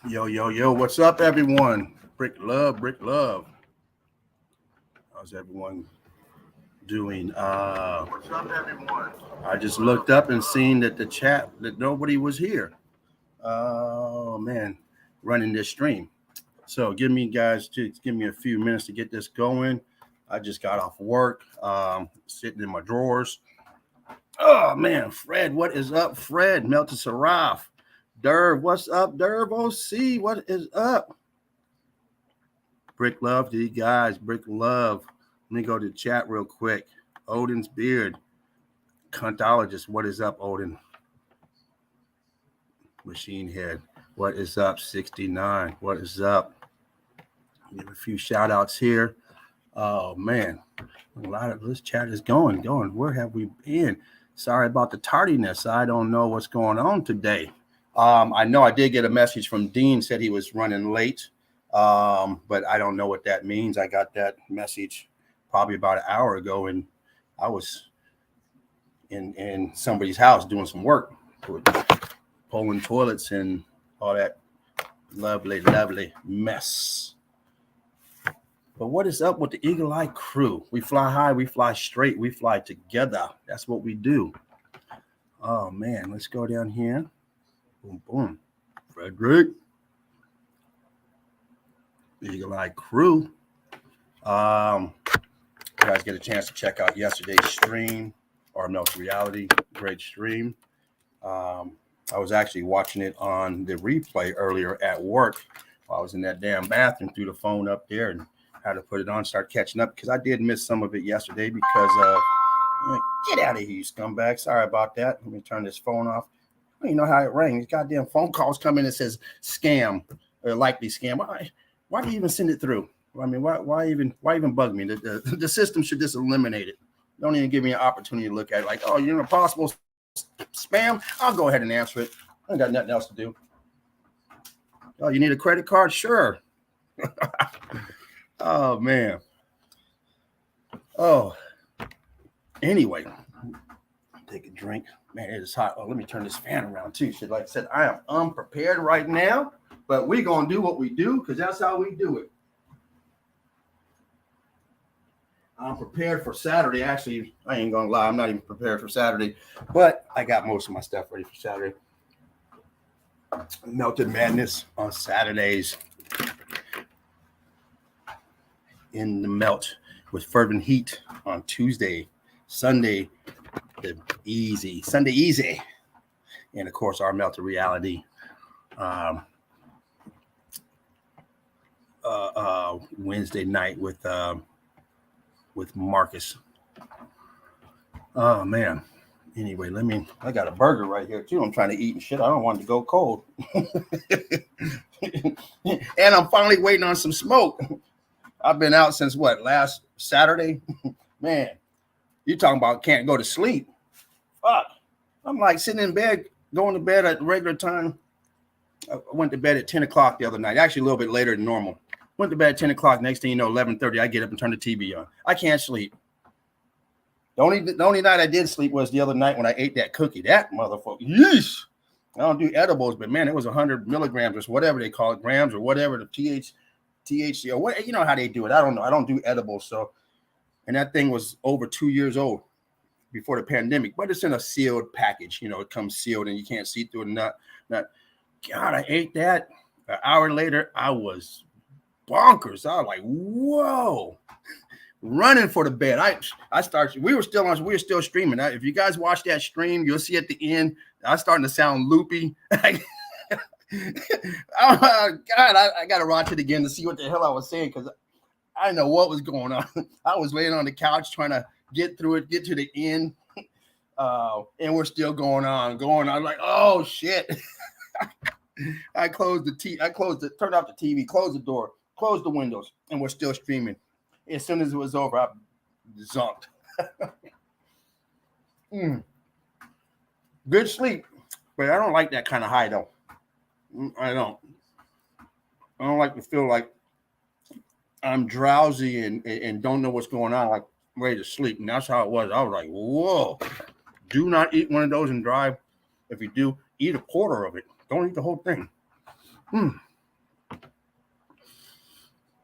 Yo, yo, yo, what's up, everyone? Brick love, brick love. How's everyone doing? What's up, everyone? I just looked up and seen that the chat that nobody was here. Oh man, running this stream. So give me guys, just give me a few minutes to get this going. I just got off work, sitting in my drawers. Oh man, Fred, what is up, Fred? Melted Saraf. Derv, what's up, Derv? OC, what is up? Brick love to you guys. Brick love. Let me go to the chat real quick. Odin's beard. Cuntologist. What is up, Odin? Machine head. What is up, 69? What is up? Give a few shout outs here. Oh man. A lot of this chat is going. Where have we been? Sorry about the tardiness. I don't know what's going on today. I know I did get a message from Dean, said he was running late. But I don't know what that means. I got that message probably about an hour ago, and I was in somebody's house doing some work, pulling toilets and all that lovely mess. But what is up with the Eagle Eye crew? We fly high, we fly straight, we fly together. That's what we do. Oh man, let's go down here. Boom, boom. Frederick. Eagle Eye crew. You guys get a chance to check out yesterday's stream, or Melt Reality. Great stream. I was actually watching it on the replay earlier at work. I was in that damn bathroom, threw the phone up there and had to put it on, start catching up because I did miss some of it yesterday because of get out of here, you scumbag. Sorry about that. Let me turn this phone off. I don't even know how it rings. Goddamn phone calls come in and says scam or likely scam. Why do you even send it through? I mean, why even bug me? The system should just eliminate it. Don't even give me an opportunity to look at it. Like, oh, you're in a possible spam. I'll go ahead and answer it. I ain't got nothing else to do. Oh, you need a credit card? Sure. Oh man. Oh. Anyway, take a drink. Man, it is hot. Oh, let me turn this fan around too. So like I said, I am unprepared right now, but we're gonna do what we do because that's how we do it. I'm prepared for Saturday. Actually, I ain't gonna lie, I'm not even prepared for Saturday, but I got most of my stuff ready for Saturday. Melted Madness on Saturdays. In the melt with fervent heat on Tuesday. Sunday, the Sunday easy. And of course, our Melted Reality. Wednesday night with Marcus. Oh man. Anyway, I got a burger right here too. I'm trying to eat and shit. I don't want it to go cold. And I'm finally waiting on some smoke. I've been out since last Saturday? Man, you talking about can't go to sleep. Fuck. I'm like sitting in bed, going to bed at the regular time. I went to bed at 10 o'clock the other night, actually a little bit later than normal. Went to bed at 10 o'clock. Next thing you know, 11:30, I get up and turn the TV on. I can't sleep. The only night I did sleep was the other night when I ate that cookie. That motherfucker. Yeesh. I don't do edibles, but man, it was 100 milligrams or whatever they call it, grams or whatever, the THC or what, you know how they do it. I don't know. I don't do edibles. So, and that thing was over 2 years old before the pandemic, but it's in a sealed package. You know, it comes sealed and you can't see through it. God, I ate that. An hour later, I was bonkers. I was like, whoa, running for the bed. We were still streaming. If you guys watch that stream, you'll see at the end, I was starting to sound loopy. Oh God, I gotta watch it again to see what the hell I was saying because I didn't know what was going on. I was laying on the couch trying to get through it, get to the end, and we're still going on. I'm like, oh shit. I turned off the TV, closed the door, closed the windows, and we're still streaming. As soon as it was over, I zonked. Good sleep, but I don't like that kind of high though. I don't like to feel like I'm drowsy and don't know what's going on, like ready to sleep. And that's how it was. I was like, whoa, do not eat one of those and drive. If you do, eat a quarter of it. Don't eat the whole thing.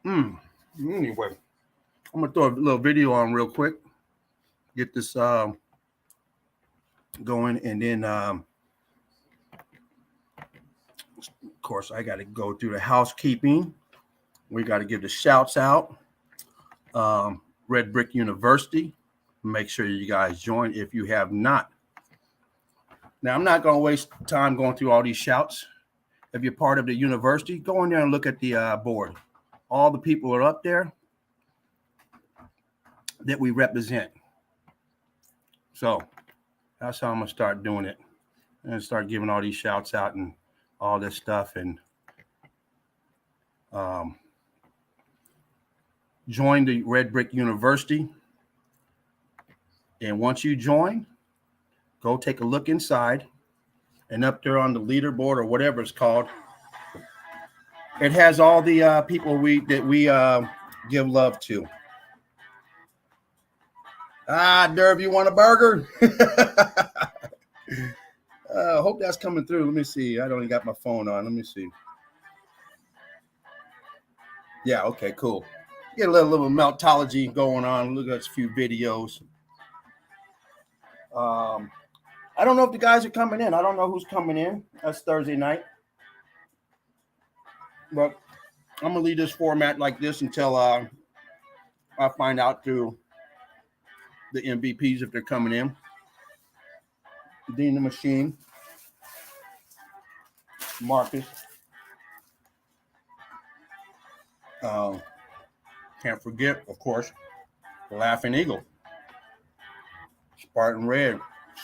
Anyway, I'm gonna throw a little video on real quick. Get this going, and then of course I got to go through the housekeeping. We got to give the shouts out. Red Brick University. Make sure you guys join if you have not. Now, I'm not going to waste time going through all these shouts. If you're part of the university, go in there and look at the board. All the people are up there that we represent. So that's how I'm going to start doing it. And start giving all these shouts out and all this stuff. And join the Red Brick University. And once you join, go take a look inside. And up there on the leaderboard or whatever it's called, it has all the people we give love to. Derv, you want a burger? Hope that's coming through. Let me see. I don't even got my phone on. Let me see. Yeah, okay, cool. Get a little meltology going on. Look at a few videos. I don't know if the guys are coming in. I don't know who's coming in. That's Thursday night. But I'm going to leave this format like this until I find out through the MVPs if they're coming in. Dean the Machine. Marcus. Can't forget, of course, the Laughing Eagle. Spartan Red.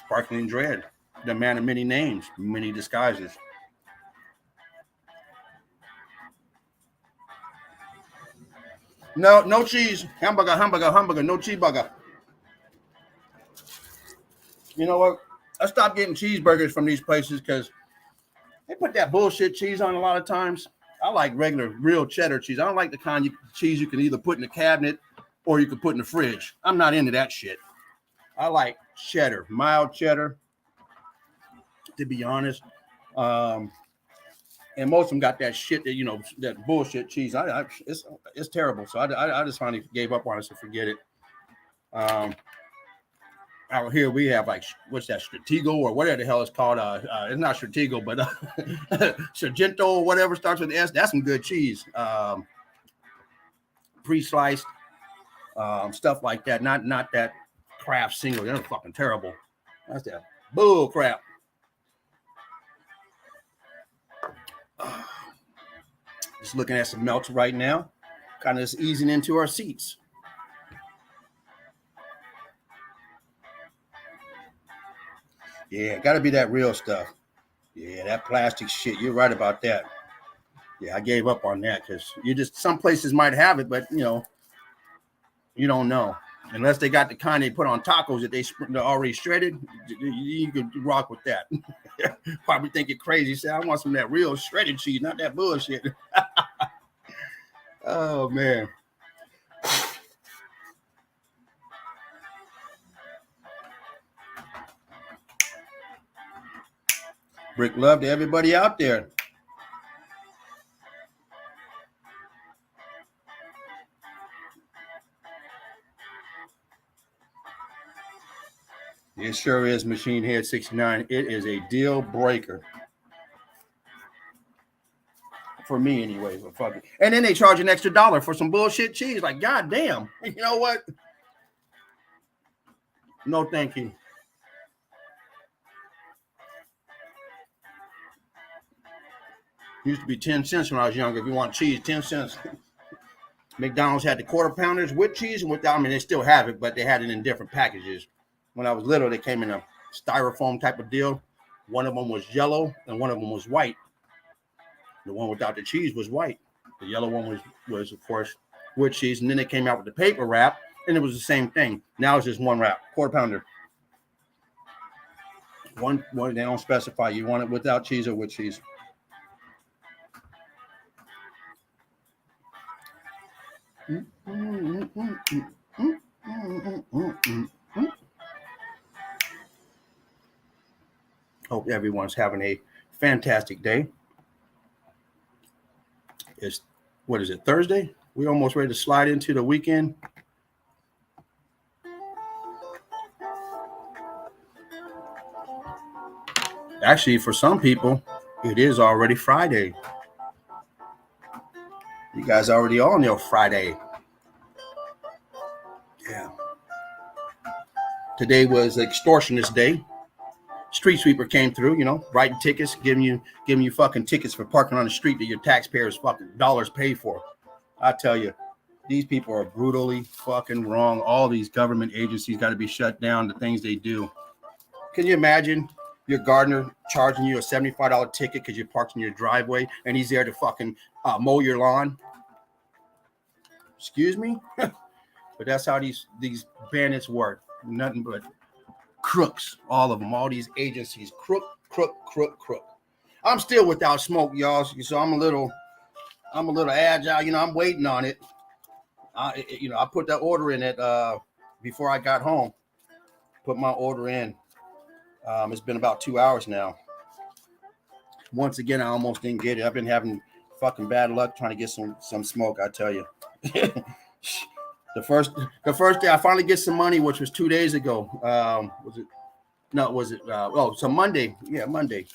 Sparkling Dread. The man of many names, many disguises. No cheese. Hamburger, no cheeseburger. You know what? I stopped getting cheeseburgers from these places because they put that bullshit cheese on a lot of times. I like regular, real cheddar cheese. I don't like the kind of cheese you can either put in the cabinet or you can put in the fridge. I'm not into that shit. I like cheddar, mild cheddar, to be honest. And most of them got that shit that, that bullshit cheese. It's terrible. So I just finally gave up on it, so forget it. Out here we have what's that, Stratego or whatever the hell it's called. It's not Stratego, but Sargento or whatever starts with S. That's some good cheese. Pre-sliced, stuff like that. Not that Kraft single. They're fucking terrible. That's that bull crap. Just looking at some melts right now, kind of just easing into our seats. Yeah, got to be that real stuff. Yeah, that plastic shit. You're right about that. Yeah, I gave up on that because some places might have it, but you don't know. Unless they got the kind they put on tacos that they're already shredded, you could rock with that. Probably think you're crazy. Say, I want some of that real shredded cheese, not that bullshit. Oh, man. Brick love to everybody out there. It sure is, Machine Head 69. It is a deal breaker. For me, anyway. And then they charge an extra $1 for some bullshit cheese. Like, goddamn. You know what? No, thank you. Used to be 10 cents when I was younger. If you want cheese, 10 cents. McDonald's had the quarter pounders with cheese and without. I mean, they still have it, but they had it in different packages. When I was little, they came in a styrofoam type of deal. One of them was yellow and one of them was white. The one without the cheese was white. The yellow one was of course, with cheese. And then they came out with the paper wrap, and it was the same thing. Now it's just one wrap, quarter pounder. One, they don't specify. You want it without cheese or with cheese. Hope everyone's having a fantastic day. What is it, Thursday? We almost ready to slide into the weekend. Actually, for some people, it is already Friday. You guys already on your Friday. Yeah. Today was extortionist day. Street sweeper came through, writing tickets, giving you fucking tickets for parking on the street that your taxpayers fucking dollars pay for. I tell you, these people are brutally fucking wrong. All these government agencies got to be shut down. The things they do. Can you imagine your gardener charging you a $75 ticket because you parked in your driveway and he's there to fucking mow your lawn? Excuse me? But that's how these bandits work. Nothing but crooks, all of them, all these agencies, crook. I'm still without smoke, y'all. So I'm a little agile. I'm waiting on it. I put that order in it before I got home. Put my order in. It's been about 2 hours now. Once again, I almost didn't get it. I've been having fucking bad luck trying to get some smoke, I tell you. The first day I finally get some money, which was 2 days ago. So Monday. Yeah, Monday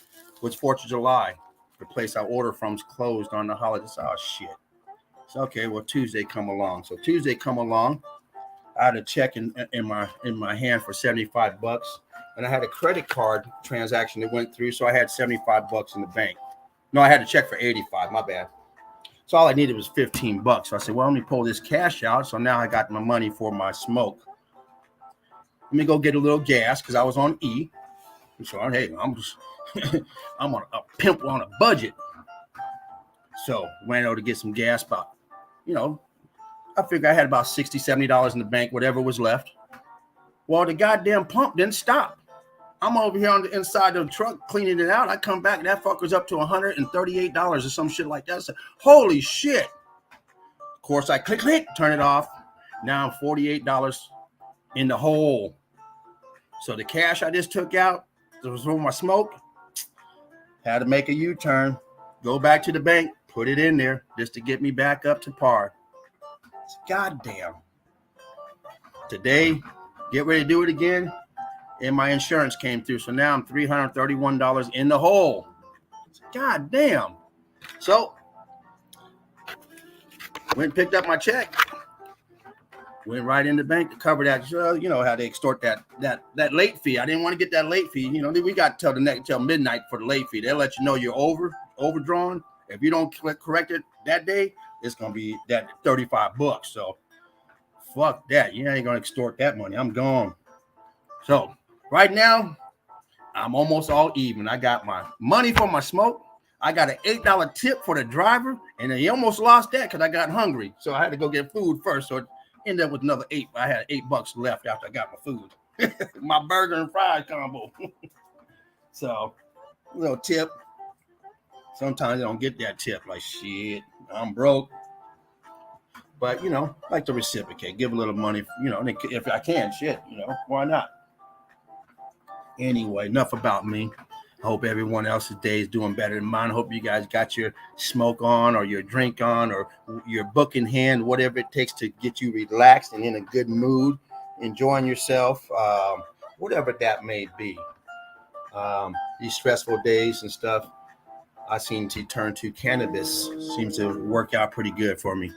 was 4th of July. The place I ordered from is closed on the holidays. Oh shit. So okay, well Tuesday come along. I had a check in my hand for $75, and I had a credit card transaction that went through, so I had $75 in the bank. No, I had a check for $85. My bad. So all I needed was $15. So I said, well, let me pull this cash out. So now I got my money for my smoke. Let me go get a little gas because I was on E. So hey, I'm on a pimp on a budget. So went out to get some gas, but I figured I had about $60, $70 in the bank, whatever was left. Well, the goddamn pump didn't stop. I'm over here on the inside of the truck cleaning it out. I come back, and that fucker's up to $138 or some shit like that. So, holy shit. Of course, I click, turn it off. Now I'm $48 in the hole. So the cash I just took out, that was for my smoke, had to make a U-turn, go back to the bank, put it in there just to get me back up to par. Goddamn. Today, get ready to do it again. And my insurance came through. So now I'm $331 in the hole. God damn. So went and picked up my check. Went right in the bank to cover that. You know how they extort that late fee. I didn't want to get that late fee. We got till midnight for the late fee. They'll let you know you're overdrawn. If you don't correct it that day, it's gonna be that $35. So fuck that. You ain't gonna extort that money. I'm gone. So right now, I'm almost all even. I got my money for my smoke. I got an $8 tip for the driver, and he almost lost that because I got hungry. So I had to go get food first. So it ended up with another $8. I had $8 left after I got my food. My burger and fries combo. So a little tip. Sometimes I don't get that tip. Like, shit, I'm broke. But, like to reciprocate. Give a little money, if I can, shit, why not? Anyway, enough about me. I hope everyone else's day is doing better than mine. I hope you guys got your smoke on or your drink on or your book in hand, whatever it takes to get you relaxed and in a good mood, enjoying yourself, whatever that may be. These stressful days and stuff, I seem to turn to cannabis. Seems to work out pretty good for me.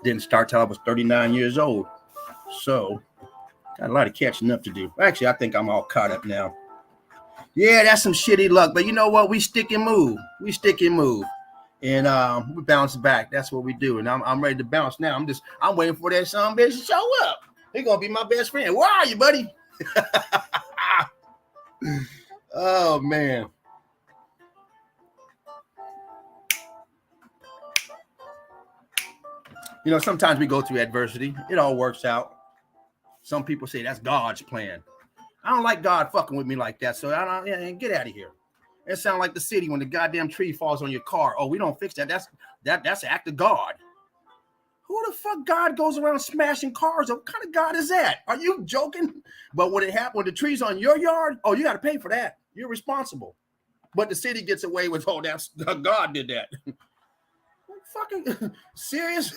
Didn't start till I was 39 years old. So got a lot of catching up to do. Actually, I think I'm all caught up now. Yeah, that's some shitty luck. But you know what? We stick and move. And we bounce back. That's what we do. And I'm ready to bounce now. I'm waiting for that son bitch to show up. He's gonna be my best friend. Where are you, buddy? Oh man. Sometimes we go through adversity. It all works out. Some people say that's God's plan. I don't like God fucking with me like that. So get out of here. It sounds like the city when the goddamn tree falls on your car. Oh, we don't fix that. That's an act of God. Who the fuck God goes around smashing cars? What kind of God is that? Are you joking? But when the tree's on your yard, oh, you got to pay for that. You're responsible. But the city gets away with, oh, that's God did that. Fucking serious?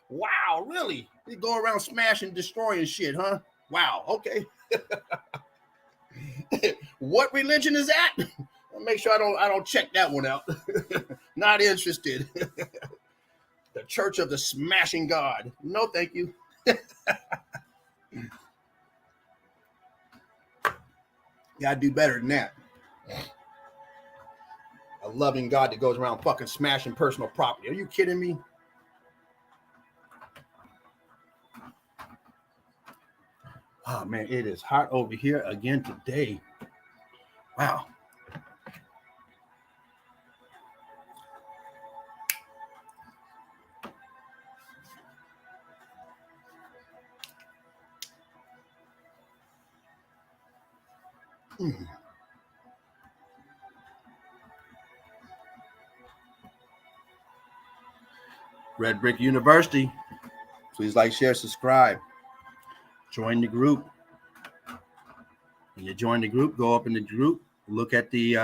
Wow, really? You go around smashing, destroying shit, huh? Wow, okay. What religion is that? I'll make sure I don't check that one out. Not interested. The Church of the Smashing God. No, thank you. Gotta do better than that. A loving God that goes around fucking smashing personal property. Are you kidding me? Oh man, it is hot over here again today. Wow. Red Brick University. Please like, share, subscribe. Join the group. When you join the group, go up in the group, look at the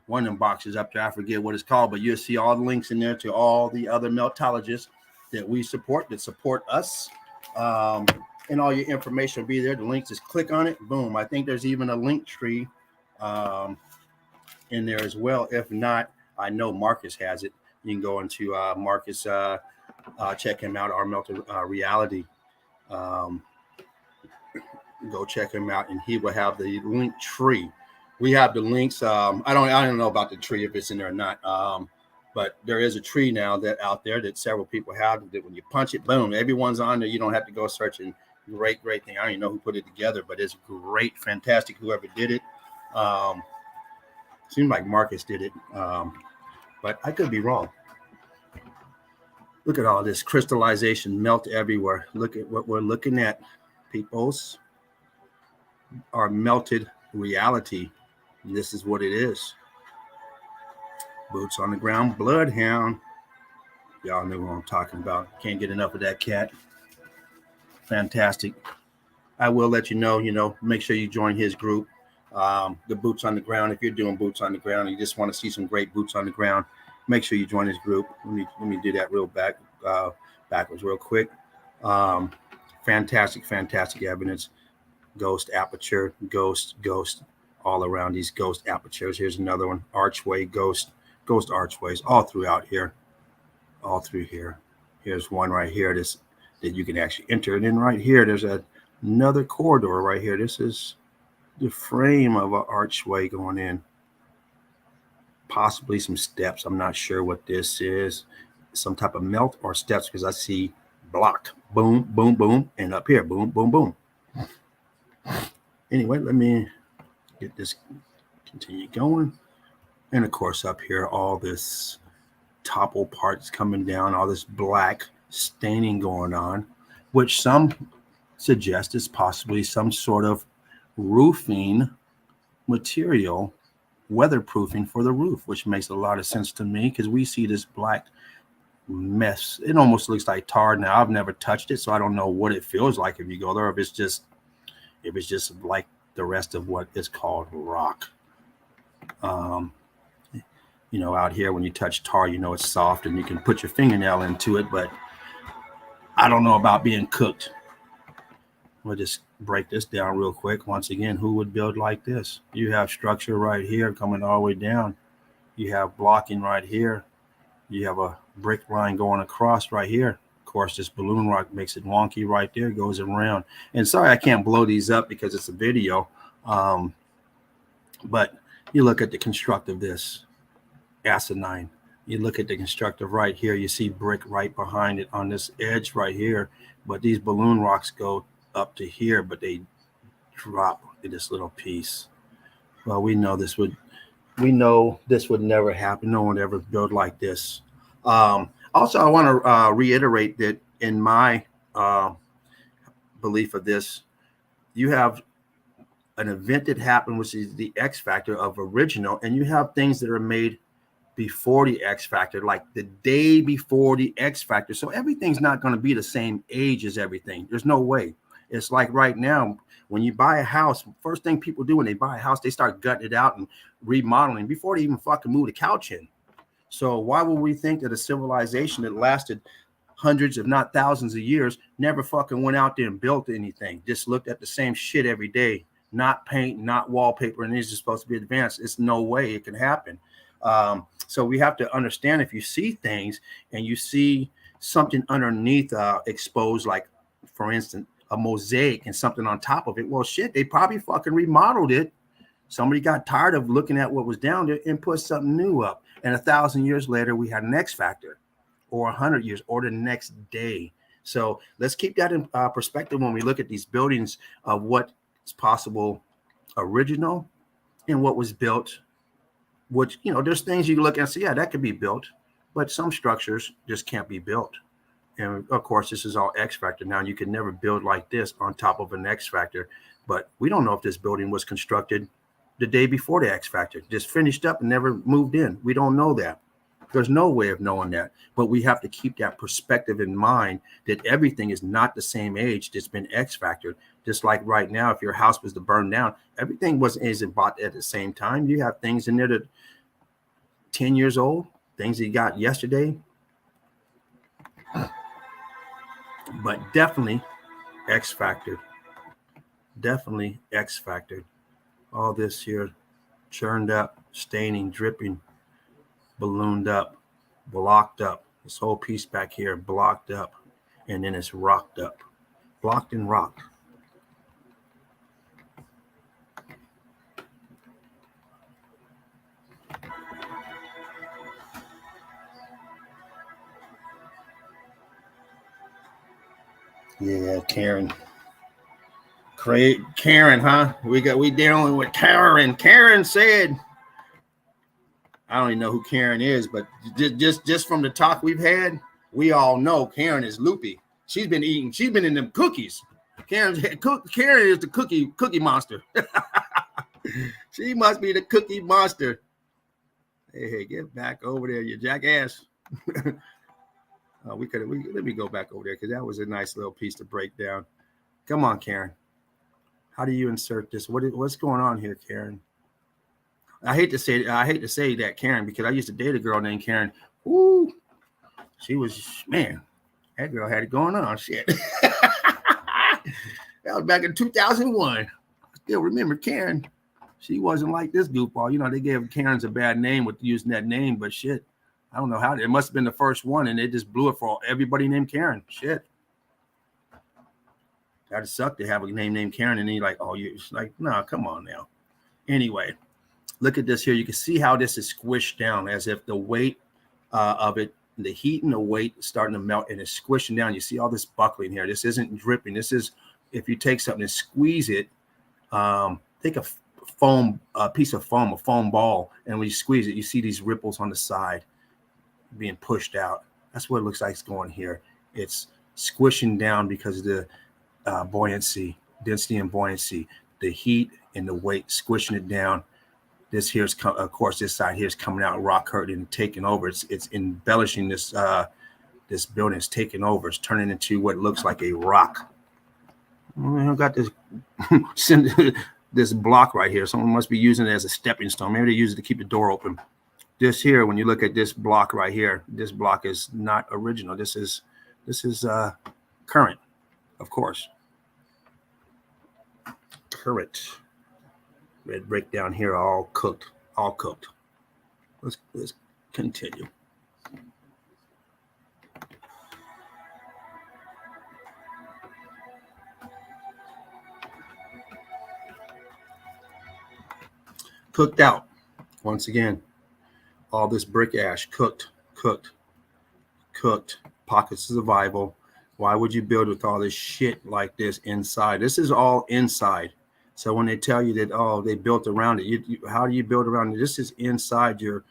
one of them boxes up there. I forget what it's called, but you'll see all the links in there to all the other meltologists that we support, that support us. And all your information will be there. The links, just click on it. Boom. I think there's even a link tree in there as well. If not, I know Marcus has it. You can go into Marcus, check him out, our Melted Reality. Go check him out, and he will have the link tree. We have the links. I don't know about the tree if it's in there or not. But there is a tree now that out there that several people have that when you punch it, boom, everyone's on there. You don't have to go searching. Great thing. I don't even know who put it together, but it's great, fantastic. Whoever did it. Seemed like Marcus did it, but I could be wrong. Look at all this crystallization, melt everywhere. Look at what we're looking at, peoples. Our melted reality. And this is what it is. Boots on the ground, bloodhound. Y'all know what I'm talking about. Can't get enough of that cat. Fantastic. I will let you know, make sure you join his group. The boots on the ground. If you're doing boots on the ground and you just want to see some great boots on the ground, make sure you join his group. Let me do that real backwards real quick. Fantastic evidence. Ghost aperture, ghost all around these ghost apertures. Here's another one. Archway, ghost archways all throughout here. All through here. Here's one right here that you can actually enter. And then right here, there's another corridor right here. This is the frame of an archway going in. Possibly some steps. I'm not sure what this is. Some type of melt or steps, because I see block. Boom, boom, boom. And up here, boom, boom, boom. Anyway, let me get this, continue going. And of course, up here, all this topple parts coming down, all this black staining going on, which some suggest is possibly some sort of roofing material, weatherproofing for the roof, which makes a lot of sense to me because we see this black mess. It almost looks like tar. Now, I've never touched it, so I don't know what it feels like if you go there, if it's just like the rest of what is called rock. Out here when you touch tar, it's soft and you can put your fingernail into it, but I don't know about being cooked. We'll just break this down real quick. Once again, who would build like this? You have structure right here coming all the way down. You have blocking right here. You have a brick line going across right here. Of course, this balloon rock makes it wonky right there, goes around. And sorry, I can't blow these up because it's a video. But you look at the construct of this asinine. You look at the constructive right here. You see brick right behind it on this edge right here. But these balloon rocks go up to here, but they drop in this little piece. Well, we know this would never happen. No one ever built like this. Also, I want to reiterate that in my belief of this, you have an event that happened, which is the X factor of original, and you have things that are made before the X factor, like the day before the X factor. So everything's not going to be the same age as everything. There's no way. It's like right now, when you buy a house, first thing people do when they buy a house, they start gutting it out and remodeling before they even fucking move the couch in. So why would we think that a civilization that lasted hundreds, if not thousands of years, never fucking went out there and built anything? Just looked at the same shit every day, not paint, not wallpaper, and these are supposed to be advanced. It's no way it can happen. So we have to understand, if you see things and you see something underneath exposed, like for instance, a mosaic and something on top of it, well, shit, they probably fucking remodeled it. Somebody got tired of looking at what was down there and put something new up. And 1,000 years later, we had an X factor, or 100 years, or the next day. So let's keep that in perspective when we look at these buildings of what's possible original and what was built. Which, you know, there's things you look at and say, yeah, that could be built, but some structures just can't be built. And of course, this is all X factor. Now, you can never build like this on top of an X factor, but we don't know if this building was constructed the day before the X factor, just finished up and never moved in. We don't know that. There's no way of knowing that, but we have to keep that perspective in mind, that everything is not the same age that's been X factored. Just like right now, if your house was to burn down, everything isn't bought at the same time. You have things in there that 10 years old, things you got yesterday, but definitely X factored. Definitely X factored. All this here churned up, staining, dripping, ballooned up, blocked up. This whole piece back here blocked up, and then it's rocked up, blocked and rocked. Yeah, Karen. Karen, huh? We dealing with Karen. Karen said, I don't even know who Karen is, but just from the talk we've had, we all know Karen is loopy. She's been in them cookies. Karen is the cookie monster. She must be the cookie monster. Hey, get back over there, you jackass. Let me go back over there, because that was a nice little piece to break down. Come on, Karen. How do you insert this? What's going on here, Karen? I hate to say that, Karen, because I used to date a girl named Karen. Ooh, she was, man, that girl had it going on. Shit. That was back in 2001. I still remember Karen. She wasn't like this goofball. You know, they gave Karens a bad name with using that name, but shit, I don't know how. It must have been the first one, and they just blew it for everybody named Karen. Shit. That'd suck to have a name named Karen, and then you're like, oh, you're like, no, come on now. Anyway, look at this here. You can see how this is squished down, as if the weight of it, the heat and the weight starting to melt, and it's squishing down. You see all this buckling here. This isn't dripping. This is, if you take something and squeeze it, take a piece of foam, a foam ball, and when you squeeze it, you see these ripples on the side being pushed out. That's what it looks like it's going here. It's squishing down because of the buoyancy, density and buoyancy, the heat and the weight squishing it down. This here's, of course, this side here is coming out, rock hurt and taking over. It's embellishing this this building. It's taking over. It's turning into what looks like a rock. I've got this this block right here. Someone must be using it as a stepping stone. Maybe they use it to keep the door open. This here, when you look at this block right here, this block is not original. This is current, of course. Current. Red brick down here, all cooked. Let's continue. Cooked out. Once again, all this brick ash, cooked. Pockets of survival. Why would you build with all this shit like this inside? This is all inside. So when they tell you that, oh, they built around it, how do you build around it? This is inside your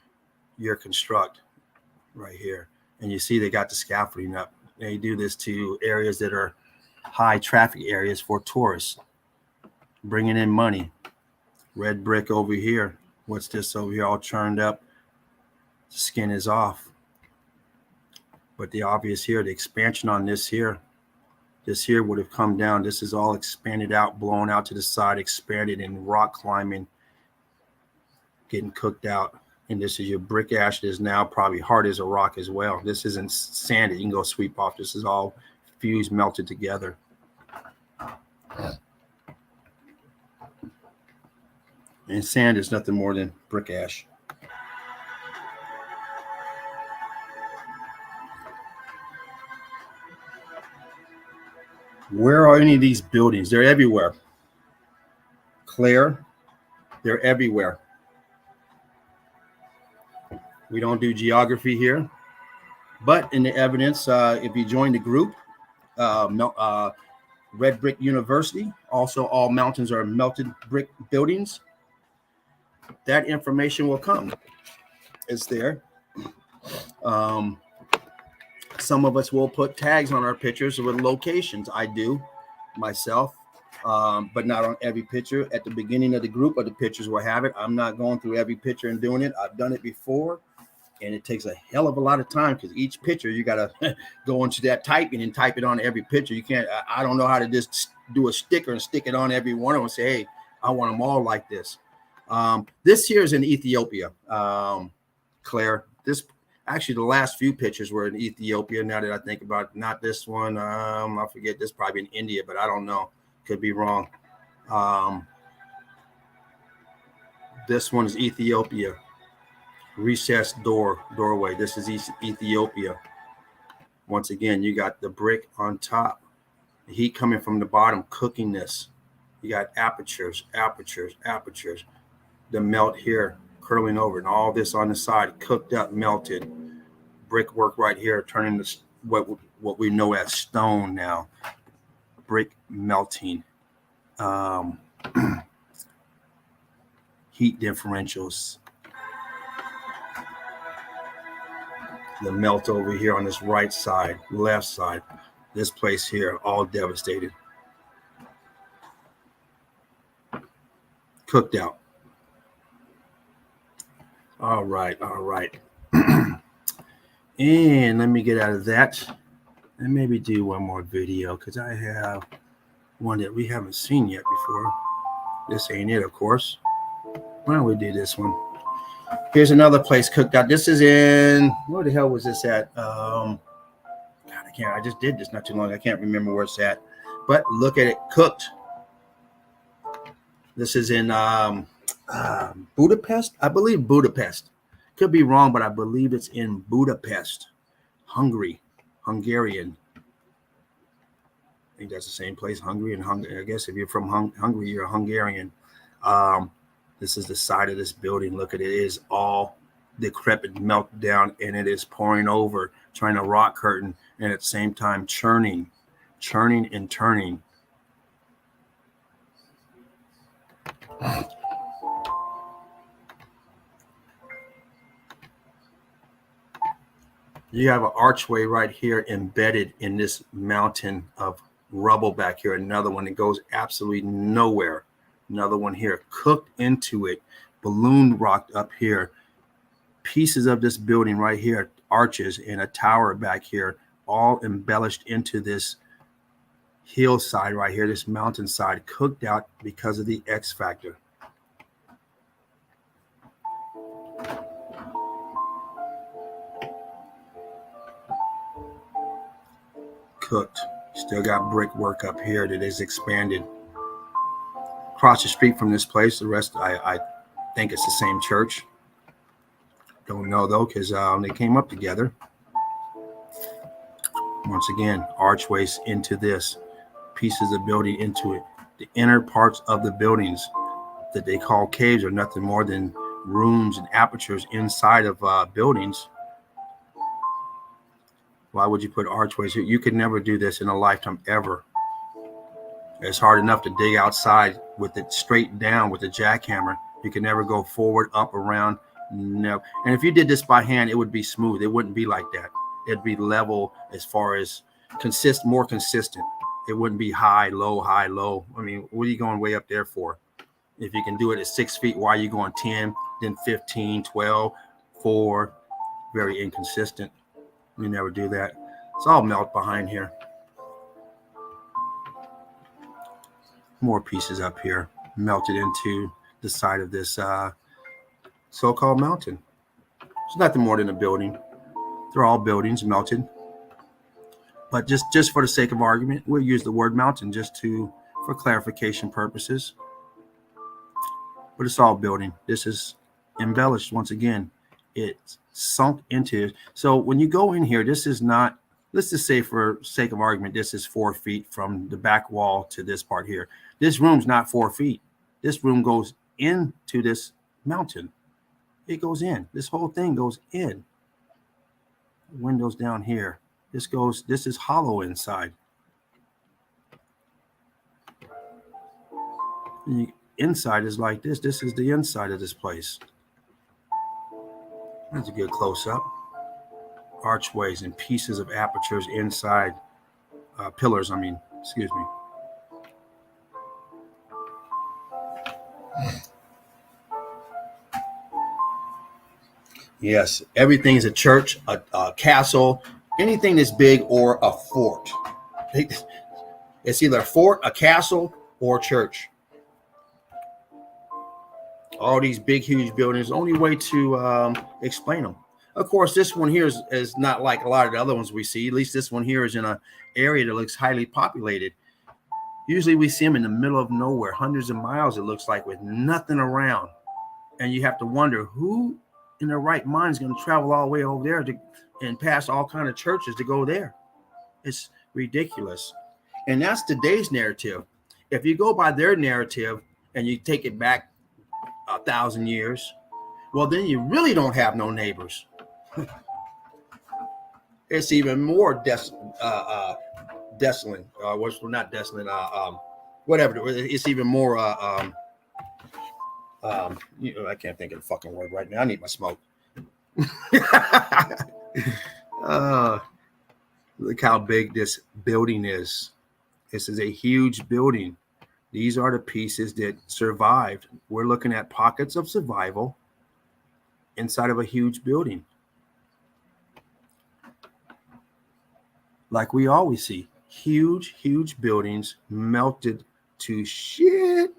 construct right here. And you see they got the scaffolding up. They do this to areas that are high traffic areas for tourists, bringing in money. Red brick over here. What's this over here all churned up? The skin is off. But the obvious here, the expansion on this here would have come down. This is all expanded out, blown out to the side, expanded, and rock climbing, getting cooked out. And this is your brick ash that is now probably hard as a rock as well. This isn't sanded. You can go sweep off. This is all fused, melted together. And sand is nothing more than brick ash. Where are any of these buildings? They're everywhere. Claire, they're everywhere. We don't do geography here, but in the evidence, if you join the group, Red Brick University, also all mountains are melted brick buildings, that information will come. It's there. Some of us will put tags on our pictures with locations. I do myself, but not on every picture. At the beginning of the group of the pictures will have it. I'm not going through every picture and doing it. I've done it before, and it takes a hell of a lot of time because each picture you got to go into that typing and type it on every picture. You can't, I don't know how to just do a sticker and stick it on every one of them and say, hey, I want them all like this. This here is in Ethiopia, Claire. This actually, the last few pictures were in Ethiopia. Now that I think about it, not this one. I forget. This probably in India, but I don't know. Could be wrong. This one is Ethiopia. Recessed doorway. This is Ethiopia. Once again, you got the brick on top. The heat coming from the bottom, cooking this. You got apertures. The melt here, curling over, and all this on the side, cooked up, melted. Brickwork right here, turning this what we know as stone now. Brick melting. Heat differentials. The melt over here on this right side, left side. This place here, all devastated. Cooked out. All right. And let me get out of that and maybe do one more video because I have one that we haven't seen yet before. This ain't it, of course. Why don't we do this one? Here's another place cooked out. This is in, where the hell was this at? God, I just did this not too long. I can't remember where it's at. But look at it, cooked. This is in Budapest. I believe Budapest. Could be wrong, but I believe it's in Budapest, Hungarian. I think that's the same place, Hungary and Hungary. I guess if you're from Hungary, you're a Hungarian. This is the side of this building. Look at it. It is all decrepit, melt down, and it is pouring over, trying to rock curtain, and at the same time churning and turning. You have an archway right here embedded in this mountain of rubble back here. Another one that goes absolutely nowhere. Another one here, cooked into it, balloon rocked up here. Pieces of this building right here, arches and a tower back here, all embellished into this hillside right here, this mountainside, cooked out because of the X factor. Cooked. Still got brickwork up here that is expanded. Across the street from this place, the rest, I think it's the same church. Don't know though, because they came up together. Once again, archways into this, pieces of building into it. The inner parts of the buildings that they call caves are nothing more than rooms and apertures inside of buildings. Why would you put archways here? You could never do this in a lifetime ever. It's hard enough to dig outside with it straight down with a jackhammer. You can never go forward, up, around. No. And if you did this by hand, it would be smooth. It wouldn't be like that. It'd be level as far as more consistent. It wouldn't be high, low. I mean, what are you going way up there for? If you can do it at 6 feet, why are you going 10, then 15, 12, 4? Very inconsistent. We never do that. It's all melt behind here. More pieces up here melted into the side of this so-called mountain. It's nothing more than a building. They're all buildings melted. But just for the sake of argument, we'll use the word mountain for clarification purposes. But it's all building. This is embellished once again. It's sunk into it. So when you go in here, this is not, let's just say for sake of argument, this is 4 feet from the back wall to this part here. This room's not 4 feet. This room goes into this mountain. It goes in. This whole thing goes in. Windows down here. This is hollow inside. The inside is like this. This is the inside of this place. That's a good close-up. Archways and pieces of apertures inside. Pillars, excuse me. Yes, everything is a church, a castle, anything that's big, or a fort. It's either a fort, a castle, or church. All these big, huge buildings. The only way to explain them. Of course, this one here is not like a lot of the other ones we see. At least this one here is in an area that looks highly populated. Usually we see them in the middle of nowhere, hundreds of miles, it looks like, with nothing around. And you have to wonder who in their right mind is going to travel all the way over there and pass all kind of churches to go there. It's ridiculous. And that's today's narrative. If you go by their narrative and you take it back 1,000 years, well, then you really don't have no neighbors. It's even more desolate. Not desolate. Whatever. It's even more. I can't think of the fucking word right now. I need my smoke. Look how big this building is. This is a huge building. These are the pieces that survived. We're looking at pockets of survival inside of a huge building. Like we always see, huge, huge buildings melted to shit.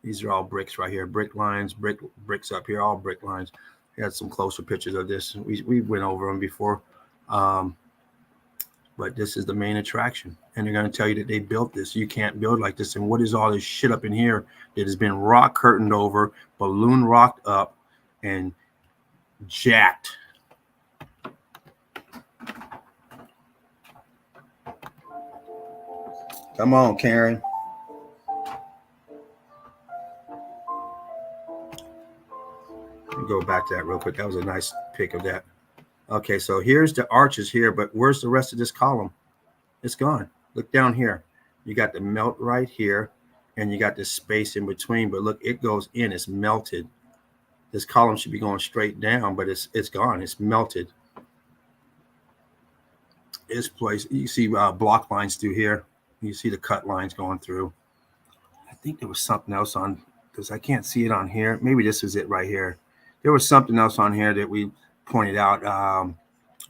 These are all bricks right here. Brick lines, bricks up here, all brick lines. We had some closer pictures of this. We went over them before. But this is the main attraction. And they're going to tell you that they built this. You can't build like this. And what is all this shit up in here that has been rock curtained over, balloon rocked up, and jacked? Come on, Karen. Let me go back to that real quick. That was a nice pic of that. Okay, so here's the arches here, but where's the rest of this column? It's gone. Look down here. You got the melt right here, and you got this space in between, but look, it goes in. It's melted. This column should be going straight down, but it's gone. It's melted. This place, you see block lines through here. You see the cut lines going through. I think there was something else on, because I can't see it on here. Maybe this is it right here. There was something else on here that we pointed out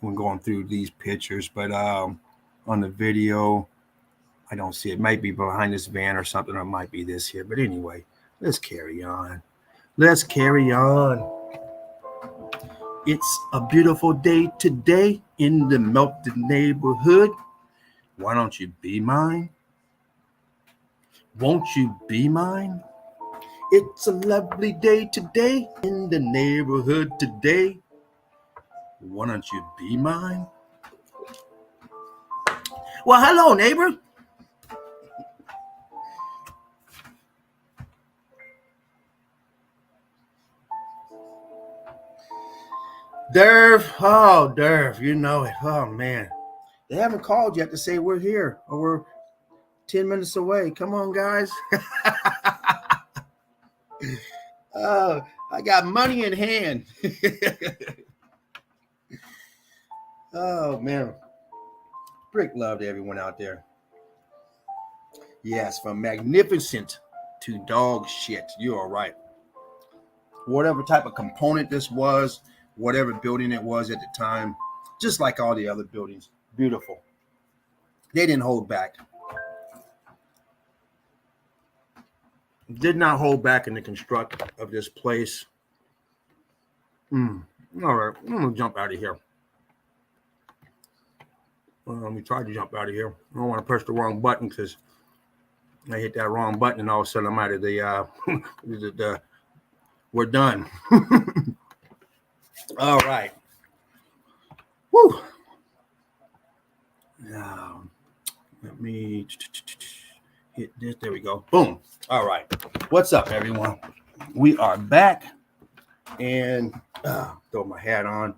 when going through these pictures, but on the video, I don't see it. It might be behind this van or something, or it might be this here. But anyway, let's carry on. Let's carry on. It's a beautiful day today in the melted neighborhood. Why don't you be mine? Won't you be mine? It's a lovely day today in the neighborhood today. Why don't you be mine? Well, hello, neighbor. Derv, you know it. Oh, man. They haven't called yet to say we're here or we're 10 minutes away. Come on, guys. Oh, I got money in hand. Oh, man. Brick love to everyone out there. Yes, from magnificent to dog shit. You are right. Whatever type of component this was, whatever building it was at the time, just like all the other buildings, beautiful. They didn't hold back. Did not hold back in the construct of this place. All right, I'm gonna jump out of here. Let me try to jump out of here. I don't want to press the wrong button because I hit that wrong button and all of a sudden I'm out of the we're done. All right. Woo. Now, let me hit this. There we go. Boom. All right. What's up, everyone? We are back. And throw my hat on.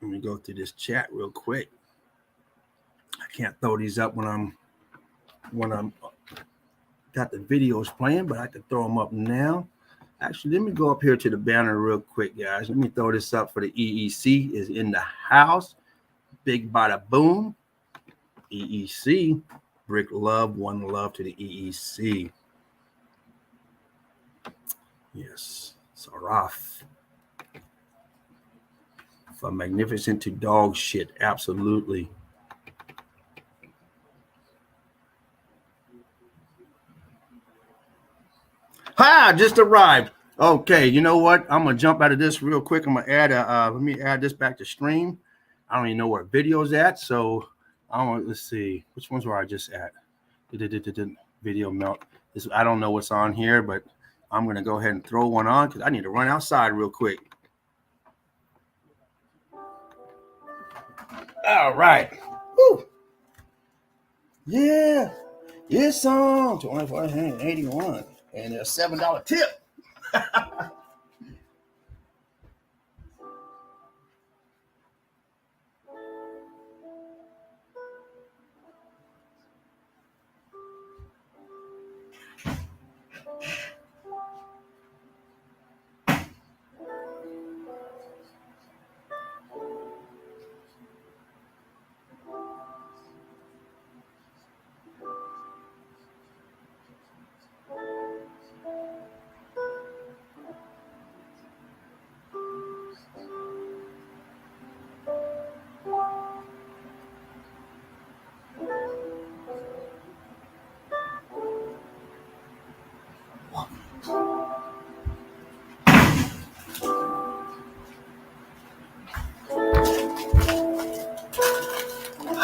Let me go through this chat real quick. I can't throw these up when I'm got the videos playing, but I can throw them up now. Actually, let me go up here to the banner real quick, guys. Let me throw this up for the EEC is in the house. Big bada boom. EEC. Brick love, one love to the EEC. Yes, Saraf. From magnificent to dog shit, absolutely. Ha! Just arrived. Okay, you know what? I'm gonna jump out of this real quick. I'm gonna add let me add this back to stream. I don't even know where video's at, so let's see which ones were I just at. Video melt. I don't know what's on here, but I'm gonna go ahead and throw one on because I need to run outside real quick. All right. Woo. Yeah. It's on 2481 and a $7 tip.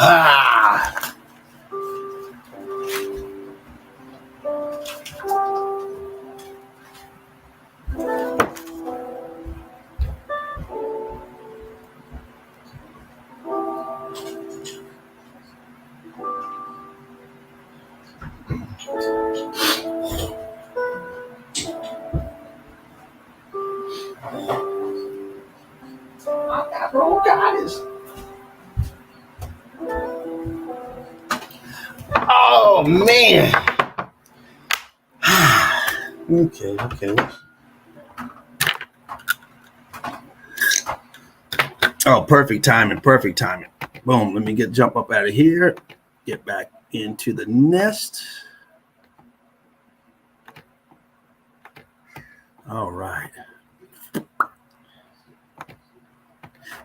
Ah. Oh man. Okay. Oh, perfect timing. Boom. Let me jump up out of here. Get back into the nest. All right.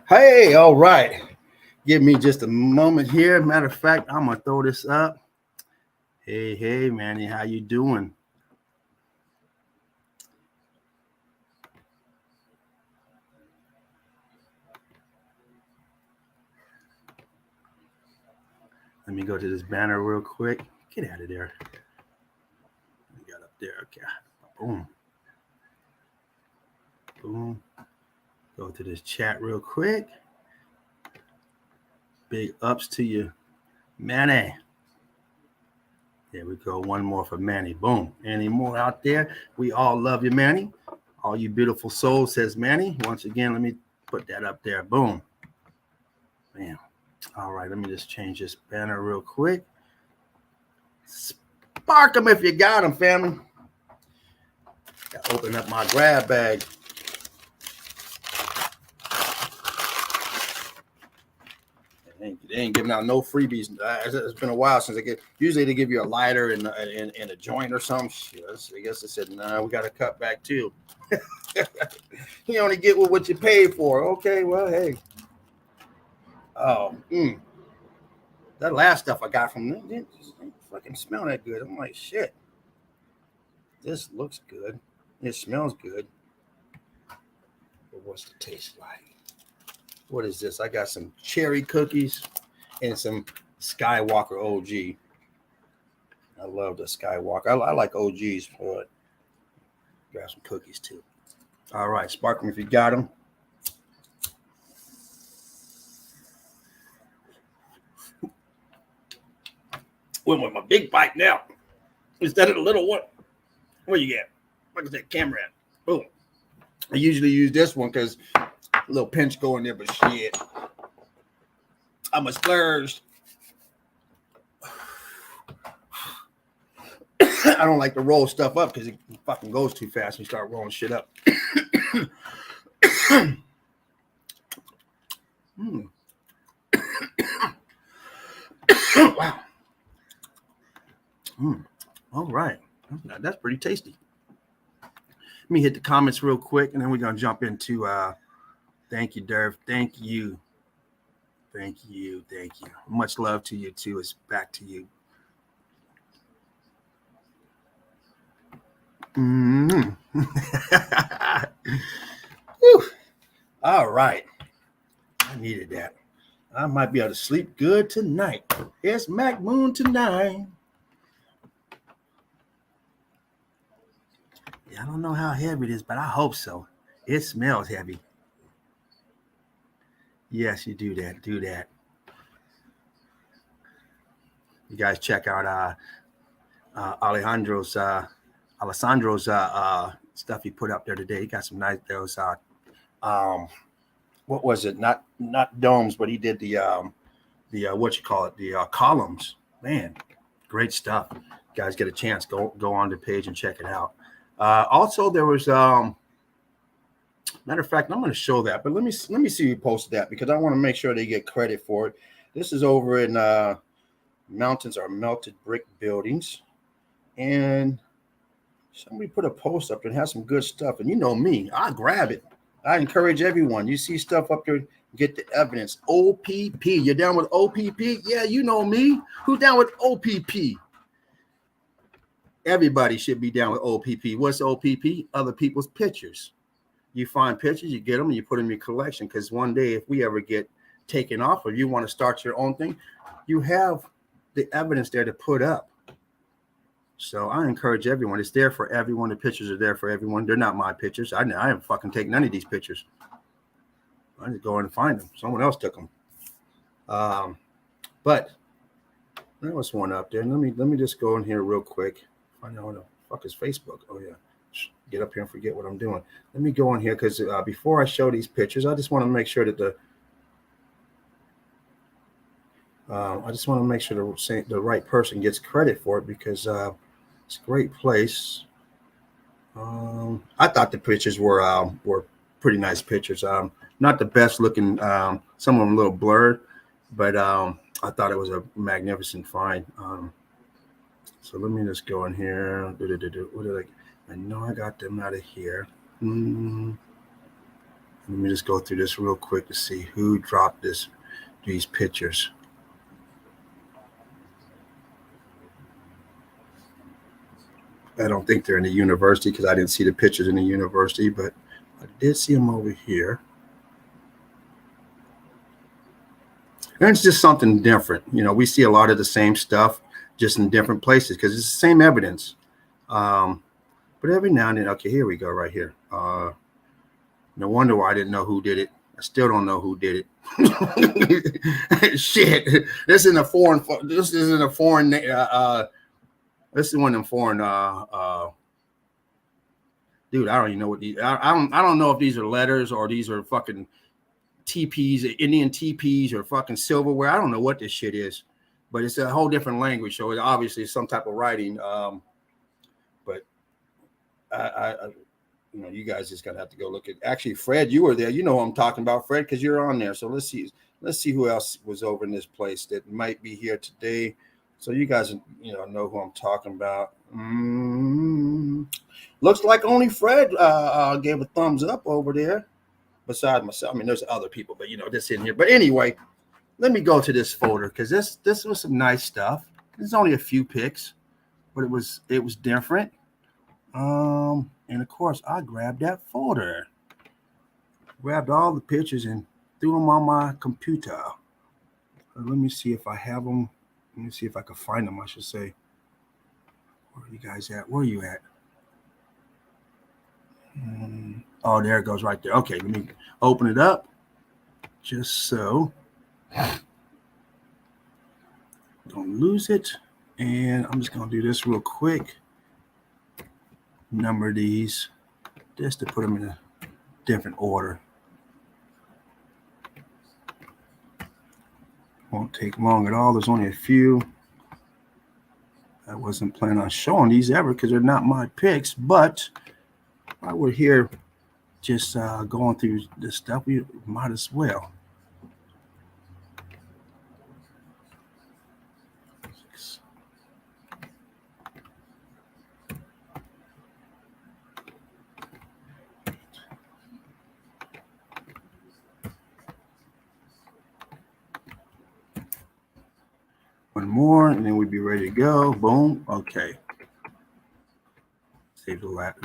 Hey, all right. Give me just a moment here. Matter of fact, I'm gonna throw this up. Hey, Manny, how you doing? Let me go to this banner real quick. Get out of there. We got up there. Okay. Boom. Go to this chat real quick. Big ups to you, Manny. There we go. One more for Manny. Boom. Any more out there? We all love you, Manny. All you beautiful souls, says Manny. Once again, let me put that up there. Boom. Bam. All right. Let me just change this banner real quick. Spark them if you got them, family. Gotta open up my grab bag. They ain't giving out no freebies. It's been a while since usually they give you a lighter and a joint or something. I guess they said, nah, we got to cut back too. You only get what you pay for. Okay, well, hey. That last stuff I got from them didn't fucking smell that good. I'm like, shit. This looks good. It smells good. what's the taste like? What is this? I got some cherry cookies and some Skywalker OG. I love the Skywalker. I like OGs, but got some cookies too. All right, spark them if you got them. Went with my big bite now instead of the little one. Where you at? Look at that camera at. Boom. I usually use this one because a little pinch go in there, but shit, I'm a splurged. I don't like to roll stuff up because it fucking goes too fast and you start rolling shit up. Wow. All right. That's pretty tasty. Let me hit the comments real quick, and then we're going to jump into thank you, Derv. Thank you. Thank you. Thank you. Much love to you, too. It's back to you. All right. I needed that. I might be able to sleep good tonight. It's Mac Moon tonight. I don't know how heavy it is, but I hope so. It smells heavy. Yes, you do that. Do that. You guys check out Alessandro's stuff he put up there today. He got some nice those. What was it? Not domes, but he did the what you call it? The columns. Man, great stuff. You guys get a chance, go on the page and check it out. Also, there was matter of fact, I'm going to show that, but let me see who posted that because I want to make sure they get credit for it. This is over in Mountains Are Melted Brick Buildings, and somebody put a post up and has some good stuff. And you know me, I grab it. I encourage everyone. You see stuff up there, get the evidence. OPP, you're down with OPP? Yeah, you know me. Who down with OPP? Everybody should be down with OPP. What's OPP? Other people's pictures. You find pictures, you get them, and you put them in your collection. Because one day, if we ever get taken off or you want to start your own thing, you have the evidence there to put up. So I encourage everyone. It's there for everyone. The pictures are there for everyone. They're not my pictures. I haven't fucking taken none of these pictures. I just go in and find them. Someone else took them. But there was one up there. Let me just go in here real quick. I know what the fuck is Facebook. Oh yeah, get up here and forget what I'm doing. Let me go in here because before I show these pictures, I just want to make sure that the right person gets credit for it because it's a great place. I thought the pictures were pretty nice pictures. Not the best looking. Some of them a little blurred, but I thought it was a magnificent find. So let me just go in here. What did I know I got them out of here. Let me just go through this real quick to see who dropped these pictures. I don't think they're in the university because I didn't see the pictures in the university, but I did see them over here. And it's just something different. You know, we see a lot of the same stuff just in different places because it's the same evidence. But every now and then, okay, here we go right here. No wonder why I didn't know who did it. I still don't know who did it. Shit, this isn't a foreign. This is one of them foreign. Dude, I don't even know what these. I don't know if these are letters or these are fucking TPs, Indian TPs, or fucking silverware. I don't know what this shit is, but it's a whole different language. So it obviously is some type of writing. But I you guys just gotta have to go look at. Actually, Fred, you were there. You know who I'm talking about, Fred, because you're on there. So let's see who else was over in this place that might be here today. So you guys, know who I'm talking about. Looks like only Fred gave a thumbs up over there. Besides myself, I mean, there's other people, but this in here. But anyway, let me go to this folder because this was some nice stuff. There's only a few pics, but it was different. And of course, I grabbed that folder. Grabbed all the pictures and threw them on my computer. Let me see if I have them. Let me see if I can find them, I should say. Where are you guys at? Where are you at? Oh, there it goes right there. Okay, let me open it up just so don't lose it. And I'm just going to do this real quick. Number these just to put them in a different order. Won't take long at all. There's only a few. I wasn't planning on showing these ever because they're not my picks, but while we're here just going through this stuff, we might as well. One more, and then we'd be ready to go. Boom. Okay. Save the last.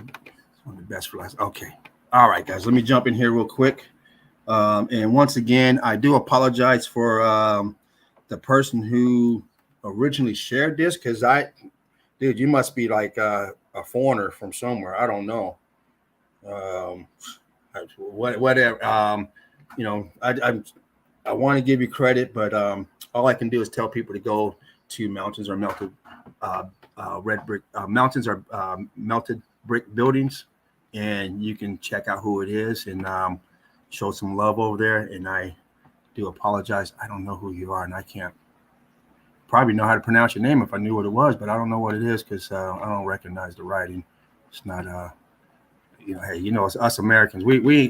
One of the best for last. Okay. All right, guys. Let me jump in here real quick. And once again, I do apologize for the person who originally shared this, because dude, you must be like a foreigner from somewhere. I don't know. Whatever. You know, I want to give you credit, but all I can do is tell people to go to Mountains Are Melted Red Brick. Mountains Are Melted Brick Buildings, and you can check out who it is and show some love over there. And I do apologize. I don't know who you are, and I can't probably know how to pronounce your name if I knew what it was, but I don't know what it is because I don't recognize the writing. It's not you know, hey, you know, it's us Americans. We we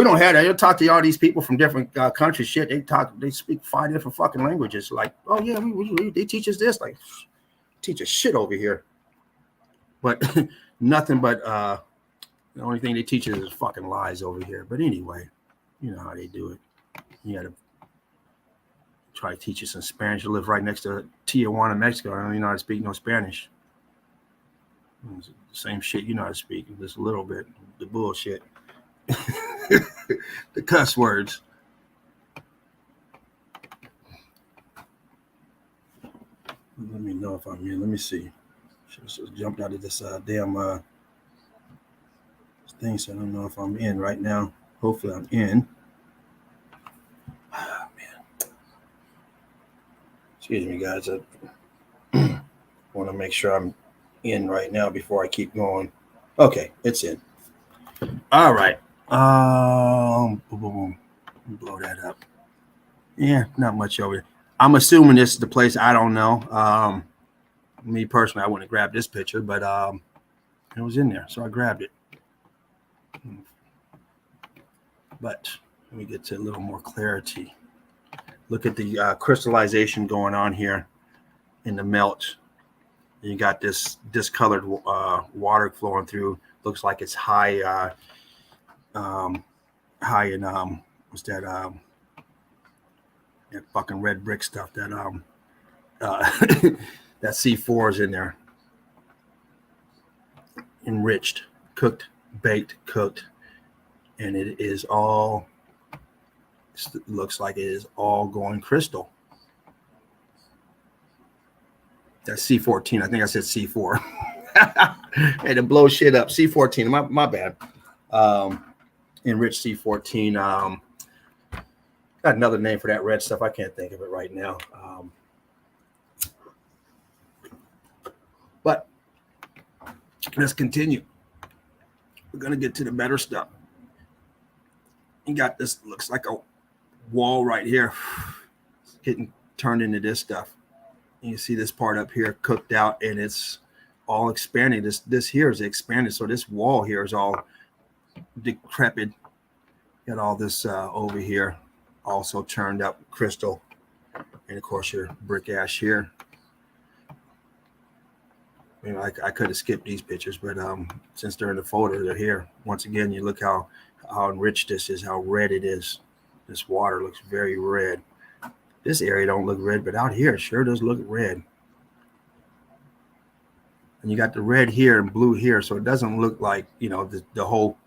don't have that. You'll talk to all these people from different countries. Shit, they speak 5 different fucking languages. Like, oh yeah, they teach us this. Like, teach us shit over here. But nothing but the only thing they teach us is fucking lies over here. But anyway, you know how they do it. You gotta try to teach you some Spanish. You live right next to Tijuana, Mexico. I don't even know how to speak no Spanish. It's the same shit you know how to speak, just a little bit. The bullshit. The cuss words. Let me know if I'm in. Let me see. Should have just jumped out of this damn thing, so I don't know if I'm in right now. Hopefully I'm in. Oh, man. Excuse me, guys. I want to make sure I'm in right now before I keep going. Okay, it's in. All right. Boom, boom, boom. Blow that up. Yeah, not much over here. I'm assuming this is the place. I don't know. Me personally, I wouldn't have grabbed this picture, but it was in there, so I grabbed it. But let me get to a little more clarity. Look at the crystallization going on here in the melt. You got this discolored water flowing through. Looks like it's high in what's that that fucking red brick stuff that that C4 is in there. Enriched, cooked, baked, cooked, and it is all. Looks like it is all going crystal. That's C14. I think I said C4. Had to blow shit up. C14. My bad. Enriched C14. Got another name for that red stuff. I can't think of it right now. But let's continue. We're gonna get to the better stuff. You got this. Looks like a wall right here. It's getting turned into this stuff. You see this part up here cooked out, and it's all expanding. This here is expanded, so this wall here is all decrepit. Got all this over here, also turned up crystal, and of course your brick ash here. You know, I could have skipped these pictures, but since they're in the folder, they're here. Once again, you look how enriched this is, how red it is. This water looks very red. This area don't look red, but out here it sure does look red. And you got the red here and blue here, so it doesn't look like, you know, the whole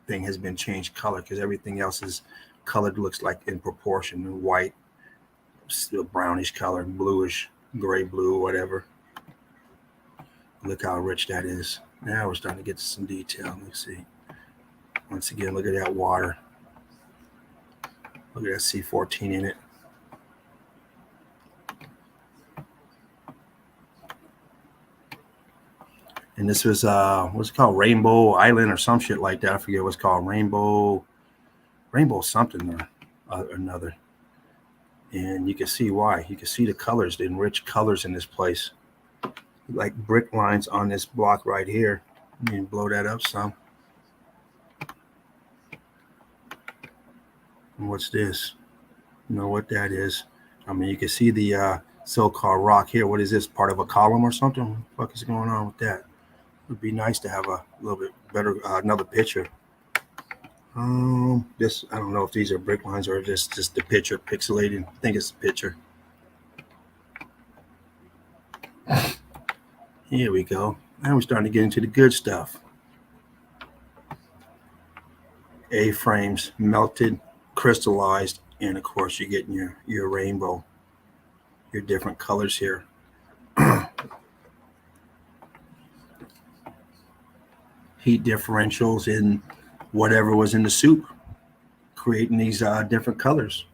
thing has been changed color because everything else is colored, looks like in proportion, white, still brownish color, bluish, gray blue, whatever. Look how rich that is. Now we're starting to get to some detail. Let's see. Once again, look at that water. Look at that C14 in it. And this was what's it called, Rainbow Island or some shit like that. I forget what's called, Rainbow something or another. And you can see why. You can see the colors, the enriched colors in this place, like brick lines on this block right here. Let me blow that up some. And what's this? You know what that is? I mean, you can see the so-called rock here. What is this? Part of a column or something? What the fuck is going on with that? It would be nice to have a little bit better, another picture. This, I don't know if these are brick lines or just the picture pixelated. I think it's the picture. Here we go. Now we're starting to get into the good stuff. A-frames, melted, crystallized, and of course you're getting your rainbow, your different colors here. Heat differentials in whatever was in the soup, creating these different colors.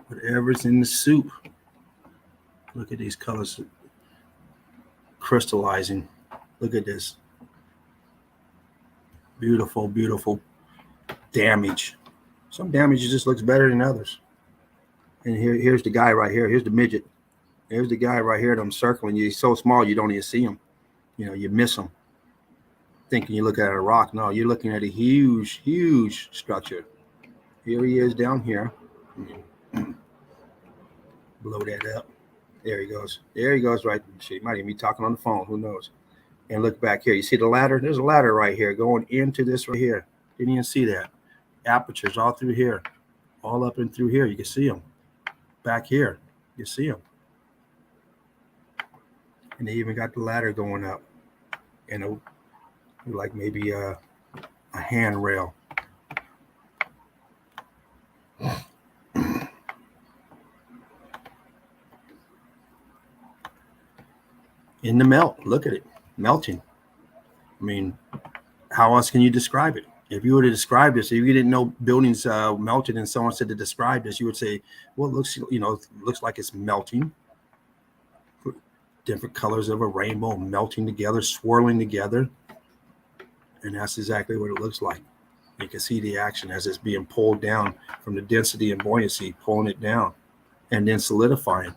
Whatever's in the soup. Look at these colors crystallizing. Look at this. Beautiful, beautiful damage. Some damage just looks better than others. And here's the guy right here. Here's the midget. Here's the guy right here that I'm circling. He's so small you don't even see him. You know, you miss him. Thinking you look at a rock. No, you're looking at a huge, huge structure. Here he is down here. Blow that up. There he goes. There he goes right. She might even be talking on the phone. Who knows? And look back here. You see the ladder? There's a ladder right here going into this right here. Didn't even see that. Apertures all through here. All up and through here. You can see them. Back here. You see them. And they even got the ladder going up. And like maybe a handrail. In the melt. Look at it. Melting. I mean, how else can you describe it? If you were to describe this, if you didn't know buildings melted and someone said to describe this, you would say, well, it looks like it's melting. Different colors of a rainbow melting together, swirling together. And that's exactly what it looks like. You can see the action as it's being pulled down from the density and buoyancy, pulling it down and then solidifying.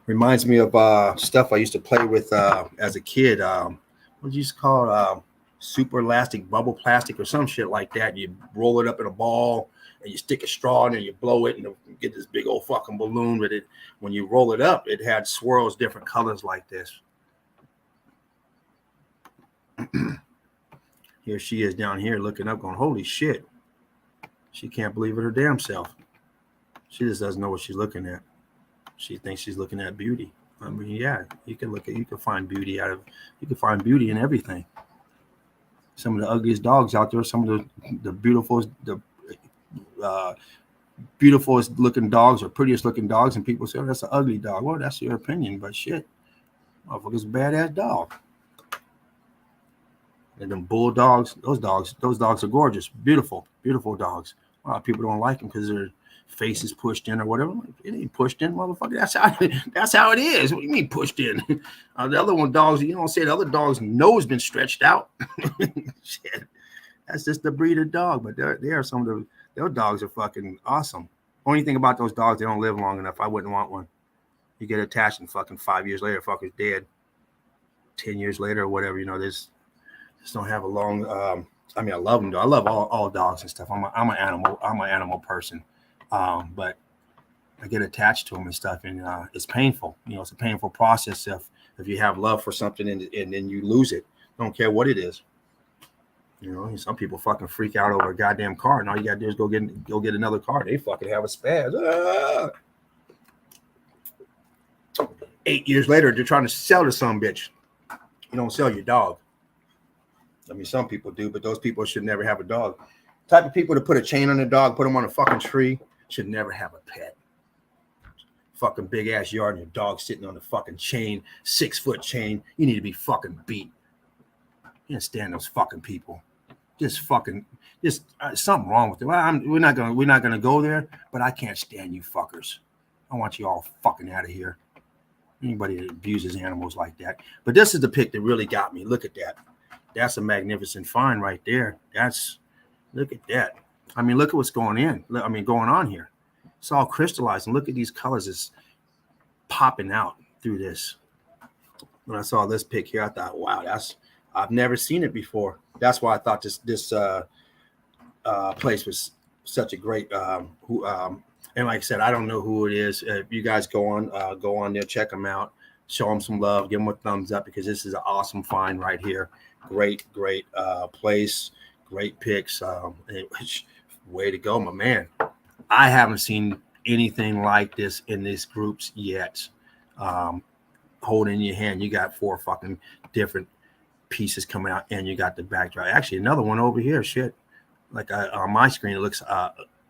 Reminds me of stuff I used to play with as a kid. What did you used to call super elastic bubble plastic or some shit like that. You roll it up in a ball and you stick a straw in and you blow it and you get this big old fucking balloon with it. When you roll it up, it had swirls, different colors like this. Here she is down here looking up going, holy shit. She can't believe it her damn self. She just doesn't know what she's looking at. She thinks she's looking at beauty. I mean, yeah, you can find beauty in everything. Some of the ugliest dogs out there, some of the beautifulest looking dogs or prettiest looking dogs, and people say, oh, that's an ugly dog. Well, that's your opinion, but shit, motherfucker's a badass dog. And them bulldogs, those dogs are gorgeous, beautiful dogs. A lot of people don't like them because their face is pushed in or whatever. It ain't pushed in, motherfucker. That's how it is. What do you mean pushed in? The other one, dogs, you don't say the other dog's nose been stretched out. Shit. That's just the breed of dog. But there are some of their dogs are fucking awesome. Only thing about those dogs, they don't live long enough. I wouldn't want one. You get attached and fucking 5 years later, fucker's dead. 10 years later or whatever, just don't have a long. I mean, I love them though. I love all dogs and stuff. I'm an animal person. But I get attached to them and stuff, and it's painful. It's a painful process if you have love for something and then you lose it. Don't care what it is. Some people fucking freak out over a goddamn car, and all you gotta do is go get another car. They fucking have a spaz. 8 years later, they're trying to sell to some bitch. You don't sell your dog. I mean, some people do, but those people should never have a dog. Type of people to put a chain on a dog, put them on a fucking tree, should never have a pet. Fucking big ass yard and your dog sitting on the fucking chain, 6-foot chain. You need to be fucking beat. You can't stand those fucking people. Just something wrong with it. We're not gonna go there, but I can't stand you fuckers. I want you all fucking out of here. Anybody that abuses animals like that. But this is the pic that really got me. Look at that. That's a magnificent find right there. Look at that. I mean, look at what's going on here. It's all crystallized, and look at these colors. It's popping out through this. When I saw this pic here, I thought, wow, I've never seen it before. That's why I thought this place was such a great. And like I said, I don't know who it is. If you guys go on there, check them out, show them some love, give them a thumbs up, because this is an awesome find right here. Great place, great pics. Way to go, my man. I haven't seen anything like this in these groups yet. Holding in your hand, you got 4 fucking different pieces coming out, and you got the backdrop. Actually, another one over here. Shit, like on my screen, it looks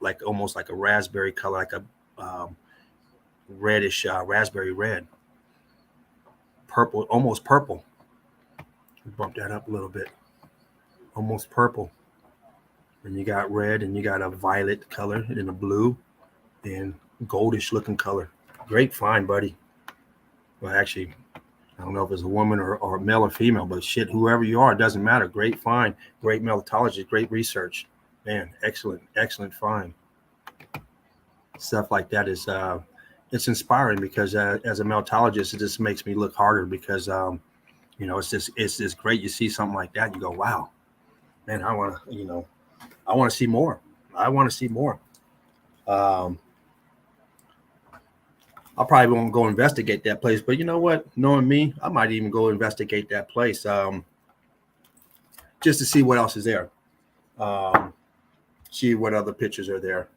like almost like a raspberry color, like a reddish raspberry red, purple, almost purple. Bump that up a little bit, almost purple. And you got red, and you got a violet color, and a blue, and goldish looking color. Great find, buddy. Well, actually, I don't know if it's a woman or male or female, but shit, whoever you are, it doesn't matter. Great find, great meltologist, great research. Man, excellent find. Stuff like that is it's inspiring, because as a meltologist, it just makes me look harder, because it's just great. You see something like that, you go, wow, man, I want to see more. I probably won't go investigate that place, but you know what? Knowing me, I might even go investigate that place just to see what else is there. See what other pictures are there.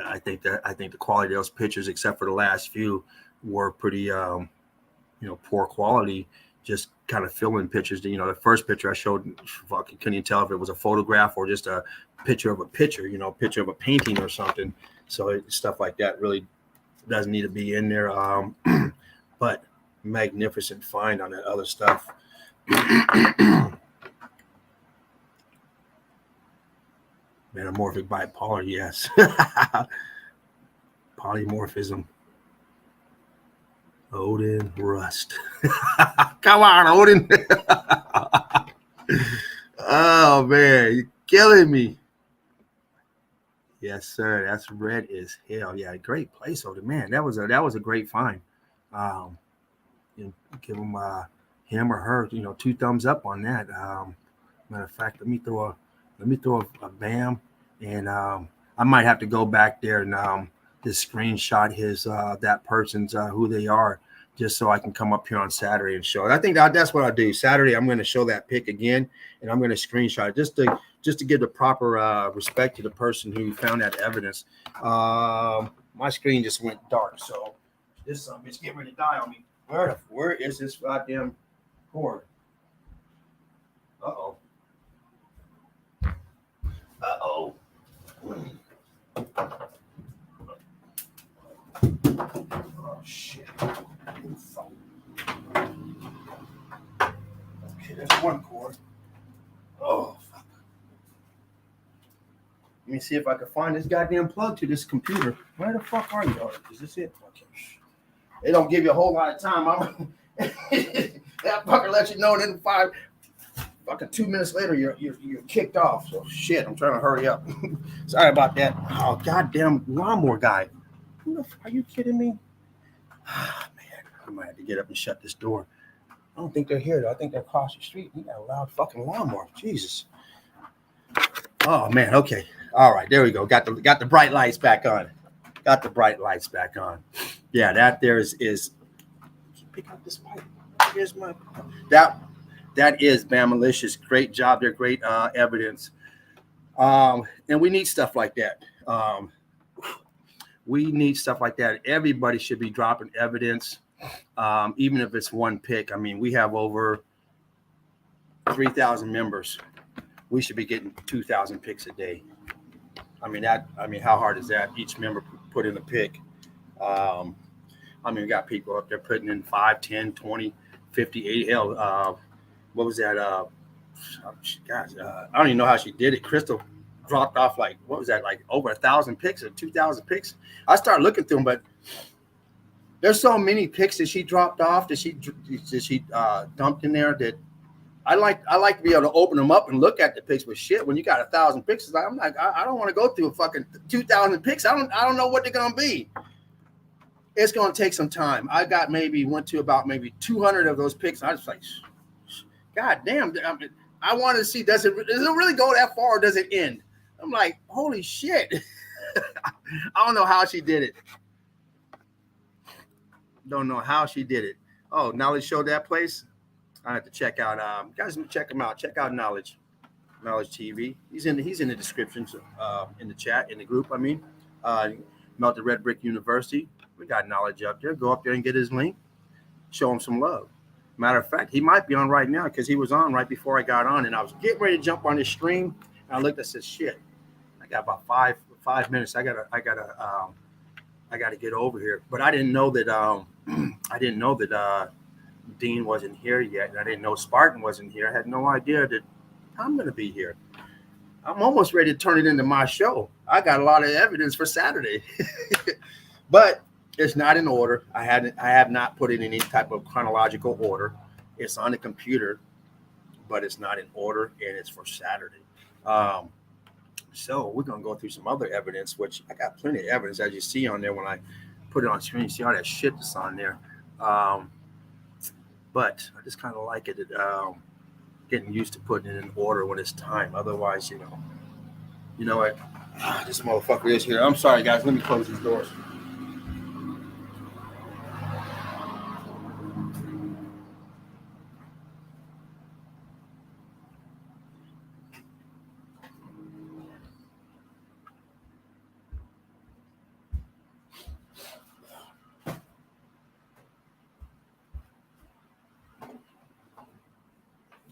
I think the quality of those pictures, except for the last few, were pretty poor quality. Just kind of fill-in pictures. The first picture I showed, fucking couldn't even tell if it was a photograph or just a picture of a picture, picture of a painting or something. So stuff like that really doesn't need to be in there. But magnificent find on that other stuff. Metamorphic bipolar, yes. Polymorphism. Odin Rust. Come on, Odin. Oh man, you're killing me. Yes, sir. That's red as hell. Yeah, great place, Odin. Man, that was a great find. Give him or her, 2 thumbs up on that. Matter of fact, let me throw a bam, and I might have to go back there and just screenshot his that person's who they are, just so I can come up here on Saturday and show it. I think that's what I'll do. Saturday, I'm going to show that pic again, and I'm going to screenshot it just to give the proper respect to the person who found that evidence. My screen just went dark, so this it's getting ready to die on me. Where is this goddamn cord? Uh-oh. Oh shit. Okay, that's one cord. Oh fuck. Let me see if I can find this goddamn plug to this computer. Where the fuck are you? Oh, is this it? Okay. They don't give you a whole lot of time. That fucker lets you know, and then fucking 2 minutes later, you're kicked off. So shit, I'm trying to hurry up. Sorry about that. Oh, goddamn lawnmower guy. Who the fuck, are you kidding me? Ah, man, I might have to get up and shut this door. I don't think they're here though. I think they're across the street. You got a loud fucking lawnmower. Jesus. Oh man. Okay. All right. There we go. Got the bright lights back on. Yeah, that there is. Pick up this pipe. Here's my that is Bamalicious. Great job there. Great evidence. And we need stuff like that. We need stuff like that. Everybody should be dropping evidence, even if it's one pick. I mean, we have over 3,000 members. We should be getting 2,000 picks a day. I mean, how hard is that? Each member put in a pick. We got people up there putting in 5, 10, 20, 50, 80. Hell, what was that? Gosh, I don't even know how she did it. Crystal dropped off like, what was that? Like over 1,000 picks or 2,000 picks. I started looking through them, but there's so many picks that she dropped off that she dumped in there that I like to be able to open them up and look at the picks. But shit, when you got 1,000 picks, I'm like, I don't want to go through a fucking 2,000 picks. I don't know what they're gonna be. It's gonna take some time. I got went to about 200 of those picks. And I was like, God damn! I want to see does it really go that far or does it end? I'm like, holy shit! I don't know how she did it. Don't know how she did it. Oh, Knowledge showed that place. I have to check out. Guys, check him out. Check out Knowledge TV. He's in the descriptions, in the chat, in the group. Melted Red Brick University. We got Knowledge up there. Go up there and get his link. Show him some love. Matter of fact, he might be on right now because he was on right before I got on, and I was getting ready to jump on his stream. And I looked. I said, "Shit, I got about five minutes. I gotta get over here." But I didn't know that. Dean wasn't here yet, and I didn't know Spartan wasn't here. I had no idea that I'm going to be here. I'm almost ready to turn it into my show. I got a lot of evidence for Saturday, but it's not in order. I have not put it in any type of chronological order. It's on the computer, but it's not in order, and it's for Saturday. So we're going to go through some other evidence, which I got plenty of evidence, as you see on there when I put it on screen. You see all that shit that's on there. But I just kind of like it, getting used to putting it in order when it's time. Otherwise, you know what? This motherfucker is here. I'm sorry, guys. Let me close these doors.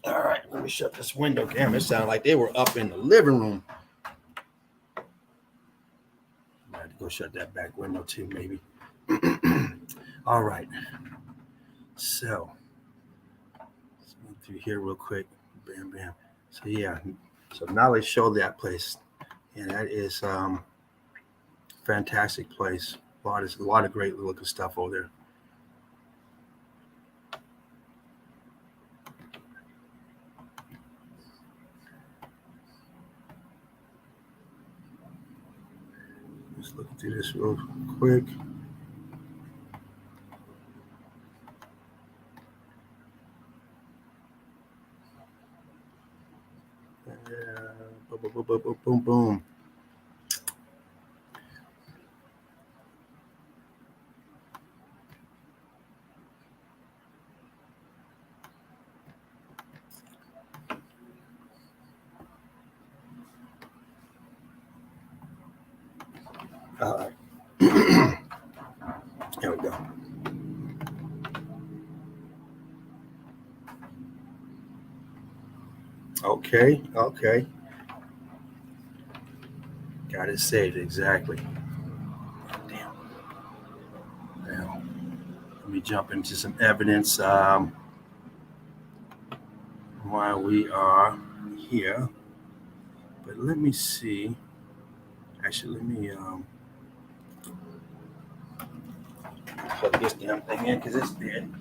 All right, let me shut this window. Damn, it sounded like they were up in the living room. I had to go shut that back window too, maybe. All right. So let's move through here real quick. Bam, bam. So yeah. So now let's show that place. And that is fantastic place. A lot of great looking stuff over there. Just looking through this real quick. Boom, boom, boom, boom, boom, boom. All right. Here we go. Okay. Got it saved, exactly. Damn. Now, let me jump into some evidence while we are here. But let me see. Actually, let me plug this damn thing in because it's dead.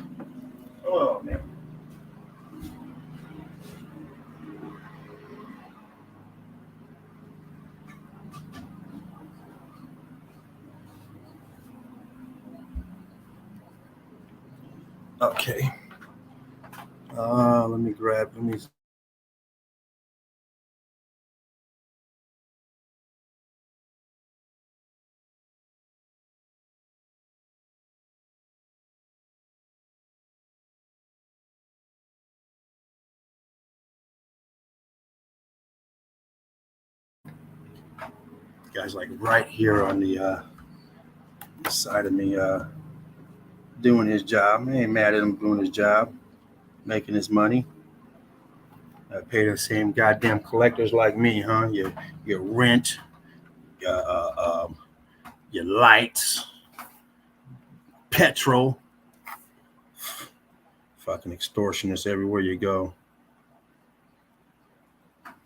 Oh, man. Okay. Let me. Guys, like right here on the side of me, doing his job. I ain't mad at him doing his job, making his money. Pay the same goddamn collectors like me, huh? Your rent, your lights, petrol. Fucking extortionists everywhere you go.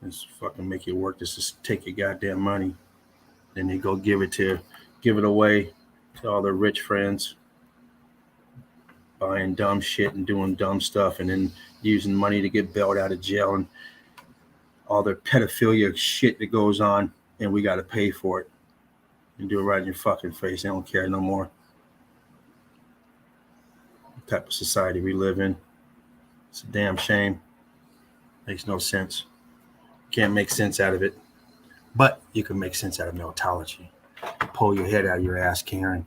Just fucking make you work just to take your goddamn money. Then they go give it away to all their rich friends, buying dumb shit and doing dumb stuff, and then using money to get bailed out of jail and all their pedophilia shit that goes on, and we got to pay for it and do it right in your fucking face. They don't care no more. The type of society we live in. It's a damn shame. Makes no sense. Can't make sense out of it. But you can make sense out of meltology. Pull your head out of your ass, Karen.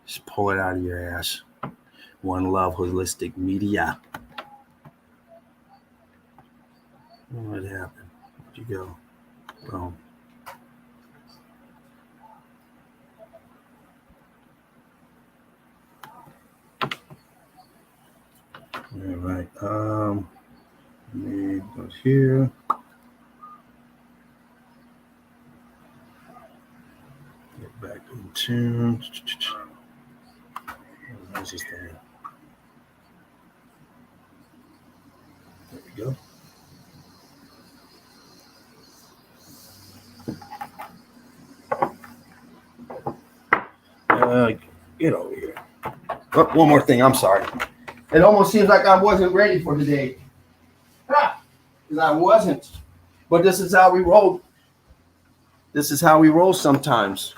Just pull it out of your ass. One Love Holistic Media. What happened? Where'd you go? Boom. All right. Let me go here. Get back in tune. Where's this thing? There we go. Get over here. Oh, one more thing. I'm sorry. It almost seems like I wasn't ready for today. Because I wasn't. But this is how we roll. This is how we roll sometimes.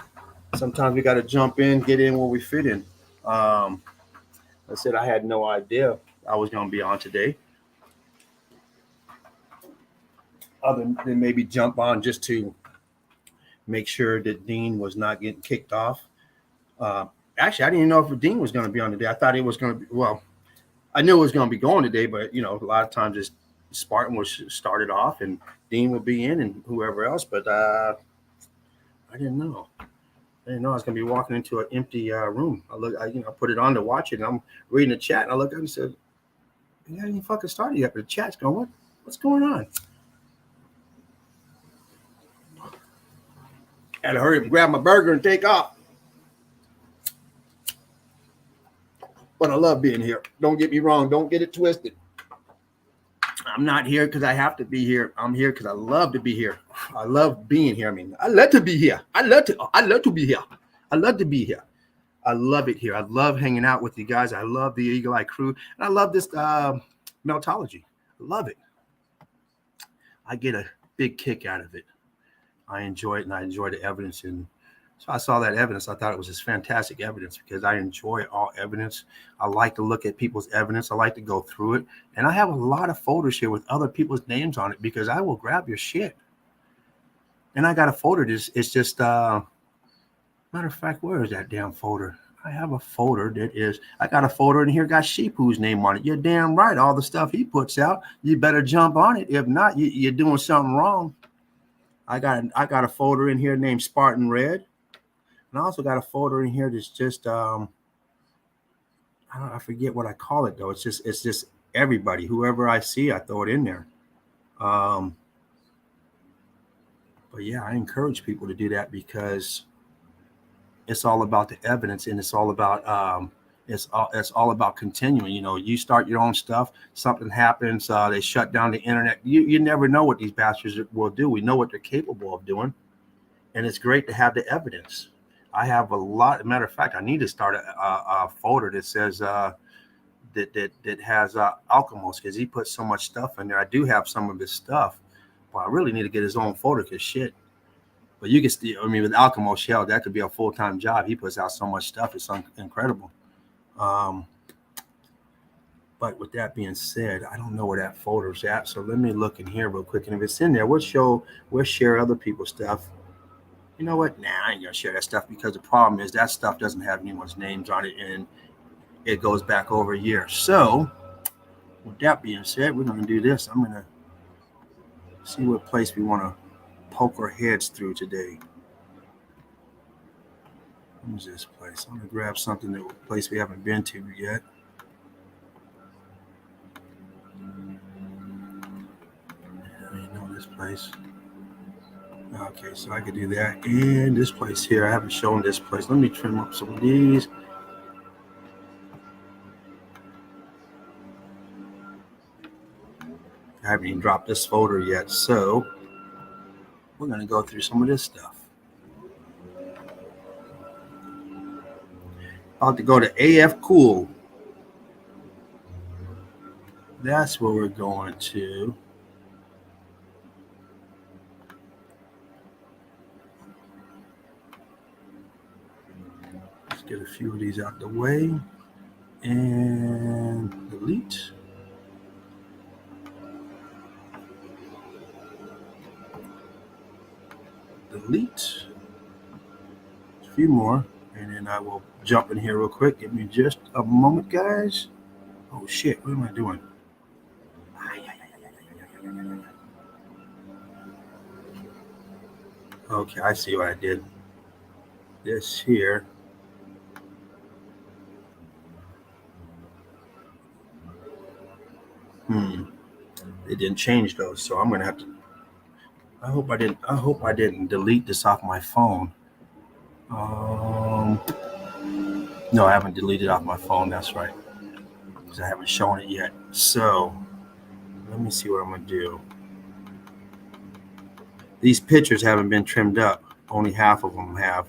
Sometimes we got to jump in, get in where we fit in. I said I had no idea I was going to be on today. Other than maybe jump on just to make sure that Dean was not getting kicked off. Actually, I didn't even know if Dean was going to be on today. I thought it was going to be, well, I knew it was going to be going today, but, a lot of times it's Spartan was started off and Dean would be in and whoever else, but I didn't know. I didn't know I was going to be walking into an empty room. I put it on to watch it, and I'm reading the chat, and I looked up and said, "You haven't even fucking started yet." But the chat's going, what's going on? Had to hurry up and grab my burger and take off. But I love being here. Don't get me wrong. Don't get it twisted. I'm not here because I have to be here. I'm here because I love to be here. I love being here. I love to be here. I love to be here. I love to be here. I love it here. I love hanging out with you guys. I love the Eagle Eye crew. And I love this meltology. I love it. I get a big kick out of it. I enjoy it, and I enjoy the evidence. And so I saw that evidence. I thought it was just fantastic evidence because I enjoy all evidence. I like to look at people's evidence. I like to go through it. And I have a lot of folders here with other people's names on it because I will grab your shit. And I got a folder. It's just, matter of fact, where is that damn folder? I have a folder I got a folder in here, got Sheepu's name on it. You're damn right. All the stuff he puts out, you better jump on it. If not, you're doing something wrong. I got a folder in here named Spartan Red. And I also got a folder in here that's just I forget what I call it though. It's just everybody, whoever I see, I throw it in there. But yeah, I encourage people to do that because it's all about the evidence, and it's all about it's all about continuing. You start your own stuff, something happens, they shut down the internet. You never know what these bastards will do. We know what they're capable of doing, and it's great to have the evidence. I have a lot. Matter of fact, I need to start a folder that says that has Alchemos, because he puts so much stuff in there. I do have some of his stuff, but I really need to get his own folder because shit. But you can still, with Alchemos Shell, that could be a full-time job. He puts out so much stuff; it's incredible. But with that being said, I don't know where that folder's at, so let me look in here real quick. And if it's in there, we'll share other people's stuff. You know what? Nah, I ain't gonna share that stuff because the problem is that stuff doesn't have anyone's names on it, and it goes back over a year. So, with that being said, we're gonna do this. I'm gonna see what place we want to poke our heads through today. Who's this place? I'm gonna grab something a place we haven't been to yet. this place. Okay, so I could do that. And this place here, I haven't shown this place. Let me trim up some of these. I haven't even dropped this folder yet, so we're going to go through some of this stuff. About to go to AF Cool. That's where we're going to. Let's get a few of these out the way and delete. Delete. A few more, and then I will jump in here real quick. Give me just a moment, guys. Oh shit, what am I doing? Okay, I see what I did. This here. It didn't change those, so I'm gonna have to. I hope I didn't delete this off my phone. No, I haven't deleted it off my phone. That's right, because I haven't shown it yet. So let me see what I'm gonna do. These pictures haven't been trimmed up. Only half of them have.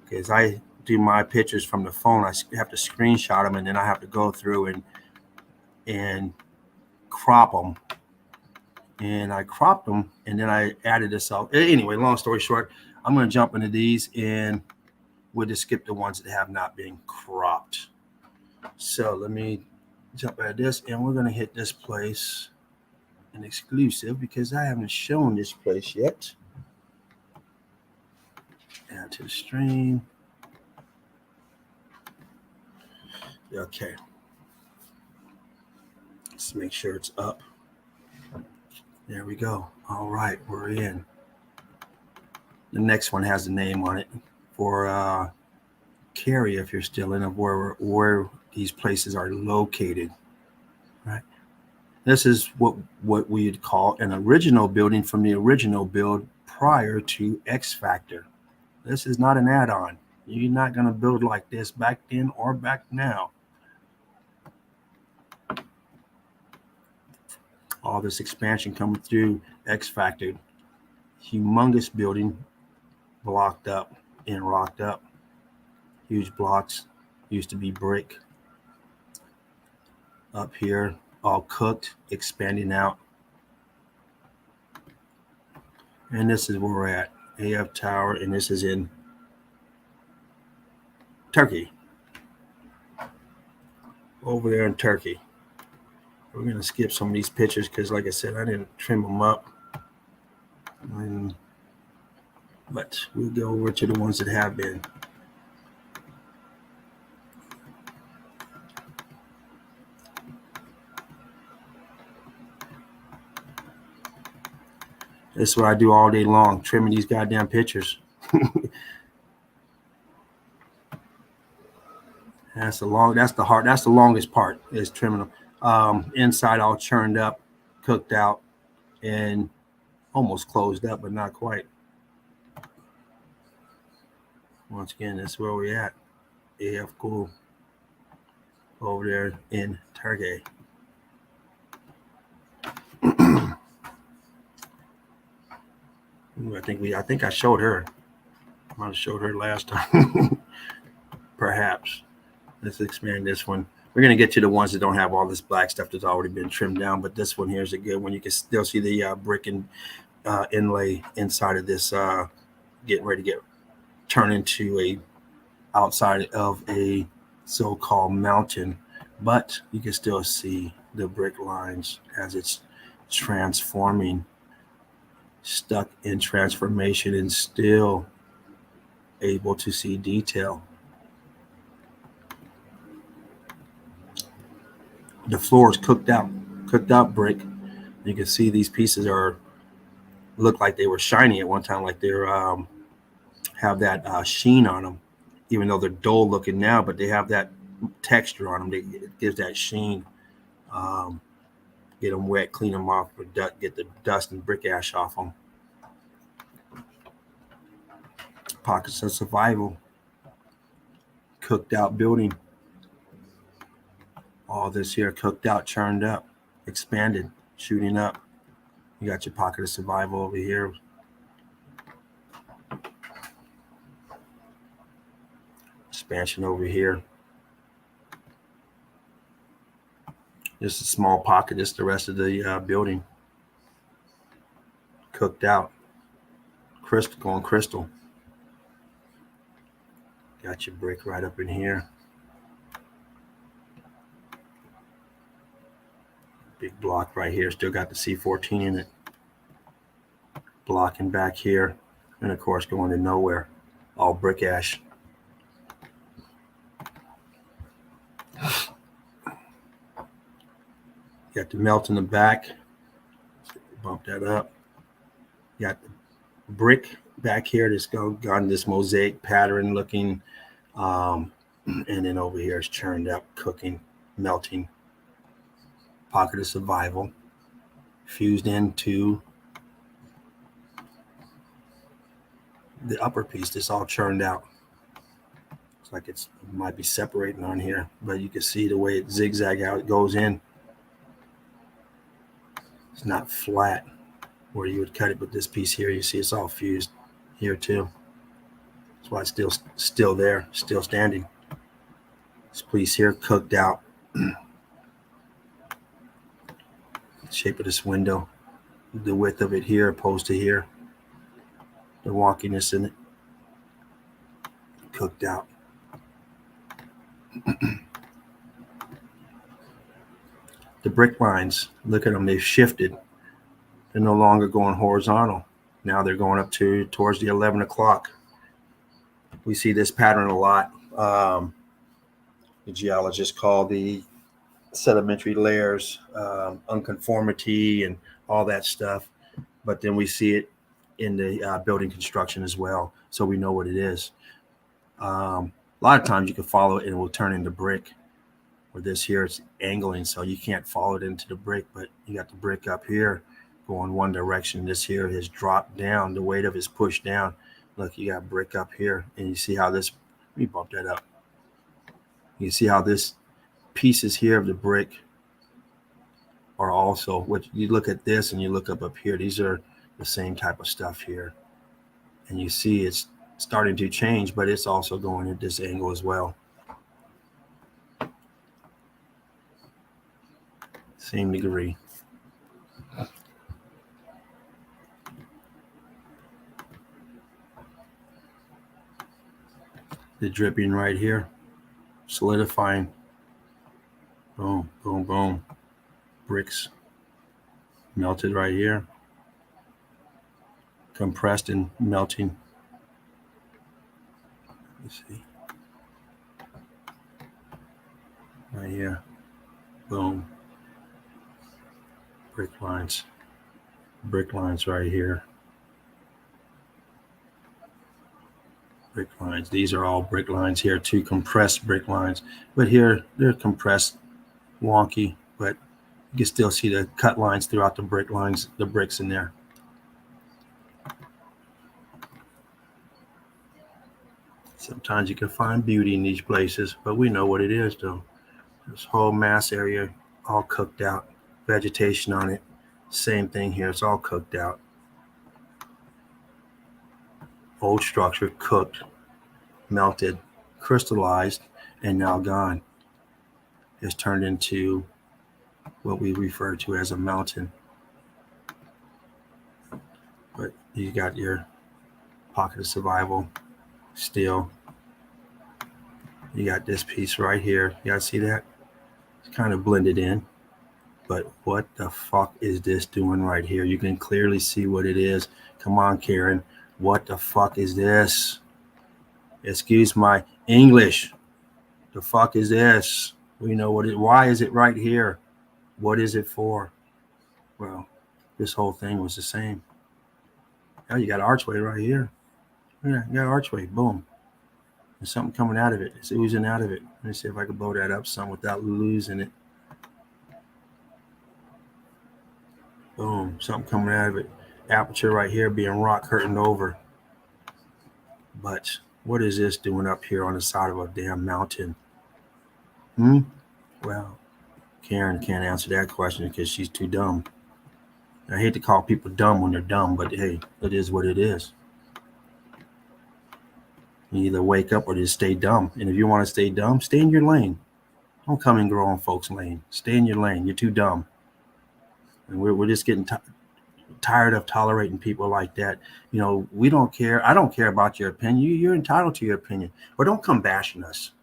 Because I do my pictures from the phone, I have to screenshot them, and then I have to go through and crop them. And I cropped them, and then I added this out. Anyway, long story short, I'm going to jump into these, and we'll just skip the ones that have not been cropped. So let me jump out of this, and we're going to hit this place, an exclusive, because I haven't shown this place yet. Add to the stream. Okay. Let's make sure it's up. There we go. All right, we're in. The next one has a name on it for Carrie, if you're still in, of where these places are located. Right. This is what we'd call an original building from the original build prior to X Factor. This is not an add-on. You're not going to build like this back then or back now. All this expansion coming through X Factor. Humongous building, blocked up and rocked up. Huge blocks, used to be brick. Up here, all cooked, expanding out. And this is where we're at, AF Tower, and this is in Turkey. Over there in Turkey. We're going to skip some of these pictures because, like I said, I didn't trim them up. But we'll go over to the ones that have been. That's what I do all day long, trimming these goddamn pictures. That's the longest part is trimming them. Inside all churned up, cooked out, and almost closed up, but not quite. Once again, that's where we're at. AF Cool over there in Turkey. I think I showed her. I might have showed her last time. Perhaps. Let's expand this one. We're going to get to the ones that don't have all this black stuff that's already been trimmed down, but this one here is a good one. You can still see the brick and inlay inside of this, getting ready to turn into a outside of a so-called mountain, but you can still see the brick lines as it's transforming, stuck in transformation, and still able to see detail. The floor is cooked out brick. You can see these pieces look like they were shiny at one time, like they're have that sheen on them, even though they're dull looking now, but they have that texture on them. It gives that sheen. Get them wet, clean them off, get the dust and brick ash off them. Pockets of survival. Cooked out building. All this here cooked out, churned up, expanded, shooting up. You got your pocket of survival over here. Expansion over here. Just a small pocket, just the rest of the building. Cooked out. Crystal, going crystal. Got your brick right up in here. Big block right here. Still got the C14 in it. Blocking back here. And of course going to nowhere. All brick ash. Got the melt in the back. Bump that up. Got the brick back here that's got this mosaic pattern looking. And then over here is churned up, cooking, melting. Pocket of survival. Fused into the upper piece that's all churned out. Looks like it might be separating on here, but you can see the way it zigzags out, it goes in. It's not flat where you would cut it, but this piece here, you see it's all fused here too. That's why it's still there, still standing. This piece here cooked out. Shape of this window, the width of it here opposed to here, the wonkiness in it, cooked out. The brick lines, look at them, they've shifted. They're no longer going horizontal. Now they're going up towards the 11 o'clock. We see this pattern a lot. The geologists call the sedimentary layers, unconformity and all that stuff. But then we see it in the building construction as well. So we know what it is. A lot of times you can follow it and it will turn into brick. Where this here, it's angling, so you can't follow it into the brick, but you got the brick up here going one direction. This here has dropped down. The weight of it is pushed down. Look, you got brick up here, and you see how this, let me bump that up. You see how this pieces here of the brick are also, what you look at this and you look up here, these are the same type of stuff here. And you see it's starting to change, but it's also going at this angle as well. Same degree. The dripping right here, solidifying. Boom, boom, boom. Bricks melted right here. Compressed and melting. Let's see. Right here. Boom. Brick lines. Brick lines right here. Brick lines. These are all brick lines here, two compressed brick lines. But here, they're compressed, wonky, but you can still see the cut lines throughout the brick lines, the bricks in there. Sometimes you can find beauty in these places, but we know what it is, though. This whole mass area, all cooked out. Vegetation on it. Same thing here. It's all cooked out. Old structure cooked, melted, crystallized, and now gone. It's turned into what we refer to as a mountain. But you got your pocket of survival still. You got this piece right here. You guys see that? It's kind of blended in. But what the fuck is this doing right here? You can clearly see what it is. Come on, Karen. What the fuck is this? Excuse my English. The fuck is this? We know what it. Why is it right here? What is it for? Well, this whole thing was the same. Now you got an archway right here. Yeah, you got an archway. Boom. There's something coming out of it. It's oozing out of it. Let me see if I can blow that up some without losing it. Boom, something coming out of it. Aperture right here being rock curtained over. But what is this doing up here on the side of a damn mountain? Well, Karen can't answer that question because she's too dumb. I hate to call people dumb when they're dumb, but hey, it is what it is. You either wake up or just stay dumb. And if you want to stay dumb, stay in your lane. Don't come and grow on folks' lane. Stay in your lane. You're too dumb. And we're just getting tired of tolerating people like that. You know, we don't care. I don't care about your opinion. You're entitled to your opinion. But don't come bashing us.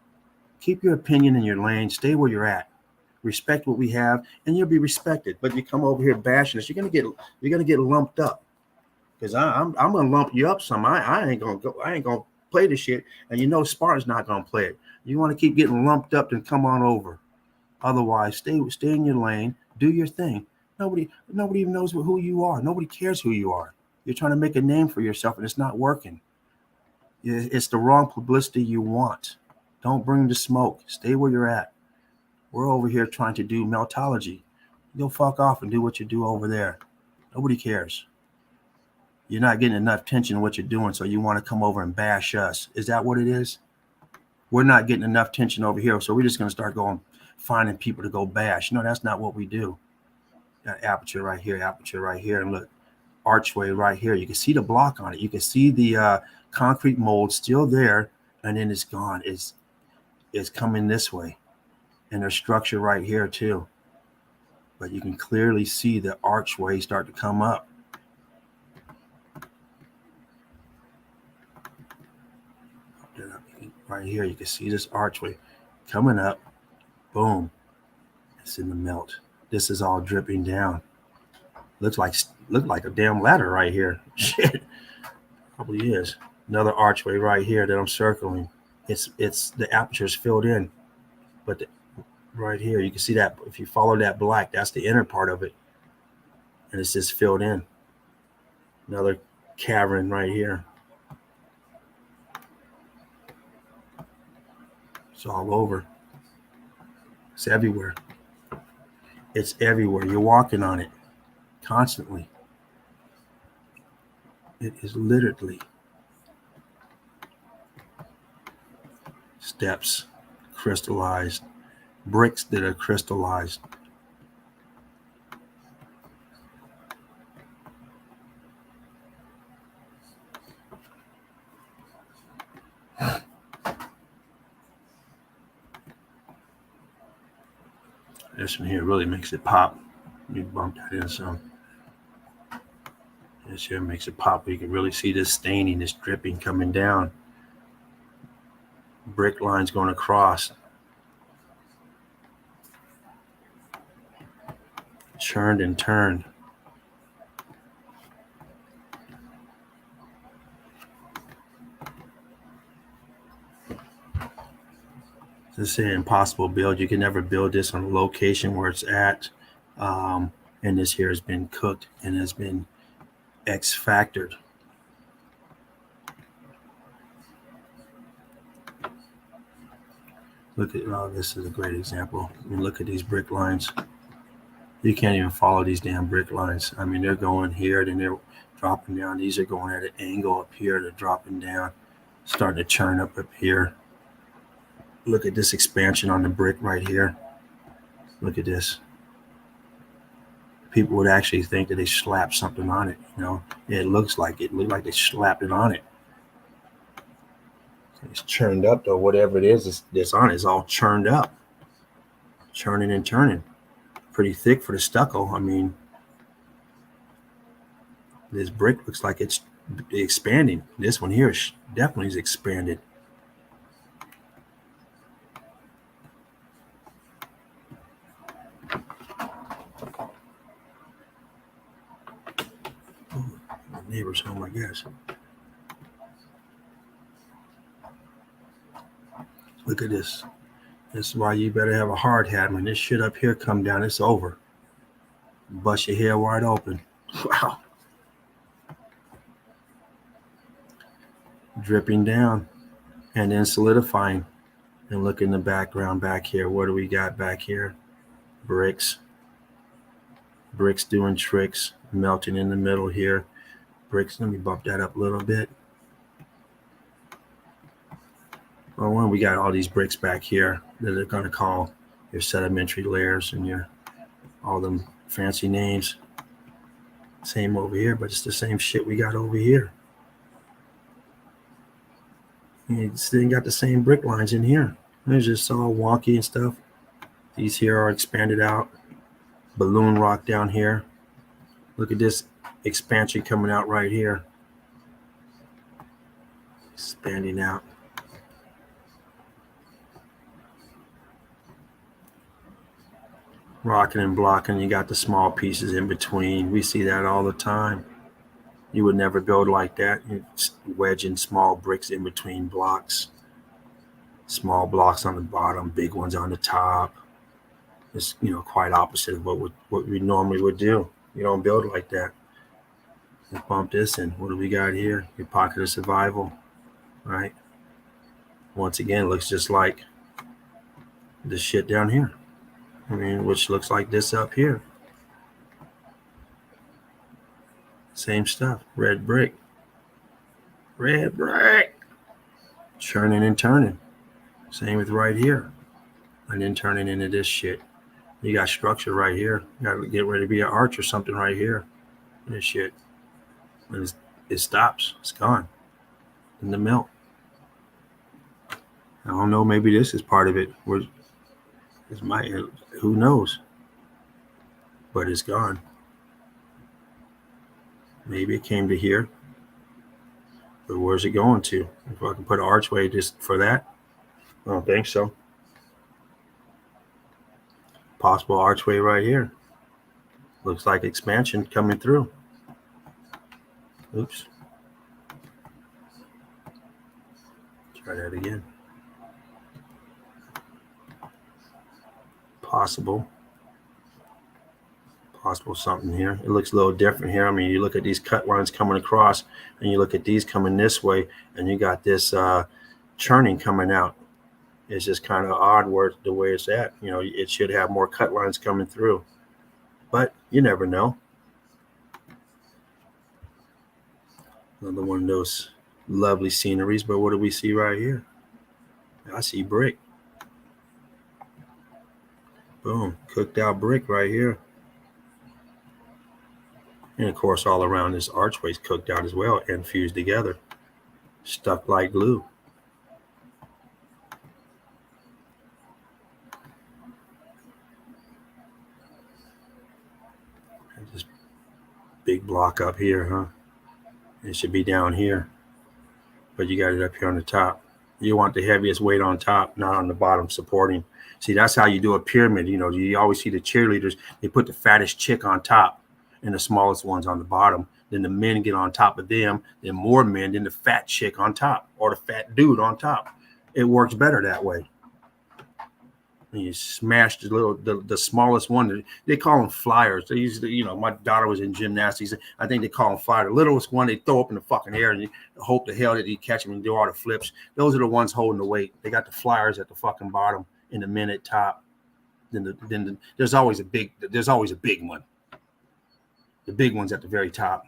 Keep your opinion in your lane. Stay where you're at. Respect what we have, and you'll be respected. But you come over here bashing us, you're gonna get lumped up. Because I'm gonna lump you up some. I ain't gonna play this shit. And you know Spartan's not gonna play it. You want to keep getting lumped up, then come on over. Otherwise, stay in your lane, do your thing. Nobody even knows who you are. Nobody cares who you are. You're trying to make a name for yourself, and it's not working. It's the wrong publicity you want. Don't bring the smoke. Stay where you're at. We're over here trying to do meltology. Go fuck off and do what you do over there. Nobody cares. You're not getting enough attention in what you're doing, so you want to come over and bash us. Is that what it is? We're not getting enough attention over here, so we're just going to start finding people to go bash. No, that's not what we do. Got aperture right here, and look, archway right here. You can see the block on it. You can see the concrete mold still there, and then it's gone. It's coming this way, and there's structure right here too. But you can clearly see the archway start to come up. Right here, you can see this archway coming up. Boom. It's in the melt. This is all dripping down. Looks like a damn ladder right here. Shit. Probably is. Another archway right here that I'm circling. It's the aperture's filled in. But right here, you can see that if you follow that black, that's the inner part of it. And it's just filled in. Another cavern right here. It's all over. It's everywhere. It's everywhere. You're walking on it constantly. It is literally steps crystallized, bricks that are crystallized. This one here really makes it pop. Let me bump that in some. This here makes it pop. You can really see this staining, this dripping coming down. Brick lines going across. Churned and turned. This is an impossible build. You can never build this on a location where it's at. And this here has been cooked and has been X-factored. Look at, this is a great example. I mean, look at these brick lines. You can't even follow these damn brick lines. I mean, they're going here, then they're dropping down. These are going at an angle up here. They're dropping down, starting to churn up here. Look at this expansion on the brick right here. Look at this. People would actually think that they slapped something on it. You know, it looks like it. Looked like they slapped it on it. It's churned up though. Whatever it is that's on it is all churned up, churning and turning. Pretty thick for the stucco. I mean, this brick looks like it's expanding. This one here definitely is expanded. My neighbor's home, I guess. Look at this. This is why you better have a hard hat. When this shit up here come down, it's over. Bust your hair wide open. Wow. Dripping down and then solidifying. And look in the background back here. What do we got back here? Bricks. Bricks doing tricks, melting in the middle here. Bricks, let me bump that up a little bit. Well, when we got all these bricks back here that they're going to call your sedimentary layers and your all them fancy names. Same over here, but it's the same shit we got over here. You still got the same brick lines in here. It's just all wonky and stuff. These here are expanded out. Balloon rock down here. Look at this expansion coming out right here. Expanding out. Rocking and blocking. You got the small pieces in between. We see that all the time. You would never build like that. You're wedging small bricks in between blocks. Small blocks on the bottom, big ones on the top. It's quite opposite of what we normally would do. You don't build like that. Let's bump this in. What do we got here? Your pocket of survival, right? Once again, looks just like this shit down here. Which looks like this up here. Same stuff. Red brick. Red brick. Churning and turning. Same with right here. And then turning into this shit. You got structure right here. You got to get ready to be an arch or something right here. This shit. And it stops. It's gone. In the melt. I don't know. Maybe this is part of it. Who knows? But it's gone. Maybe it came to here. But where's it going to? If I can put an archway just for that? I don't think so. Possible archway right here. Looks like expansion coming through. Oops. Try that again. Possible something here. It looks a little different here. You look at these cut lines coming across and you look at these coming this way and you got this churning coming out. It's just kind of odd the way it's at. It should have more cut lines coming through, but you never know. Another one of those lovely sceneries, but what do we see right here? I see brick. Boom, cooked out brick right here. And of course, all around this archway is cooked out as well and fused together. Stuck like glue. And this big block up here, huh? It should be down here. But you got it up here on the top. You want the heaviest weight on top, not on the bottom supporting. See, that's how you do a pyramid. You always see the cheerleaders, they put the fattest chick on top and the smallest ones on the bottom. Then the men get on top of them, then more men, then the fat chick on top or the fat dude on top. It works better that way. And you smash the smallest one. They call them flyers. They usually, my daughter was in gymnastics. I think they call them flyers. The littlest one they throw up in the fucking air and you hope to hell that you catch them and do all the flips. Those are the ones holding the weight. They got the flyers at the fucking bottom and the men at top. Then there's always a big one. The big one's at the very top.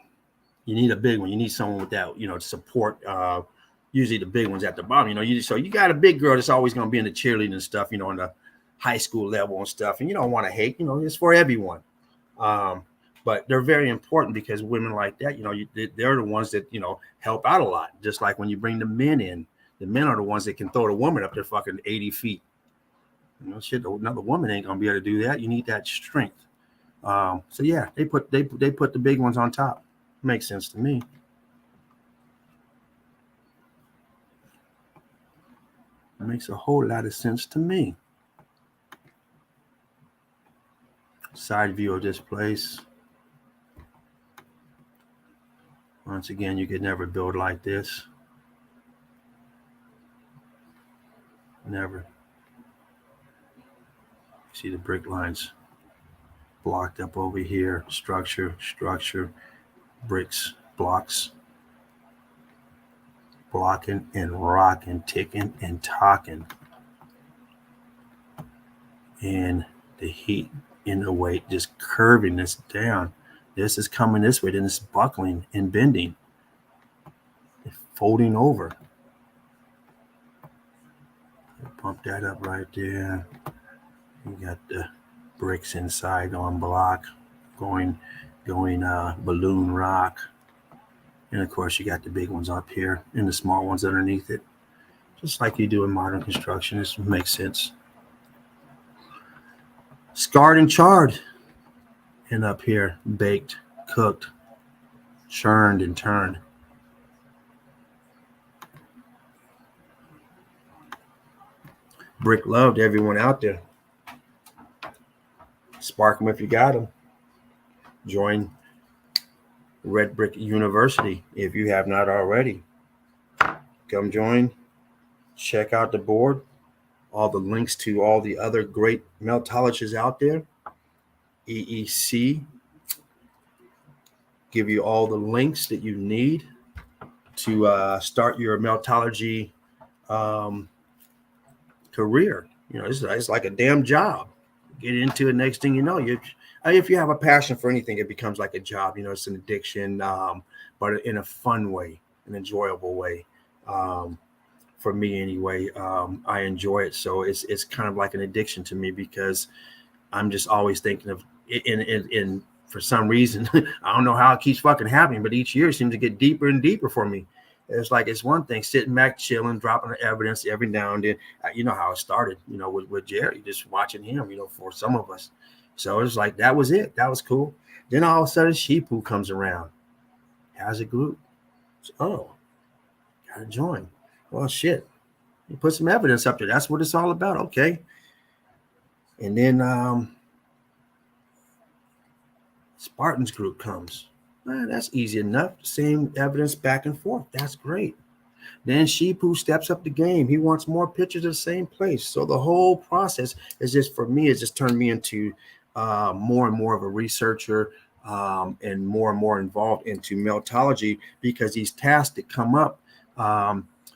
You need a big one. You need someone with that, to support. Usually the big one's at the bottom. So you got a big girl that's always going to be in the cheerleading and stuff. On the high school level and stuff. And you don't want to hate. It's for everyone. But they're very important because women like that, they're the ones that help out a lot. Just like when you bring the men in, the men are the ones that can throw the woman up to fucking 80 feet. Another woman ain't gonna be able to do that. You need that strength. So yeah, they put the big ones on top. Makes sense to me. It makes a whole lot of sense to me. Side view of this place. Once again, you could never build like this. Never. See the brick lines blocked up over here. Structure, bricks, blocks. Blocking and rocking, ticking and talking. And the heat in the weight, just curving this down. This is coming this way, then it's buckling and bending, folding over. Pump that up right there. You got the bricks inside on block, going balloon rock. And of course, you got the big ones up here and the small ones underneath it. Just like you do in modern construction. This makes sense. Scarred and charred. And up here, baked, cooked, churned and turned. Brick love to everyone out there. Spark them if you got them. Join Red Brick University if you have not already. Come join. Check out the board. All the links to all the other great meltologists out there. EEC. Give you all the links that you need to start your meltology career. You know, it's like a damn job. Get into it. Next thing you know, if you have a passion for anything, it becomes like a job. You know, it's an addiction, but in a fun way, an enjoyable way. For me, anyway, I enjoy it. So it's kind of like an addiction to me because I'm just always thinking of in for some reason. I don't know how it keeps fucking happening, but each year it seems to get deeper and deeper for me. It's like it's one thing sitting back, chilling, dropping the evidence every now and then. You know how it started, you know, with Jerry, just watching him, you know, for some of us. So it's like that was it. That was cool. Then all of a sudden, Sheepoo comes around, has a group. So, oh, gotta join. Well, shit. You put some evidence up there. That's what it's all about. Okay. And then Spartan's group comes. That's easy enough. Same evidence back and forth. That's great. Then Sheepoo steps up the game. He wants more pictures of the same place. So the whole process is just, for me, it's just turned me into more and more of a researcher and more involved into meltology, because these tasks that come up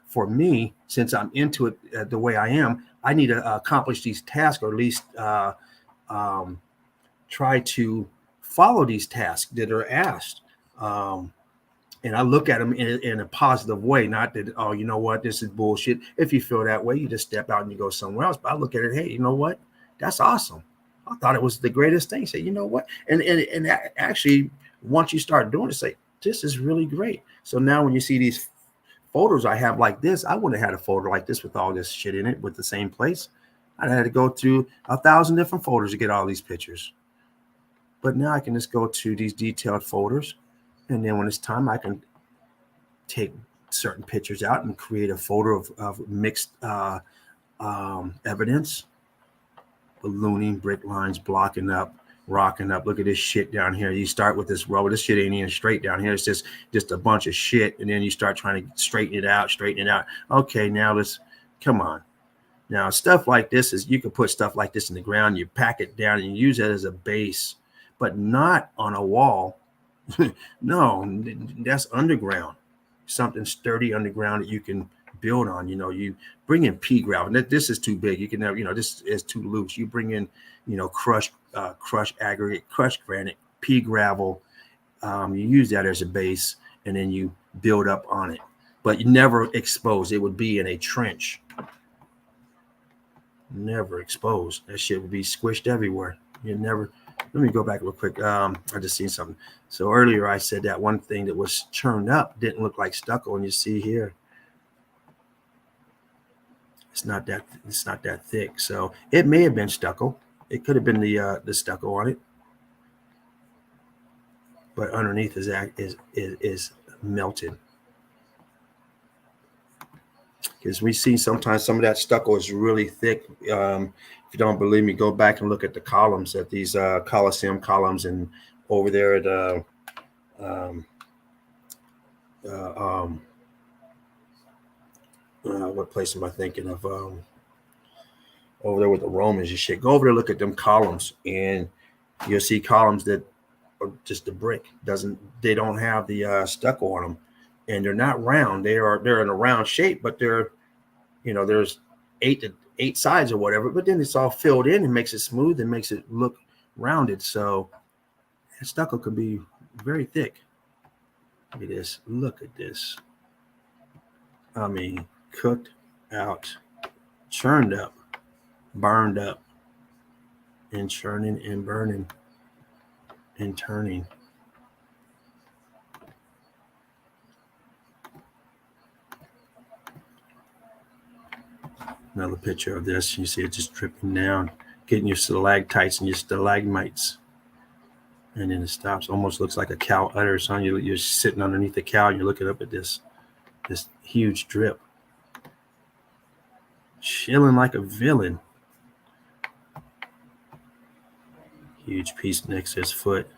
for me, since I'm into it the way I am, I need to accomplish these tasks, or at least try to follow these tasks that are asked. And I look at them in a positive way, not that, oh, you know what, this is bullshit. If you feel that way, you just step out and you go somewhere else. But I look at it, hey, you know what? That's awesome. I thought it was the greatest thing. Say, you know what? And actually, once you start doing it, say, this is really great. So now when you see these photos I have like this, I wouldn't have had a photo like this with all this shit in it with the same place. I'd had to go through 1,000 different folders to get all these pictures. But now I can just go to these detailed folders. And then when it's time, I can take certain pictures out and create a photo of mixed evidence. Ballooning, brick lines, blocking up, rocking up. Look at this shit down here. You start with this rubber. This shit ain't even straight down here. It's just a bunch of shit. And then you start trying to straighten it out. Okay, now let's, come on. Now, stuff like this is, you can put stuff like this in the ground. You pack it down and you use that as a base, but not on a wall. No, that's underground. Something sturdy underground that you can build on. You know, you bring in pea gravel. This is too big. You can have, you know, this is too loose. You bring in, you know, crushed aggregate, crushed granite, pea gravel. You use that as a base, and then you build up on it. But you never expose. It would be in a trench. Never exposed. That shit would be squished everywhere. You never. Let me go back real quick. I just seen something. So earlier I said that one thing that was churned up didn't look like stucco, and you see here, it's not that thick. So it may have been stucco. It could have been the stucco on it, but underneath is melted. Because we see sometimes some of that stucco is really thick. If you don't believe me, go back and look at the columns, at these Coliseum columns, and over there at what place am I thinking of? Over there with the Romans and shit. Go over there, look at them columns, and you'll see columns that are just the brick. They don't have the stucco on them, and they're not round. They're in a round shape, but they're, you know, there's eight sides or whatever. But then it's all filled in and makes it smooth and makes it look rounded, so that stucco could be very thick. Look at this. Look at this. I mean, cooked out, churned up, burned up, and churning and burning and turning. Another picture of this. You see it just dripping down, getting your stalactites and your stalagmites. And then it stops. Almost looks like a cow udder. So you're sitting underneath the cow and you're looking up at this huge drip. Chilling like a villain. Huge piece next to his foot.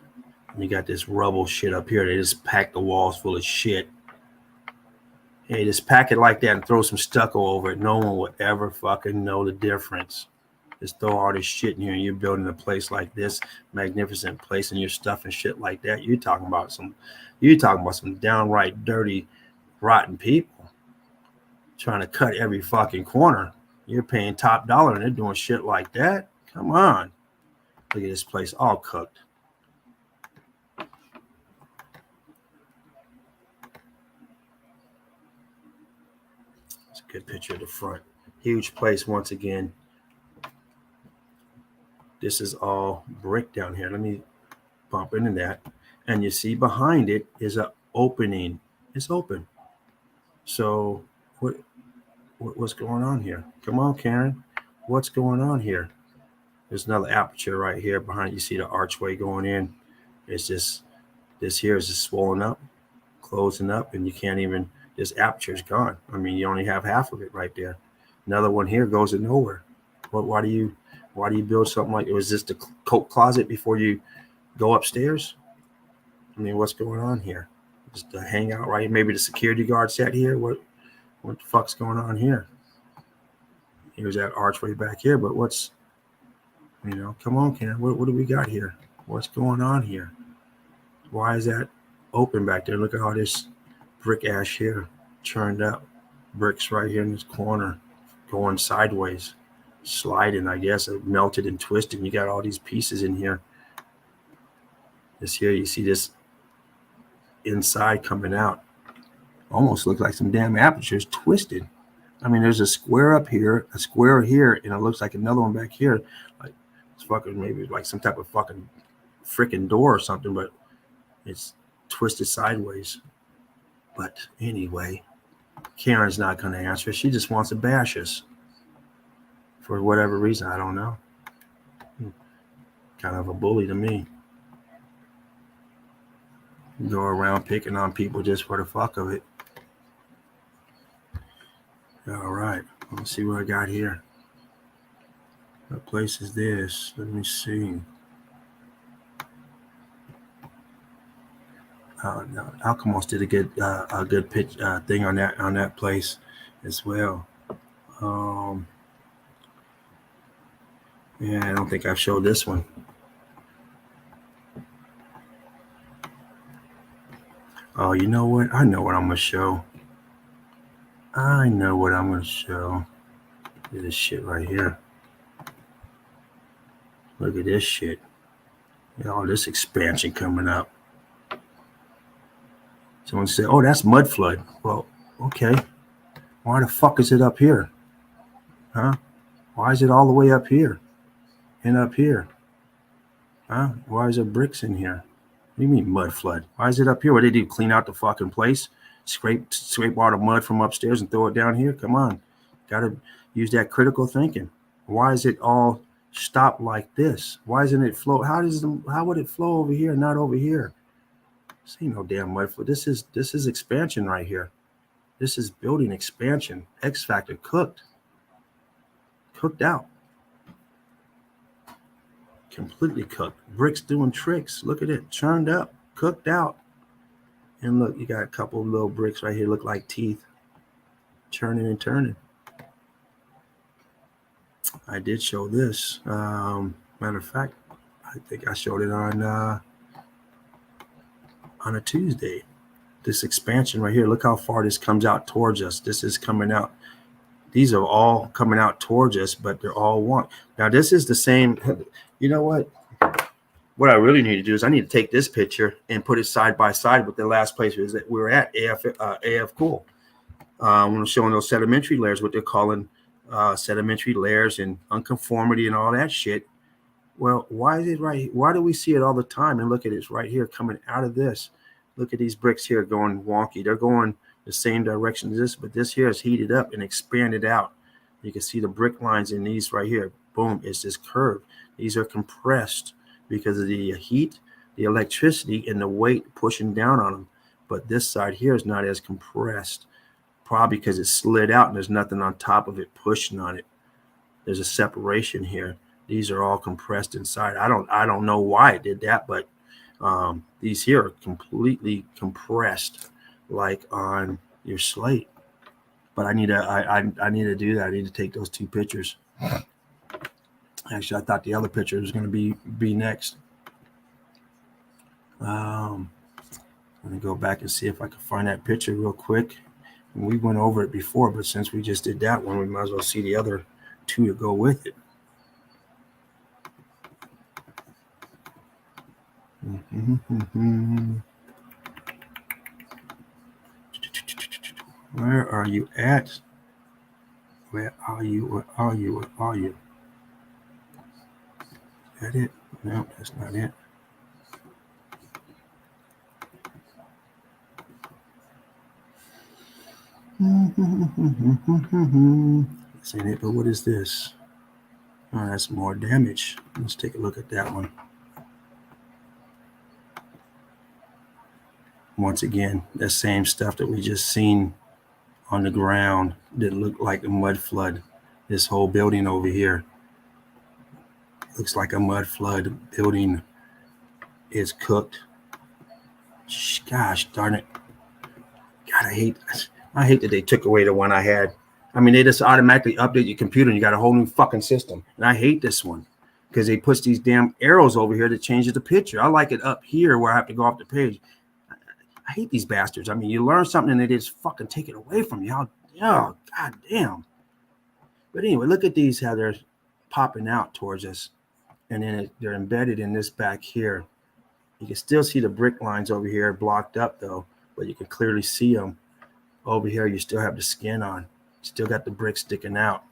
And you got this rubble shit up here. They just pack the walls full of shit. Hey, just pack it like that and throw some stucco over it. No one will ever fucking know the difference. Just throw all this shit in here and you're building a place like this, magnificent place, and you're stuffing shit like that. You're talking about some downright dirty, rotten people trying to cut every fucking corner. You're paying top dollar and they're doing shit like that. Come on. Look at this place all cooked. It's a good picture of the front. Huge place once again. This is all brick down here. Let me bump into that. And you see behind it is an opening. It's open. So what's going on here? Come on, Karen. What's going on here? There's another aperture right here behind. You see the archway going in. It's just, this here is just swollen up, closing up, and you can't even, this aperture is gone. I mean, you only have half of it right there. Another one here goes to nowhere. Why do you build something like it? Was this the coat closet before you go upstairs? I mean, what's going on here? Just a hangout right here. Maybe the security guard sat here. What the fuck's going on here? Here's that archway back here, but what's, come on, Ken. What do we got here? What's going on here? Why is that open back there? Look at all this brick ash here, churned up. Bricks right here in this corner, going sideways. Sliding, I guess, melted and twisted. You got all these pieces in here. This here, you see this inside coming out. Almost looks like some damn apertures twisted. I mean, there's a square up here, a square here, and it looks like another one back here. Like it's fucking maybe like some type of fucking freaking door or something, but it's twisted sideways. But anyway, Karen's not going to answer. She just wants to bash us. For whatever reason, I don't know. Kind of a bully to me. Go around picking on people just for the fuck of it. All right, let's see what I got here. What place is this? Let me see. No, Alchemist did a good pitch thing on that place as well. Yeah, I don't think I've showed this one. Oh, you know what? I know what I'm going to show. Look at this shit right here. Look at this shit. Look at all this expansion coming up. Someone said, oh, that's mud flood. Well, okay. Why the fuck is it up here? Huh? Why is it all the way up here? And up here? Huh? Why is there bricks in here? What do you mean mud flood? Why is it up here? What did they do? Clean out the fucking place? Scrape all the mud from upstairs and throw it down here? Come on. Gotta use that critical thinking. Why is it all stopped like this? Why isn't it flow? How would it flow over here, not over here? This ain't no damn mud flood. This is expansion right here. This is building expansion. X Factor cooked out. Completely cooked. Bricks doing tricks. Look at it. Churned up. Cooked out. And look, you got a couple of little bricks right here. Look like teeth. Churning and turning. I did show this. Matter of fact, I think I showed it on a Tuesday. This expansion right here. Look how far this comes out towards us. This is coming out. These are all coming out towards us, but they're all one. Now, this is the same. You know what? What I really need to do is I need to take this picture and put it side by side with the last place that we were at, AF Cool. When I'm showing those sedimentary layers, what they're calling sedimentary layers and unconformity and all that shit. Well, why is it right? Why do we see it all the time? And look at it, it's right here coming out of this. Look at these bricks here going wonky. They're going the same direction as this, but this here is heated up and expanded out. You can see the brick lines in these right here. Boom, it's this curve. These are compressed because of the heat, the electricity, and the weight pushing down on them. But this side here is not as compressed, probably because it slid out and there's nothing on top of it pushing on it. There's a separation here. These are all compressed inside. I don't know why it did that, but these here are completely compressed, like on your slate. But I need to do that. I need to take those two pictures. Actually, I thought the other picture was going to be next. Let me go back and see if I can find that picture real quick. And we went over it before, but since we just did that one, we might as well see the other two to go with it. Where are you at? Where are you? Where are you? Where are you? Is that it? No, that's not it. This ain't it, but what is this? Oh, that's more damage. Let's take a look at that one. Once again, that same stuff that we just seen on the ground that looked like a mud flood. This whole building over here looks like a mud flood. Building is cooked. Gosh darn it. God, I hate that they took away the one I had. I mean, they just automatically update your computer and you got a whole new fucking system. And I hate this one because they push these damn arrows over here that changes the picture. I like it up here where I have to go off the page. I hate these bastards. I mean, you learn something and they just fucking take it away from you. Oh, god damn. But anyway, look at these, how they're popping out towards us. And then they're embedded in this back here. You can still see the brick lines over here blocked up, though. But you can clearly see them. Over here, you still have the skin on. Still got the brick sticking out.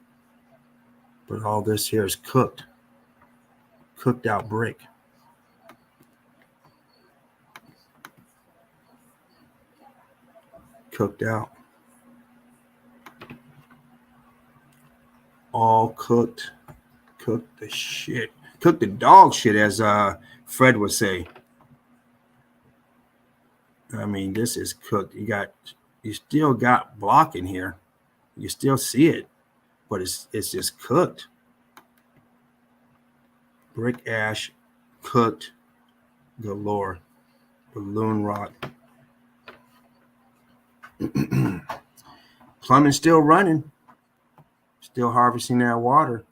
But all this here is cooked. Cooked out brick. Cooked out. All cooked. Cooked the shit. Cooked the dog shit, as Fred would say. I mean, this is cooked. You still got block in here. You still see it, but it's just cooked. Brick ash, cooked galore. Balloon rock. Plumbing's still running. Still harvesting that water.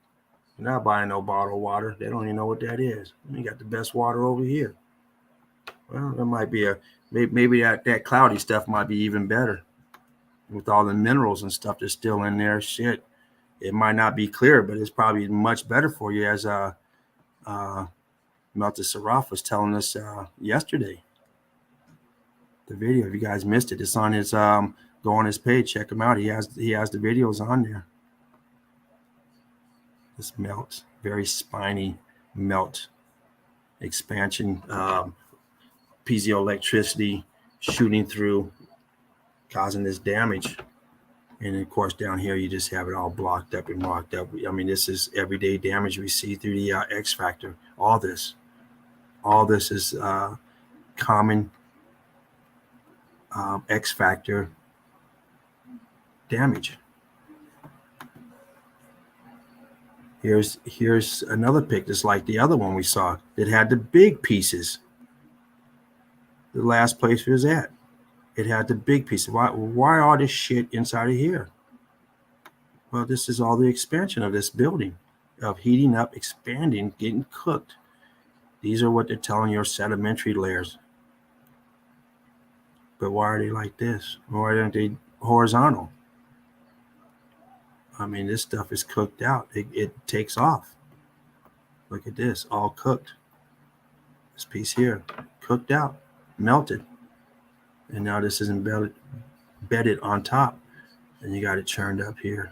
They're not buying no bottled water. They don't even know what that is. We got the best water over here. Well, there might be maybe that cloudy stuff might be even better. With all the minerals and stuff that's still in there, shit. It might not be clear, but it's probably much better for you, as Melted Saraf was telling us yesterday. The video, if you guys missed it, it's on his go on his page, check him out. He has the videos on there. This melt, very spiny melt expansion, piezoelectricity shooting through, causing this damage. And of course, down here, you just have it all blocked up and locked up. I mean, this is everyday damage we see through the X factor. All this is common X factor damage. Here's another pic that's like the other one we saw that had the big pieces. The last place we was at. It had the big pieces. Why all this shit inside of here? Well, this is all the expansion of this building, of heating up, expanding, getting cooked. These are what they're telling your sedimentary layers. But why are they like this? Why aren't they horizontal? I mean, this stuff is cooked out. It takes off. Look at this, all cooked. This piece here, cooked out, melted. And now this is bedded on top. And you got it churned up here.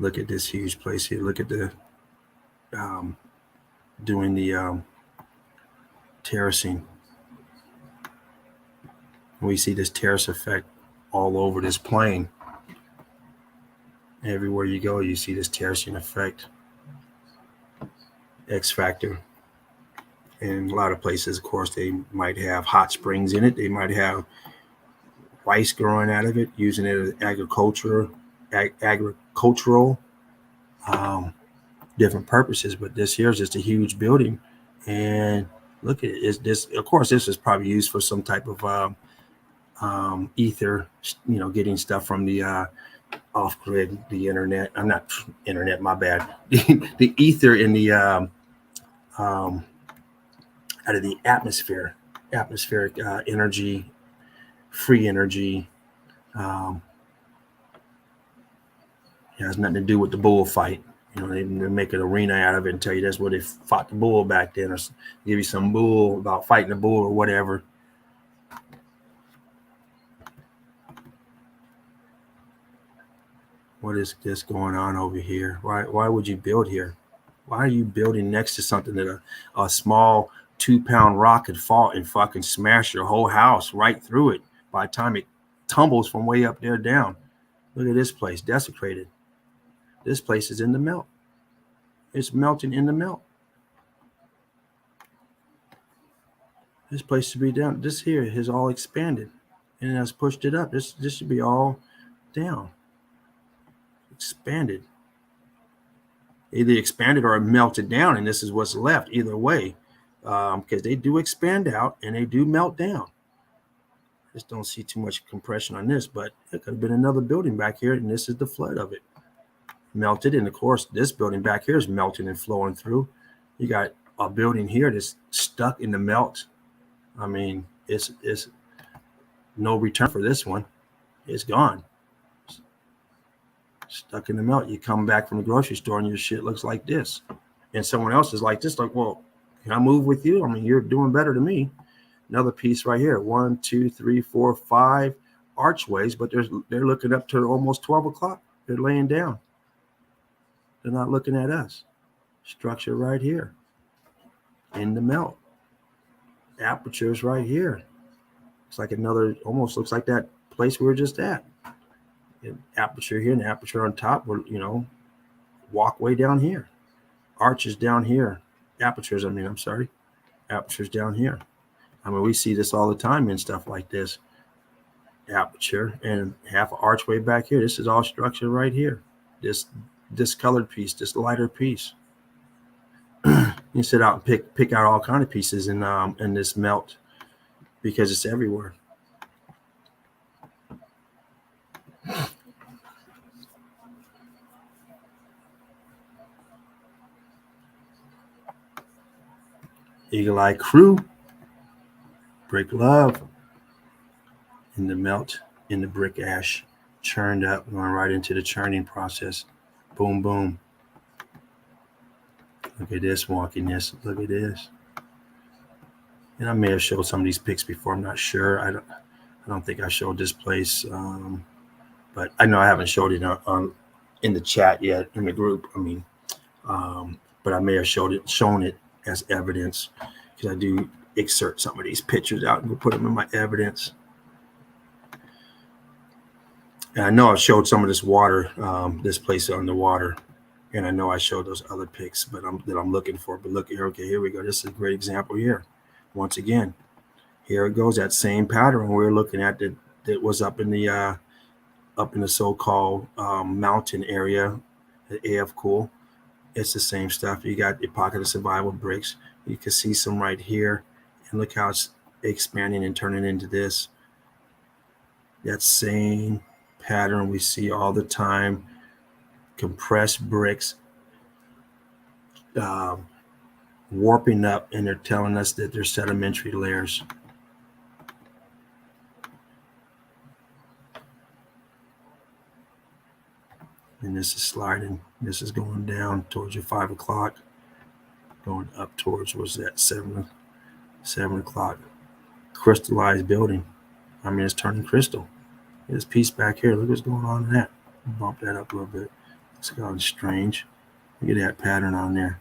Look at this huge place here. Look at the doing the terracing. We see this terrace effect all over this plane. Everywhere you go, you see this terracing effect. X factor. In a lot of places, of course, they might have hot springs in it. They might have rice growing out of it, using it as agricultural, different purposes. But this here is just a huge building, and look at it. This, of course, this is probably used for some type of ether. You know, getting stuff from the off grid, the internet. I'm not internet. My bad. The ether in the out of the atmospheric energy, free energy. It has nothing to do with the bullfight. You know, they make an arena out of it and tell you that's where they fought the bull back then, or give you some bull about fighting the bull or whatever. What is this going on over here? Why would you build here? Why are you building next to something that a small 2-pound rock could fall and fucking smash your whole house right through it by the time it tumbles from way up there down? Look at this place, desecrated. This place is in the melt. It's melting in the melt. This place should be down. This here has all expanded and it has pushed it up. This should be all down. Expanded. Either expanded or melted down, and this is what's left either way, because they do expand out and they do melt down. Just don't see too much compression on this, but it could have been another building back here, and this is the flood of it. Melted, and of course this building back here is melting and flowing through. You got a building here that's stuck in the melt. I mean, it's no return for this one. It's gone. Stuck in the melt. You come back from the grocery store and your shit looks like this, and someone else is like this. Like, well, can I move with you? I mean, you're doing better than me. Another piece right here. 1, 2, 3, 4, 5 archways, but they're looking up to almost 12 o'clock. They're laying down. They're not looking at us. Structure right here in the melt. Apertures right here. It's like another, almost looks like that place we were just at. An aperture here and an aperture on top, or, you know, walkway down here. Arches down here. Apertures, I'm sorry. Apertures down here. I mean, we see this all the time in stuff like this. Aperture and half an archway back here. This is all structure right here. This colored piece, this lighter piece. You sit out and pick out all kind of pieces in this melt, because it's everywhere. Eagle Eye Crew, Brick Love, in the melt, in the brick ash, churned up, going right into the churning process. Boom, boom. Look at this wonkiness. Look at this. And I may have showed some of these pics before. I'm not sure. I don't think I showed this place, but I know I haven't showed it in the chat yet in the group. But I may have shown it as evidence, because I do excerpt some of these pictures out and put them in my evidence. And I know I showed some of this water, this place on the water, and I know I showed those other pics, that I'm looking for. But look here, okay, here we go. This is a great example here. Once again, here it goes. That same pattern we're looking at that was up in the so-called mountain area, the AF Cool. It's the same stuff. You got the pocket of survival bricks. You can see some right here, and look how it's expanding and turning into this. That same pattern we see all the time. Compressed bricks, warping up, and they're telling us that they're sedimentary layers. And this is sliding. This is going down towards your 5 o'clock, going up towards, what's that, 7 o'clock. Crystallized building. I mean, it's turning crystal. This piece back here, look what's going on in that. Bump that up a little bit. It's gotten strange. Look at that pattern on there.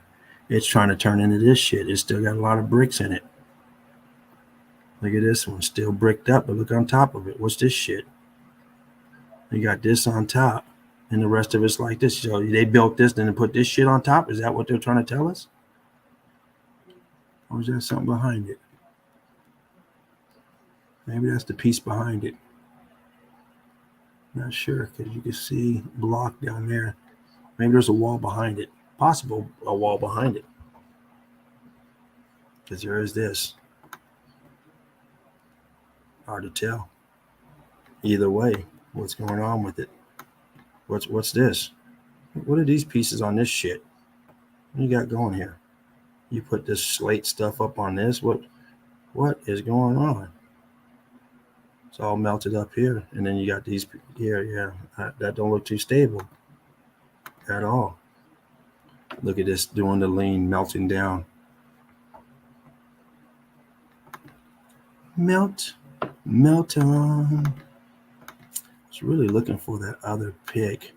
It's trying to turn into this shit. It's still got a lot of bricks in it. Look at this one, still bricked up, but look on top of it. What's this shit? You got this on top, and the rest of it's like this. So they built this, then they put this shit on top. Is that what they're trying to tell us? Or is there something behind it? Maybe that's the piece behind it. Not sure, because you can see block down there. Maybe there's a wall behind it. Possible a wall behind it. Because there is this. Hard to tell. Either way, what's going on with it? What's this? What are these pieces on this shit? What you got going here? You put this slate stuff up on this. What is going on? It's all melted up here, and then you got these here. Yeah, that don't look too stable at all. Look at this doing the lean, melting down. Melt on. I was really looking for that other pick,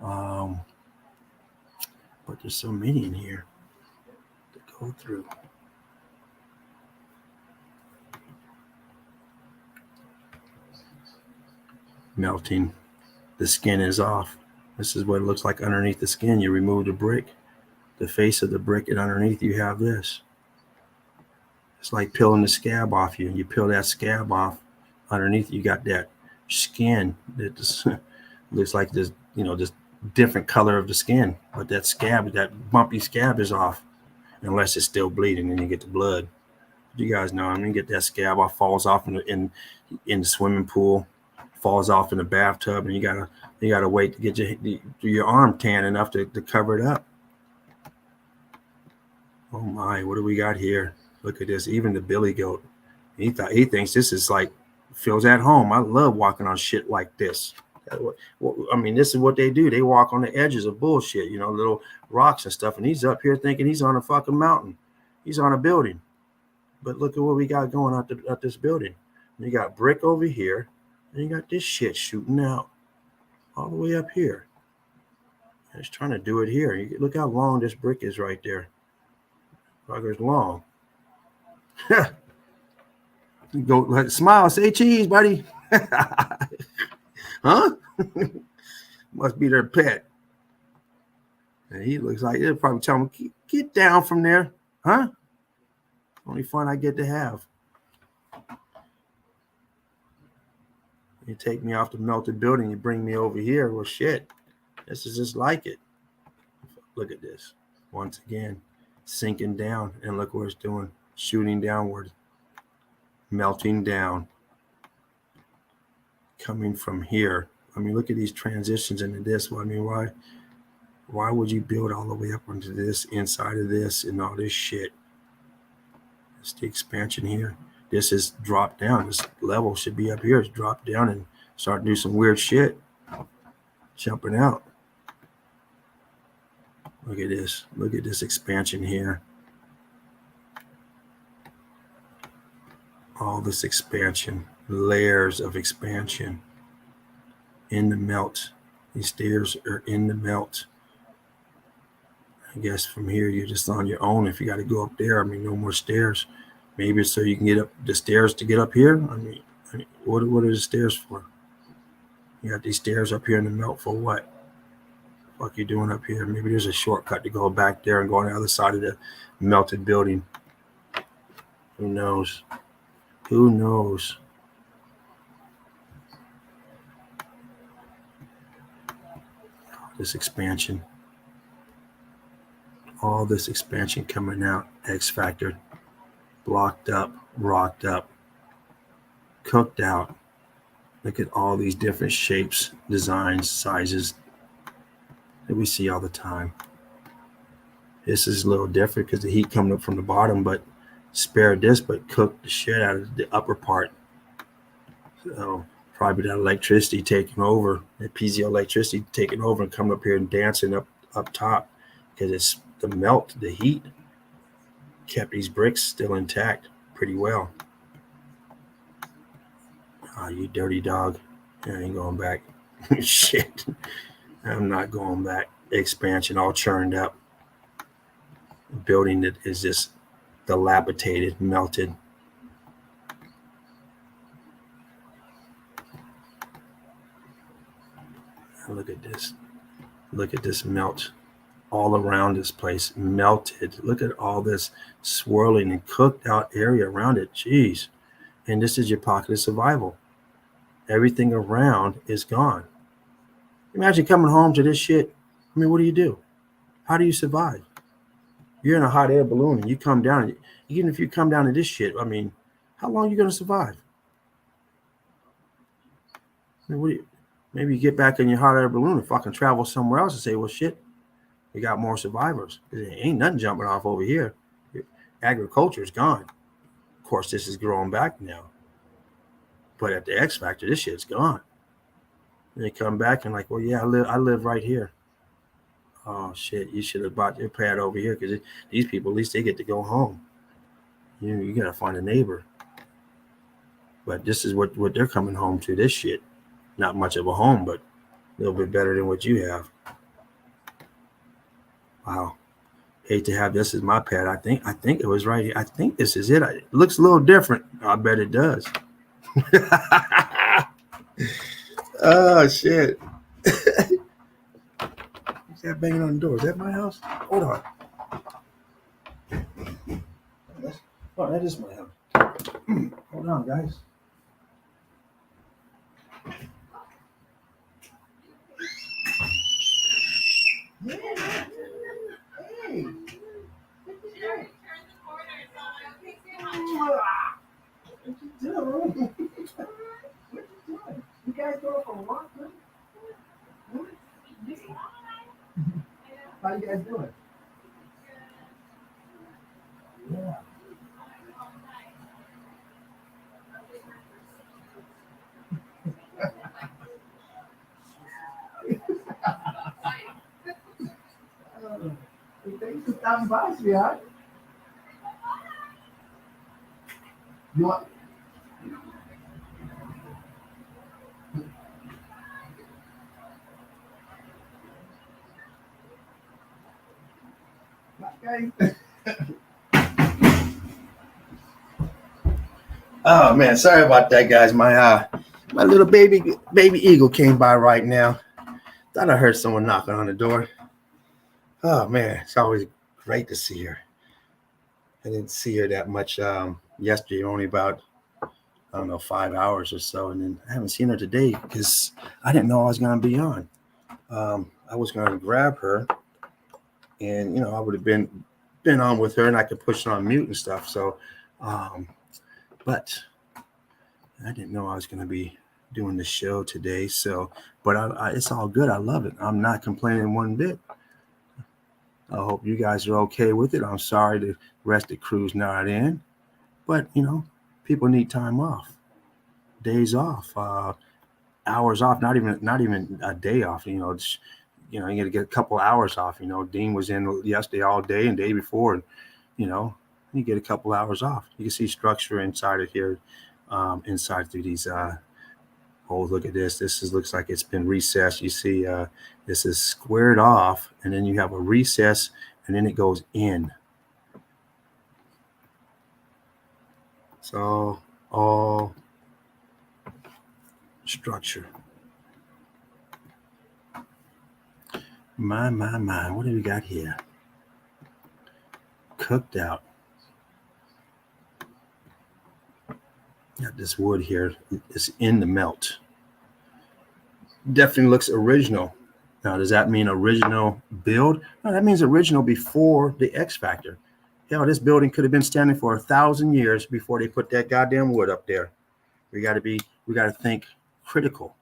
but there's so many in here to go through. Melting. The skin is off. This is what it looks like underneath the skin. You remove the brick, the face of the brick, and underneath you have this. It's like peeling the scab off you. You peel that scab off. Underneath you got that skin that just looks like this, this different color of the skin. But that scab, that bumpy scab is off, unless it's still bleeding and you get the blood. You guys know, get that scab off, falls off in the swimming pool, falls off in the bathtub, and you gotta wait to get your arm tan enough to cover it up. Oh my, what do we got here? Look at this. Even the billy goat, he thinks this is like, feels at home. I love walking on shit like this. This is what they do. They walk on the edges of bullshit, little rocks and stuff. And he's up here thinking he's on a fucking mountain. He's on a building. But look at what we got going at this building. You got brick over here, and you got this shit shooting out all the way up here. And it's trying to do it here. Look how long this brick is right there. Fucker's long. Go smile, say cheese, buddy. Huh? Must be their pet. And he looks like they'll probably tell him, get down from there, huh? Only fun I get to have. You take me off the melted building, you bring me over here. Well, shit, this is just like it. Look at this. Once again, sinking down, and look what it's doing, shooting downward, melting down, coming from here. Look at these transitions into this. Why would you build all the way up onto this, inside of this, and all this shit? It's the expansion here. This is dropped down. This level should be up here. It's dropped down and start to do some weird shit. Jumping out. Look at this. Look at this expansion here. All this expansion. Layers of expansion. In the melt. These stairs are in the melt. I guess from here you're just on your own. If you got to go up there, no more stairs. Maybe so you can get up the stairs to get up here. What are the stairs for? You got these stairs up here in the melt for what? What the fuck you doing up here? Maybe there's a shortcut to go back there and go on the other side of the melted building. Who knows? Who knows? This expansion. All this expansion coming out. X factor. Blocked up, rocked up, cooked out. Look at all these different shapes, designs, sizes that we see all the time. This is a little different because the heat coming up from the bottom, but spared this, but cooked the shit out of the upper part. So Probably that electricity taking over, that piezoelectricity taking over and coming up here and dancing up top, because it's the melt, the heat kept these bricks still intact pretty well. Oh, you dirty dog. I ain't going back. Shit. I'm not going back. Expansion all churned up. Building that is just dilapidated, melted. Look at this. Look at this melt. All around this place melted. Look at all this swirling and cooked out area around it. Jeez. And this is your pocket of survival. Everything around is gone. Imagine coming home to this shit. I mean, what do? How do you survive? You're in a hot air balloon and you come down. Even if you come down to this shit, I mean, how long are you going to survive? I mean, maybe you get back in your hot air balloon and fucking travel somewhere else and say, well, shit, we got more survivors. There ain't nothing jumping off over here. Agriculture is gone. Of course, this is growing back now. But at the X Factor, this shit's gone. And they come back and like, well, yeah, I live right here. Oh, shit, you should have bought your pad over here, because these people, at least they get to go home. You got to find a neighbor. But this is what they're coming home to, this shit. Not much of a home, but a little bit better than what you have. Wow. Hate to have this as my pad. I think it was right here. I think this is it. It looks a little different. I bet it does. Oh, shit. Who's that banging on the door? Is that my house? Hold on. Oh, that is my house. Hold on, guys. Yeah. Hey. What you doing? You guys go for a walk, huh? How you guys doing? Yeah. Thanks for stopping by, sweetheart. You want? Oh man, sorry about that, guys. My little baby eagle came by right now. Thought I heard someone knocking on the door. Oh man, it's always great to see her. I didn't see her that much yesterday, only about 5 hours or so, and then I haven't seen her today because I didn't know I was going to be on. I was going to grab her, and I would have been on with her, and I could push it on mute and stuff. So, but I didn't know I was going to be doing the show today. So, but it's all good. I love it. I'm not complaining one bit. I hope you guys are okay with it. I'm sorry the rest of the crew's not in, but people need time off, days off, hours off. Not even a day off. You got to get a couple hours off. Dean was in yesterday all day and day before, and you get a couple hours off. You can see structure inside of here, inside through these. Oh, look at this. Looks like it's been recessed. You see, this is squared off, and then you have a recess, and then it goes in. So all structure. My. What do we got here? Cooked out. Got this wood here. It's in the melt. Definitely looks original. Now, does that mean original build? No, that means original before the X Factor. Hell, this building could have been standing for 1,000 years before they put that goddamn wood up there. We got to think critical.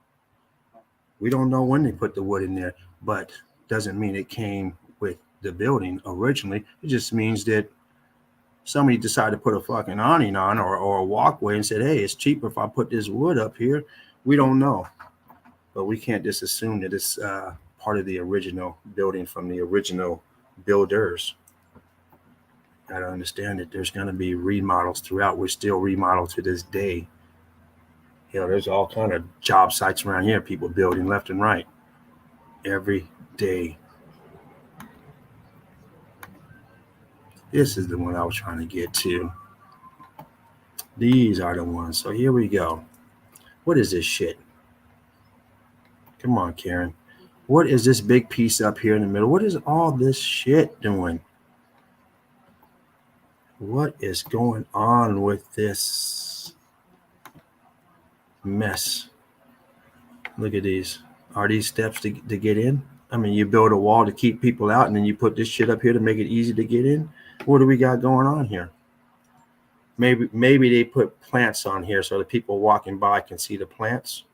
We don't know when they put the wood in there, but doesn't mean it came with the building originally. It just means that somebody decided to put a fucking awning on or a walkway and said, hey, it's cheaper if I put this wood up here. We don't know, but we can't just assume that it's part of the original building from the original builders. Got to understand that there's going to be remodels throughout. We're still remodeled to this day. There's all kind of job sites around here, people building left and right every day. This is the one I was trying to get to. These are the ones. So here we go. What is this shit? Come on, Karen. What is this big piece up here in the middle? What is all this shit doing? What is going on with this mess? Look at these. Are these steps to get in? I mean, you build a wall to keep people out, and then you put this shit up here to make it easy to get in? What do we got going on here? Maybe they put plants on here so the people walking by can see the plants.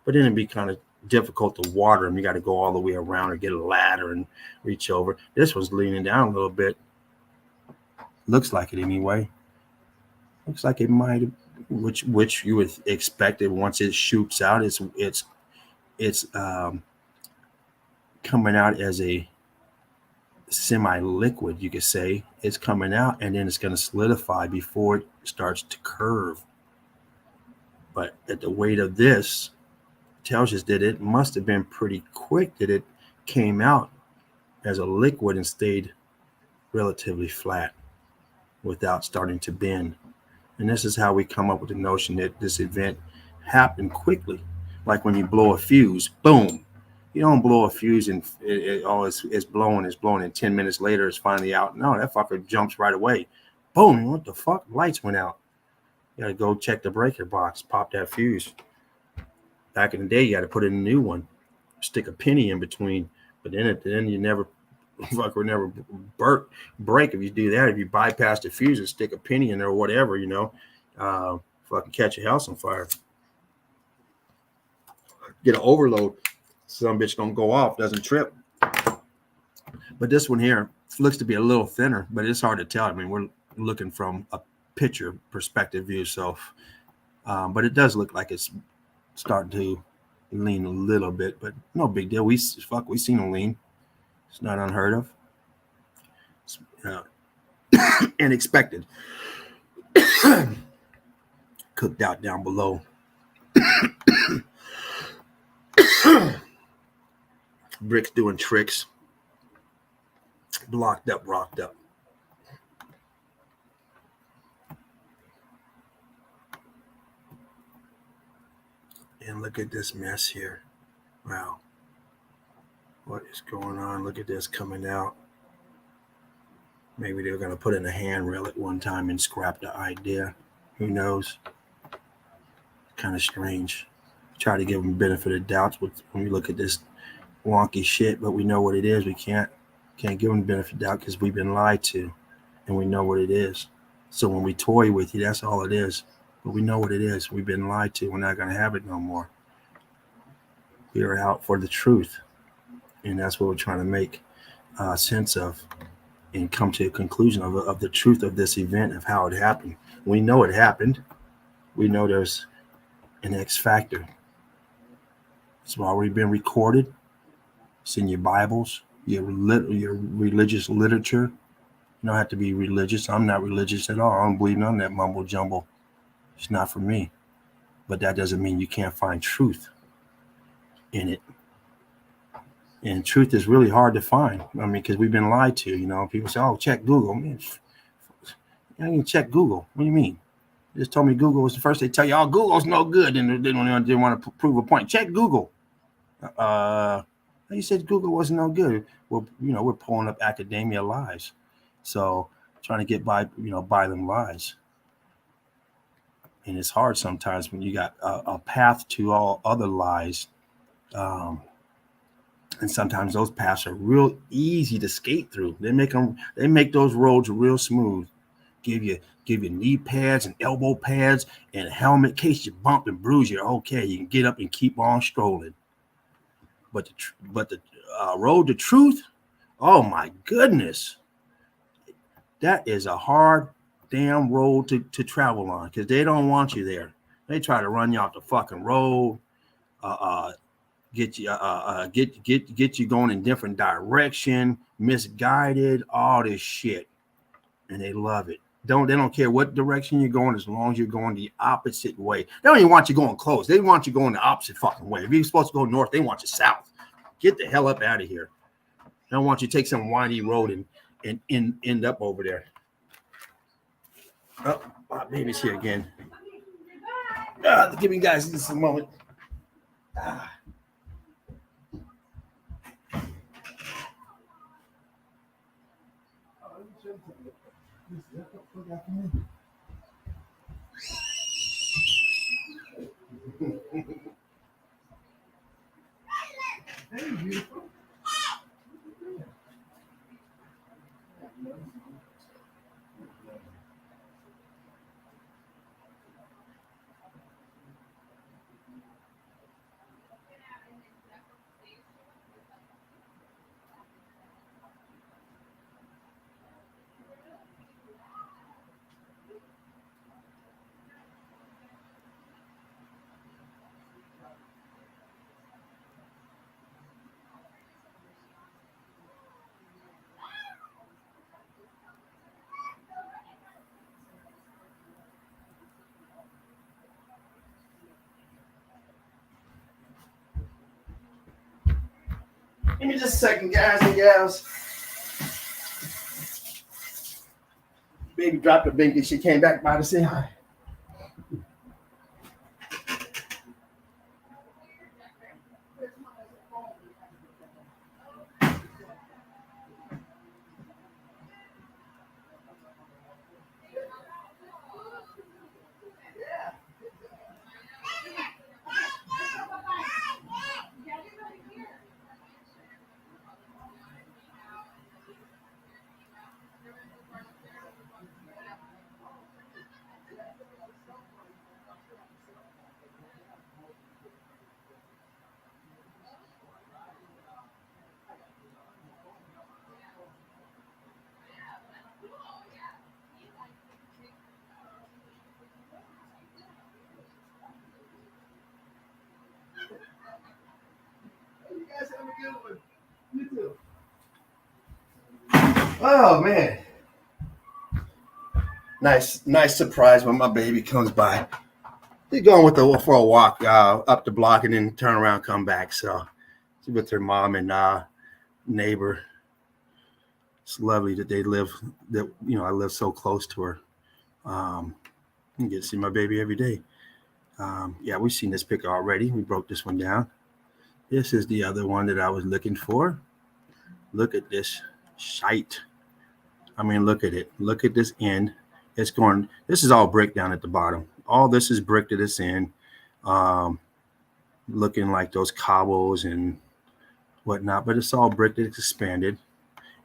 But then it'd be kind of difficult to water them. You got to go all the way around or get a ladder and reach over. This one's leaning down a little bit. Looks like it anyway. Looks like it might have, which you would expect it once it shoots out. It's coming out as a semi-liquid, you could say. It's coming out and then it's going to solidify before it starts to curve. But at the weight of this tells us that it must have been pretty quick that it came out as a liquid and stayed relatively flat without starting to bend. And this is how we come up with the notion that this event happened quickly. Like when you blow a fuse, boom. You don't blow a fuse and it's blowing, and 10 minutes later it's finally out. No, that fucker jumps right away. Boom, what the fuck? Lights went out. You gotta go check the breaker box, pop that fuse. Back in the day, you gotta put in a new one, stick a penny in between. But then you never break if you do that. If you bypass the fuse and stick a penny in there or whatever, fucking catch your house on fire. Get an overload. Some bitch don't go off, doesn't trip. But this one here looks to be a little thinner, but it's hard to tell. I mean, we're looking from a picture perspective view, so but it does look like it's starting to lean a little bit, but no big deal. We seen them lean. It's not unheard of. It's, and expected. Cooked out down below. Bricks doing tricks. Blocked up, rocked up. And look at this mess here. Wow. What is going on? Look at this coming out. Maybe they were going to put in a handrail at one time and scrap the idea. Who knows? Kind of strange. Try to give them benefit of doubts when we look at this wonky shit, but we know what it is. We can't give them benefit of doubt because we've been lied to, and we know what it is. So when we toy with you, that's all it is. But we know what it is. We've been lied to. We're not going to have it no more. We are out for the truth, and that's what we're trying to make sense of and come to a conclusion of the truth of this event, of how it happened. We know it happened. We know there's an X factor. It's already been recorded. It's in your Bibles, your religious literature. You don't have to be religious. I'm not religious at all. I don't believe none of that mumble jumble. It's not for me. But that doesn't mean you can't find truth in it. And truth is really hard to find. I mean, because we've been lied to. People say, "Oh, check Google." Man, I didn't check Google. What do you mean? They just told me Google was the first. They tell you, "Oh, Google's no good," and they didn't want to prove a point. Check Google. You said Google wasn't no good. Well, we're pulling up academia lies. So trying to get by them lies. And it's hard sometimes when you got a path to all other lies. And sometimes those paths are real easy to skate through. They make those roads real smooth. Give you knee pads and elbow pads and a helmet in case you bump and bruise. You're okay. You can get up and keep on strolling. But the road to truth, oh my goodness, that is a hard damn road to travel on because they don't want you there. They try to run you off the fucking road. get you get you going in different direction, misguided, all this shit, and they love it. They don't care what direction you're going as long as you're going the opposite way. They don't even want you going close. They want you going the opposite fucking way. If you're supposed to go north, they want you south. Get the hell up out of here. They don't want you to take some windy road and end up over there. Oh, my baby's here again. Give me guys just a moment. Hey, beautiful. Give me just a second, guys and gals. Baby dropped a binky. She came back by to say hi. You too. Oh man. Nice surprise when my baby comes by. They're going for a walk up the block and then turn around, come back. So she's with her mom and neighbor. It's lovely that they live. That I live so close to her. I get to see my baby every day. Yeah, we've seen this picture already. We broke this one down. This is the other one that I was looking for. Look at this shite. I mean, look at it. Look at this end. It's going. This is all brick down at the bottom. All this is brick to this end. Looking like those cobbles and whatnot, but it's all brick that's expanded.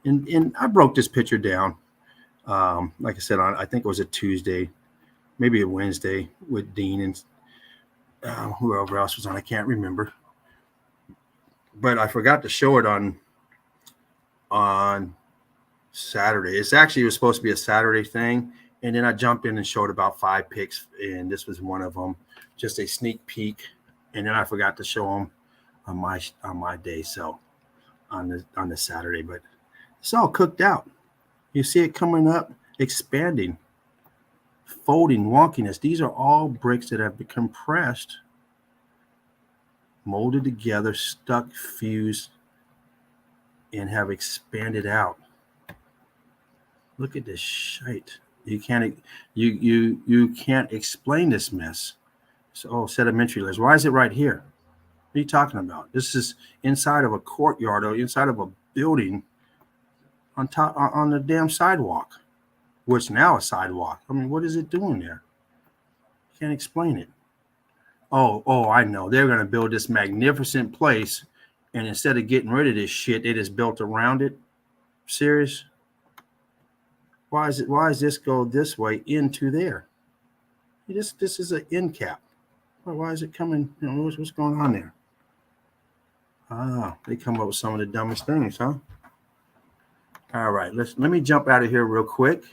And I broke this picture down. Like I said, I think it was a Tuesday, maybe a Wednesday with Dean and whoever else was on. I can't remember. But I forgot to show it on Saturday. It was supposed to be a Saturday thing. And then I jumped in and showed about 5 pics. And this was one of them, just a sneak peek. And then I forgot to show them on my day. So on the Saturday, but it's all cooked out. You see it coming up, expanding, folding, wonkiness. These are all bricks that have been compressed, molded together, stuck, fused, and have expanded out. Look at this shite. You can't explain this mess. So sedimentary layers. Why is it right here? What are you talking about? This is inside of a courtyard or inside of a building on the damn sidewalk, which now a sidewalk. I mean, what is it doing there? Can't explain it. Oh, I know. They're going to build this magnificent place, and instead of getting rid of this shit, they just built around it. Serious? Why is this go this way into there? This is an end cap. Why is it coming? What's going on there? They come up with some of the dumbest things, huh? All right, let me jump out of here real quick.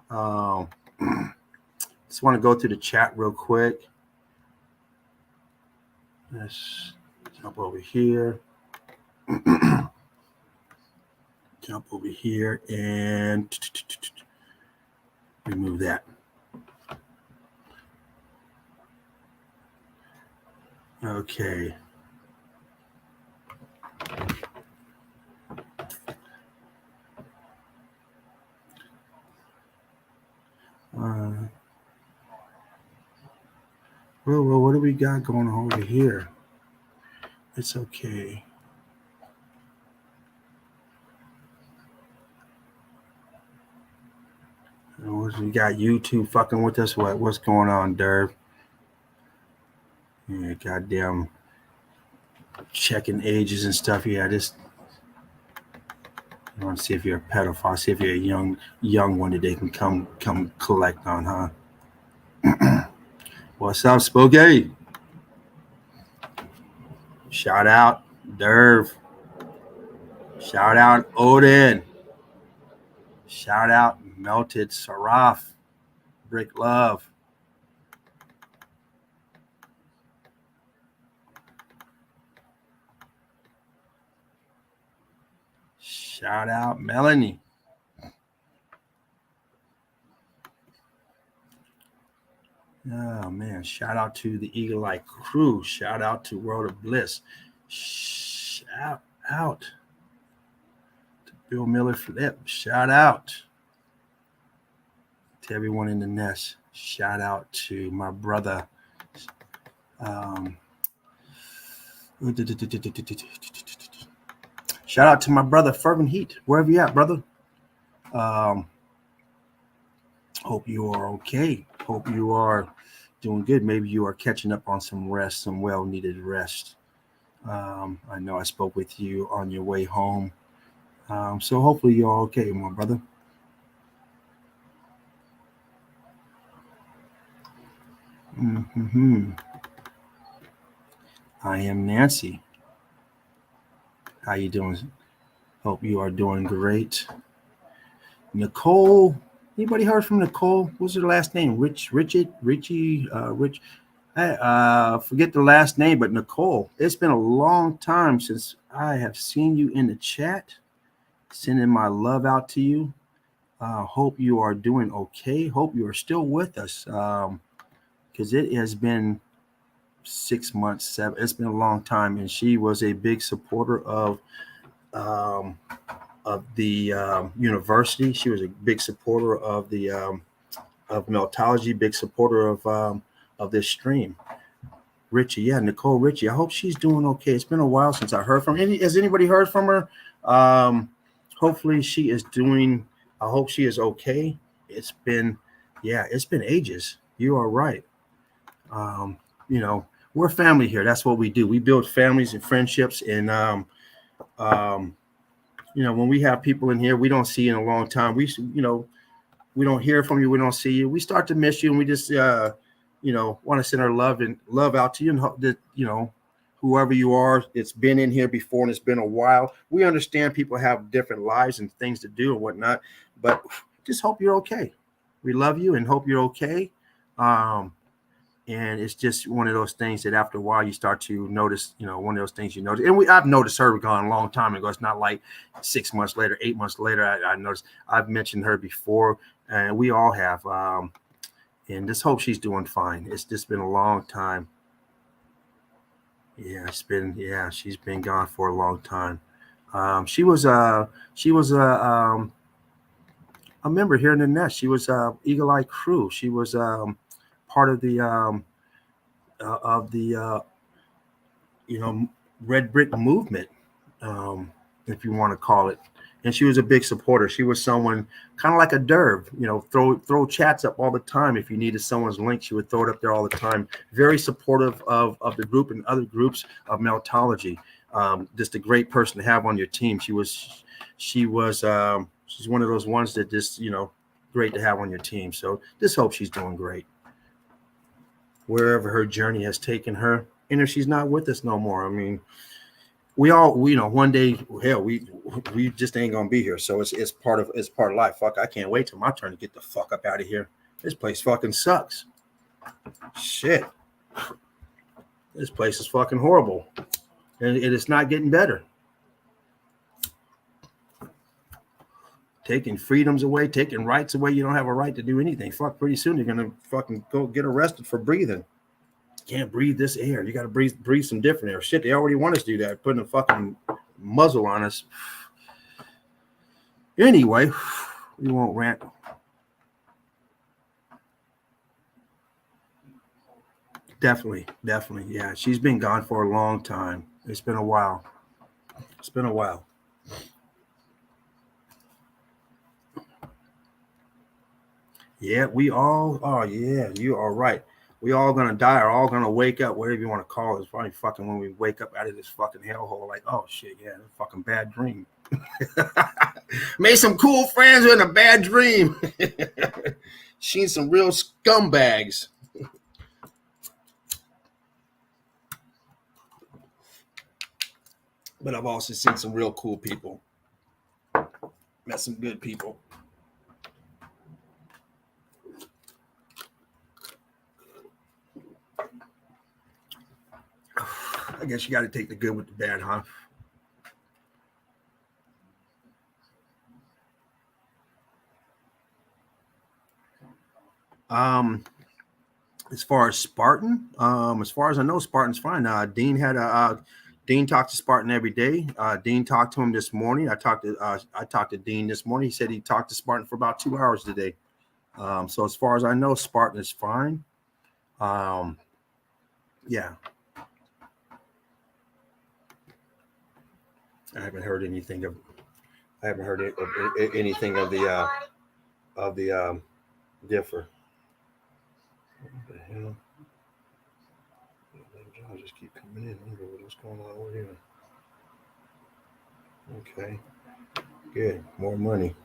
Just want to go through the chat real quick. Let's jump over here. Jump over here and remove that. Okay. Well, what do we got going on over here? It's okay. We got YouTube fucking with us. What's going on, Derv? Yeah, goddamn checking ages and stuff. Yeah, just I want to see if you're a pedophile. See if you're a young one that they can come collect on, huh? What's up, Spooky? Shout out Derv. Shout out Odin. Shout out Melted Saraf. Brick Love. Shout out Melanie. Oh man, shout out to the Eagle Eye crew. Shout out to World of Bliss. Shout out to Bill Miller Flip. Shout out to everyone in the nest. Shout out to my brother. Shout out to my brother Fervent Heat. Wherever you at, brother. Hope you are okay. Hope you are doing good. Maybe you are catching up on some rest, some well-needed rest. I know I spoke with you on your way home. So hopefully you're okay, my brother. I am Nancy. How you doing? Hope you are doing great. Nicole. Anybody heard from Nicole? What's her last name? Richie. I forget the last name, but Nicole. It's been a long time since I have seen you in the chat. Sending my love out to you. Hope you are doing okay. Hope you are still with us. Because it has been 6 months, 7. It's been a long time, and she was a big supporter of the university. She was a big supporter of the of Meltology, big supporter of this stream. Richie, yeah, Nicole Richie. I hope she's doing okay. It's been a while since I heard from her. Has anybody heard from her? Hopefully she is doing. I hope she is okay. It's been ages. You are right. We're family here. That's what we do. We build families and friendships, and when we have people in here we don't see in a long time, we don't hear from you, we don't see you, we start to miss you, and we just want to send our love out to you, and hope that whoever you are, it's been in here before and it's been a while. We understand people have different lives and things to do and whatnot, but just hope you're okay. We love you and hope you're okay. And it's just one of those things that after a while you start to notice, one of those things you notice. And I've noticed her gone a long time ago. It's not like 6 months later, 8 months later. I noticed. I've mentioned her before, and we all have. And just hope she's doing fine. It's just been a long time. Yeah, she's been gone for a long time. She was a member here in the nest. She was Eagle Eye crew. She was part of the red brick movement, if you want to call it. And she was a big supporter. She was someone kind of like a Derv, throw chats up all the time. If you needed someone's link, she would throw it up there all the time. Very supportive of the group and other groups of Meltology. Just a great person to have on your team. She's one of those ones that just, great to have on your team. So just hope she's doing great wherever her journey has taken her. And if she's not with us no more, I mean, we one day, hell, we just ain't gonna be here. So it's part of life. Fuck, I can't wait till my turn to get the fuck up out of here. This place fucking sucks. Shit. This place is fucking horrible. And it's not getting better. Taking freedoms away, taking rights away. You don't have a right to do anything. Fuck, pretty soon you're gonna fucking go get arrested for breathing. Can't breathe this air. You gotta breathe some different air. Shit, they already want us to do that, putting a fucking muzzle on us. Anyway, we won't rant. Definitely. Yeah, she's been gone for a long time. It's been a while. Yeah, we all are. Yeah, you are right. We all gonna die or all gonna wake up, whatever you want to call it. It's probably fucking when we wake up out of this fucking hellhole, like, oh shit, yeah, a fucking bad dream. Made some cool friends in a bad dream. Seen some real scumbags. But I've also seen some real cool people. Met some good people. I guess you got to take the good with the bad, huh? As far as Spartan, as far as I know, Spartan's fine. Dean talked to Spartan every day. Dean talked to him this morning. I talked to Dean this morning. He said he talked to Spartan for about 2 hours today. So as far as I know, Spartan is fine. Yeah. I haven't heard anything of anything of the differ. What the hell? I'll just keep coming in. I wonder what's going on over here. Okay. Good. More money.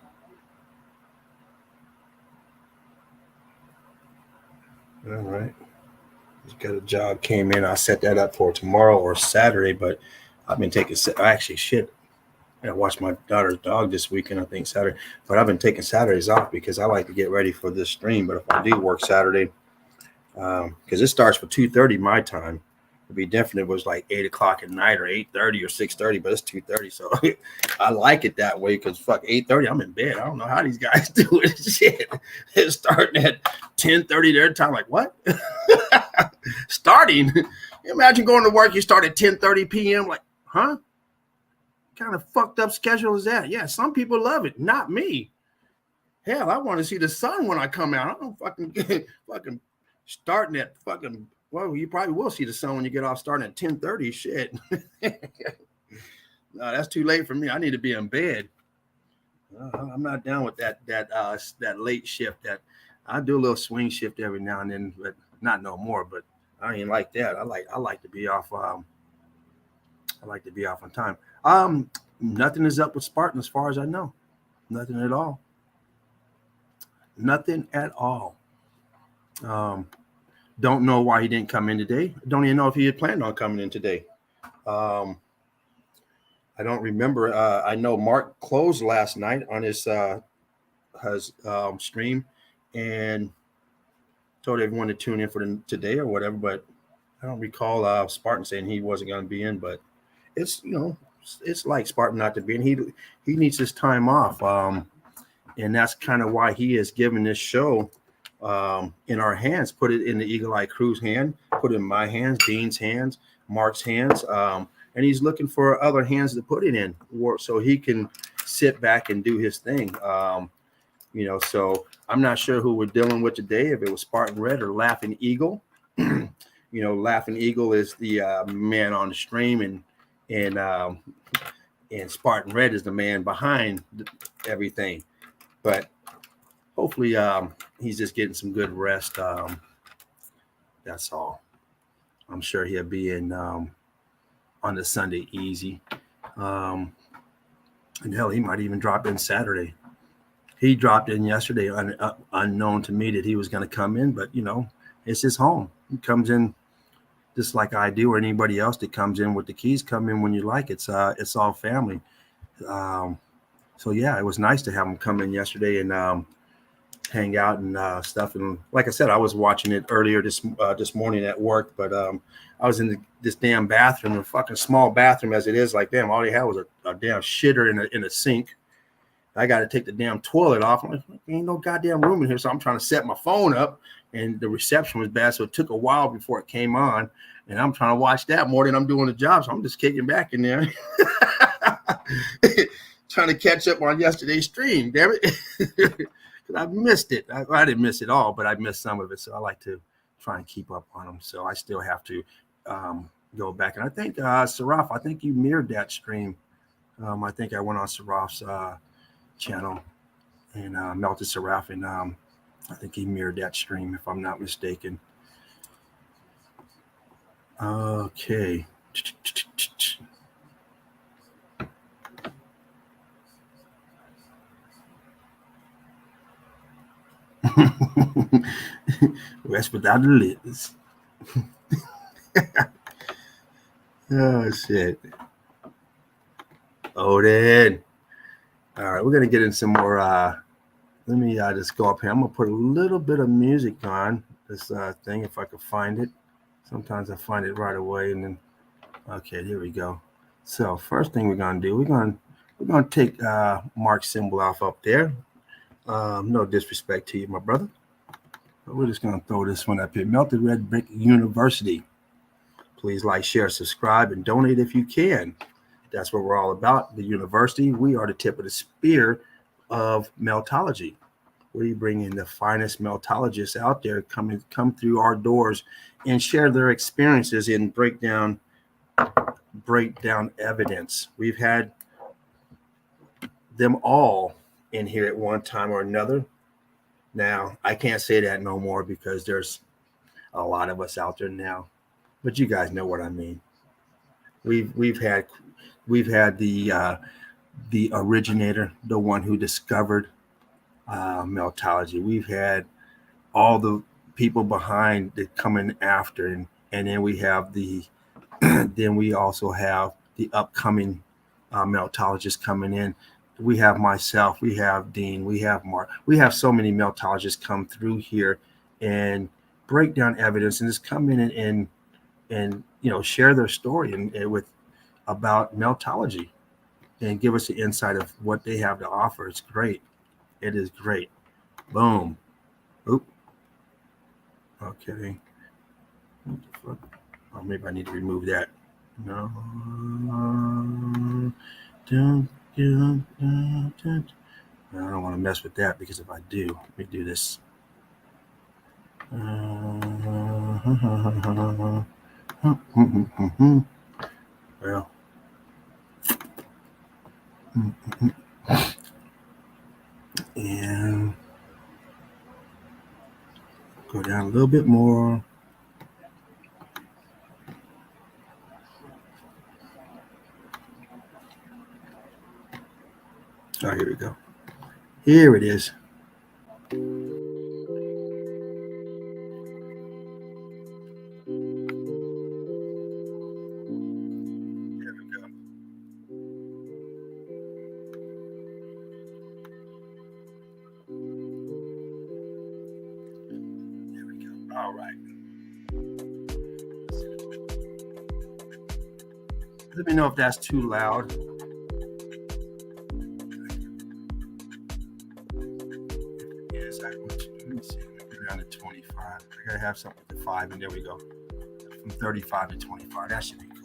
All right. He's got a job came in. I set that up for tomorrow or Saturday, but I've been taking shit. I watched my daughter's dog this weekend, I think Saturday, but I've been taking Saturdays off because I like to get ready for this stream. But if I do work Saturday, because it starts for 2:30 my time, it'd be different if it was like 8 o'clock at night or 8:30 or 6:30, but it's 2:30, so I like it that way because fuck 8:30, I'm in bed. I don't know how these guys do it. Shit, it's starting at 10:30 their time. Like what? Starting? Imagine going to work. You start at 10:30 p.m. Like, huh? What kind of fucked up schedule is that? Yeah, some people love it, not me. Hell, I want to see the sun when I come out. I don't fucking starting at fucking. Well, you probably will see the sun when you get off starting at 10:30. Shit. No, that's too late for me. I need to be in bed. I'm not down with that late shift. That I do a little swing shift every now and then, but not no more. But I ain't like that. I like to be off. I like to be off on time. Nothing is up with Spartan as far as I know. Nothing at all. Nothing at all. Don't know why he didn't come in today. Don't even know if he had planned on coming in today. I don't remember. I know Mark closed last night on his stream and told everyone to tune in for today or whatever. But I don't recall Spartan saying he wasn't going to be in. But it's it's like Spartan not to be in. He needs his time off, and that's kind of why he has given this show in our hands. Put it in the Eagle Eye Crew's hand. Put it in my hands, Dean's hands, Mark's hands. And he's looking for other hands to put it in so he can sit back and do his thing. So I'm not sure who we're dealing with today, if it was Spartan Red or Laughing Eagle. Laughing Eagle is the man on the stream, and Spartan Red is the man behind everything. But hopefully he's just getting some good rest. That's all. I'm sure he'll be in on the Sunday easy. And hell, he might even drop in Saturday. He dropped in yesterday unknown to me that he was going to come in, but it's his home. He comes in just like I do, or anybody else that comes in with the keys. Come in when you like. It's all family. So yeah, it was nice to have him come in yesterday and hang out and stuff. And like I said, I was watching it earlier this morning at work, but I was in this damn bathroom, a fucking small bathroom as it is. Like, damn, all they had was a damn shitter in a sink. I got to take the damn toilet off. I'm like, ain't no goddamn room in here. So I'm trying to set my phone up, and the reception was bad. So it took a while before it came on. And I'm trying to watch that more than I'm doing the job. So I'm just kicking back in there, trying to catch up on yesterday's stream. Damn it. Because I missed it. I didn't miss it all, but I missed some of it. So I like to try and keep up on them. So I still have to go back. And I think, Saraf, I think you mirrored that stream. I think I went on Saraf's channel and Melted Seraph, and I think he mirrored that stream, if I'm not mistaken. Okay. Rest without the lids. Oh shit. Odin. All right, we're gonna get in some more. Let me just go up here. I'm gonna put a little bit of music on this thing if I can find it. Sometimes I find it right away, and then okay, here we go. So first thing we're gonna do, we're gonna take Mark's symbol off up there. No disrespect to you, my brother. But we're just gonna throw this one up here. Melted Red Brick University. Please like, share, subscribe, and donate if you can. That's what we're all about. The university. We are the tip of the spear of meltology. We bring in the finest meltologists out there, come through our doors and share their experiences and break down evidence. We've had them all in here at one time or another. Now, I can't say that no more because there's a lot of us out there now, but you guys know what I mean. We've had the originator, the one who discovered meltology. We've had all the people behind that coming after, and then we have then we also have the upcoming meltologists coming in. We have myself, we have Dean, we have Mark, we have so many meltologists come through here and break down evidence and just come in and share their story and with about meltology and give us the insight of what they have to offer. It's great. It is great. Boom. Oop. Okay. What the fuck? Oh, maybe I need to remove that. No. I don't want to mess with that because if I do, let me do this. Well. And go down a little bit more. Oh, here we go. Here it is. There we go. There we go. All right. Let me know if that's too loud. Let me see. Go down to 25. I gotta have something to 5, and there we go. From 35 to 25. That should be cool.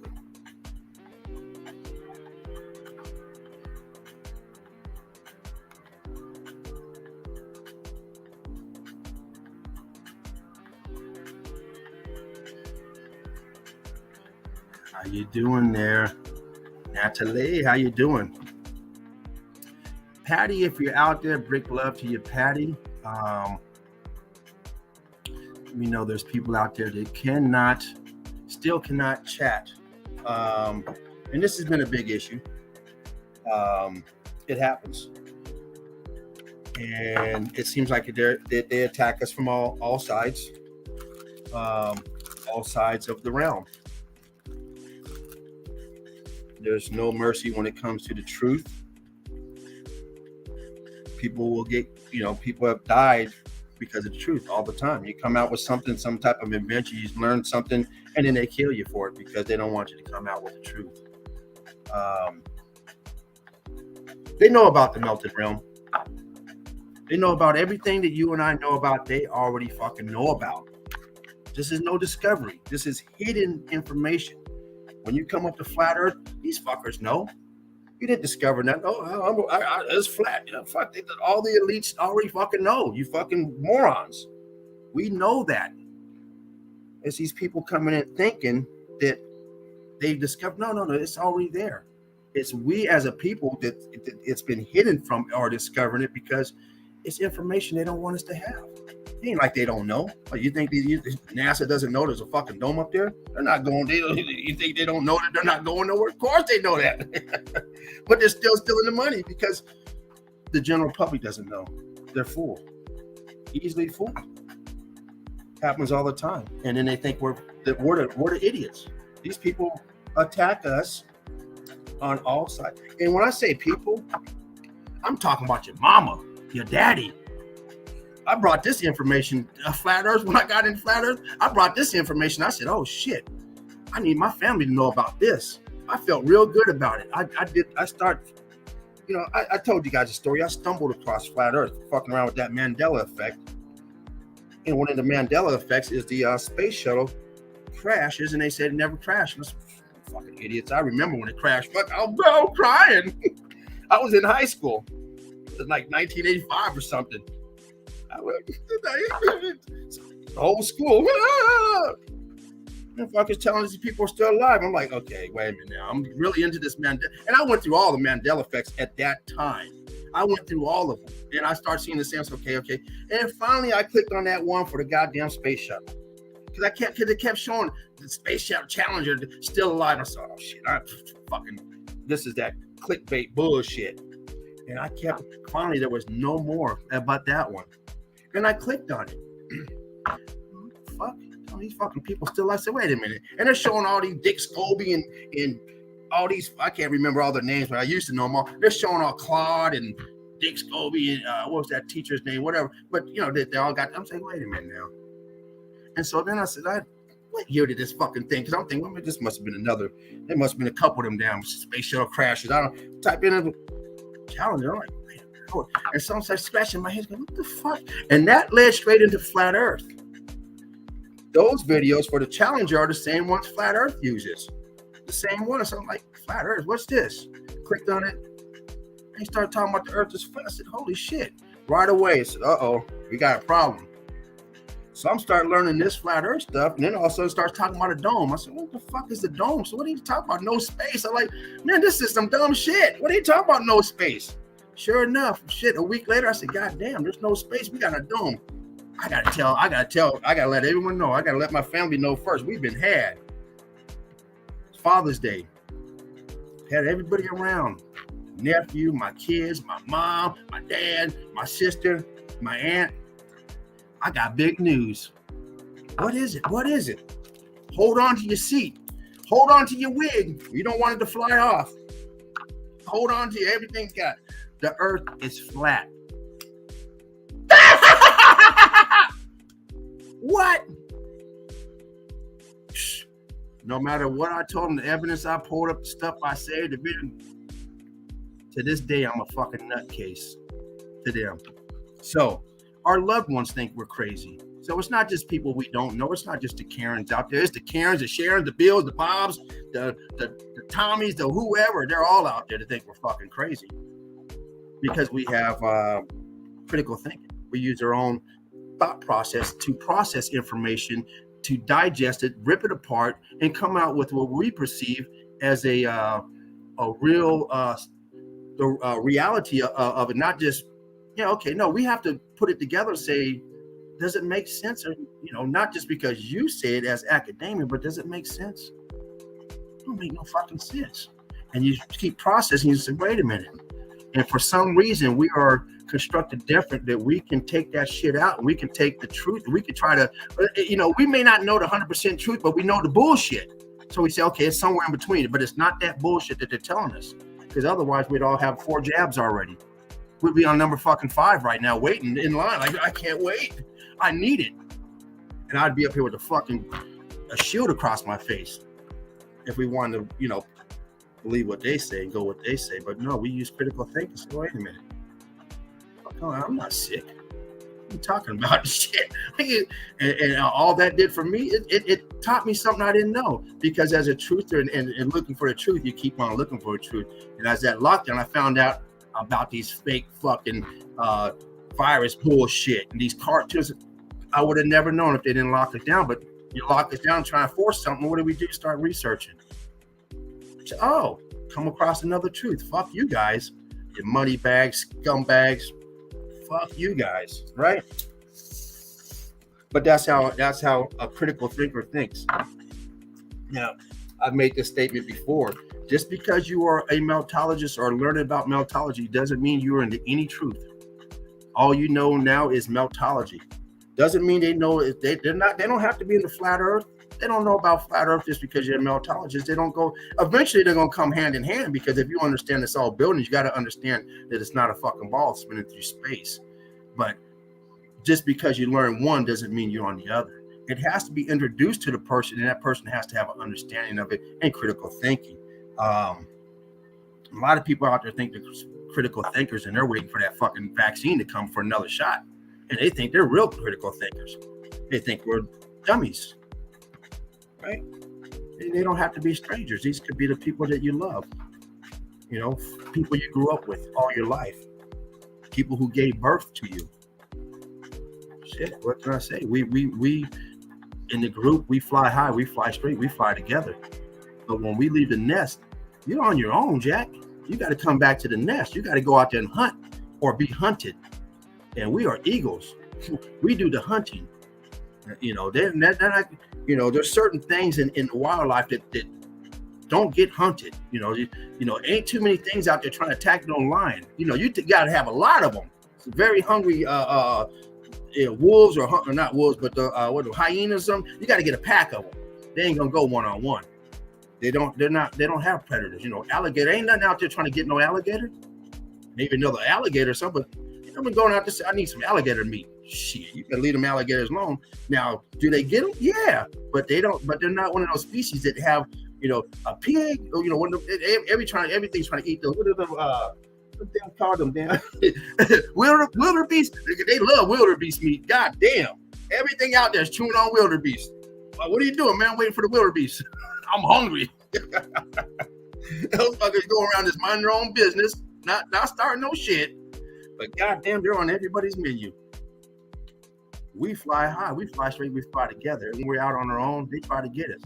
How you doing there, Natalie? How you doing? Patty, if you're out there, brick love to you, Patty. We know there's people out there that still cannot chat. And this has been a big issue. It happens. And it seems like they attack us from all sides, all sides of the realm. There's no mercy when it comes to the truth. People will get people have died because of the truth all the time. You come out with something, some type of invention, you learn something, and then they kill you for it because they don't want you to come out with the truth. They know about the melted realm. They know about everything that you and I know about. They already fucking know about. This is no discovery. This is hidden information. When you come up to flat Earth, these fuckers know. You didn't discover that. Oh, it's flat. Fuck. All the elites already fucking know. You fucking morons. We know that. It's these people coming in thinking that they've discovered. No. It's already there. It's we as a people that it's been hidden from or discovering it because it's information they don't want us to have. It ain't like they don't know. You think NASA doesn't know there's a fucking dome up there? They're not going. You think they don't know that they're not going nowhere? Of course they know that. But they're still stealing the money because the general public doesn't know. They're fooled. Easily fooled. Happens all the time. And then they think we're the idiots. These people attack us on all sides. And when I say people, I'm talking about your mama, your daddy. I brought this information, Flat Earth. When I got in Flat Earth, I brought this information. I said, oh shit, I need my family to know about this. I felt real good about it. I told you guys a story. I stumbled across Flat Earth, fucking around with that Mandela effect. And one of the Mandela effects is the space shuttle crashes, and they said it never crashed. Fucking idiots. I remember when it crashed. Fuck, I was crying. I was in high school. It was like 1985 or something. The whole school. And fuckers telling us these people are still alive. I'm like, okay, wait a minute now. I'm really into this Mandela. And I went through all the Mandela effects at that time. I went through all of them. And I started seeing the same. Okay. And finally I clicked on that one for the goddamn space shuttle. Because it kept showing the space shuttle Challenger still alive. I said, oh shit, this is that clickbait bullshit. And finally there was no more about that one. And I clicked on it. Fuck, these fucking people still alive. I said, wait a minute. And they're showing all these Dick Scobie and all these, I can't remember all their names, but I used to know them all. They're showing all Claude and Dick Scobie and what was that teacher's name, whatever. But they all got, I'm saying, wait a minute now. And so then I said, what year did this fucking thing? Because I'm thinking, well, this must have been there must have been a couple of them damn space shuttle crashes. I don't type in a calendar. I'm like, wait a minute. And someone started scratching my head, going, what the fuck? And that led straight into Flat Earth. Those videos for the Challenger are the same ones Flat Earth uses. The same one. So I'm like, Flat Earth, what's this? Clicked on it. And he started talking about the Earth is flat. I said, holy shit. Right away, I said, we got a problem. So I'm starting learning this Flat Earth stuff, and then all of a sudden starts talking about a dome. I said, what the fuck is the dome? So what are you talking about? No space. I'm like, man, this is some dumb shit. What are you talking about? No space. Sure enough, shit, a week later, I said, God damn, there's no space. We got a dome. I gotta let everyone know. I gotta let my family know first. We've been had. It's Father's Day. Had everybody around. Nephew, my kids, my mom, my dad, my sister, my aunt. I got big news. What is it? Hold on to your seat. Hold on to your wig. You don't want it to fly off. Hold on to everything's got. The Earth is flat. What? No matter what I told them, the evidence I pulled up, the stuff I said, the video, to this day, I'm a fucking nutcase to them. So our loved ones think we're crazy. So it's not just people we don't know. It's not just the Karens out there. It's the Karens, the Sharons, the Bills, the Bobs, the Tommies, the whoever. They're all out there to think we're fucking crazy because we have critical thinking. We use our own thought process to process information, to digest it, rip it apart, and come out with what we perceive as a real reality of it. Not just, we have to put it together and say, does it make sense? Or, not just because you say it as academia, but does it make sense? It don't make no fucking sense. And you keep processing, you say, wait a minute. And for some reason, we are constructed different that we can take that shit out and we can take the truth. And we can try to, we may not know the 100% truth, but we know the bullshit. So we say, okay, it's somewhere in between, but it's not that bullshit that they're telling us. Because otherwise we'd all have 4 jabs already. we'd be on number fucking 5 right now, waiting in line. Like, I can't wait. I need it. And I'd be up here with a shield across my face if we wanted to, believe what they say and go what they say. But no, we use critical thinking. So wait a minute. I'm not sick. What are you talking about? Shit. And all that did for me, it taught me something I didn't know. Because as a truther and looking for the truth, you keep on looking for the truth. And as that lockdown, I found out about these fake fucking virus bullshit and these cartoons. I would have never known if they didn't lock it down. But you lock it down, try and force something. What do we do? Start researching. So, come across another truth. Fuck you guys. You money bags, scumbags. Fuck you guys, right? But that's how a critical thinker thinks. Now, I've made this statement before. Just because you are a meltologist or learn about meltology doesn't mean you're into any truth. All you know now is meltology. Doesn't mean they know if they don't have to be in the flat earth. They don't know about flat earth just because you're a meltologist. They don't go. Eventually, they're gonna come hand in hand, because if you understand it's all buildings, you got to understand that it's not a fucking ball spinning through space. But just because you learn one doesn't mean you're on the other. It has to be introduced to the person, and that person has to have an understanding of it and critical thinking. A lot of people out there think they're critical thinkers, and they're waiting for that fucking vaccine to come for another shot, and they think they're real critical thinkers. They think we're dummies. Right? They don't have to be strangers. These could be the people that you love. People you grew up with all your life. People who gave birth to you. Shit, what can I say? We in the group, we fly high, we fly straight, we fly together. But when we leave the nest, you're on your own, Jack. You got to come back to the nest. You got to go out there and hunt or be hunted. And we are eagles. We do the hunting. They're not, there's certain things in the wildlife that don't get hunted. Ain't too many things out there trying to attack no lion. You got to have a lot of them. It's very hungry wolves or not wolves, but the hyenas. You got to get a pack of them. They ain't gonna go one-on-one. They don't have predators. Alligator ain't nothing out there trying to get no alligator. Maybe another alligator or something. But I've been going out to say I need some alligator meat. Shit, you can leave them alligators alone. Now, do they get them? Yeah, but they don't. But they're not one of those species that have, a pig. Or, everything's trying to eat those. What are them? What they call them? Damn, wildebeest. They love wildebeest meat. God damn, everything out there is chewing on wildebeest. What are you doing, man? I'm waiting for the wildebeest. I'm hungry. Those fuckers go around just minding their own business, not starting no shit. But goddamn, they're on everybody's menu. We fly high, we fly straight, we fly together. When we're out on our own, they try to get us.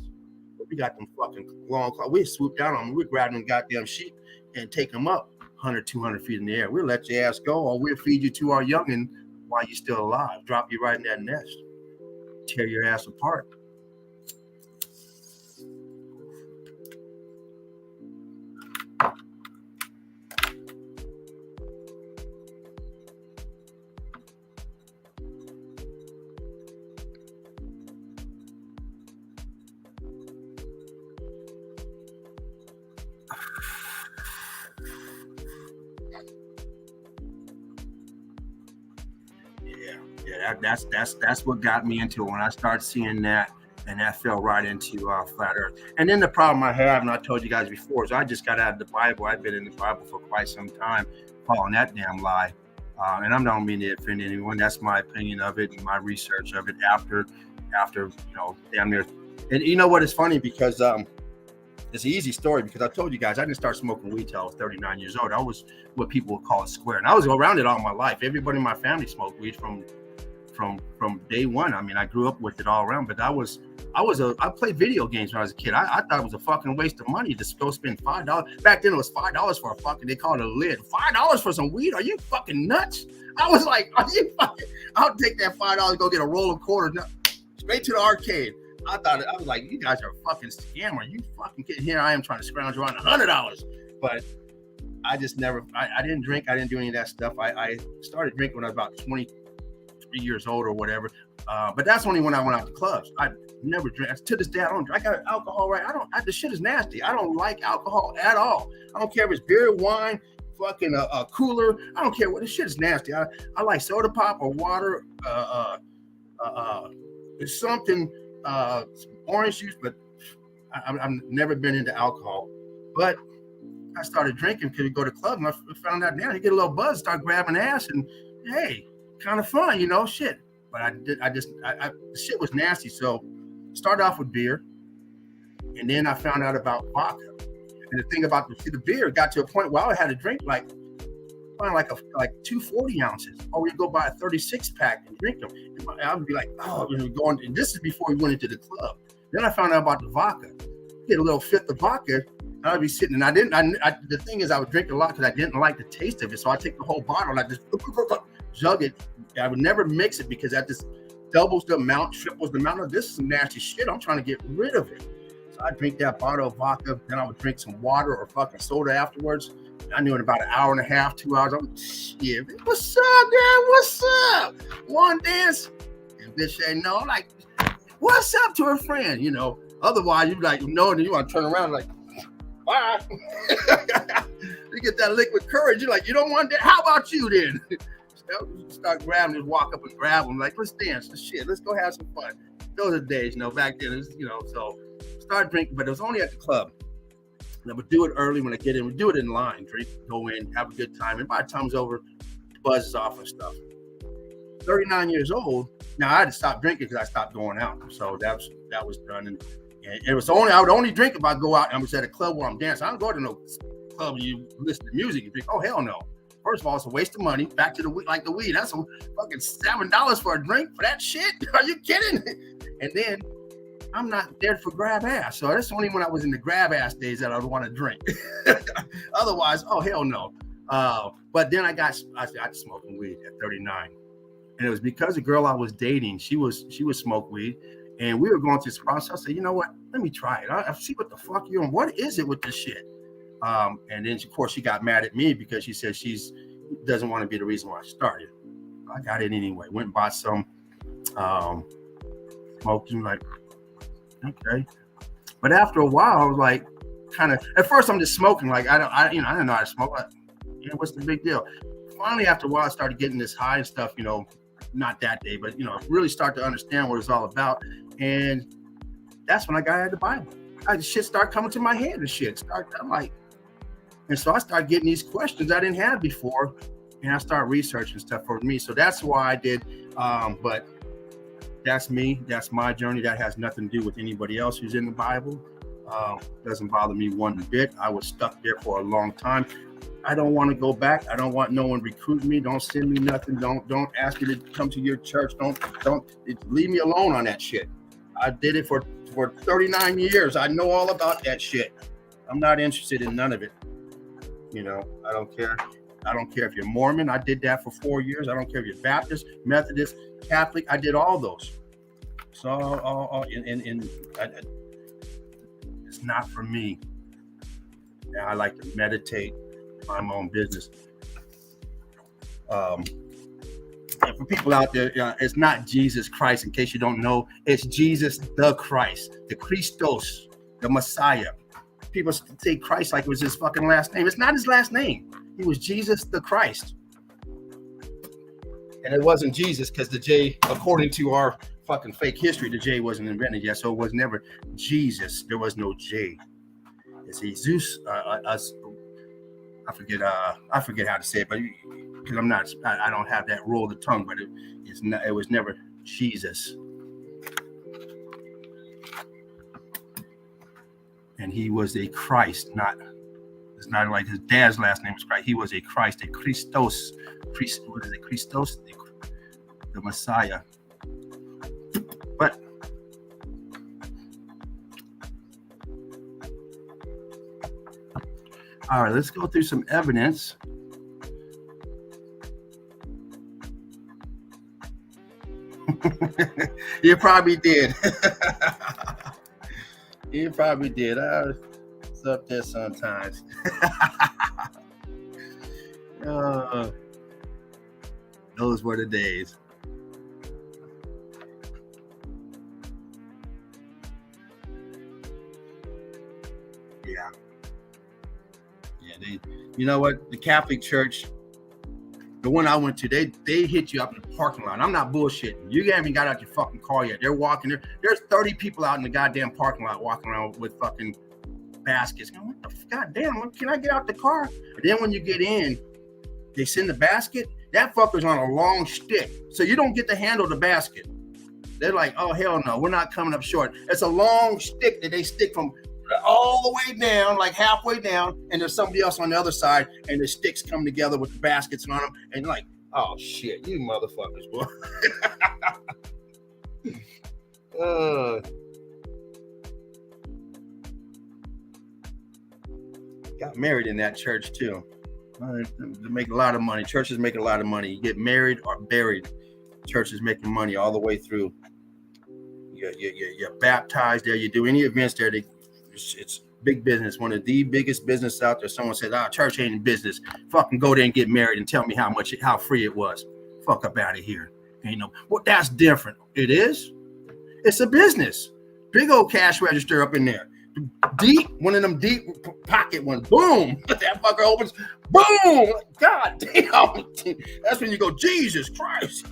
But we got them fucking long claws. We swoop down on them. We grab them goddamn sheep and take them up 100, 200 feet in the air. We'll let your ass go, or we'll feed you to our youngin' while you're still alive. Drop you right in that nest. Tear your ass apart. That's what got me into it when I started seeing that, and that fell right into flat Earth. And then the problem I have, and I told you guys before, is I just got out of the Bible. I've been in the Bible for quite some time, following that damn lie. And I don't mean to offend anyone. That's my opinion of it and my research of it after damn near. And you know what? It's funny because it's an easy story, because I told you guys I didn't start smoking weed till I was 39 years old. I was what people would call a square, and I was around it all my life. Everybody in my family smoked weed from day one. I mean, I grew up with it all around, but I played video games when I was a kid. I thought it was a fucking waste of money to go spend $5. Back then it was $5 for a fucking, they called it a lid. $5 for some weed? Are you fucking nuts? I was like, are you fucking, I'll take that $5, go get a roll of quarters, straight to the arcade. I was like, you guys are a fucking scammer. You fucking kidding? Here I am trying to scrounge around $100. But I just never, I didn't drink. I didn't do any of that stuff. I started drinking when I was about 23 years old or whatever. But that's only when I went out to clubs. I never drink. To this day, I don't drink. I got alcohol, right? The shit is nasty. I don't like alcohol at all. I don't care if it's beer, wine, fucking a cooler. I don't care what, this shit is nasty. I like soda pop or water. It's something orange juice, but I've never been into alcohol. But I started drinking because we go to club, and I found out now you get a little buzz, start grabbing ass, and hey, kind of fun, shit. But the shit was nasty. So started off with beer, and then I found out about vodka. And the thing about the beer got to a point where I had to drink like 240 ounces, or we'd go buy a 36 pack and drink them. And I would be like, oh, going. And this is before we went into the club. Then I found out about the vodka. Get a little fifth of vodka. I'd be sitting, and the thing is, I would drink a lot because I didn't like the taste of it. So I take the whole bottle and I just jug it. I would never mix it because that just doubles the amount, triples the amount. This is some nasty shit. I'm trying to get rid of it. So I drink that bottle of vodka. Then I would drink some water or fucking soda afterwards. I knew in about an hour and a half, 2 hours. I'm like, shit, what's up, man? What's up? Want to dance? And bitch say no. I'm like, what's up to her friend? Otherwise you like, and you want to turn around like, bye. You get that liquid courage. You're like, you don't want that? How about you then? Start grabbing, just walk up and grab them. Like, let's dance. Let's go have some fun. Those are the days, back then, so start drinking, but it was only at the club. And I would do it early when I get in. We do it in line, drink, go in, have a good time. And by the time it's over, buzz is off and stuff. 39 years old. Now I had to stop drinking because I stopped going out. So that was done. And it was I would only drink if I go out and I was at a club where I'm dancing. I don't go to no club where you listen to music and drink. Oh, hell no. First of all, it's a waste of money. Back to the weed. That's a fucking $7 for a drink for that shit. Are you kidding? And then I'm not there for grab ass. So that's only when I was in the grab ass days that I would want to drink. Otherwise, oh, hell no. But then I started smoking weed at 39. And it was because the girl I was dating, she was smoke weed. And we were going through this process. I said, you know what? Let me try it. I see what the fuck you're on. What is it with this shit? And then, of course, she got mad at me because she said she doesn't want to be the reason why I started. I got it anyway. Went and bought some, smoked, and like, okay. But after a while, I was like, kind of. At first, I'm just smoking. Like I didn't know how to smoke. Like, what's the big deal? Finally, after a while, I started getting this high and stuff. Not that day, but really start to understand what it's all about. And that's when I got out of the Bible. Shit started coming to my head and shit. I'm like, and so I started getting these questions I didn't have before, and I started researching stuff for me. So that's why I did. But that's me. That's my journey. That has nothing to do with anybody else who's in the Bible. Doesn't bother me one bit. I was stuck there for a long time. I don't want to go back. I don't want no one recruiting me. Don't send me nothing. Don't ask me to come to your church. Don't leave me alone on that shit. I did it for 39 years. I know all about that shit. I'm not interested in none of it. I don't care. I don't care if you're Mormon. I did that for 4 years. I don't care if you're Baptist, Methodist, Catholic. I did all those. So, it's not for me. I like to meditate, mind my own business. And for people out there, it's not Jesus Christ. In case you don't know, it's Jesus the Christ, the Christos, the Messiah. People say Christ like it was his fucking last name. It's not his last name. He was Jesus the Christ. And it wasn't Jesus because the J, according to our fucking fake history, the J wasn't invented yet. So it was never Jesus. There was no J. It's Jesus. I forget how to say it, but because I don't have that roll of the tongue, but it was never Jesus. And he was a Christ, it's not like his dad's last name was Christ. He was a Christ, a Christos. What is it? Christos, the Messiah. But all right, let's go through some evidence. You probably did. You probably did. It's up there sometimes. Those were the days. Yeah. You know what? The Catholic Church, the one I went to, they hit you up in the parking lot. I'm not bullshitting. You haven't got out your fucking car yet. They're walking there. There's 30 people out in the goddamn parking lot walking around with fucking baskets. What the goddamn? Can I get out the car? And then when you get in, they send the basket. That fucker's on a long stick, so you don't get to handle the basket. They're like, oh hell no, we're not coming up short. It's a long stick that they stick from all the way down, like halfway down, and there's somebody else on the other side, and the sticks come together with the baskets on them, and like, oh shit, you motherfuckers, boy. Got married in that church too. They make a lot of money. Churches make a lot of money. You get married or buried. Churches making money all the way through. You're baptized there. You do any events there. It's big business. One of the biggest business out there. Someone said, church ain't in business. Fucking go there and get married and tell me how free it was. Fuck up out of here. Well, that's different. It is. It's a business. Big old cash register up in there. Deep, one of them deep pocket ones. Boom. That fucker opens. Boom. God damn. That's when you go, Jesus Christ.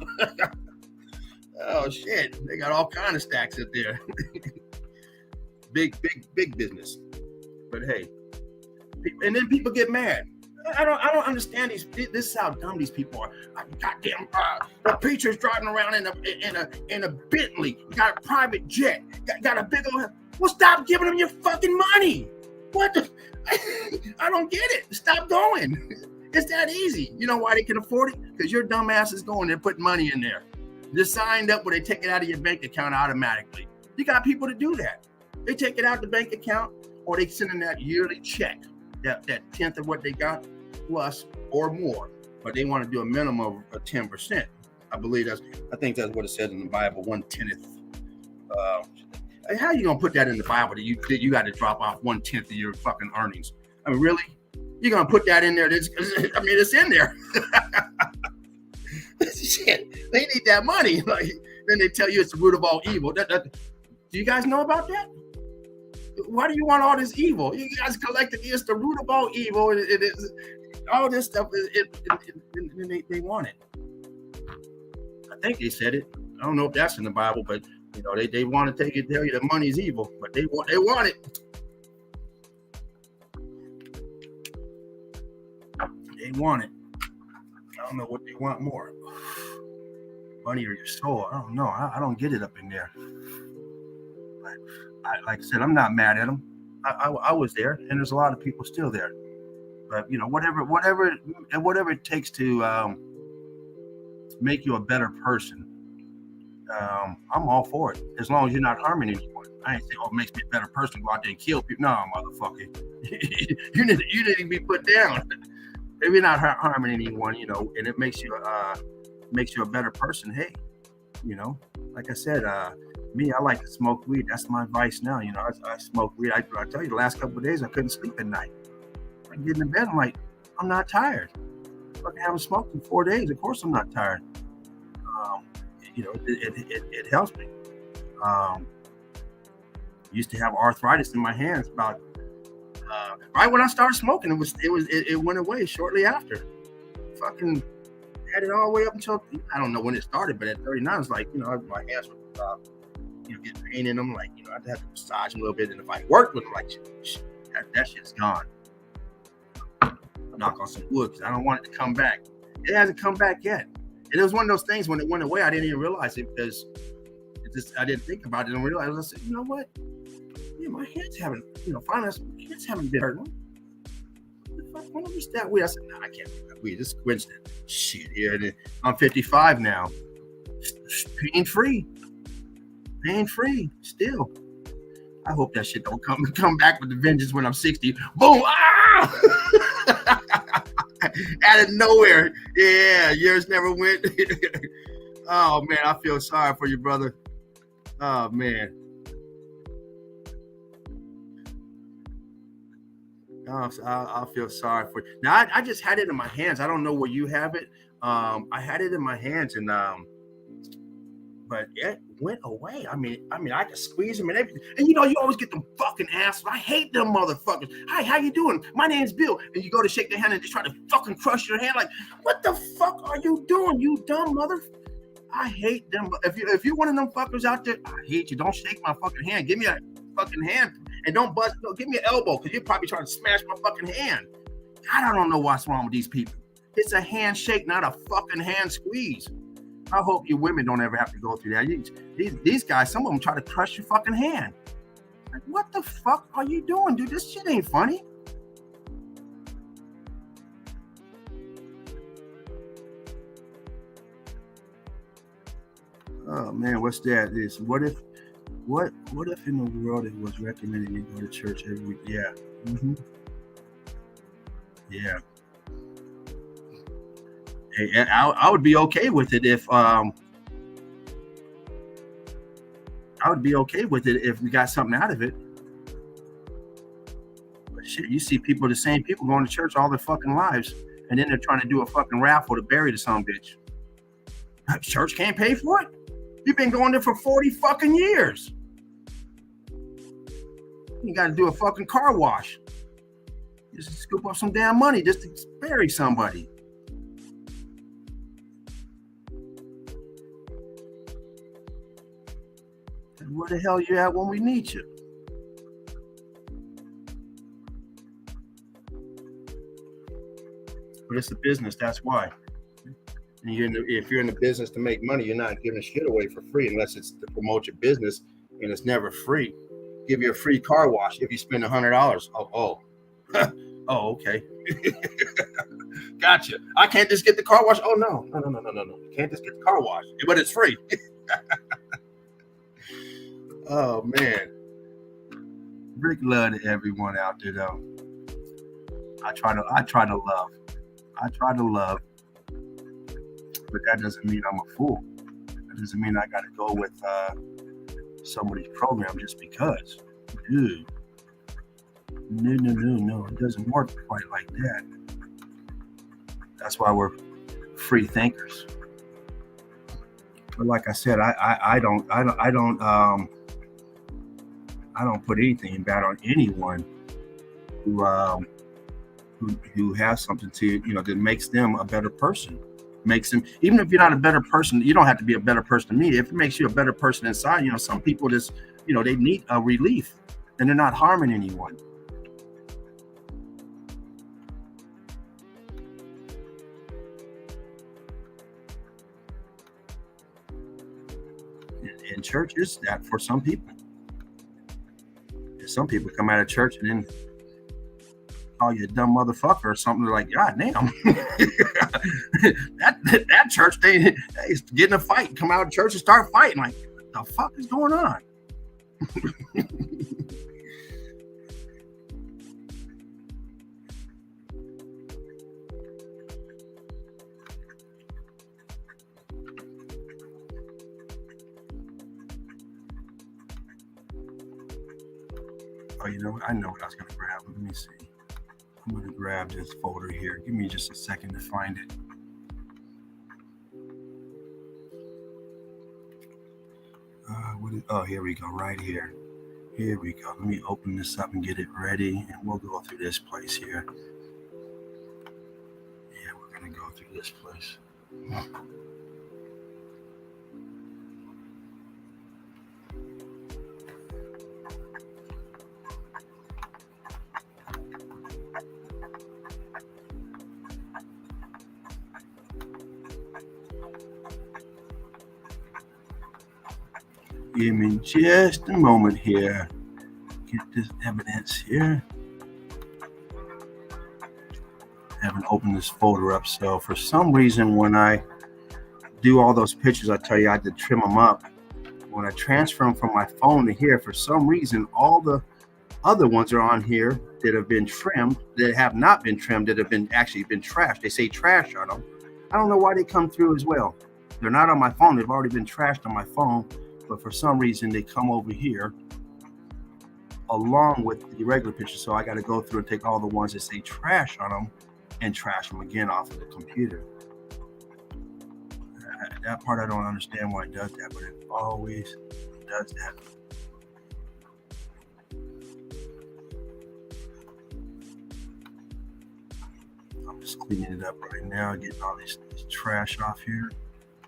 Oh shit. They got all kind of stacks up there. Big business. But hey. And then people get mad. I don't understand these. This is how dumb these people are. Goddamn, the preacher's driving around in a Bentley. Got a private jet. Got a big old. Well, stop giving them your fucking money. What the? I don't get it. Stop going. It's that easy. You know why they can afford it? Because your dumb ass is going there putting money in there. You're signed up where they take it out of your bank account automatically. You got people to do that. They take it out the bank account, or they send in that yearly check, that tenth of what they got plus or more. But they want to do a minimum of 10%. I think that's what it says in the Bible, 1/10th. How are you gonna put that in the Bible that you got to drop off 1/10 of your fucking earnings? I mean, really? You're gonna put that in there? It's in there. Shit, they need that money. Like, then they tell you it's the root of all evil. Do you guys know about that? Why do you want all this evil? You guys collected it's the root of all evil. It is all this stuff. They want it. I think they said it. I don't know if that's in the Bible, but they want to tell you that money's evil, but they want it. They want it. I don't know what they want more. Money or your soul. I don't know. I don't get it up in there. But like I said, I'm not mad at them. I was there, and there's a lot of people still there. But whatever it takes to make you a better person. I'm all for it, as long as you're not harming anyone. I ain't saying, it makes me a better person, go out there and kill people. No, motherfucker. you need to be put down. If you're not harming anyone, and it makes you a better person, hey, like I said, me, I like to smoke weed. That's my vice now. I smoke weed. I tell you, the last couple of days, I couldn't sleep at night. I get in bed, I'm like, I'm not tired. I fucking haven't smoked in 4 days. Of course I'm not tired. It helps me. Used to have arthritis in my hands about right when I started smoking. It went away shortly after. Fucking had it all the way up until I don't know when it started, but at 39, it's like my hands would get pain in them. Like I'd have to massage them a little bit, and if I worked with them, like that shit's gone. Knock on some wood because I don't want it to come back. It hasn't come back yet. It was one of those things when it went away, I didn't even realize it because I didn't think about it and realize. I said, you know what? Yeah, my hands haven't, finally, my hands haven't been hurting. When I was that weed, I said, no, I can't do that weed. This is coincidence. Shit, here. I'm 55 now. Pain-free still. I hope that shit don't come back with the vengeance when I'm 60. Boom! Ah! Out of nowhere. Yeah, yours never went. Oh man, I feel sorry for you, brother. Oh man. Oh, I feel sorry for you. Now I just had it in my hands. I don't know where you have it. I had it in my hands, and but yeah, went away. I mean, I could squeeze them and everything. And you always get them fucking assholes. I hate them motherfuckers. Hi, how you doing? My name's Bill. And you go to shake their hand and they try to fucking crush your hand. Like, what the fuck are you doing, you dumb motherfucker? I hate them. If you're one of them fuckers out there, I hate you. Don't shake my fucking hand. Give me a fucking hand and don't bust. No, give me an elbow because you're probably trying to smash my fucking hand. God, I don't know what's wrong with these people. It's a handshake, not a fucking hand squeeze. I hope you women don't ever have to go through that. These guys, some of them try to crush your fucking hand. Like, what the fuck are you doing, dude? This shit ain't funny. Oh man, what's that? What if in the world it was recommended you go to church every week? Yeah. Mm-hmm. Yeah. Hey, I would be okay with it if we got something out of it. But shit, you see the same people going to church all their fucking lives, and then they're trying to do a fucking raffle to bury the son bitch. Church can't pay for it? You've been going there for 40 fucking years. You got to do a fucking car wash. Just scoop up some damn money just to bury somebody. And where the hell you at when we need you? But it's a business, that's why. And if you're in the business to make money, you're not giving shit away for free unless it's to promote your business, and it's never free. Give you a free car wash if you spend $100. Oh, okay. Gotcha. I can't just get the car wash. Oh no. You can't just get the car wash, but it's free. Oh man. Big love to everyone out there though. I try to love. But that doesn't mean I'm a fool. That doesn't mean I got to go with somebody's program just because. Dude. No. It doesn't work quite like that. That's why we're free thinkers. But like I said, I don't put anything bad on anyone who has something to, that makes them a better person. Makes them, even if you're not a better person, you don't have to be a better person to me. If it makes you a better person inside, some people just, they need a relief and they're not harming anyone. And church is that for some people. Some people come out of church and then call you a dumb motherfucker or something. They're like, God damn. that church, they get in a fight, come out of church and start fighting. Like, what the fuck is going on? Oh, I know what I was going to grab. Let me see. I'm going to grab this folder here. Give me just a second to find it. Here we go. Right here. Here we go. Let me open this up and get it ready, and we'll go through this place here. Yeah, we're going to go through this place. Give me just a moment here. Get this evidence here. I haven't opened this folder up, so for some reason when I do all those pictures, I tell you I had to trim them up. When I transfer them from my phone to here, for some reason all the other ones are on here that have been trimmed, that have not been trimmed, that have been actually been trashed. They say trash on them. I don't know why they come through as well. They're not on my phone. They've already been trashed on my phone. But for some reason, they come over here along with the regular pictures. So I got to go through and take all the ones that say trash on them and trash them again off of the computer. That part I don't understand why it does that, but it always does that. I'm just cleaning it up right now, getting all this trash off here.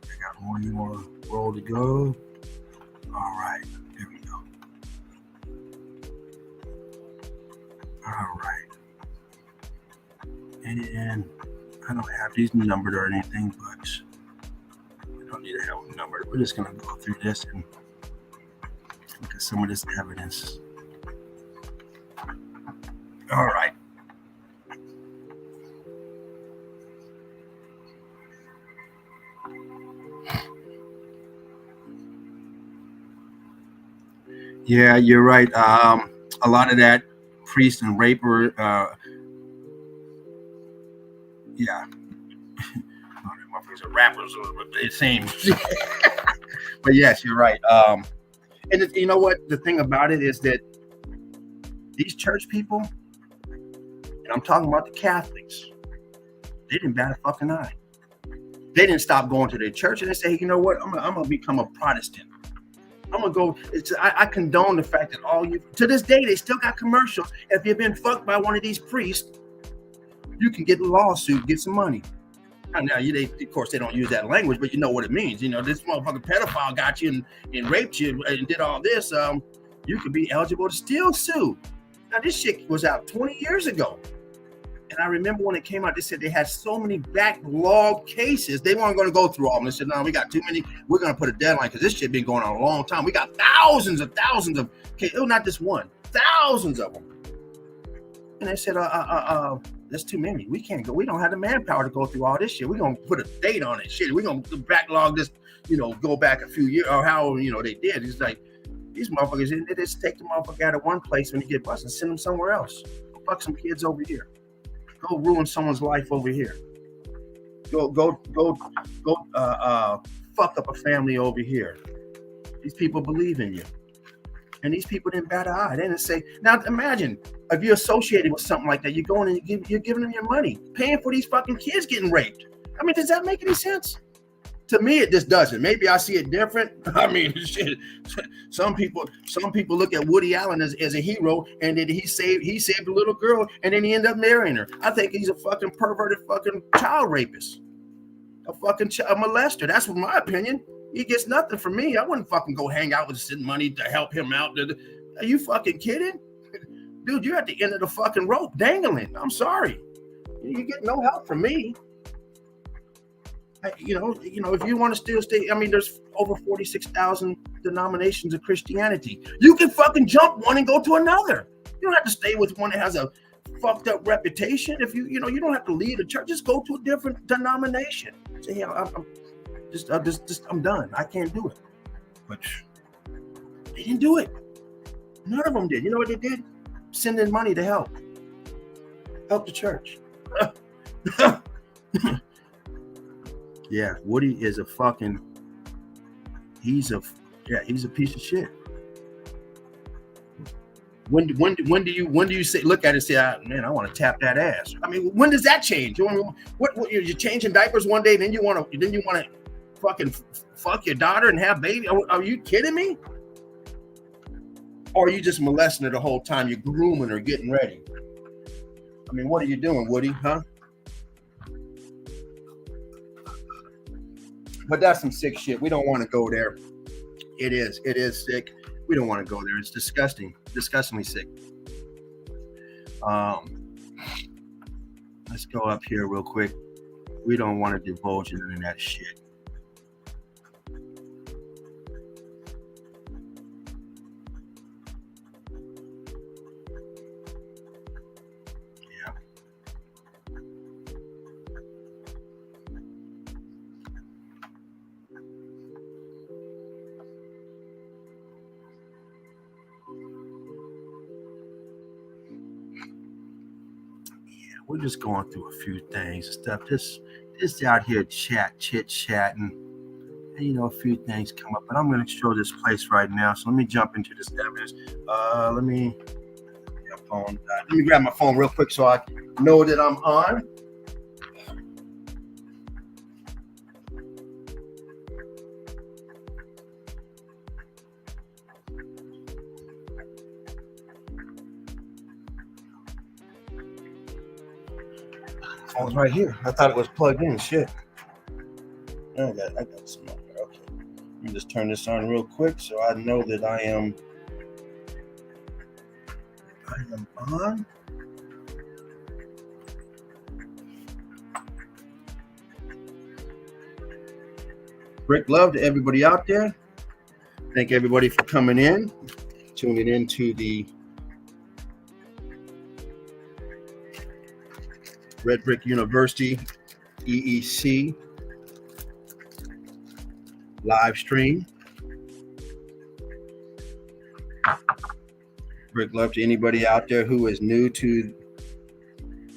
I got one more roll to go. All right, there we go. All right. And I don't have these numbered or anything, but we don't need to have them numbered. We're just going to go through this and look at some of this evidence. All right. Yeah, you're right. A lot of that priest and raper, yeah. Motherfuckers are rappers, it seems. But yes, you're right. And you know what? The thing about it is that these church people, and I'm talking about the Catholics, they didn't bat a fucking eye. They didn't stop going to their church, and they say, hey, you know what? I'm gonna become a Protestant. I'm gonna go. I condone the fact that all you, to this day, they still got commercials. If you've been fucked by one of these priests, you can get a lawsuit, get some money. Now, of course, they don't use that language, but you know what it means. You know, this motherfucking pedophile got you and raped you and did all this. You could be eligible to still sue. Now, this shit was out 20 years ago. And I remember when it came out, they said they had so many backlog cases. They weren't going to go through all of them. They said, no, we got too many. We're going to put a deadline because this shit been going on a long time. We got thousands of cases. Oh, not just one, thousands of them. And they said, that's too many. We can't go. We don't have the manpower to go through all this shit. We're going to put a date on it. Shit, we're going to backlog this, go back a few years or however, they did. It's like, these motherfuckers, they just take the motherfucker out of one place when you get busted and send them somewhere else. Go fuck some kids over here. Go ruin someone's life over here. Go fuck up a family over here. These people believe in you. And these people didn't bat an eye. They didn't say, now imagine if you're associated with something like that, you're going and you're giving them your money, paying for these fucking kids getting raped. I mean, does that make any sense? To me, it just doesn't. Maybe I see it different. I mean, shit. Some people look at Woody Allen as a hero, and then he saved a little girl, and then he ended up marrying her. I think he's a fucking perverted fucking child rapist, a fucking molester. That's my opinion. He gets nothing from me. I wouldn't fucking go hang out with send money to help him out. Are you fucking kidding? Dude, you're at the end of the fucking rope dangling. I'm sorry. You get no help from me. If you want to still stay, I mean, there's over 46,000 denominations of Christianity. You can fucking jump one and go to another. You don't have to stay with one that has a fucked up reputation. If you don't have to leave a church, just go to a different denomination. Say, yeah, I'm done. I can't do it. But they didn't do it. None of them did. You know what they did? Send in money to help the church. Yeah, Woody is he's a piece of shit. When do you say, look at it and say, man, I want to tap that ass? I mean, when does that change? What you're changing diapers one day, then you want to fucking fuck your daughter and have baby? Are you kidding me? Or are you just molesting her the whole time? You're grooming her, getting ready. I mean, what are you doing, Woody? Huh? But that's some sick shit. We don't want to go there. It is sick. We don't want to go there. It's disgustingly sick. Let's go up here real quick. We don't want to divulge into that shit. We're just going through a few things and stuff. Just out here chit-chatting. And, a few things come up. But I'm going to show this place right now. So let me jump into this evidence. Let me grab my phone real quick so I know that I'm on. microphone's right here. I thought it was plugged in. Shit. I got some. Okay. Let me just turn this on real quick so I know that I am on. Great love to everybody out there. Thank everybody for coming in, tuning into the Red Brick University EEC live stream. Great love to anybody out there who is new to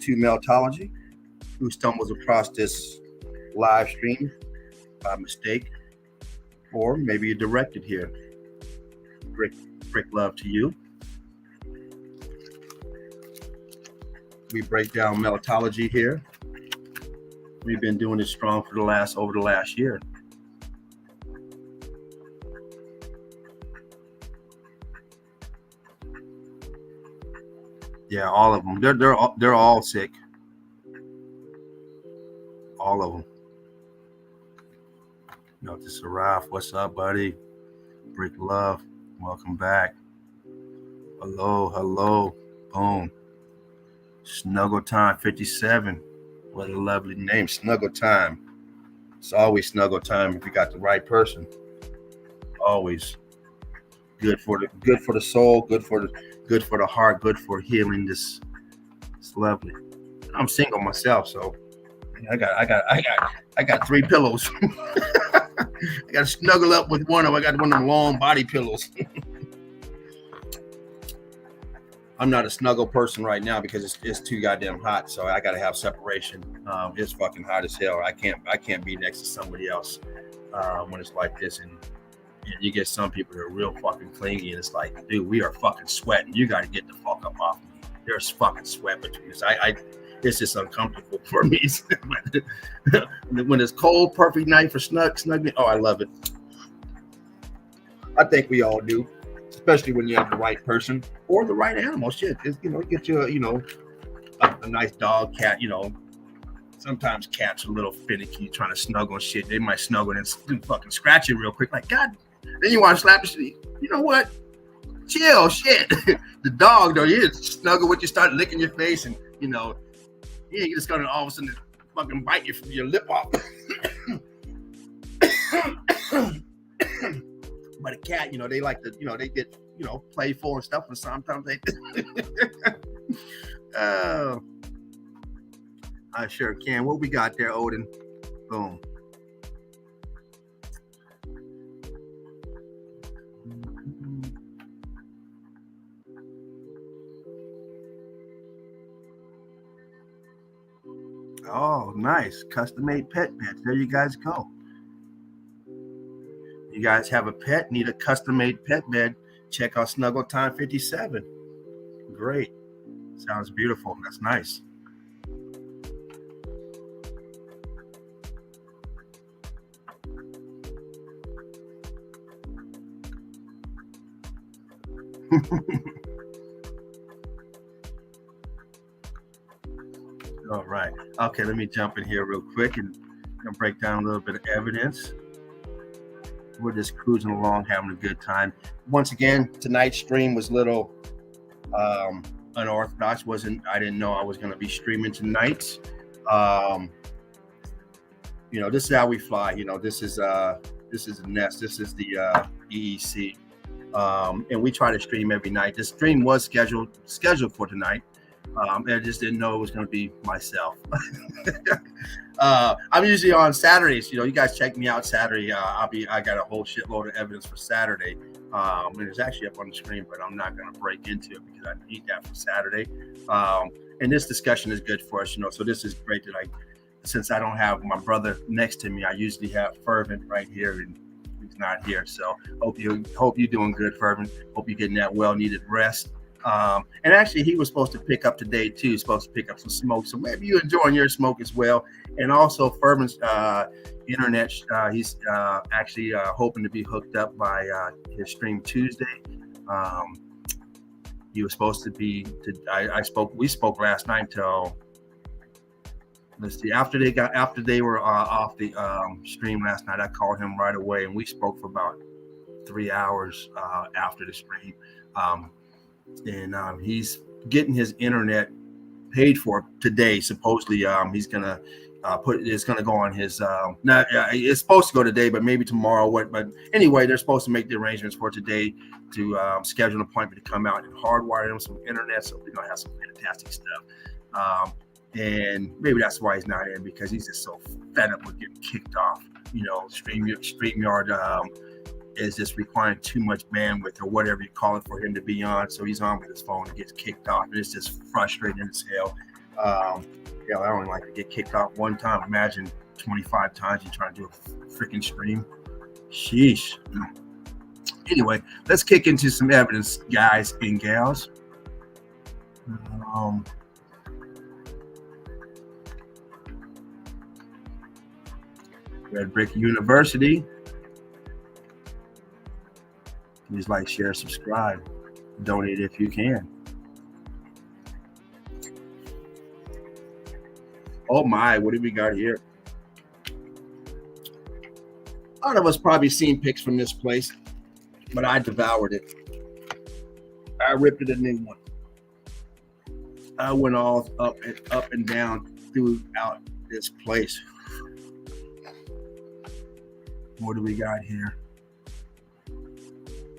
Meltology, who stumbles across this live stream by mistake, or maybe you're directed here. Great love to you. We break down Meltology here. We've been doing it strong for over the last year. Yeah, all of them. They're all sick. All of them. No, this is Ralph. What's up, buddy? Brick love. Welcome back. Hello. Boom. Snuggle Time 57. What a lovely name, Snuggle Time. It's always snuggle time if you got the right person. Always good for the soul, good for the heart, good for healing. It's lovely. I'm single myself, so I got 3 pillows. I got to snuggle up with one of them. I got one of them long body pillows. I'm not a snuggle person right now because it's too goddamn hot. So I got to have separation. It's fucking hot as hell. I can't be next to somebody else when it's like this. And you get some people that are real fucking clingy, and it's like, dude, we are fucking sweating. You got to get the fuck up off me. There's fucking sweat between us. It's just uncomfortable for me. When it's cold, perfect night for snuggling. Oh, I love it. I think we all do. Especially when you have the right person or the right animal. Shit, get you a nice dog, cat. Sometimes cats are a little finicky, trying to snuggle and shit. They might snuggle and fucking scratch you real quick. Like, God, then you want to slap the shit. You know what? Chill, shit. The dog though, you just snuggle with you, start licking your face, and you just gonna all of a sudden fucking bite your lip off. But a cat, they like to, they get, playful and stuff, and sometimes they oh, I sure can. What we got there, Odin? Boom. Oh, nice. Custom-made pet beds. There you guys go. You guys have a pet, need a custom-made pet bed, check out Snuggle Time 57. Great. Sounds beautiful. That's nice. All right. Okay, let me jump in here real quick and break down a little bit of evidence. We're just cruising along, having a good time. Once again, tonight's stream was a little unorthodox. I didn't know I was going to be streaming tonight. This is how we fly. This is the Nest. This is the EEC, and we try to stream every night. This stream was scheduled for tonight. And I just didn't know it was going to be myself. I'm usually on Saturdays. You guys check me out Saturday. I got a whole shitload of evidence for Saturday. And it's actually up on the screen, but I'm not going to break into it because I need that for Saturday. And this discussion is good for us, So this is great that since I don't have my brother next to me, I usually have Fervent right here, and he's not here. So hope you're doing good, Fervent. Hope you're getting that well-needed rest. And actually, he was supposed to pick up today too. He's supposed to pick up some smoke, so maybe you're enjoying your smoke as well. And also, Fervent's internet. He's actually hoping to be hooked up by his stream Tuesday. He was supposed to be. We spoke last night till let's see. After they were off the stream last night, I called him right away, and we spoke for about 3 hours after the stream. And he's getting his internet paid for today. Supposedly, he's gonna it's gonna go on his. It's supposed to go today, but maybe tomorrow. But anyway, they're supposed to make the arrangements for today to schedule an appointment to come out and hardwire them some internet, so we're gonna have some fantastic stuff. And maybe that's why he's not in, because he's just so fed up with getting kicked off. You know, StreamYard is just requiring too much bandwidth or whatever you call it for him to be on. So he's on with his phone and gets kicked off. And it's just frustrating as hell. Yeah, I don't like to get kicked off one time. Imagine 25 times you try to do a freaking stream. Sheesh. Anyway, let's kick into some evidence, guys and gals. Red Brick University. Please like, share, subscribe, donate if you can. Oh my, what do we got here? A lot of us probably seen pics from this place, but I devoured it. I ripped it a new one. I went all up and down throughout this place. What do we got here?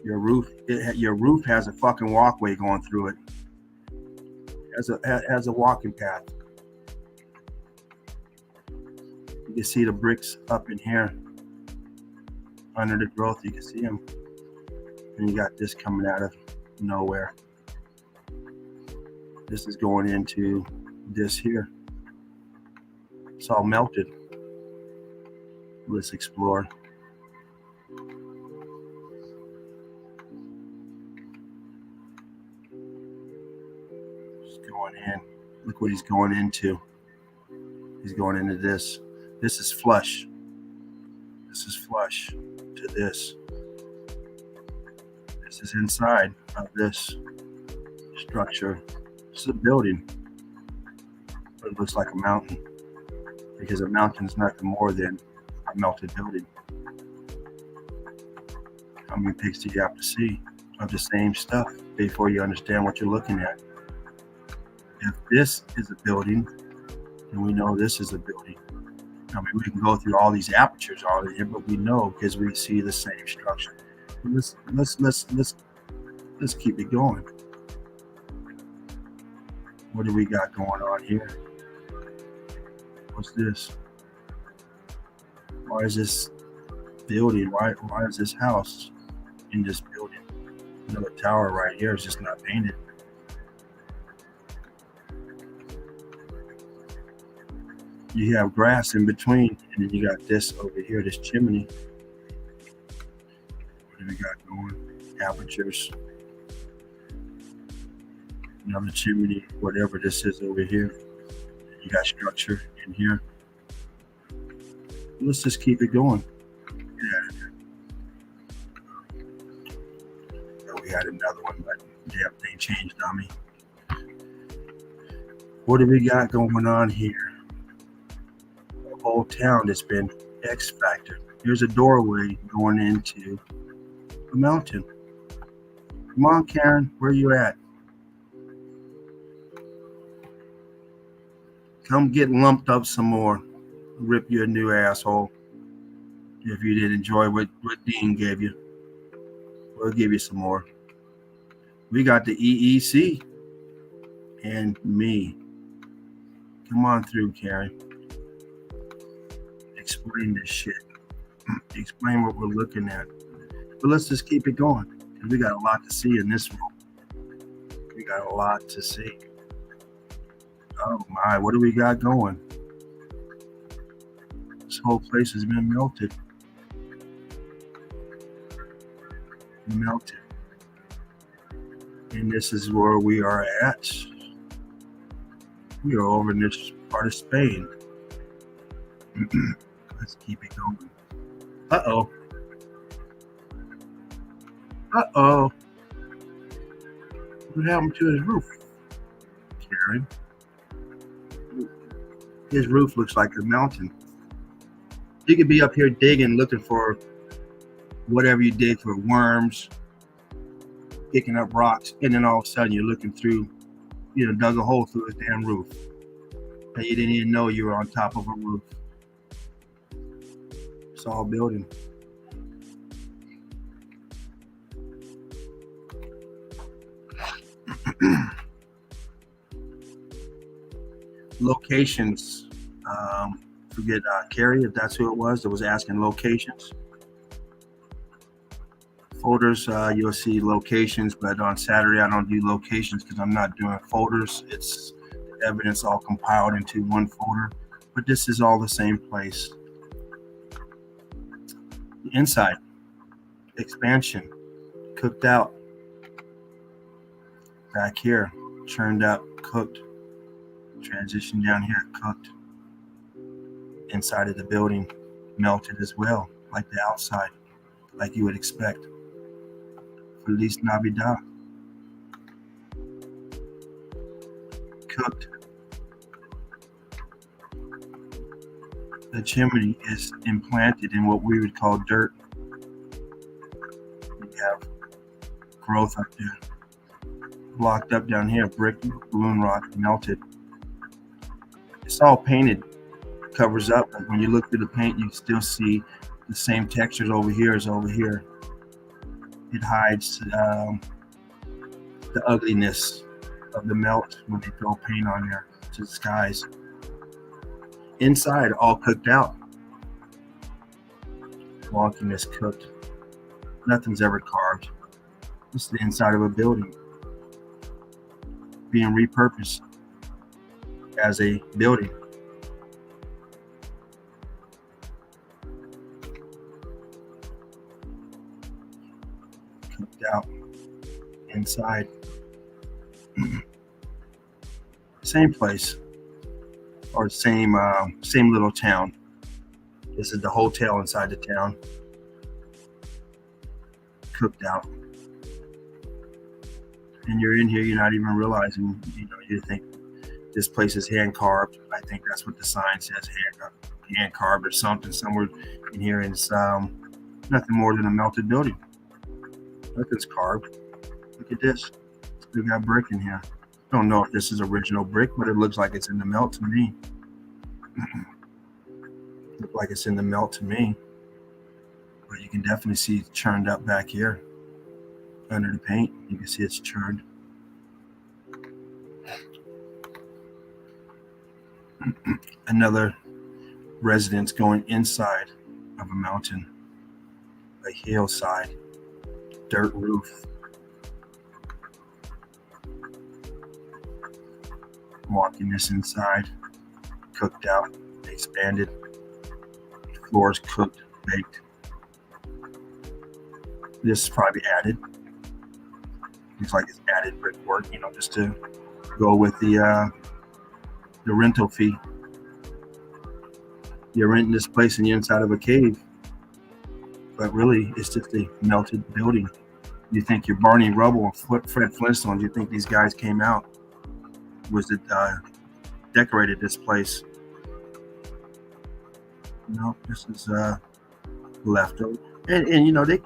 Your roof has a fucking walkway going through it. Has a walking path. You can see the bricks up in here under the growth. You can see them, and you got this coming out of nowhere. This is going into this here. It's all melted. Let's explore. Going in. Look what he's going into. He's going into this. This is flush. This is flush to this. This is inside of this structure. This is a building. But it looks like a mountain, because a mountain is nothing more than a melted building. How many pics do you have to see of the same stuff before you understand what you're looking at? If this is a building, then we know this is a building. I mean, we can go through all these apertures all here, but we know because we see the same structure. Let's keep it going. What do we got going on here? What's this? Why is this building? Why is this house in this building? Another tower right here is just not painted. You have grass in between, and then you got this over here, this chimney. What do we got going? Apertures. Another chimney, whatever this is over here. You got structure in here. Let's just keep it going. Yeah. We had another one, but everything changed on me. What do we got going on here? Whole town that's been X Factor. Here's a doorway going into a mountain. Come on, Karen, where you at? Come get lumped up some more. Rip you a new asshole. If you didn't enjoy what Dean gave you, we'll give you some more. We got the EEC and me. Come on through, Karen. Explain this shit. Explain what we're looking at. But let's just keep it going. We got a lot to see in this room. We got a lot to see. Oh my, what do we got going? This whole place has been melted. Melted. And this is where we are at. We are over in this part of Spain. Let's keep it going. Uh-oh. Uh-oh. What happened to his roof? Karen. His roof looks like a mountain. You could be up here digging, looking for whatever you dig for, worms, picking up rocks, and then all of a sudden you're looking through, dug a hole through his damn roof. And you didn't even know you were on top of a roof. It's all building. Locations. Forget Carrie, if that's who it was that was asking locations. Folders, you'll see locations, but on Saturday I don't do locations because I'm not doing folders. It's evidence all compiled into one folder, but this is all the same place. Inside, expansion, cooked out. Back here, churned up, cooked. Transition down here, cooked. Inside of the building, melted as well, like the outside, like you would expect. Feliz Navidad. Cooked. The chimney is implanted in what we would call dirt. We have growth up there. Blocked up down here, brick, balloon rock, melted. It's all painted, covers up. But when you look through the paint, you still see the same textures over here as over here. It hides the ugliness of the melt when they throw paint on there to disguise. Inside, all cooked out. Wonkiness cooked. Nothing's ever carved. It's the inside of a building being repurposed as a building. Cooked out inside. Same place or same little town. This is the hotel inside the town. Cooked out. And you're in here, you're not even realizing, you think this place is hand carved. I think that's what the sign says, hand carved or something somewhere in here. And it's nothing more than a melted building. Nothing's carved. Look at this. Still got brick in here. Don't know if this is original brick, but it looks like it's in the melt to me. Look like it's in the melt to me. But you can definitely see it's churned up back here. Under the paint, you can see it's churned. Another residence going inside of a mountain, a hillside, dirt roof. Walking this inside, cooked out, expanded, floors cooked, baked. This is probably added. Looks like it's added brickwork, just to go with the rental fee. You're renting this place in the inside of a cave, but really it's just a melted building. You think you're Barney Rubble and Fred Flintstone. You think these guys came out, was it decorated this place? No, this is leftover. And they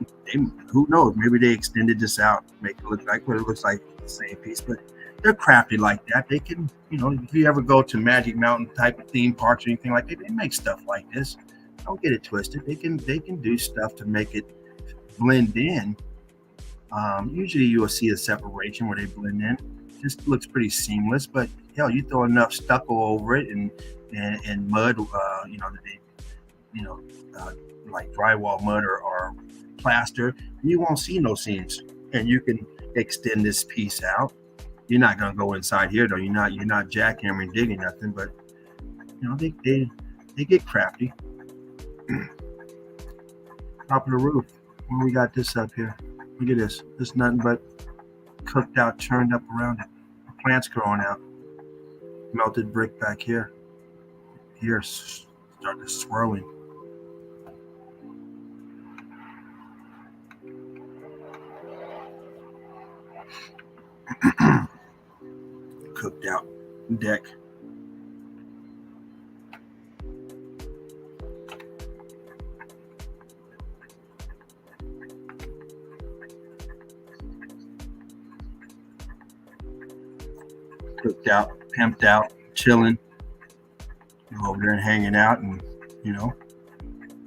who knows, maybe they extended this out, make it look like what it looks like, the same piece, but they're crafty like that. They can, if you ever go to Magic Mountain type of theme parks or anything like that, they make stuff like this. Don't get it twisted. They can do stuff to make it blend in. Usually you will see a separation where they blend in. Just looks pretty seamless, but hell, you throw enough stucco over it and mud, like drywall mud or plaster, you won't see no seams, and you can extend this piece out. You're not going to go inside here though. You're not jackhammering, digging nothing, but they get crafty. Top of the roof. Well, we got this up here. Look at this. There's nothing but cooked out, churned up around it. Plants growing out. Melted brick back here. Here, starting swirling. Cooked out deck. cooked out, pimped out, chilling. You're over there and hanging out, and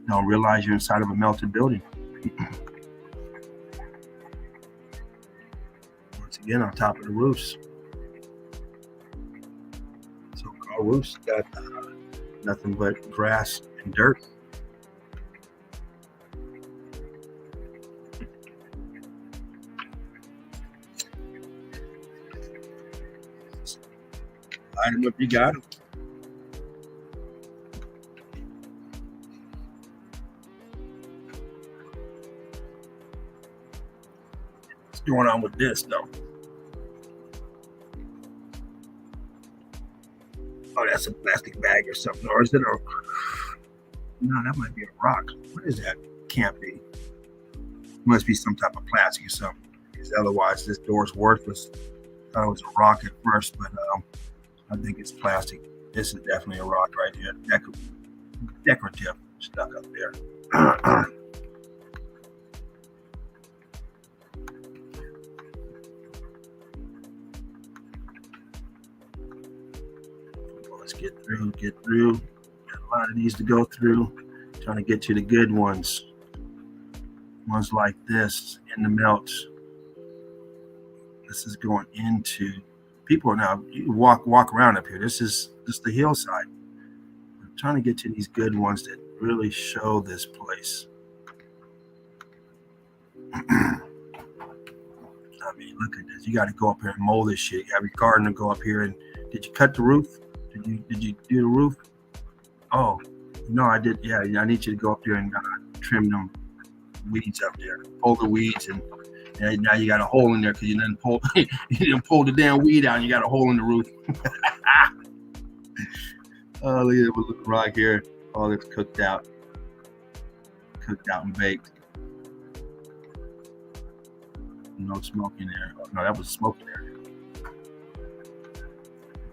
don't realize you're inside of a melted building. Once again, on top of the roofs. So-called roofs got nothing but grass and dirt. Light them up, you got them. What's going on with this, though? Oh, that's a plastic bag or something. Or is it a... No, that might be a rock. What is that? Can't be. Must be some type of plastic or something. Because otherwise, this door's worthless. I thought it was a rock at first, but I think it's plastic. This is definitely a rock right here. Decorative stuck up there. Let's get through. Got a lot of these to go through. Trying to get to the good ones. Ones like this in the melts. This is going into... People are now, you walk around up here. This is just the hillside. I'm trying to get to these good ones that really show this place. I mean, look at this. You got to go up here and mold this shit. You have your gardener go up here and... Did you cut the roof? Did you do the roof? Oh, no, I did. Yeah, I need you to go up there and trim them weeds up there. Pull the weeds, and now you got a hole in there because you didn't pull the damn weed out and you got a hole in the roof. Oh, look at the rock here. All that's cooked out and baked. No smoke in there. Oh, no, that was smoke in there.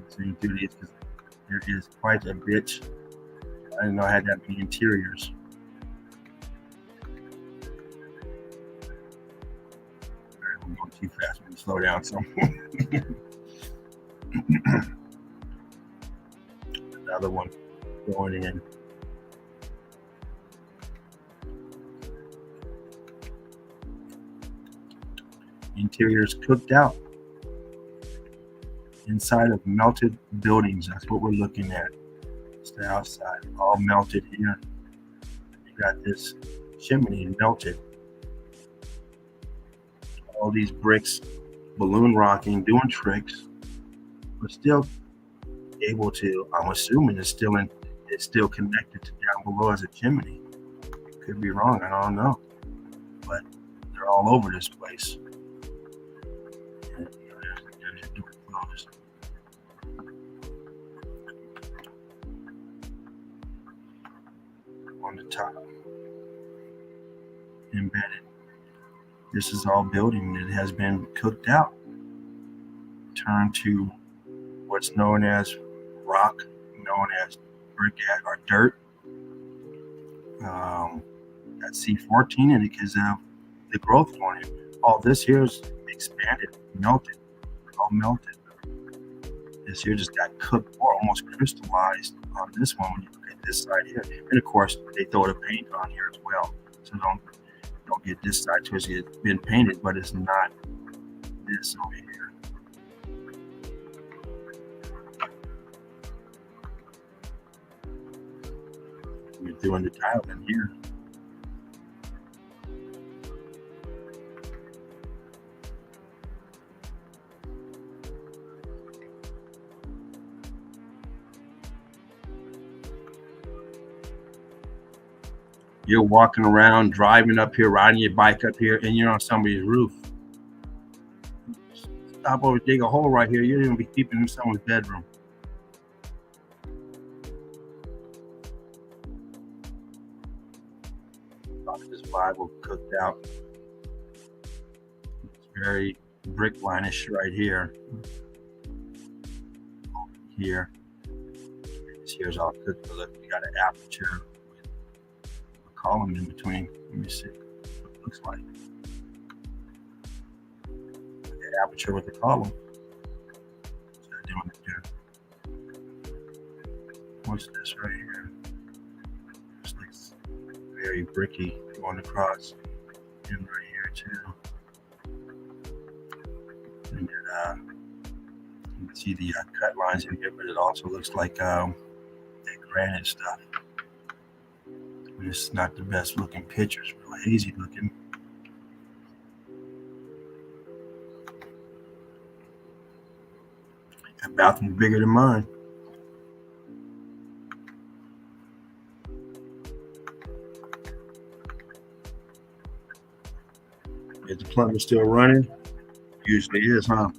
So you do this because there is quite a bit. I didn't know I had that many interiors. I'm going too fast. Let me slow down some. Another one going in. Interiors cooked out. Inside of melted buildings. That's what we're looking at. It's the outside. All melted here. You got this chimney melted. All these bricks, balloon rocking, doing tricks, but still able to, I'm assuming it's still connected to down below as a chimney. Could be wrong, I don't know. But they're all over this place. And, there's your door closed. On the top. Embedded. This is all building that has been cooked out. Turned to what's known as rock, known as brick or dirt. That's C14 in it because of the growth on it. All this here is expanded, melted, all melted. This here just got cooked or almost crystallized on this one when you look at this side here. And of course, they throw the paint on here as well. So don't get this side to it. It's been painted, but it's not this over here. We're doing the tile in here. You're walking around, driving up here, riding your bike up here, and you're on somebody's roof. Stop over, dig a hole right here. You're going to be keeping in someone's bedroom. This Bible cooked out. It's very brick lineish right here. Here. This here's all cooked. Look, we got an aperture. Column in between. Let me see what it looks like. The aperture with the column. So doing it there. What's this right here? It's like very bricky going across. And right here too. And then, you can see the cut lines in here, but it also looks like that granite stuff. It's not the best looking picture. It's real hazy looking. That bathroom's bigger than mine. Is the plumber still running? Usually is, huh?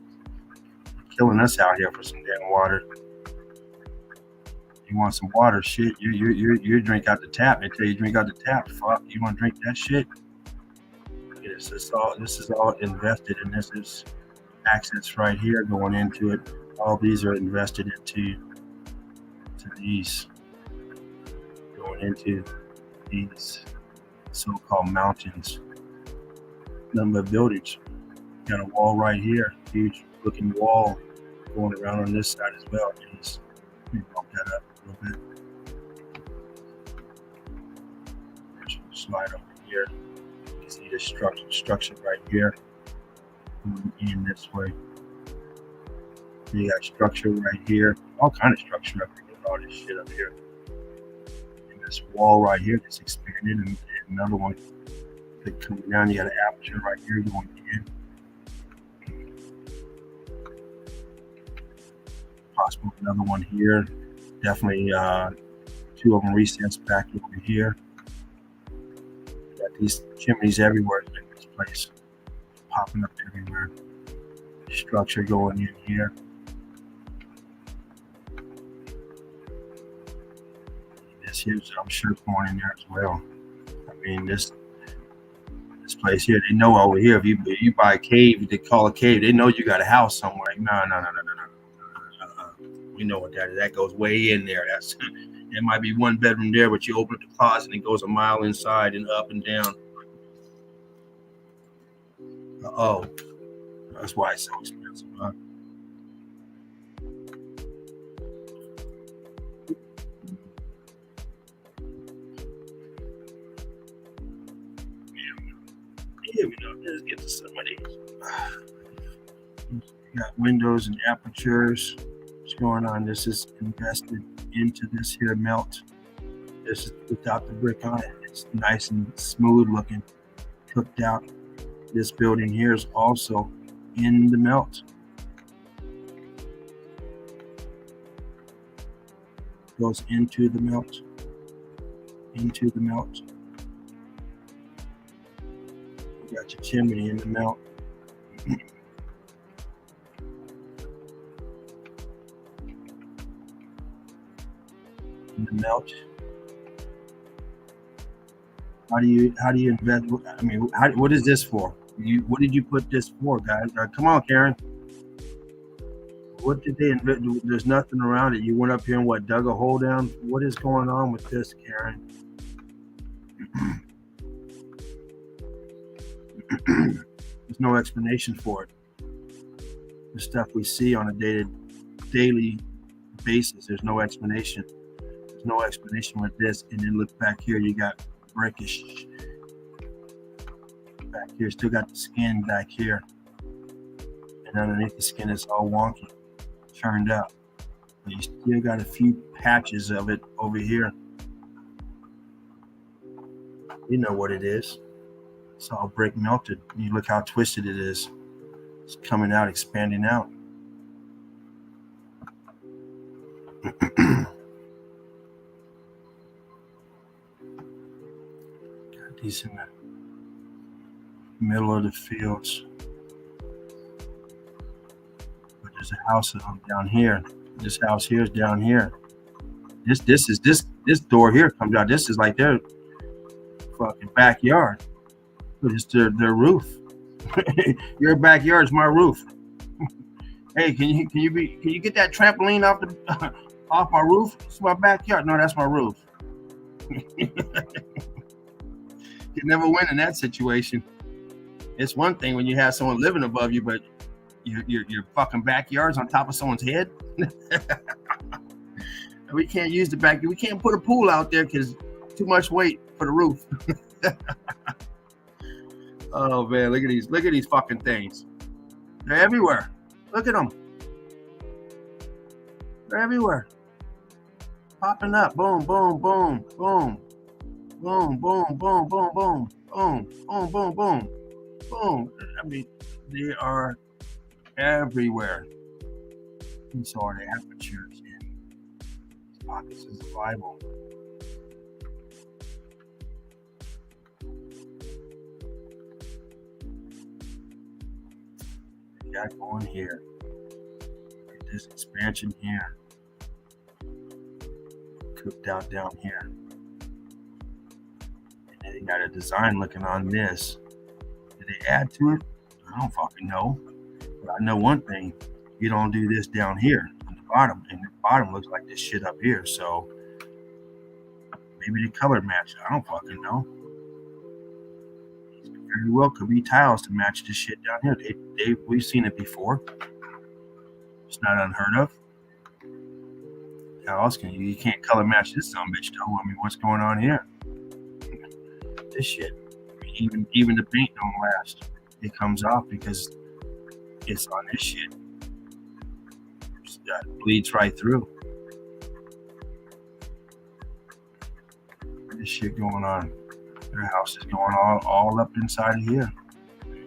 Killing us out here for some damn water. You want some water? Shit, you drink out the tap. They tell you drink out the tap. Fuck, you want to drink that shit? This is all invested, and this is access right here going into it. All these are invested into these, going into these so-called mountains. Number of buildings. Got a wall right here, huge looking wall going around on this side as well. Let me bump that up a little bit. Slide over here. You can see the structure right here. Moving in this way. You got structure right here. All kind of structure up here. All this shit up here. And this wall right here that's expanded, and another one coming down. You got an aperture right here going in. Possible another one here. Definitely two of them recessed back over here. Got these chimneys everywhere in this place, popping up everywhere. Structure going in here. This here's, I'm sure, going in there as well. I mean, this place here, they know over here, if you buy a cave, they call a cave, they know you got a house somewhere. No. We know what that is. That goes way in there. There might be one bedroom there, but you open up the closet and it goes a mile inside and up and down. That's why it's so expensive, huh? Yeah, we know. Let's get to some of these. You got windows and apertures. What's going on? This is invested into this here melt. This is without the brick on it. It's nice and smooth looking, cooked out. This building here is also in the melt. Goes into the melt. Into the melt. You got your chimney in the melt. In the melt. How do you invest? I mean, what is this for? What did you put this for, guys? Come on, Karen. What did they invest? There's nothing around it. You went up here and dug a hole down? What is going on with this, Karen? There's no explanation for it. The stuff we see on a daily basis, there's no explanation. There's no explanation with this. And then look back here, you got brickish back here. Still got the skin back here, and underneath the skin is all wonky, turned out. But you still got a few patches of it over here. You know what it is. It's all brick melted. You look how twisted it is. It's coming out, expanding out. Got these in the middle of the fields. But there's a house down here. This house here is down here. This door here comes out. This is like their fucking backyard. It's their roof. Your backyard is my roof. Hey, can you get that trampoline off my roof? It's my backyard. No, that's my roof. You never win in that situation. It's one thing when you have someone living above you, but your fucking backyard's on top of someone's head. We can't use the back. We can't put a pool out there because too much weight for the roof. Oh man, look at these fucking things. They're everywhere. Look at them. They're everywhere. Popping up. Boom, boom, boom, boom. Boom, boom, boom, boom, boom. Boom, boom, boom, boom. Boom. I mean, they are everywhere. And so are the apertures in pockets of the Bible. We got going here. This expansion here. Cooked out down here. And then they got a design looking on this. Did they add to it? I don't fucking know. But I know one thing. You don't do this down here on the bottom. And the bottom looks like this shit up here. So maybe the color match. I don't fucking know. Very well could be tiles to match this shit down here. We've seen it before. It's not unheard of. How else can you can't color match this son of a bitch though? I mean, what's going on here? This shit. Even the paint don't last. It comes off because it's on this shit. It bleeds right through. This shit going on. Their house is going all up inside of here.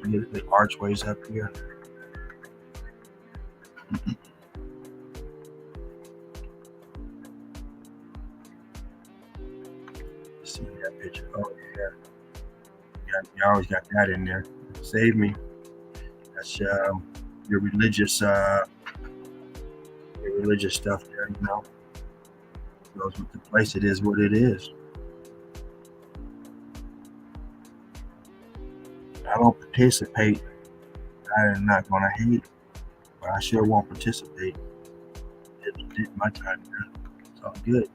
The archways up here. See that picture? Oh yeah. You always got that in there. Save me. That's your religious stuff there, you know. Goes with the place. It is what it is. I don't participate. I'm not gonna hate, but I sure won't participate. Did my time there. It's all good.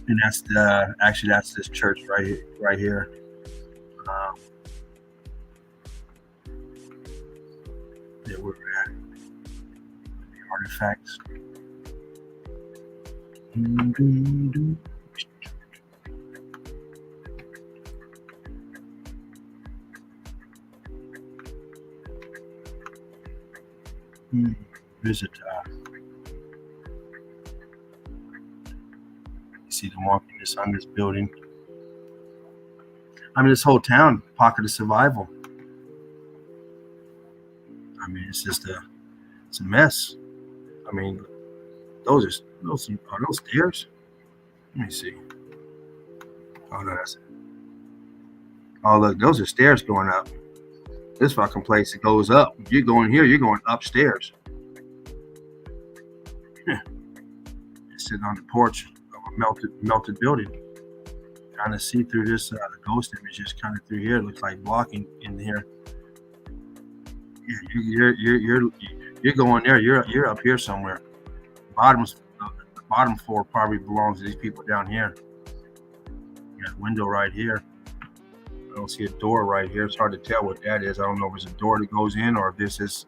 And that's this church right here. That we're at. The artifacts. Visitor. You see them walking on this building. I mean, this whole town, pocket of survival. I mean, it's just it's a mess. I mean, are those stairs? Let me see. Oh no, that's it. Oh look, those are stairs going up. This fucking place, it goes up. If you're going here, you're going upstairs. Sitting on the porch of a melted building. Kind of see through this ghost image just kind of through here. It looks like blocking in here. Yeah, you're going there. You're up here somewhere. The bottom floor probably belongs to these people down here. Got a window right here. I don't see a door right here. It's hard to tell what that is. I don't know if it's a door that goes in or if this is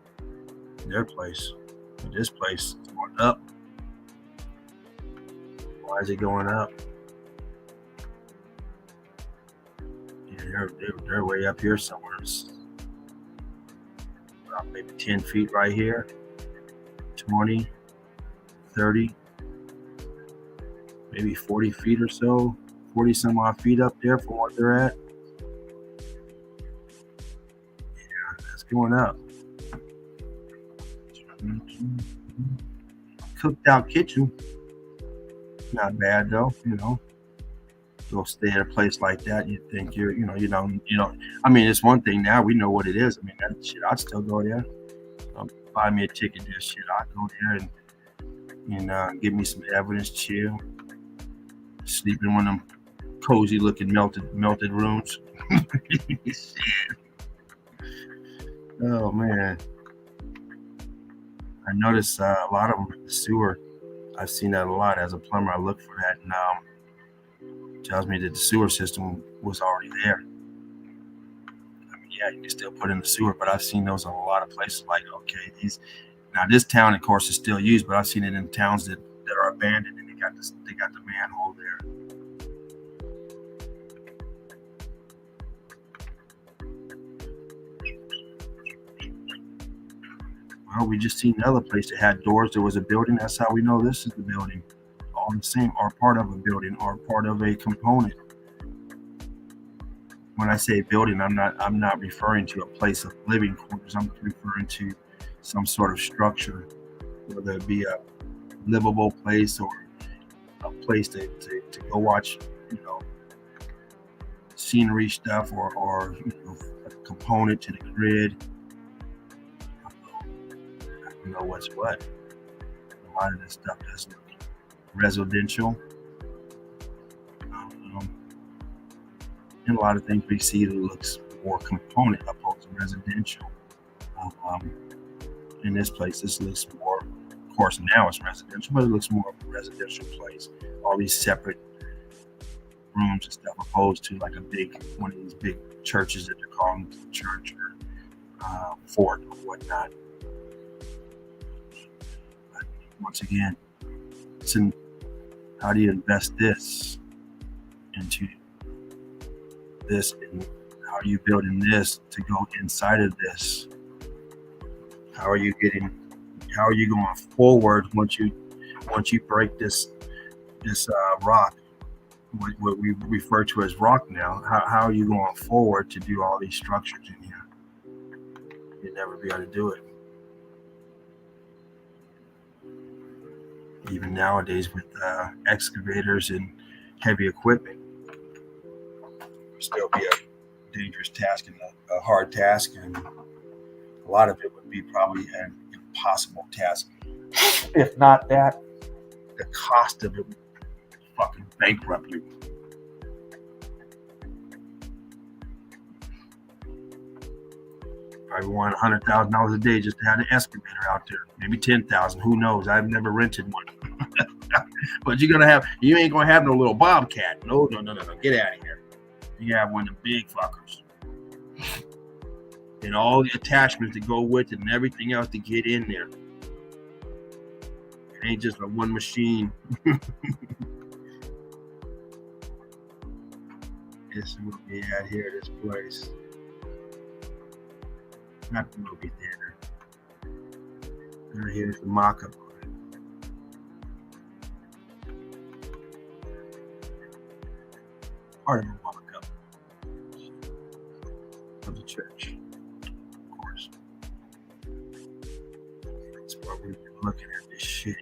their place. But this place is going up. Why is it going up? Yeah, they're way up here somewhere. It's about maybe 10 feet right here. 20, 30, maybe 40 feet or so. 40 some odd feet up there from what they're at. Yeah, that's going up. Cooked out kitchen. Not bad though, you know. Go stay at a place like that, you think you don't. I mean, it's one thing now. We know what it is. I mean, that shit, I'd still go there. Buy me a ticket. This shit, I'd go there and give me some evidence. Chill, sleep in one of them cozy looking melted rooms. Shit. Oh man, I noticed a lot of them in the sewer. I've seen that a lot as a plumber. I look for that, and tells me that the sewer system was already there. I mean, yeah, you can still put in the sewer, but I've seen those on a lot of places. Like, okay, this town, of course, is still used, but I've seen it in towns that are abandoned, and they got the manhole there. Well, we just seen another place that had doors. There was a building. That's how we know this is the building. All the same, or part of a building, or part of a component. When I say building, I'm not referring to a place of living quarters. I'm referring to some sort of structure, whether it be a livable place or a place to go watch, scenery stuff, or a component to the grid. I don't know what's what. A lot of this stuff does look residential. And a lot of things we see that looks more component opposed to residential. In this place, this looks more, of course now it's residential, but it looks more of a residential place. All these separate rooms and stuff, opposed to like one of these big churches that they're calling church or fort or whatnot. But once again, how do you invest this into this, and how are you building this to go inside of this? How are you going forward once you break this rock, what we refer to as rock now? How are you going forward to do all these structures in here? You'll never be able to do it. Even nowadays with excavators and heavy equipment, still be a dangerous task and a hard task, and a lot of it would be probably an impossible task. If not that, the cost of it would fucking bankrupt you. Probably want $100,000 a day just to have an excavator out there. Maybe 10,000. Who knows? I've never rented one. But you ain't gonna have no little Bobcat. No. Get out of here. You have one of the big fuckers. And all the attachments that go with it and everything else to get in there. It ain't just a one machine. This is what we had here, this place. Not the movie theater. And here's the mock-up. Part of the mock-up of the church, of course. That's why we've been looking at this shit.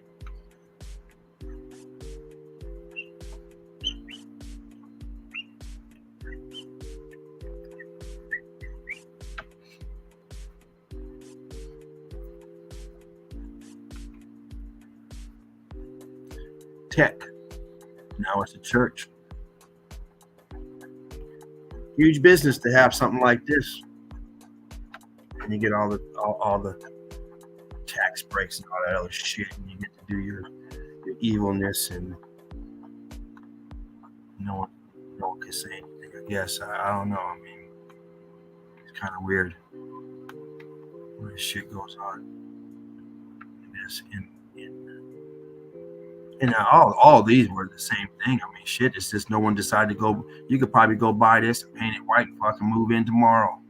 Tech. Now it's a church. Huge business to have something like this, and you get all the tax breaks and all that other shit, and you get to do your evilness, and no one can say anything. I guess I don't know. I mean, it's kind of weird when this shit goes on. And all these were the same thing. I mean, shit, it's just no one decided to go. You could probably go buy this and paint it white and fucking move in tomorrow.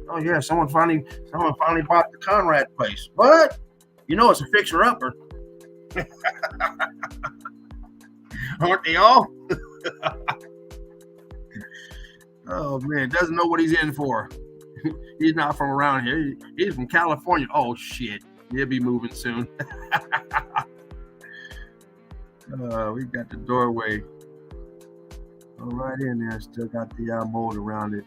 Oh yeah, someone finally bought the Conrad place. What? It's a fixer-upper. Aren't they all? Oh man, doesn't know what he's in for. He's not from around here. He's from California. Oh shit, he'll be moving soon. We got the doorway right in there. Still got the mold around it.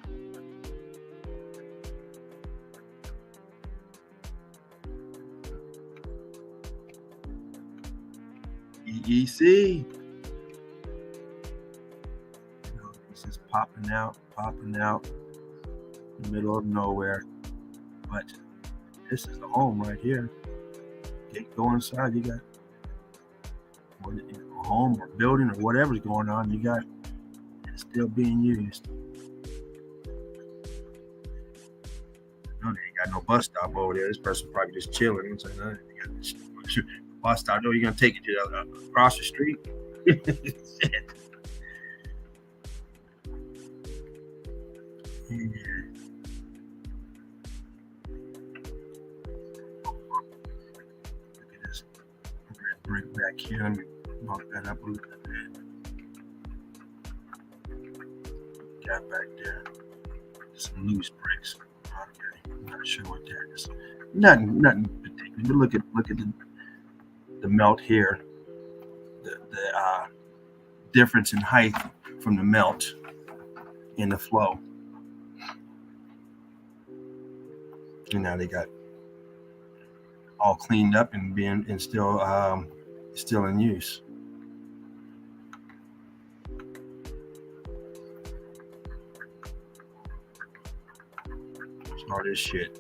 EEC. This is popping out in the middle of nowhere. But this is the home right here. Gate go inside. You got home or building or whatever's going on, you got it's still being used. No, they ain't got no bus stop over there. This person probably just chilling. I'm saying, bus stop. No, you're gonna take it to across the street. Shit. Yeah. Look at this. Look at that brick back here. Let me bump that up a little bit. Got back there. Some loose bricks. Okay. I'm not sure what that is. Nothing particular. But look at the melt here. The difference in height from the melt in the flow. And now they got all cleaned up and still in use. So all this shit.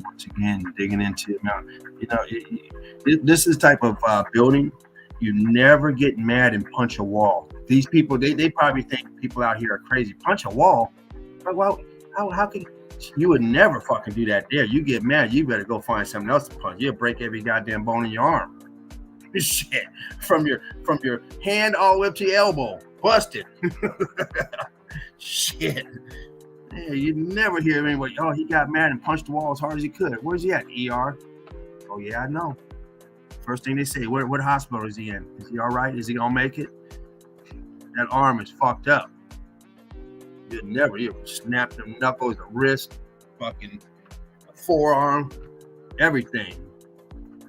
Once again, digging into it now. This is type of building. You never get mad and punch a wall. These people, they probably think people out here are crazy. Punch a wall? Well, how can you would never fucking do that there. You get mad, you better go find something else to punch. You'll break every goddamn bone in your arm. Shit. From your hand all the way up to your elbow. Busted. Shit. Yeah, you never hear anybody, oh, he got mad and punched the wall as hard as he could. Where's he at? ER. Oh yeah, I know. First thing they say, what hospital is he in? Is he all right? Is he gonna make it? That arm is fucked up. You snap them knuckles, the wrist, fucking forearm, everything.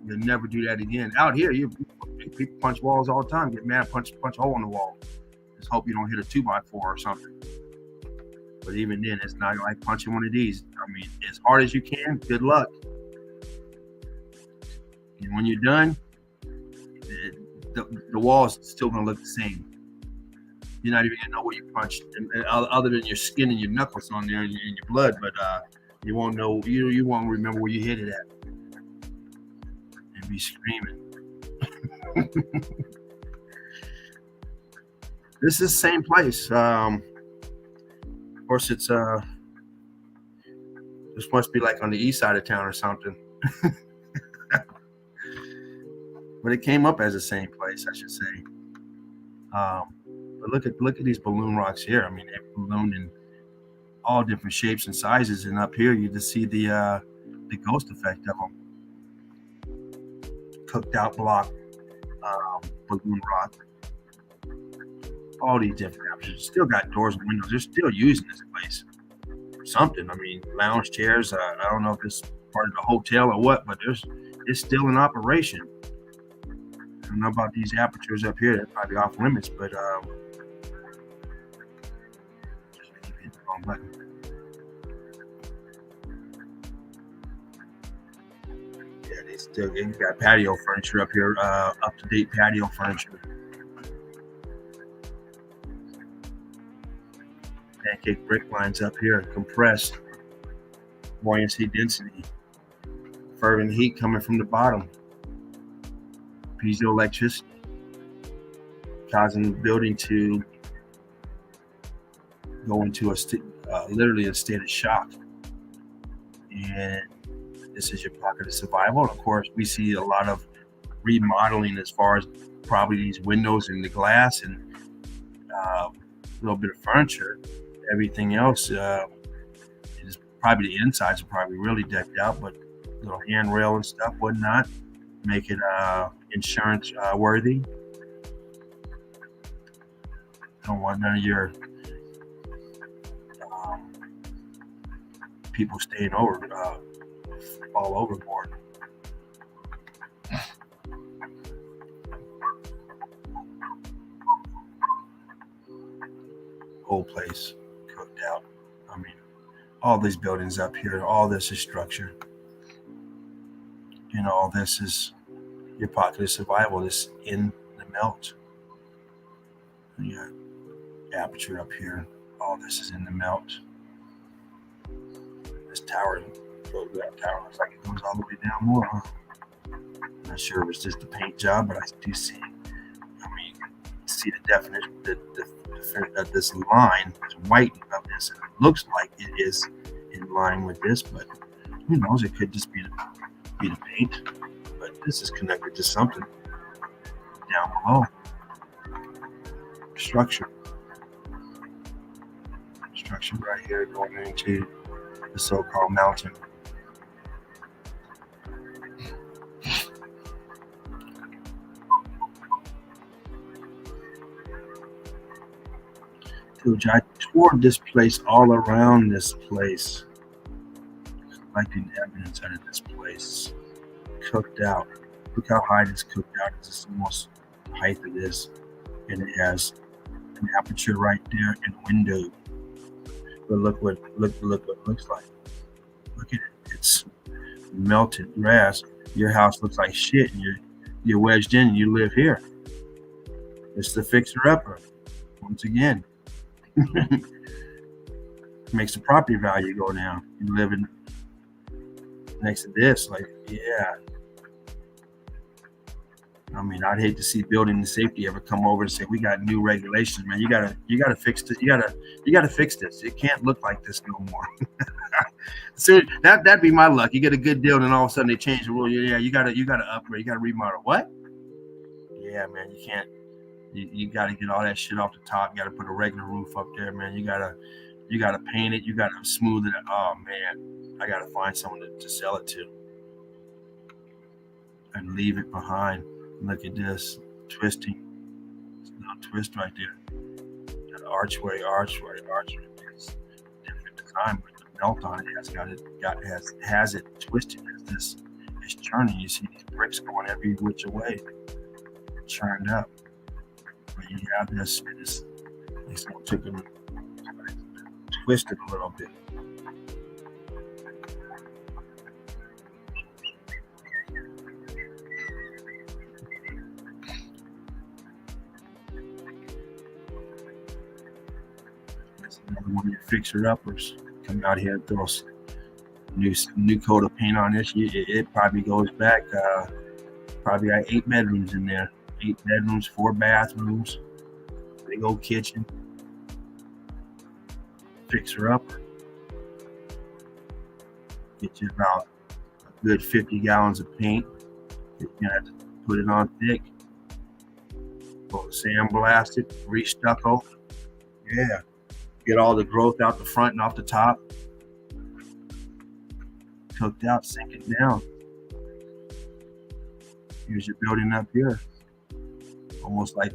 You'll never do that again. Out here, people punch walls all the time. Get mad, punch a hole in the wall. Just hope you don't hit a 2x4 or something. But even then, it's not like punching one of these. I mean, as hard as you can, good luck. And when you're done, the wall is still going to look the same. You're not even going to know what you punched, other than your skin and your knuckles on there and your blood. But you won't know. You won't remember where you hit it at. And be screaming. This is the same place. Of course, it's this must be like on the east side of town or something. But it came up as the same place, I should say. But look at these balloon rocks here. I mean, they ballooned in all different shapes and sizes, and up here you just see the ghost effect of them. Cooked out block balloon rock. All these different options. Still got doors and windows. They're still using this place for something. I mean, lounge chairs. I don't know if it's part of the hotel or what, but it's still in operation. I don't know about these apertures up here. They're probably off limits, but just keep hitting the wrong button. Yeah, they got patio furniture up here, up to date patio furniture. Pancake brick lines up here, compressed, buoyancy density, fervent heat coming from the bottom, piezoelectricity, causing the building to go into literally a state of shock. And this is your pocket of survival. And of course, we see a lot of remodeling as far as probably these windows and the glass and a little bit of furniture. Everything else is probably the insides are probably really decked out, but little handrail and stuff, whatnot, make it insurance worthy. Don't want none of your people staying over, fall overboard. Whole place cooked out. I mean, all these buildings up here, all this is structure. And all this is your pocket of survival is in the melt. You got aperture up here. All this is in the melt. This tower, that tower looks like it goes all the way down more. Huh? I'm not sure if it's just a paint job, but I do see it. see the definition, this line, this white of this. It looks like it is in line with this, but who knows? It could just be the paint. But this is connected to something down below. Structure right here going into the so-called mountain. Dude, I toured this place all around this place, collecting evidence out of this place. Cooked out. Look how high this cooked out is. It's almost the height of this. And it has an aperture right there and a window. But look what it looks like. Look at it. It's melted grass. Your house looks like shit, and you're wedged in and you live here. It's the fixer-upper. Once again. Makes the property value go down. You live in next to this, like, yeah. I mean, I'd hate to see building safety ever come over and say, we got new regulations, man. You gotta fix this. You gotta fix this. It can't look like this no more. So that'd be my luck. You get a good deal, and then all of a sudden they change the rule. Yeah, you gotta upgrade, you gotta remodel. What? Yeah, man, you can't. You got to get all that shit off the top. You got to put a regular roof up there, man. You got to paint it. You got to smooth it. Oh man, I got to find someone to sell it to and leave it behind. Look at this twisting. It's a little twist right there. That archway. It's different design, but the melt on it has it twisted as this is churning. You see these bricks going every which way, churned up. But you have this, it's going to take them twisted a little bit. That's another one of your fixer-uppers. Come out here and throw new coat of paint on this. It probably goes back, probably got 8 bedrooms in there. 8 bedrooms, 4 bathrooms, big old kitchen. Fixer up. Get you about a good 50 gallons of paint. You're gonna have to put it on thick. Sandblast it, re-stucco. Yeah. Get all the growth out the front and off the top. Cooked out, sink it down. Here's your building up here. Almost like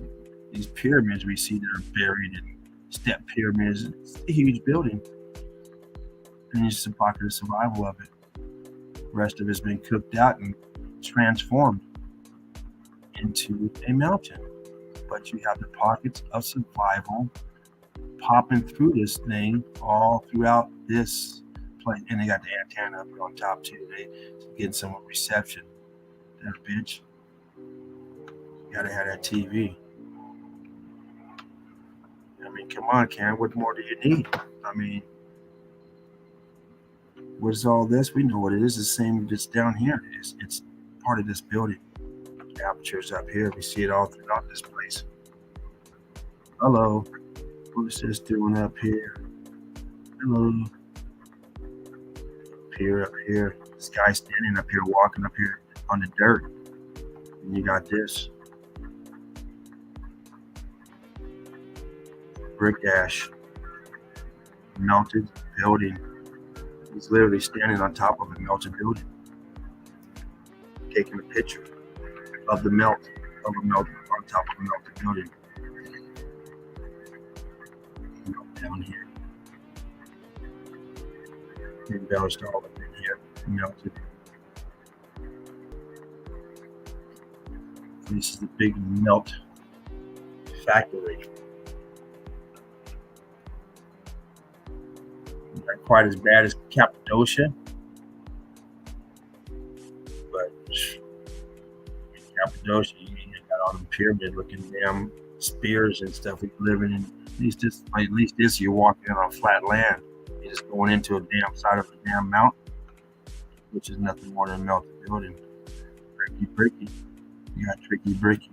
these pyramids we see that are buried in step pyramids. It's a huge building. And it's just a pocket of survival of it. The rest of it's been cooked out and transformed into a mountain. But you have the pockets of survival popping through this thing all throughout this place. And they got the antenna up on top too. They getting some reception. That bitch. Gotta have that TV. I mean, come on, Karen. What more do you need? I mean, what is all this? We know what it is. The same that's down here. It's part of this building. The aperture's up here. We see it all throughout this place. Hello. What's this doing up here? Hello. Up here. This guy standing up here, walking up here on the dirt. And you got this. Brick ash, melted building. He's literally standing on top of a melted building, taking a picture of the melt on top of a melted building. Melt down here, embellished all up in here, melted. This is the big melt factory. Not quite as bad as Cappadocia, but Cappadocia, you got all them pyramid-looking damn spears and stuff. We living in at least this you're walking on flat land. You're just going into a damn side of a damn mountain, which is nothing more than a melted building. Tricky bricky. You got tricky bricky.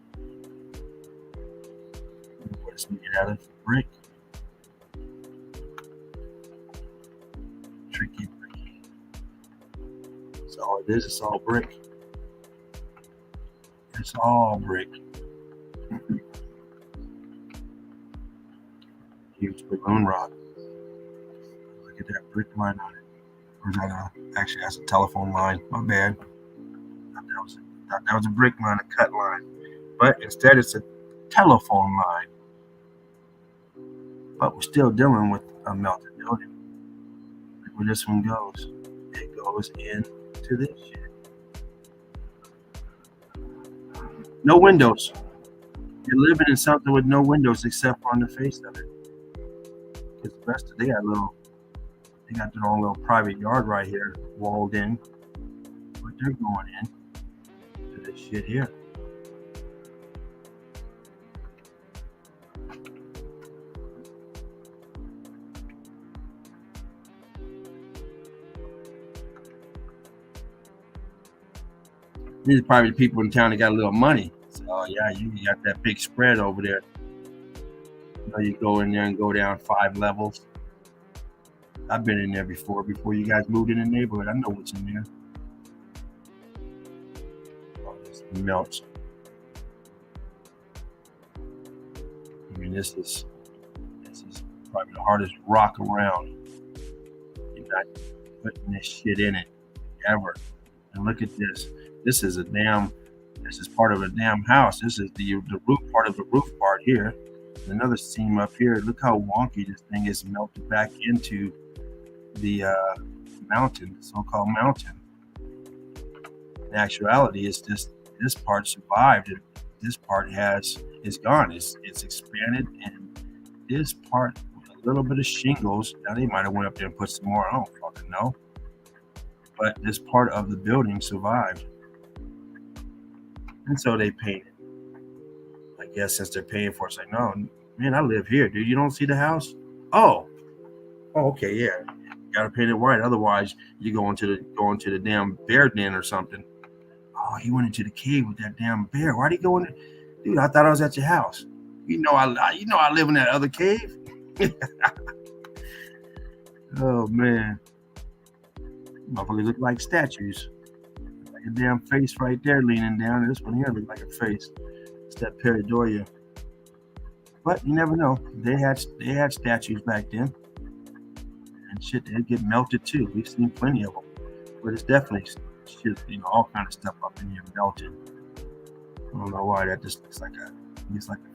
but it's made out of brick. Tricky brick. That's all it is. It's all brick. It's all brick. Huge balloon rock. Look at that brick line on it. Or is that actually that's a telephone line? My bad. Thought that was a brick line, a cut line. But instead it's a telephone line. But we're still dealing with a melted building. Look where this one goes. It goes into this shit. No windows. You're living in something with no windows except on the face of it. Because the rest of they got their own little private yard right here, walled in. But they're going in to this shit here. These are probably people in town that got a little money. So, oh yeah, you got that big spread over there. You know, you go in there and go down 5 levels. I've been in there before you guys moved in the neighborhood. I know what's in there. Oh, this melts. I mean, this is probably the hardest rock around. You're not putting this shit in it ever. And look at this. This is part of a damn house. This is the roof part of the roof part here. Another seam up here. Look how wonky this thing is melted back into the mountain, the so-called mountain. In actuality, it's just this part survived, and this part is gone. It's expanded, and this part with a little bit of shingles. Now they might have went up there and put some more. I don't fucking know. But this part of the building survived. And so they painted. I guess since they're paying for it, it's like, no, man, I live here, dude. You don't see the house? Oh, okay, yeah. You gotta paint it white. Otherwise, you go into the damn bear den or something. Oh, he went into the cave with that damn bear. Why'd he go in there? Dude, I thought I was at your house. You know I live in that other cave. Oh man. Motherfuckers look like statues. Like a damn face right there leaning down. This one here looks like a face. It's that pareidolia. But you never know. They had statues back then. And shit, they'd get melted too. We've seen plenty of them. But it's definitely shit, all kind of stuff up in here melted. I don't know why that just looks like a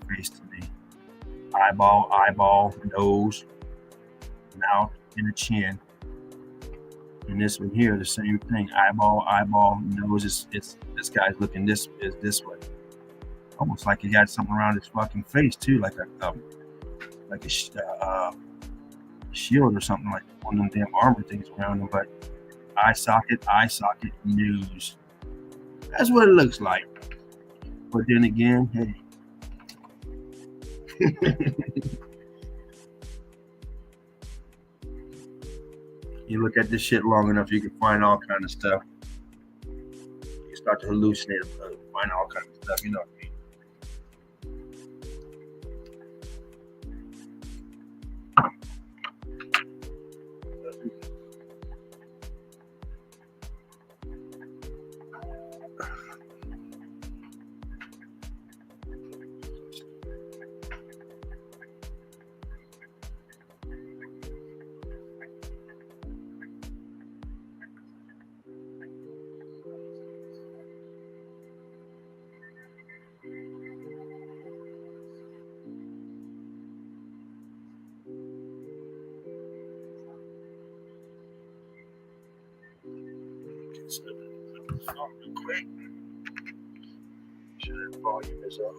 face to me. Eyeball, nose, mouth, and a chin. And this one here, the same thing. Eyeball, nose. It's this guy's looking this way. Almost like he got something around his fucking face too, like a shield or something, like one of them damn armor things around him. But eye socket, nose. That's what it looks like. But then again, hey. You look at this shit long enough, you can find all kind of stuff. You start to hallucinate, find all kind of stuff. You know what I mean? Real quick. Sure that volume is up.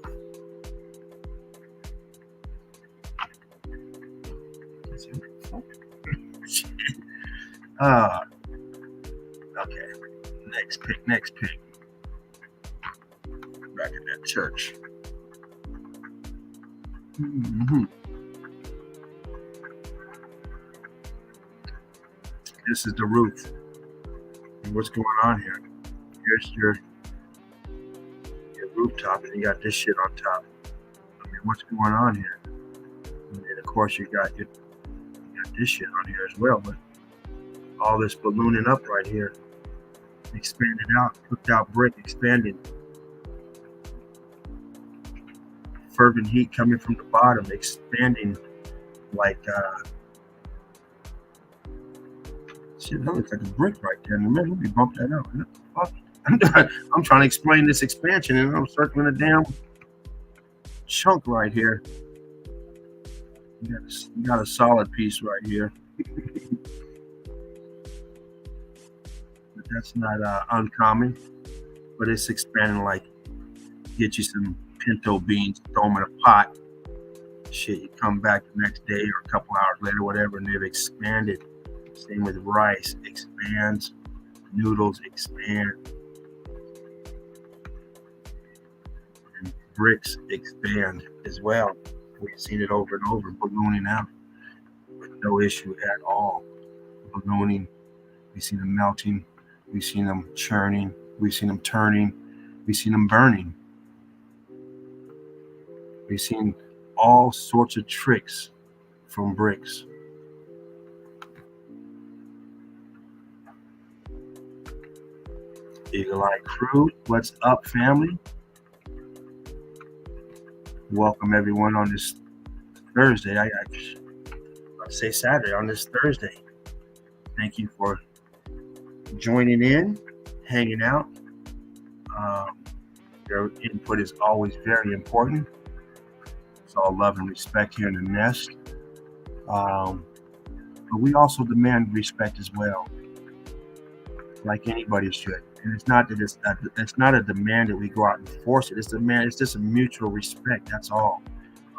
Okay. Next pick. Back in that church. Mm-hmm. This is the roof. And what's going on here? Here's your rooftop, and you got this shit on top. I mean, what's going on here? course, you got this shit on here as well, but all this ballooning up right here, expanded out, cooked out brick, expanding. Fervent heat coming from the bottom, expanding like shit. That looks like a brick right there. Man, let me bump that out. Fuck. I'm trying to explain this expansion, and I'm circling a damn chunk right here. You got a solid piece right here. But that's not uncommon. But it's expanding like get you some pinto beans, throw them in a pot. Shit, you come back the next day or a couple hours later, whatever, and they've expanded. Same with rice, expands. Noodles expand. And bricks expand as well. We've seen it over and over, ballooning out with no issue at all. Ballooning, we've seen them melting, we've seen them churning, we've seen them turning, we've seen them burning. We've seen all sorts of tricks from bricks. Eagle Eye Crew, what's up, family? Welcome everyone on this Thursday. I say Saturday, on this Thursday. Thank you for joining in, hanging out. Your input is always very important. It's all love and respect here in the nest. But we also demand respect as well, like anybody should. And it's not that it's not a demand that we go out and force it. It's just a mutual respect. That's all.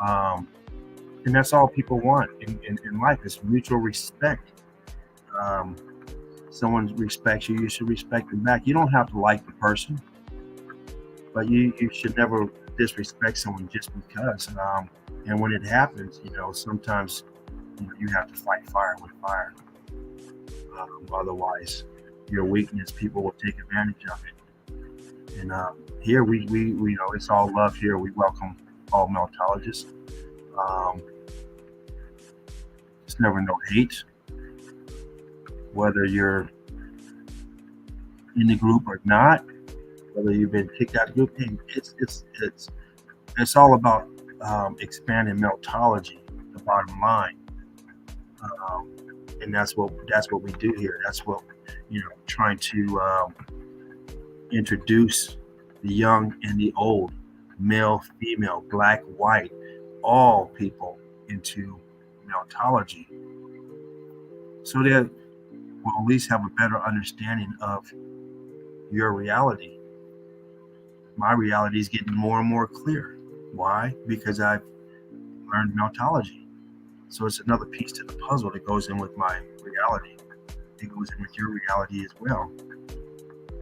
And that's all people want in life is mutual respect. Someone respects you, you should respect them back. You don't have to like the person, but you should never disrespect someone just because. And when it happens, sometimes you have to fight fire with fire. Otherwise, your weakness, people will take advantage of it. And here we it's all love here. We welcome all meltologists. There's never no hate, whether you're in the group or not, whether you've been kicked out of the group. It's all about expanding meltology, the bottom line. And that's what we do here. That's what trying to introduce the young and the old, male, female, black, white, all people into meltology, so that we'll at least have a better understanding of your reality. My reality is getting more and more clear. Why? Because I've learned meltology. So it's another piece to the puzzle that goes in with my reality. It goes in with your reality as well.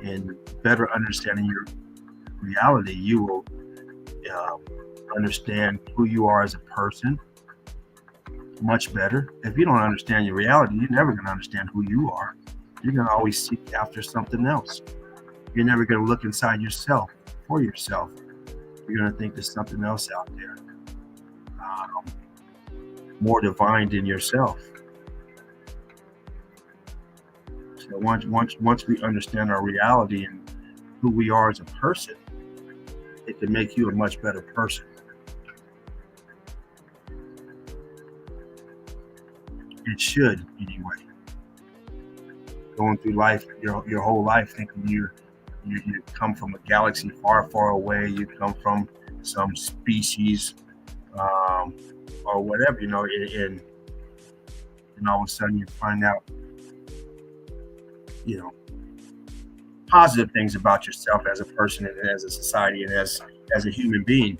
And better understanding your reality, you will understand who you are as a person much better. If you don't understand your reality, you're never going to understand who you are. You're going to always seek after something else. You're never going to look inside yourself for yourself. You're going to think there's something else out there, more divine than yourself. So once we understand our reality and who we are as a person, it can make you a much better person. It should, anyway. Going through life, your whole life, thinking you come from a galaxy far, far away. You come from some species, or whatever, and all of a sudden you find out, positive things about yourself as a person and as a society and as a human being.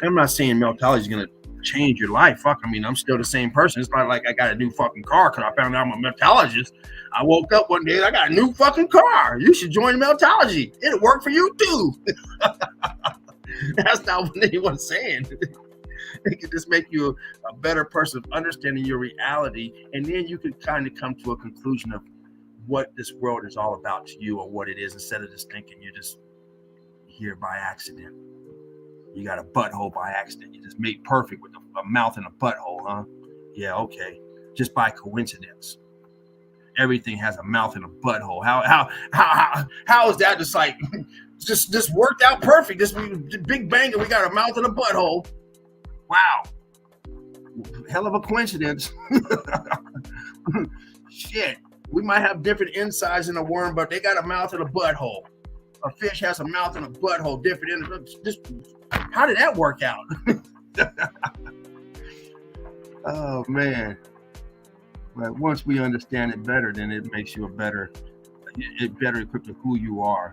I'm not saying meltology is going to change your life. Fuck, I'm still the same person. It's not like I got a new fucking car because I found out I'm a meltologist. I woke up one day and I got a new fucking car. You should join meltology. It'll work for you too. That's not what anyone's saying. It can just make you a better person of understanding your reality, and then you can kind of come to a conclusion of what this world is all about to you or what it is, instead of just thinking you're just here by accident. You got a butthole by accident. You just made perfect with a mouth and a butthole, huh? Yeah, okay. Just by coincidence. Everything has a mouth and a butthole. How is that just like just worked out perfect? This big bang and we got a mouth and a butthole. Wow. Hell of a coincidence. Shit. We might have different insides in a worm, but they got a mouth and a butthole. A fish has a mouth and a butthole, different. How did that work out? Oh man! But once we understand it better, then it makes you better equipped with who you are.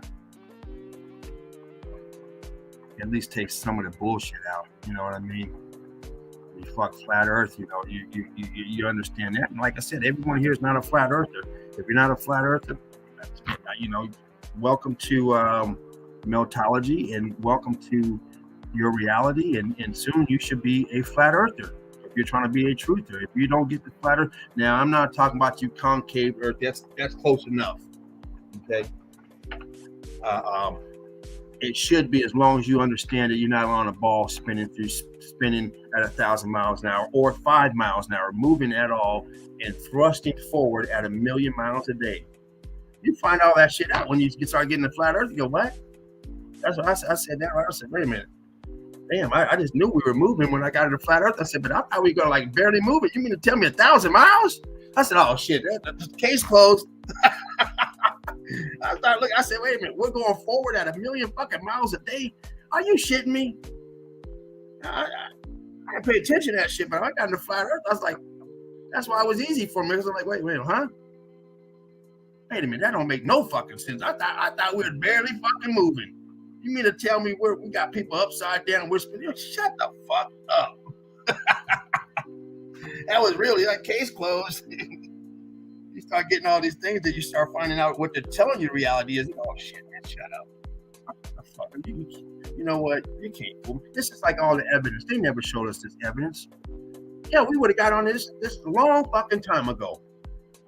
At least takes some of the bullshit out. You know what I mean? You fuck flat Earth. You know, you understand that. And like I said, everyone here is not a flat earther. If you're not a flat earther, you know, welcome to Meltology and welcome to your reality. And soon you should be a flat earther. If you're trying to be a truther, if you don't get the flat earth, now I'm not talking about you concave earth. That's close enough. Okay. It should be, as long as you understand that you're not on a ball spinning at 1,000 miles an hour or 5 miles an hour, moving at all and thrusting forward at 1,000,000 miles a day. You find all that shit out when you start getting the flat earth. You go, what? That's what I said that right. I said, wait a minute. Damn, I just knew we were moving when I got to the flat earth. I said, but I thought we were gonna like barely move it. You mean to tell me 1,000 miles? I said, oh shit, that's case closed. I said, wait a minute, we're going forward at 1,000,000 fucking miles a day. Are you shitting me? I didn't pay attention to that shit, but I got in the flat earth. I was like, that's why it was easy for me. Because I'm like, wait, huh? Wait a minute, that don't make no fucking sense. I thought we were barely fucking moving. You mean to tell me we got people upside down whispering? Shut the fuck up. That was really like case closed. You start getting all these things, then you start finding out what they're telling you reality is. Oh shit, man, shut up. You know what? You can't fool me. This is like all the evidence. They never showed us this evidence. Yeah, we would have got on this a long fucking time ago.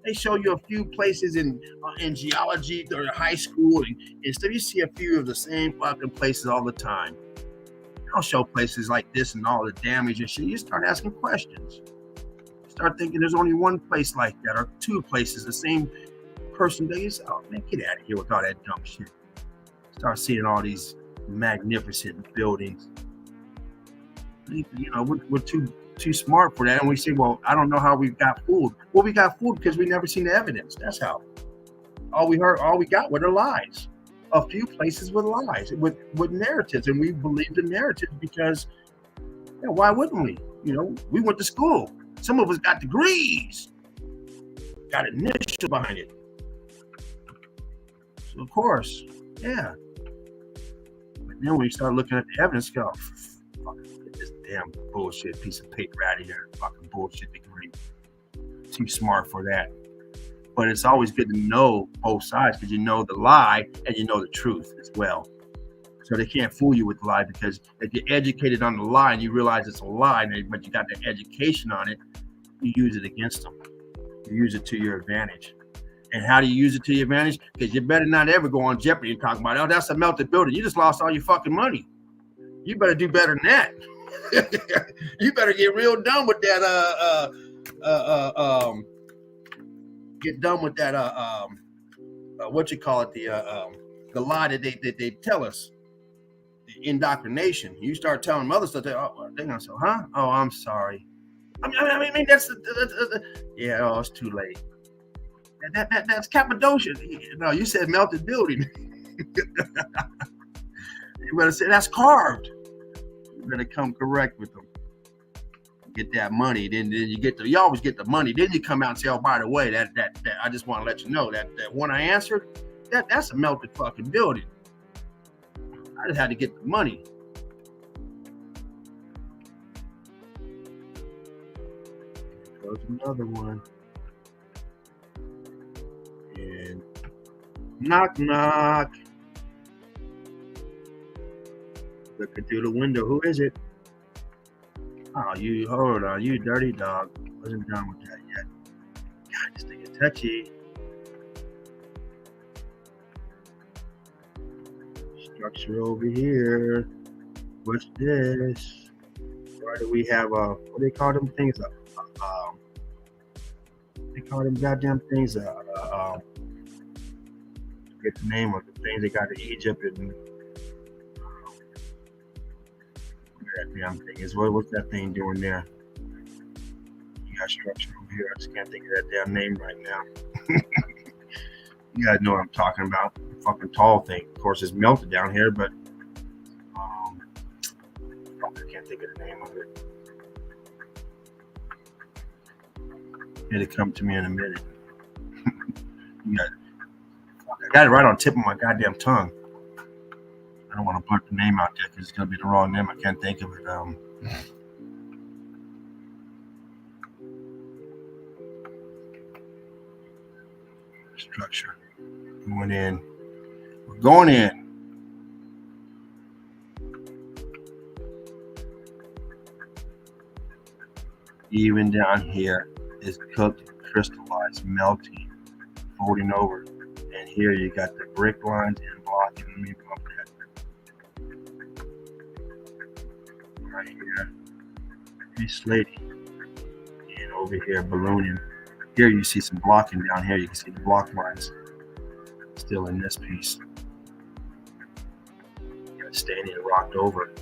They show you a few places in geology or high school and stuff. You see a few of the same fucking places all the time. They don't show places like this and all the damage and shit. You start asking questions. You start thinking there's only one place like that or two places, the same person. They say, oh man, get out of here with all that dumb shit. Start seeing all these magnificent buildings. You know, we're too smart for that, and we say, well, I don't know how we got fooled. Well, we got fooled because we never seen the evidence. That's how. All we got were the lies. A few places with lies, with narratives, and we believed the narratives because, yeah, why wouldn't we? You know, we went to school. Some of us got degrees, got an initial behind it. So of course, yeah. But then when you start looking at the evidence, go, get this damn bullshit piece of paper out of here. Fucking bullshit degree. Too smart for that. But it's always good to know both sides because you know the lie and you know the truth as well. So they can't fool you with the lie, because if you're educated on the lie and you realize it's a lie, but you got the education on it, you use it against them. You use it to your advantage. And how do you use it to your advantage? Because you better not ever go on Jeopardy and talk about, oh, that's a melted building. You just lost all your fucking money. You better do better than that. You better get real done with that. Get done with that. What you call it? The lie that they tell us. The indoctrination. You start telling them other stuff. They're gonna say, huh? Oh, I'm sorry. I mean, that's yeah. Oh, it's too late. That's Cappadocia. No, you said melted building. You better say that's carved. You better come correct with them. Get that money, then you always get the money. Then you come out and say, oh, by the way, that I just want to let you know that one I answered, that's a melted fucking building. I just had to get the money. Goes another one. And knock knock. Looking through the window. Who is it? Oh, you hold on, you dirty dog. Wasn't done with that yet. God, this thing is touchy. Structure over here. What's this? Why do we have what do they call them things? They call them goddamn things. Get the name of the things they got in Egypt and that damn thing is. What's that thing doing there? You got structure over here. I just can't think of that damn name right now. You guys know what I'm talking about. The fucking tall thing. Of course, it's melted down here, but I can't think of the name of it. It'll come to me in a minute. I got it right on the tip of my goddamn tongue. I don't want to put the name out there because it's gonna be the wrong name. I can't think of it. Structure. We went in. We're going in. Even down here is cooked, crystallized, melting, folding over. And here you got the brick lines and blocking. Let me bump that. Right here. He's slating. And over here, ballooning. Here you see some blocking down here. You can see the block lines still in this piece. Standing and rocked over.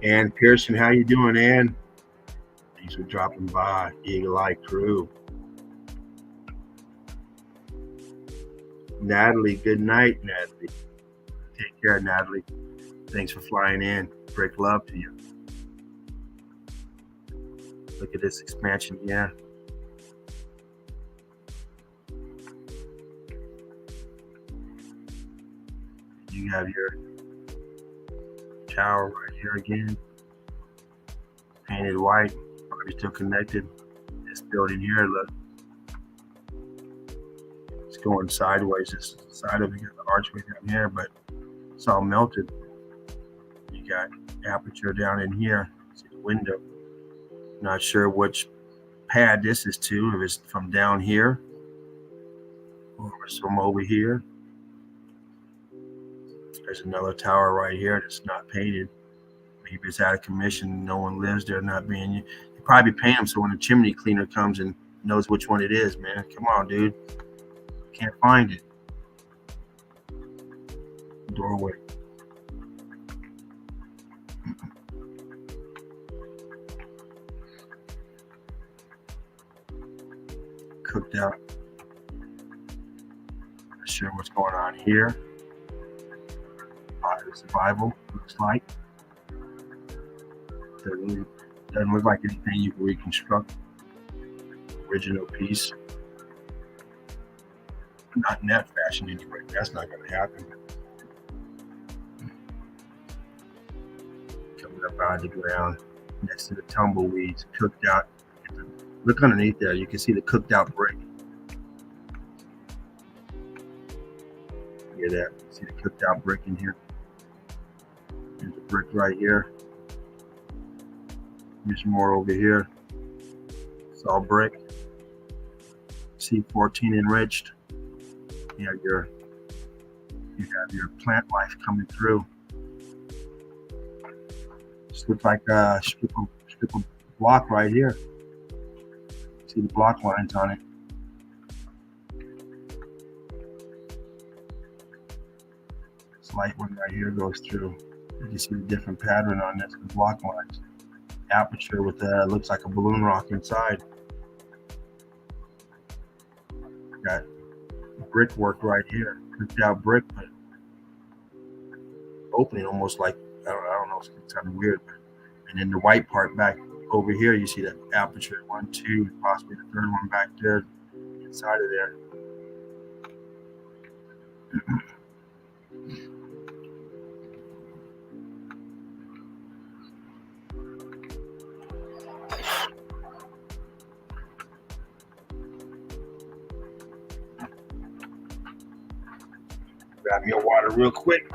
Ann Pearson, how you doing, Ann? Thanks for dropping by. Eagle Eye Crew. Natalie, good night, Natalie. Take care, Natalie. Thanks for flying in. Break love to you. Look at this expansion here. You have your tower right here again. Painted white. Probably still connected. This building here, look. It's going sideways. This side of it, you got the archway down here, but it's all melted. You got aperture down in here. See the window. Not sure which pad this is to, if it's from down here or if it's from over here. There's another tower right here that's not painted. Maybe it's out of commission. No one lives there, not being. You probably paint them so when the chimney cleaner comes and knows which one it is, man. Come on, dude. Can't find it. Doorway. Cooked out. Not sure what's going on here. Survival looks like. Doesn't look like anything you can reconstruct. Original piece. Not in that fashion anyway. That's not going to happen. Coming up out of the ground next to the tumbleweeds, cooked out. Look underneath there. You can see the cooked out brick. Hear that? See the cooked out brick in here? There's a brick right here. There's more over here. It's all brick. C14 enriched. You have your plant life coming through. This looks like a strip of block right here. See the block lines on it. This light one right here goes through. You can see the different pattern on this, the block lines. Aperture with looks like a balloon rock inside. Got brickwork right here, cooked out brick, but opening almost like I don't know, it's kind of weird. And then the white part back over here, you see that aperture 1, 2, possibly the third one back there inside of there. Grab your water real quick.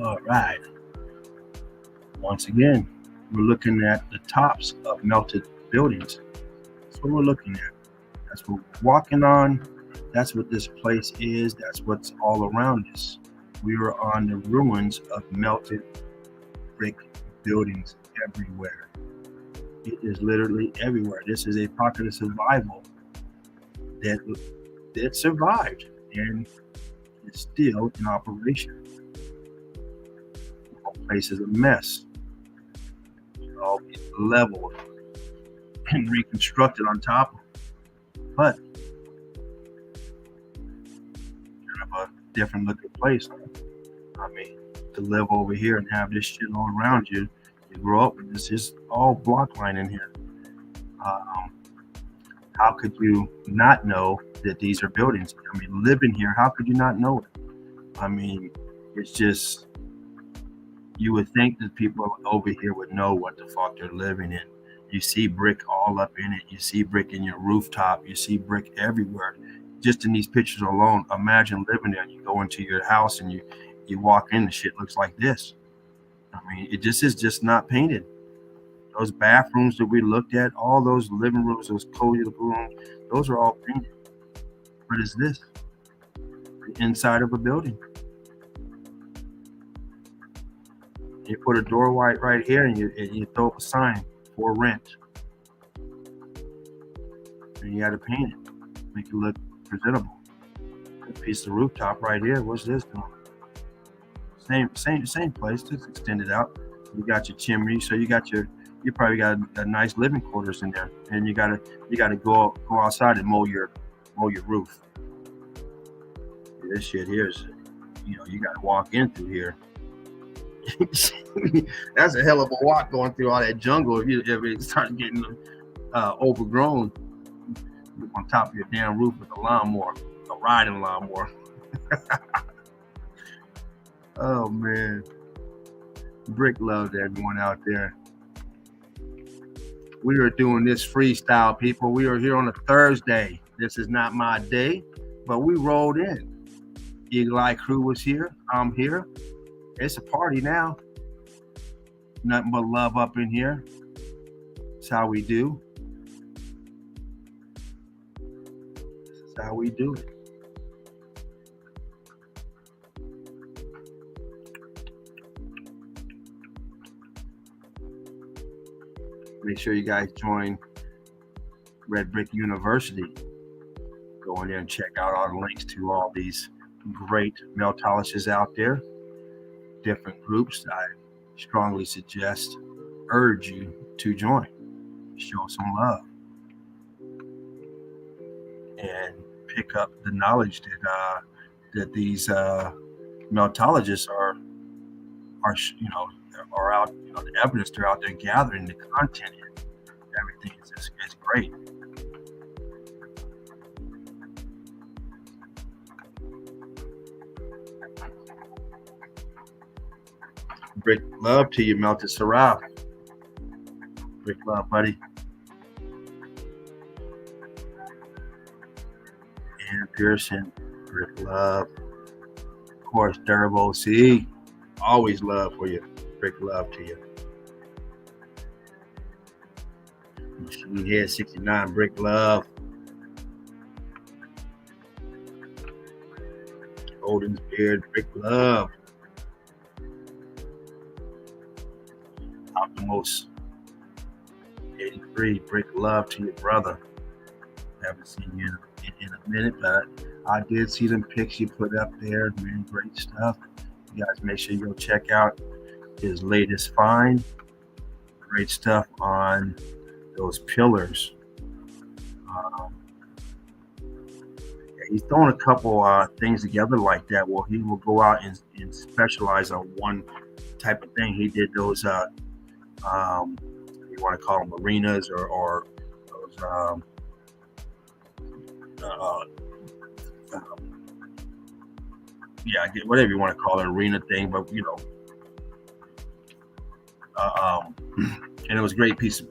All right. Once again, we're looking at the tops of melted buildings. That's what we're looking at. That's what we're walking on. That's what this place is. That's what's all around us. We are on the ruins of melted brick buildings everywhere. It is literally everywhere. This is a pocket of survival that survived and is still in operation. The place is a mess. It's all leveled and reconstructed on top of it. But kind of a different looking place. I mean, to live over here and have this shit all around you, you grow up with this is all block line in here. How could you not know that these are buildings? I mean, living here, how could you not know it? I mean, it's just, you would think that people over here would know what the fuck they're living in. You see brick all up in it. You see brick in your rooftop. You see brick everywhere. Just in these pictures alone, imagine living there. You go into your house and you walk in, the shit looks like this. I mean, it just is just not painted. Those bathrooms that we looked at, all those living rooms, those cozy rooms, those are all painted. What is this? The inside of a building. You put a door right here and you throw up a sign for rent. And you got to paint it, make it look presentable. A piece of rooftop right here. What's this doing? Same place. Just extend it out. You got your chimney, so you probably got a nice living quarters in there, and you gotta go outside and mow your roof. This shit here is, you gotta walk in through here. That's a hell of a walk going through all that jungle if it starts getting overgrown on top of your damn roof with a lawnmower, a riding lawnmower. Oh man, brick love to everyone out there. We are doing this freestyle, people. We are here on a Thursday. This is not my day, but we rolled in. Eagle Eye Crew was here. I'm here. It's a party now. Nothing but love up in here. That's how we do. This is how we do it. Make sure you guys join Red Brick University. Go in there and check out all the links to all these great meltologists out there. Different groups. I strongly urge you to join. Show some love. And pick up the knowledge that these meltologists are out, the evidence they're out there gathering, the content, everything is great. Brick love to you, Melted Sarah. Brick love, buddy. And Pearson, brick love. Of course, Durable C. Always love for you. Brick love to you. Machine Head 69, brick love. Golden's Beard, brick love. Optimus 83, brick love to your brother. Haven't seen you in a minute, but I did see them pics you put up there. Man, great stuff. You guys make sure you go check out his latest find. Great stuff on those pillars. He's throwing a couple things together like that. Well, he will go out and specialize on one type of thing. He did those you want to call them, arenas or those, whatever you want to call it, arena thing. But and it was a great piece of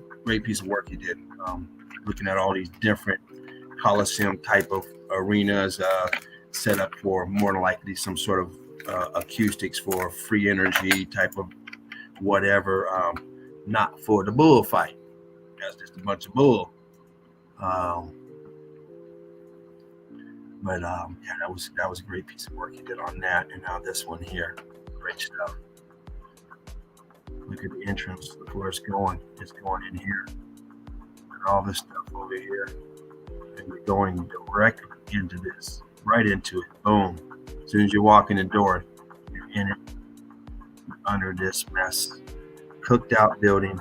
work he did. Looking at all these different Coliseum type of arenas set up for more than likely some sort of acoustics for free energy type of whatever, not for the bullfight. That's just a bunch of bull. But that was a great piece of work he did on that. And now this one here, great stuff. Look at the entrance. Look where it's going. It's going in here. And all this stuff over here. And you're going directly into this. Right into it. Boom. As soon as you walk in the door, you're in it. You're under this mess. Cooked out building.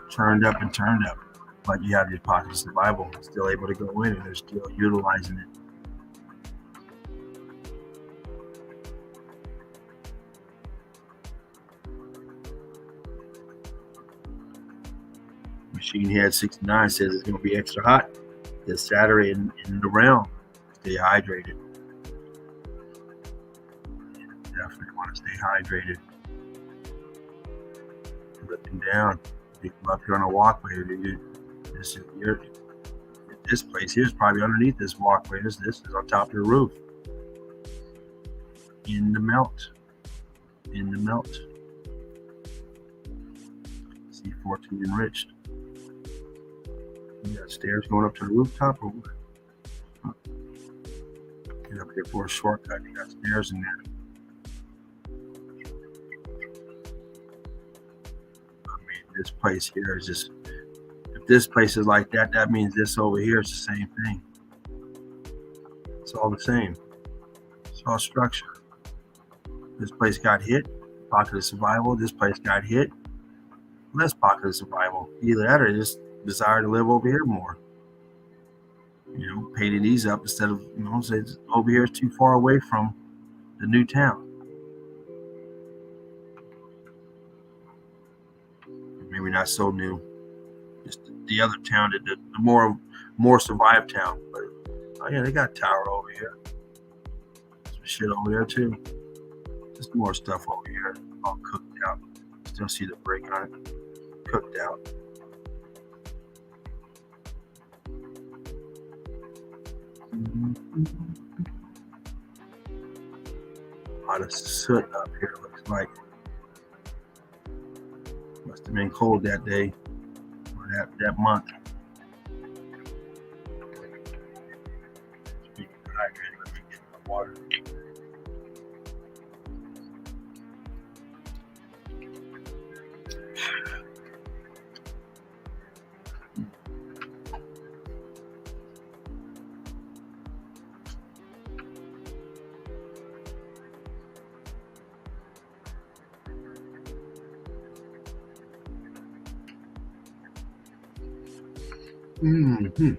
Turned up and turned up. But you have your pockets of the Bible. Still able to go in and they're still utilizing it. Machine Head 69 says it's going to be extra hot this Saturday in the realm. Stay hydrated. Definitely want to stay hydrated. Looking down. People up here on a walkway. This place here is probably underneath this walkway. This is on top of the roof. In the melt. C14 enriched. You got stairs going up to the rooftop or what? Get up here for a shortcut. You got stairs in there. I mean, this place here is just, if this place is like that, that means this over here is the same thing. It's all the same. It's all structure. This place got hit, pocket of survival. This place got hit, less pocket of survival. Either that or just desire to live over here more. Painting these up instead of, say over here is too far away from the new town. Maybe not so new. Just the other town, the more survived town. But oh yeah, they got a tower over here. Some shit over there too. Just more stuff over here, all cooked out. Still see the brick on it, cooked out. A lot of soot up here, looks like. Must have been cold that day or that month. Speaking of hydrating, let me get my water. Mm-hmm.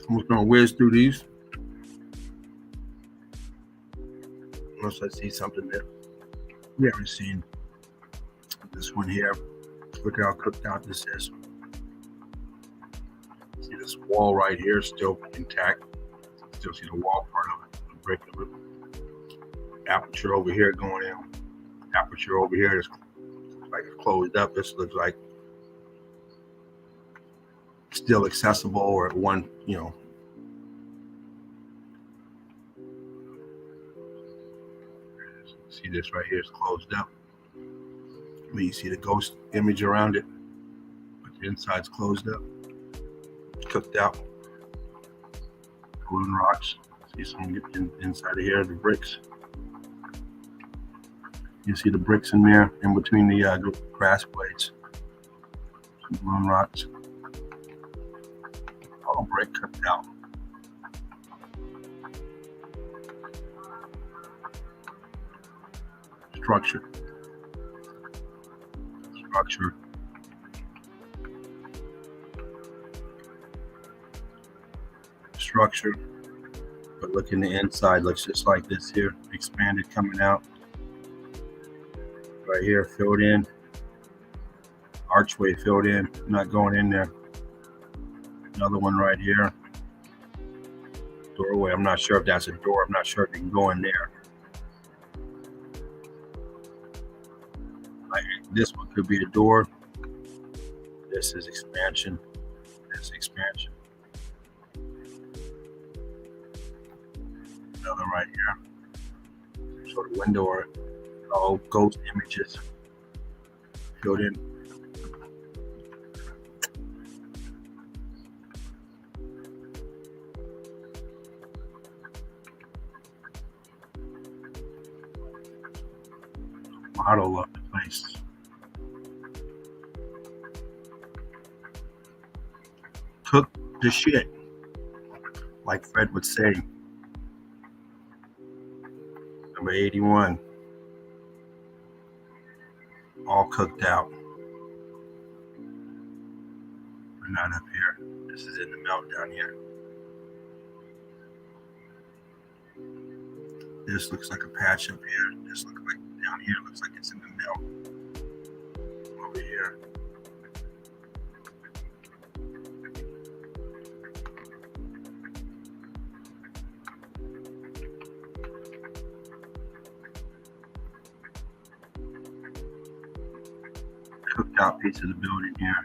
I'm just gonna whiz through these unless I see something that we haven't seen. This one here, look at how cooked out this is. See this wall right here still intact. Still see the wall part of it. The brick of it. Aperture over here going in. Aperture over here is like it's closed up. This looks like still accessible, or at one, see this right here is closed up. But you see the ghost image around it, but the inside's closed up, cooked out. Wooden rocks. See some inside of here, the bricks. You see the bricks in there, in between the grass blades. Some wooden rocks. All brick cooked out. Structure. structure. But look in the inside, looks just like this here, expanded coming out. Right here, filled in. Archway filled in, not going in there. Another one right here. Doorway, I'm not sure if that's a door. I'm not sure if you can go in there. Like, this one could be the door. This is expansion. This expansion. Another right here. Sort of window or all ghost images filled in. Model of the place. Cook the shit, like Fred would say. Number 81. All cooked out. We're not up here. This is in the melt down here. This looks like a patch up here. This looks like down here looks like it's in the melt. Over here. Cooked out piece of the building here.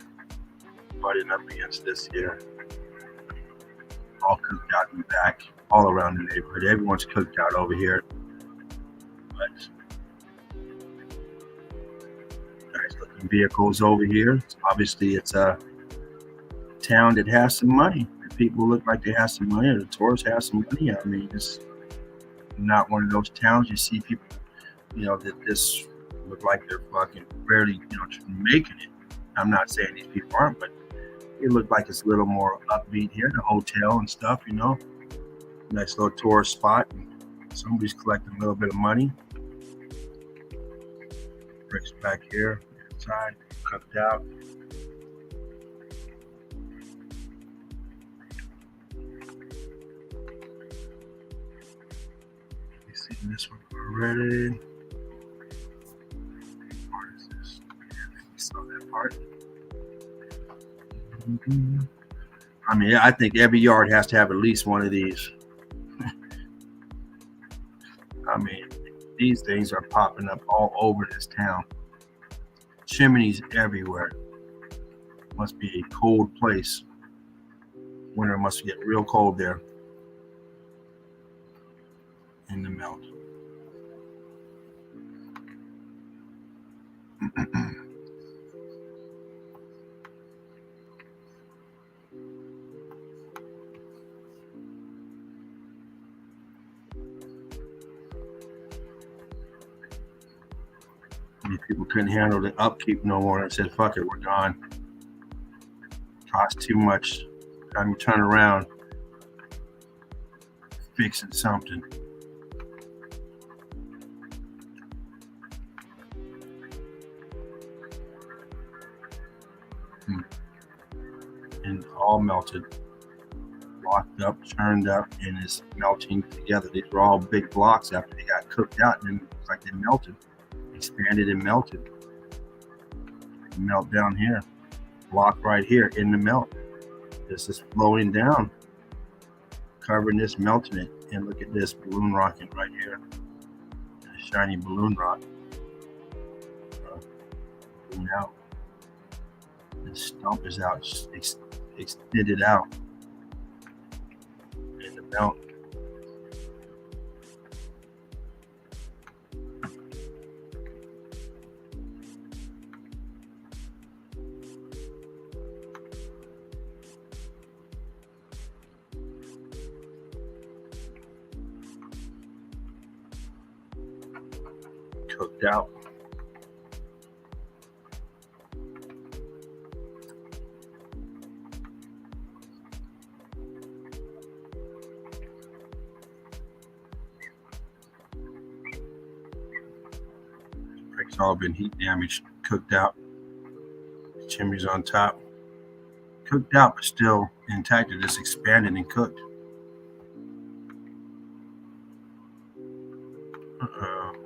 Butting up against this here. All cooked out in the back, all around the neighborhood. Everyone's cooked out over here. But nice looking vehicles over here. Obviously, it's a town that has some money. People look like they have some money. The tourists have some money. I mean, it's not one of those towns you see people, that just look like they're fucking barely, making it. I'm not saying these people aren't, but it looked like it's a little more upbeat here. The hotel and stuff, nice little tourist spot. Somebody's collecting a little bit of money. Bricks back here, inside, cooked out. You see this one already. What part is this? You saw that part. I mean, I think every yard has to have at least one of these. I mean, these things are popping up all over this town. Chimneys everywhere. Must be a cold place. Winter must get real cold there. In the melt. People couldn't handle the upkeep no more and said, fuck it, we're gone. Cost too much. Time to turn around, fixing something. And all melted, locked up, churned up, and is melting together. These were all big blocks after they got cooked out, and then it's like they melted. Expanded and melted. Melt down here. Block right here in the melt. This is flowing down. Covering this, melting it. And look at this balloon rocking right here. A shiny balloon rock. Balloon out. The stump is out. Extended out. In the melt. Cooked out. Bricks all been heat damaged, cooked out. Chimneys on top. Cooked out, but still intact. It just expanded and cooked.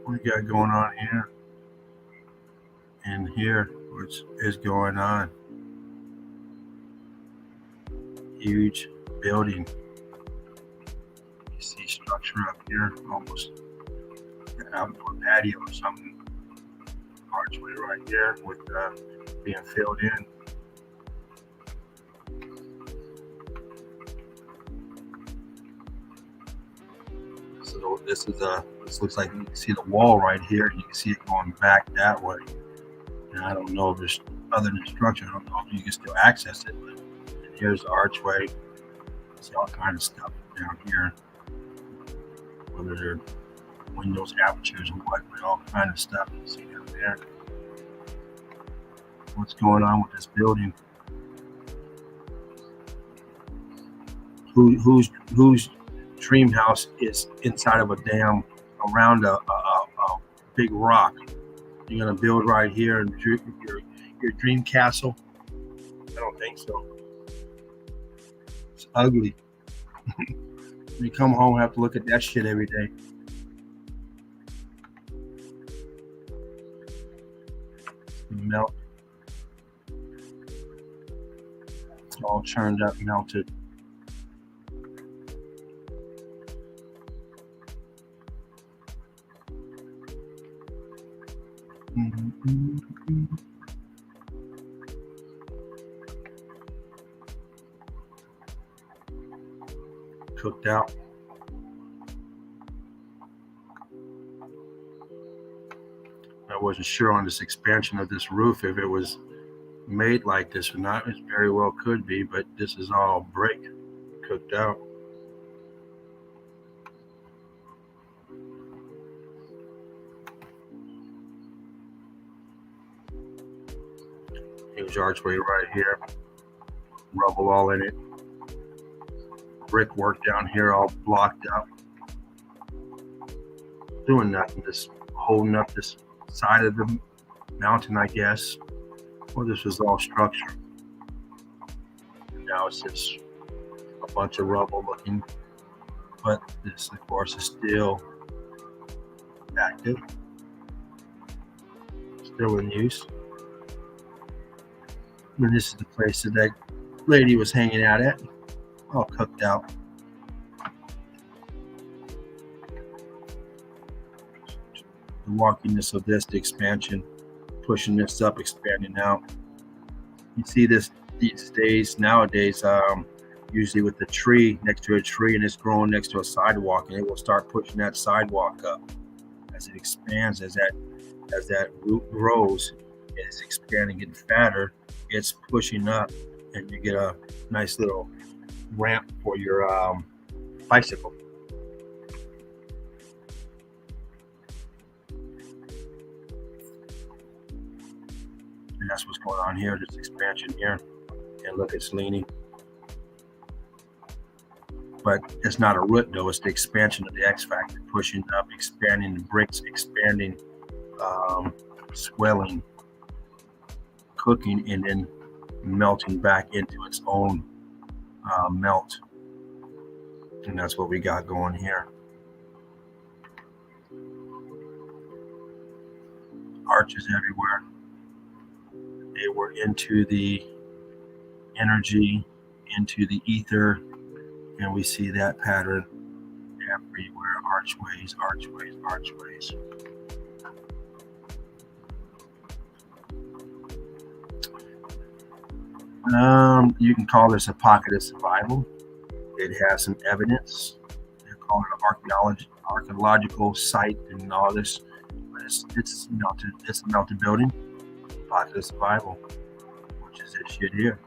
we got going on here and here, which is going on. Huge building. You see structure up here, almost an outdoor patio or something. Archway right there with being filled in. So this looks like you can see the wall right here. You can see it going back that way. And I don't know if there's other than structure. I don't know if you can still access it. But here's the archway. See all kind of stuff down here. Whether they're windows, apertures, or what, but all kind of stuff you see down there. What's going on with this building? Whose dream house is inside of a dam around a big rock? You're gonna build right here and your dream castle? I don't think so. It's ugly. When you come home, have to look at that shit every day. Melt. It's all churned up, melted. Cooked out. I wasn't sure on this expansion of this roof if it was made like this or not. It very well could be, but this is all brick cooked out. Huge archway right here. Rubble all in it. Brickwork down here all blocked up. Doing nothing, just holding up this side of the mountain, I guess. Well, this was all structure. And now it's just a bunch of rubble looking. But this, of course, is still active. Still in use. And this is the place that lady was hanging out at. All cooked out. The walkiness of this, the expansion, pushing this up, expanding out. You see this these days, nowadays, usually with the tree next to a tree and it's growing next to a sidewalk, and it will start pushing that sidewalk up as it expands, as that root grows, it's expanding, getting fatter, it's pushing up, and you get a nice little ramp for your bicycle. And that's what's going on here, this expansion here. And look, it's leaning. But it's not a root though, it's the expansion of the X factor, pushing up, expanding the bricks, expanding, swelling, cooking, and then melting back into its own melt. And that's what we got going here. Arches everywhere. They were into the energy, into the ether, and we see that pattern everywhere. Archways, archways, archways. You can call this a pocket of survival. It has some evidence. They're calling it an archaeological site and all this. But it's melted. It's a melted building. Pocket of survival, which is this shit here.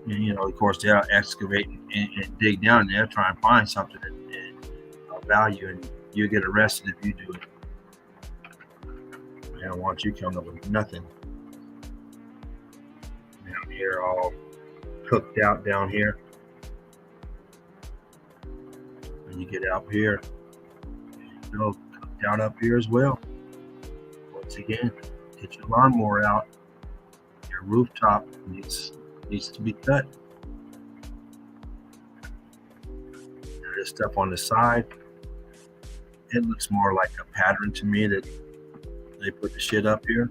And, of course, they'll excavate and dig down there, try and find something of value, and you get arrested if you do it. They don't want you coming up with nothing. Down here, all cooked out down here. And you get out here, it'll cooked out up here as well. Once again, get your lawnmower out. Your rooftop needs to be cut. There's stuff on the side. It looks more like a pattern to me that they put the shit up here,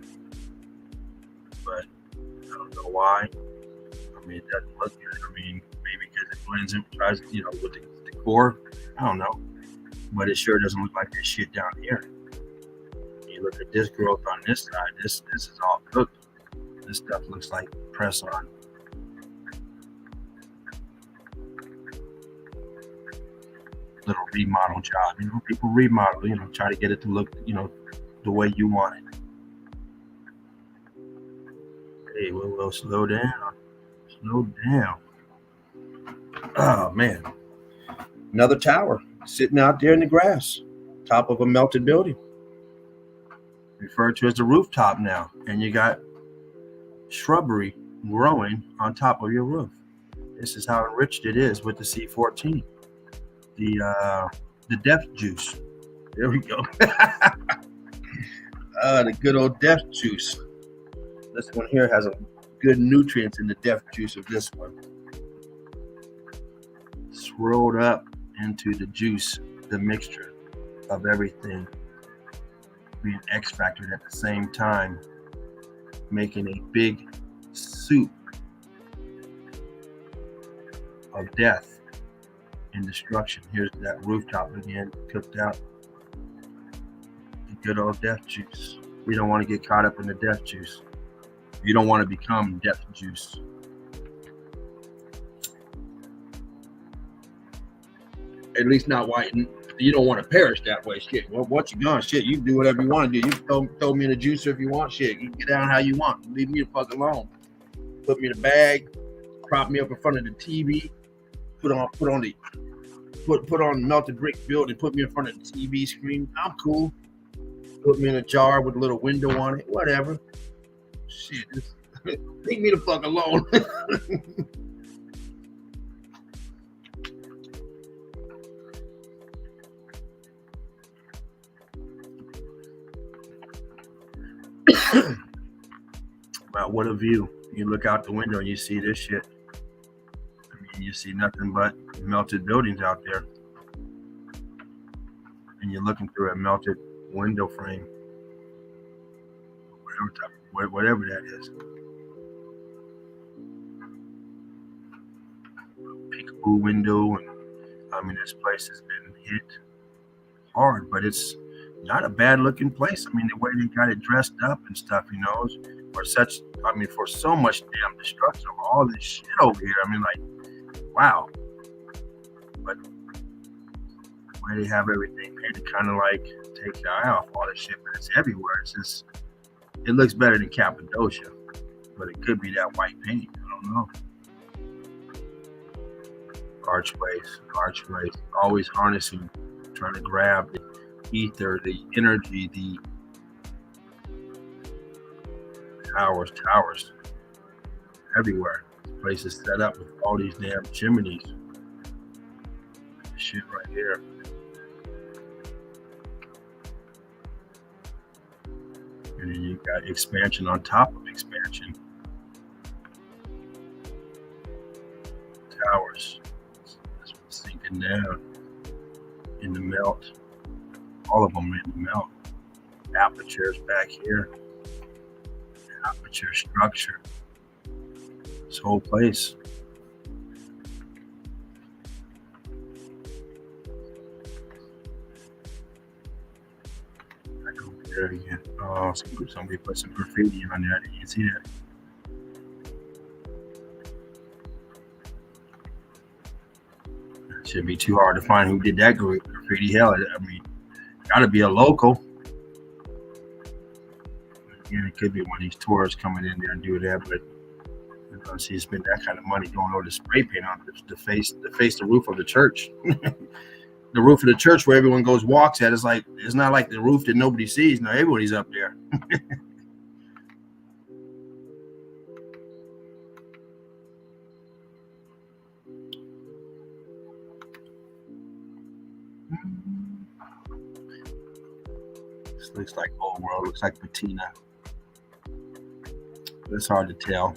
but I don't know why. I mean, it doesn't look good. I mean, maybe because it blends in, tries, with the decor. I don't know, but it sure doesn't look like this shit down here. You look at this growth on this side. This is all cooked. This stuff looks like press on. Little remodel job. People remodel. Try to get it to look, the way you want it. Hey, we'll slow down. Slow down. Oh man. Another tower sitting out there in the grass, top of a melted building. Referred to as the rooftop now. And you got shrubbery growing on top of your roof. This is how enriched it is with the C14. The death juice. There we go. The good old death juice. This one here has a good nutrients in the death juice of this one. Swirled up into the juice, the mixture of everything being extracted at the same time, making a big soup of death and destruction. Here's that rooftop again, cooked out. The good old death juice. We don't want to get caught up in the death juice. You don't want to become death juice. At least not why you don't want to perish that way. Shit. Well, what you gone? Shit, you can do whatever you want to do. You can throw me in a juicer if you want. Shit, you can get down how you want. Leave me the fuck alone. Put me in a bag. Prop me up in front of the TV. Put on melted brick building. Put me in front of the TV screen. I'm cool. Put me in a jar with a little window on it. Whatever. Shit, leave me the fuck alone. Wow, what a view. You look out the window and you see this shit. I mean, you see nothing but melted buildings out there. And you're looking through a melted window frame. Whatever that is. Peekaboo window, and I mean, this place has been hit hard, but it's not a bad looking place. I mean, the way they got it dressed up and stuff, for so much damn destruction of all this shit over here. I mean, like, wow. But the way they have everything painted, kind of like take your eye off all this shit, but it's everywhere. It's just, it looks better than Cappadocia, but it could be that white paint. I don't know. Archways, always harnessing, trying to grab the ether, the energy, the towers, everywhere. This place is set up with all these damn chimneys. This shit right here. And then you got expansion on top of expansion. Towers. This one's sinking down in the melt. All of them in the melt. Apertures back here. Aperture structure. This whole place. Back over there again. Oh, somebody put some graffiti on there. Did you see that? Shouldn't be too hard to find who did that graffiti. Hell, I mean, gotta be a local. Again, it could be one of these tourists coming in there and do that, but she spent that kind of money going over the spray paint on to face the roof of the church. The roof of the church where everyone goes walks at, it's not like the roof that nobody sees. No, everybody's up there. This looks like old world. Looks like patina. It's hard to tell.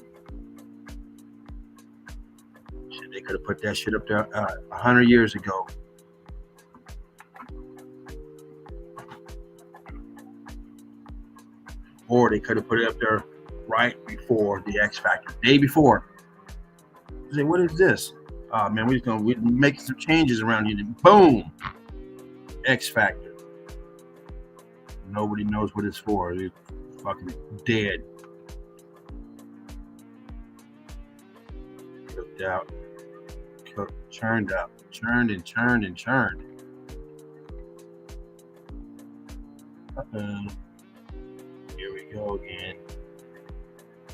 Shit, they could have put that shit up there 100 years ago. Or they could have put it up there right before the X Factor, day before. I say, what is this? Oh man, we're making some changes around here. Boom, X Factor. Nobody knows what it's for. It's fucking dead. Cooked out, churned up, churned and churned and churned. Here we go again.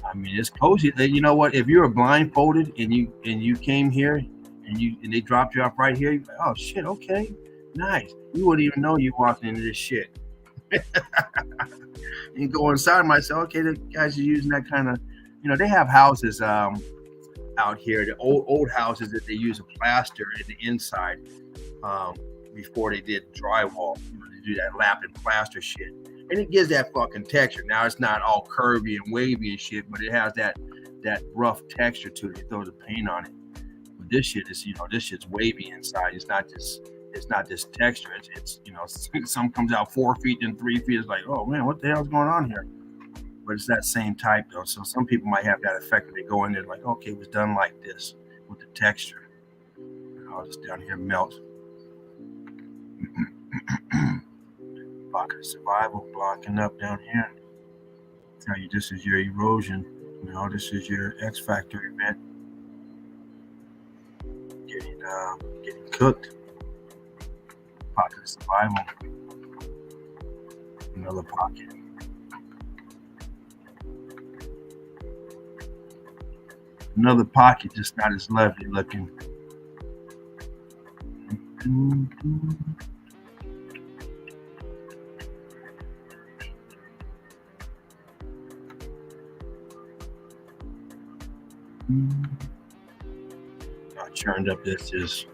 I mean, it's cozy. You know what? If you were blindfolded and you came here and they dropped you off right here, you're like, oh shit, okay, nice. You wouldn't even know you walked into this shit. You go inside myself. Okay, the guys are using that kind of, they have houses out here, the old houses that they use a plaster in the inside before they did drywall. They do that lap and plaster shit, and it gives that fucking texture. Now it's not all curvy and wavy and shit, but it has that rough texture to it. It throws a paint on it. But this shit is, this shit's wavy inside. It's not just texture. It's some comes out 4 feet and 3 feet. It's like, oh man, what the hell's going on here? But it's that same type though. So some people might have that effect when they go in there like, okay, it was done like this with the texture. I'll just down here melt. Pocket of survival blocking up down here. Tell you this is your erosion. This is your X Factor event. Getting cooked. Pocket of survival. Another pocket. Another pocket, just not as lovely looking. I churned up this is,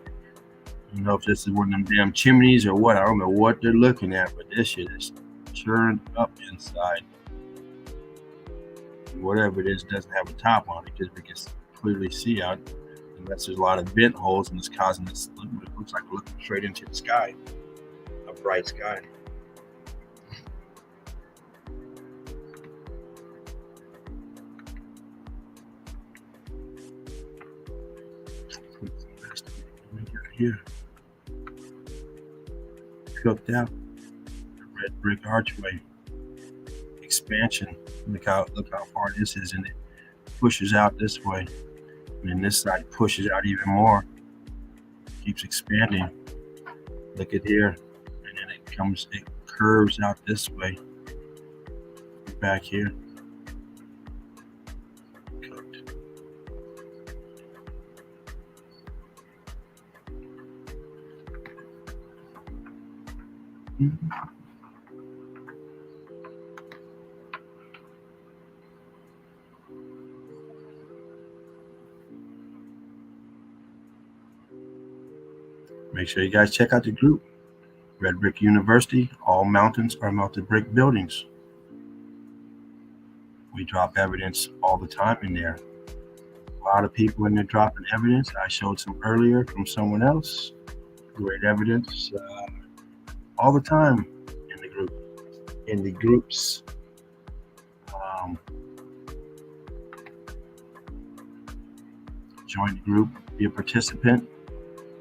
I don't know if this is one of them damn chimneys or what. I don't know what they're looking at, but this shit is churned up inside. Whatever it is doesn't have a top on it because we can clearly see out, unless there's a lot of vent holes and it's causing this. It looks like looking straight into the sky, a bright sky. Here, cooked out. Red brick archway expansion. Look how far this is, and it pushes out this way, and then this side pushes out even more. Keeps expanding. Look at here, and then it curves out this way. Back here. Cooked. Make sure you guys check out the group, Red Brick University. All mountains are melted brick buildings. We drop evidence all the time in there. A lot of people in there dropping evidence. I showed some earlier from someone else. Great evidence all the time in the group. In the groups. Join the group, be a participant,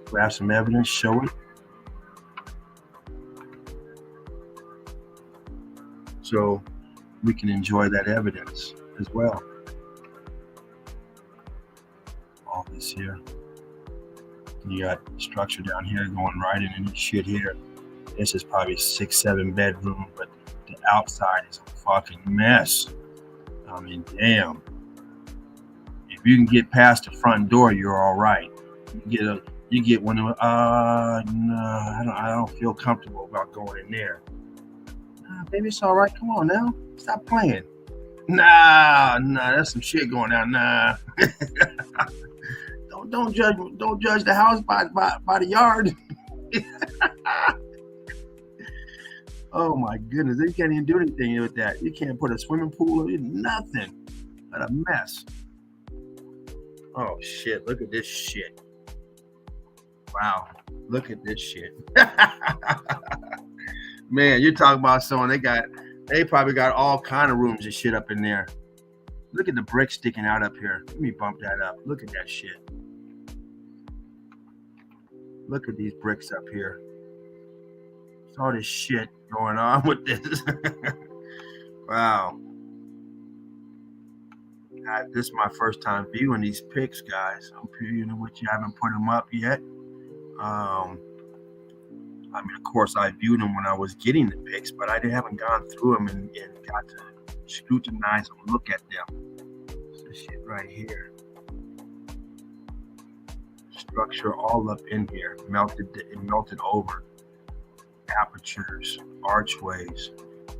grab some evidence, show it. So we can enjoy that evidence as well. All this here. You got structure down here going right in any shit here. This is probably 6-7 bedroom, but the outside is a fucking mess. I mean, damn. If you can get past the front door, you're all right. You get one of no, I don't feel comfortable about going in there. Nah, baby, it's all right. Come on now, stop playing. Nah, that's some shit going on. Nah, don't judge the house by the yard. Oh my goodness, you can't even do anything with that. You can't put a swimming pool in nothing. What a mess. Oh shit, look at this shit. Wow, look at this shit. Man, you're talking about someone, they got They probably got all kind of rooms and shit up in there. Look at the brick sticking out up here. Let me bump that up. Look at that shit. Look at these bricks up here. There's all this shit going on with this. Wow. This is my first time viewing these pics, guys. Hope you know what, you haven't put them up yet. I mean, of course, I viewed them when I was getting the pics, but I haven't gone through them and got to scrutinize them, look at them. This shit right here. Structure all up in here, melted over. Apertures, archways.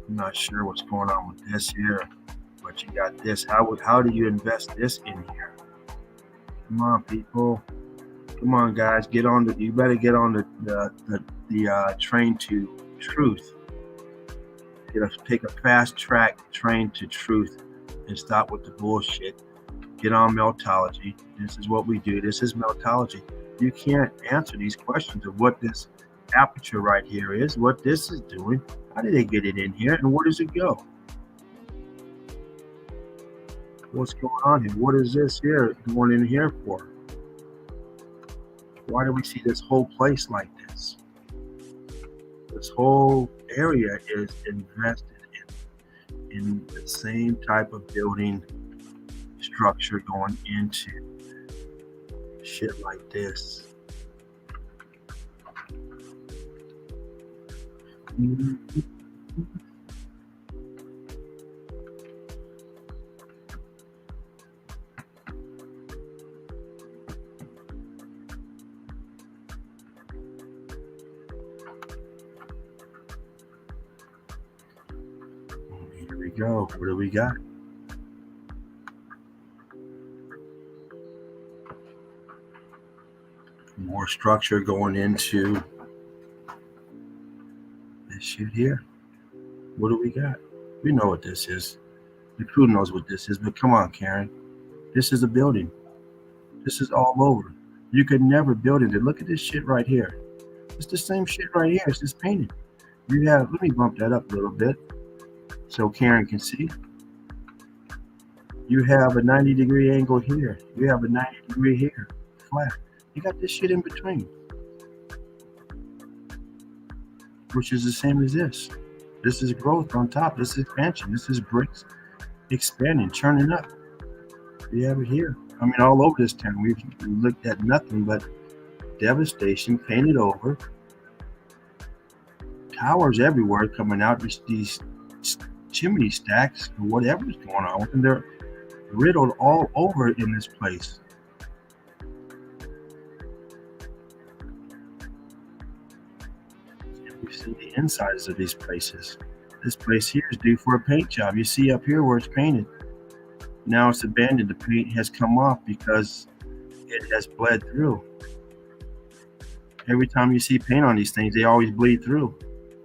I'm not sure what's going on with this here, but you got this. How do you invest this in here? Come on, people. Come on, guys. You better get on the train to truth. Take a fast track train to truth and stop with the bullshit. Get on Meltology. This is what we do. This is Meltology. You can't answer these questions of what this aperture right here is, what this is doing. How did they get it in here, and where does it go? What's going on here? What is this here going in here for? Why do we see this whole place like this? This whole area is invested in the same type of building structure going into shit like this. Here we go. What do we got? More structure going into this shit here. What do we got? We know what this is. The crew knows what this is, but come on, Karen. This is a building. This is all over. You could never build it. Look at this shit right here. It's the same shit right here. It's just painted. Let me bump that up a little bit so Karen can see. You have a 90-degree angle here. You have a 90-degree here. Flat. You got this shit in between, which is the same as this. This is growth on top. This is expansion. This is bricks expanding, churning up. We have it here. I mean, all over this town. We've looked at nothing but devastation, painted over. Towers everywhere coming out. These chimney stacks, or whatever's going on with them, they're riddled all over in this place. You see the insides of these places. This place here is due for a paint job. You see up here where it's painted. Now it's abandoned. The paint has come off because it has bled through. Every time you see paint on these things, they always bleed through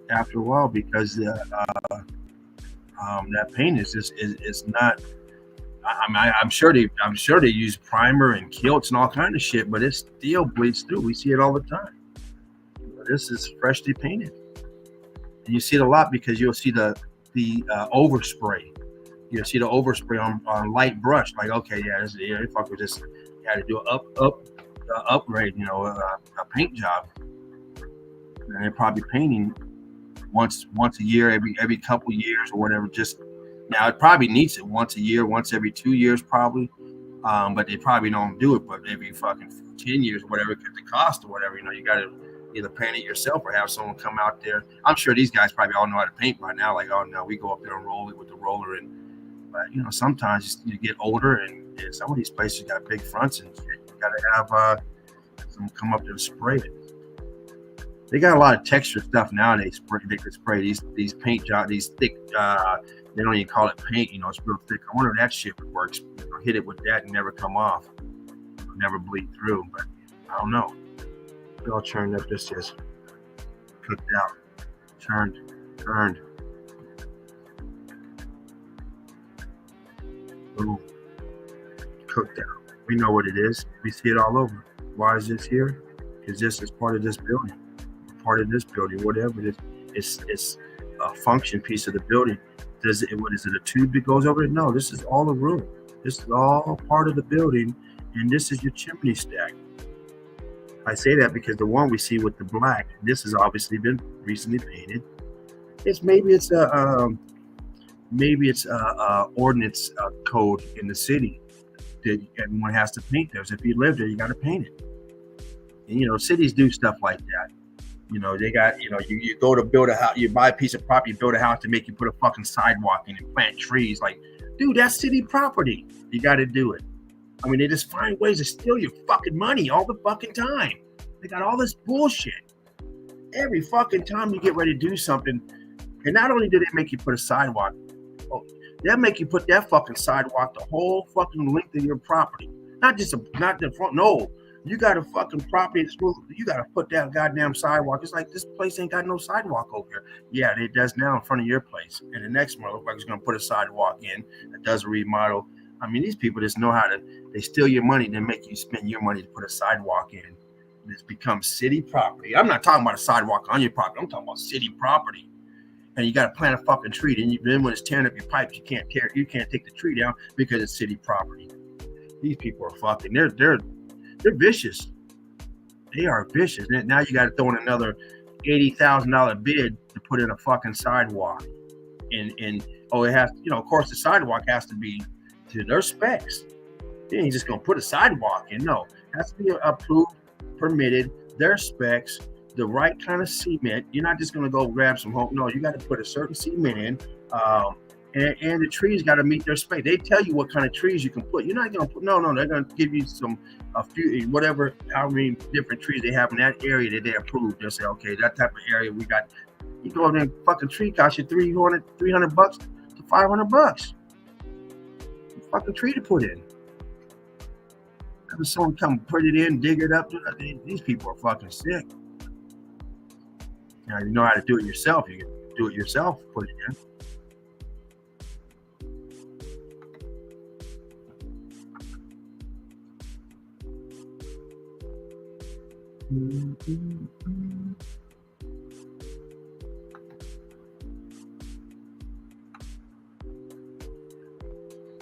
after a while because that paint is not. I'm sure they use primer and kilts and all kind of shit, but it still bleeds through. We see it all the time. This is freshly painted, and you see it a lot because you'll see the overspray. You'll see the overspray on light brush. Like, okay, they fuck with this. You had to do an upgrade, a paint job, and they're probably painting once a year, every couple years or whatever. Just now, it probably needs it once a year, once every 2 years, probably. But they probably don't do it, but every fucking 10 years or whatever, because the cost or whatever, you got to either paint it yourself or have someone come out there. I'm sure these guys probably all know how to paint by now. Like, oh no, we go up there and roll it with the roller. But sometimes you get older, and some of these places got big fronts and shit. You got to have someone come up there and spray it. They got a lot of texture stuff nowadays. They could spray these paint jobs, these thick. They don't even call it paint. It's real thick. I wonder if that shit works. Hit it with that and never come off, never bleed through. But I don't know. It's all churned up. This is cooked out, turned. Boom. Cooked out. We know what it is. We see it all over. Why is this here? Because this is part of this building. Part of this building, whatever it is, it's a function piece of the building. Does it? What is it? A tube that goes over it? No, this is all the room. This is all part of the building, and this is your chimney stack. I say that because the one we see with the black, this has obviously been recently painted. Maybe it's a ordinance code in the city that everyone has to paint theirs. If you live there, you got to paint it. And cities do stuff like that. They got, you go to build a house, you buy a piece of property, you build a house to make you put a fucking sidewalk in and plant trees. Like, dude, that's city property. You got to do it. I mean, they just find ways to steal your fucking money all the fucking time. They got all this bullshit. Every fucking time you get ready to do something, and not only do they make you put a sidewalk, they'll make you put that fucking sidewalk the whole fucking length of your property. Not the front, no. You got a fucking property that's smooth. You got to put that goddamn sidewalk. It's like, this place ain't got no sidewalk over here. Yeah, it does now in front of your place. And the next motherfucker's going to put a sidewalk in that does a remodel. I mean, these people just know how to, they steal your money and then make you spend your money to put a sidewalk in. It's become city property. I'm not talking about a sidewalk on your property. I'm talking about city property. And you got to plant a fucking tree. Then when it's tearing up your pipes, you can't take the tree down because it's city property. These people are fucking, they're vicious. They are vicious. Now you got to throw in another $80,000 bid to put in a fucking sidewalk. And it has, of course the sidewalk has to be to their specs. They ain't just gonna put a sidewalk in. No, it has to be approved, permitted, their specs, the right kind of cement. You're not just gonna go grab some home. No, you got to put a certain cement in. And the trees got to meet their spec. They tell you what kind of trees you can put. You're not going to put, no, they're going to give you a few, whatever, how many different trees they have in that area that they approve. They'll say, okay, that type of area we got, you go over there and fucking tree costs you $300 to $500. Fucking tree to put in. Have someone come put it in, dig it up. These people are fucking sick. Now, you know how to do it yourself. You can do it yourself, put it in.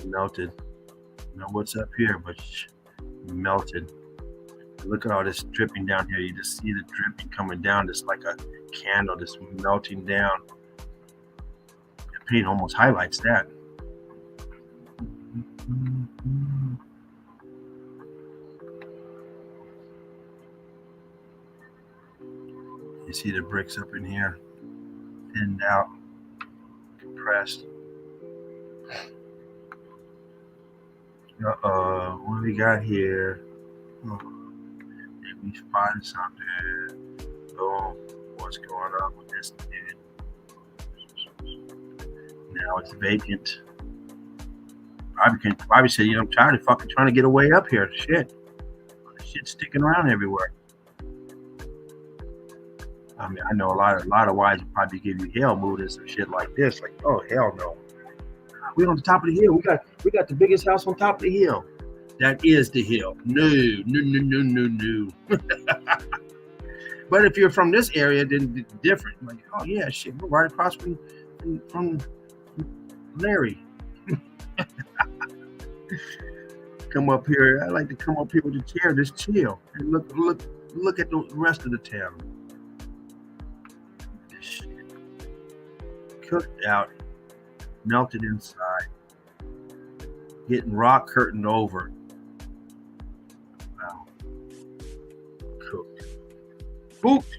Melted. Now what's up here? But melted. Look at all this dripping down here. You just see the dripping coming down, just like a candle, just melting down. The paint almost highlights that. You see the bricks up in here, thinned out, compressed. What do we got here? Maybe find something. Oh, what's going on with this dude? Now it's vacant. Probably said, I'm tired of fucking trying to get away up here. Shit's sticking around everywhere. I mean, I know a lot of wives would probably give you hell mood and some shit like this. Like, oh hell no. We're on the top of the hill. We got the biggest house on top of the hill. That is the hill. No. But if you're from this area, then it's different. Like, oh yeah, shit, we're right across from Larry. Come up here. I like to come up here with a chair, just chill and look at the rest of the town. This shit. Cooked out, melted inside, getting rock curtained over. Wow. Cooked. Booked.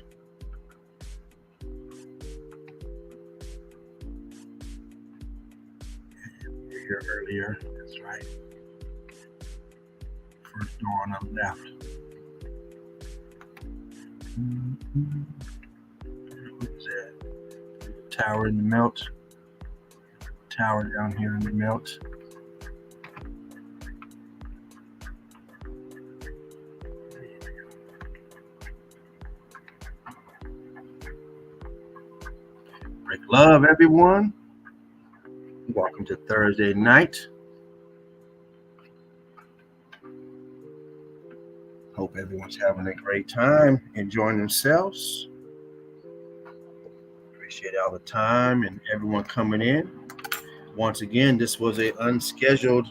Here earlier. That's right. First door on the left. What is that? Tower in the melt. Tower down here in the melt. Break love, everyone. Welcome to Thursday night. Hope everyone's having a great time, enjoying themselves. Appreciate all the time and everyone coming in. Once again, this was an unscheduled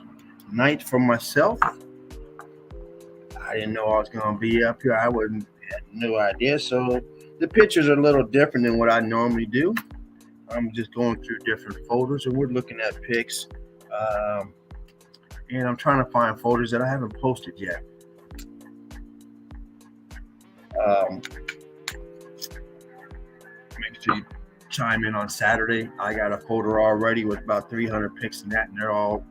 night for myself. I didn't know I was going to be up here. I had no idea. So the pictures are a little different than what I normally do. I'm just going through different folders, and we're looking at pics. And I'm trying to find folders that I haven't posted yet. Make sure you chime in on Saturday. I got a folder already with about 300 pics in that, and they're all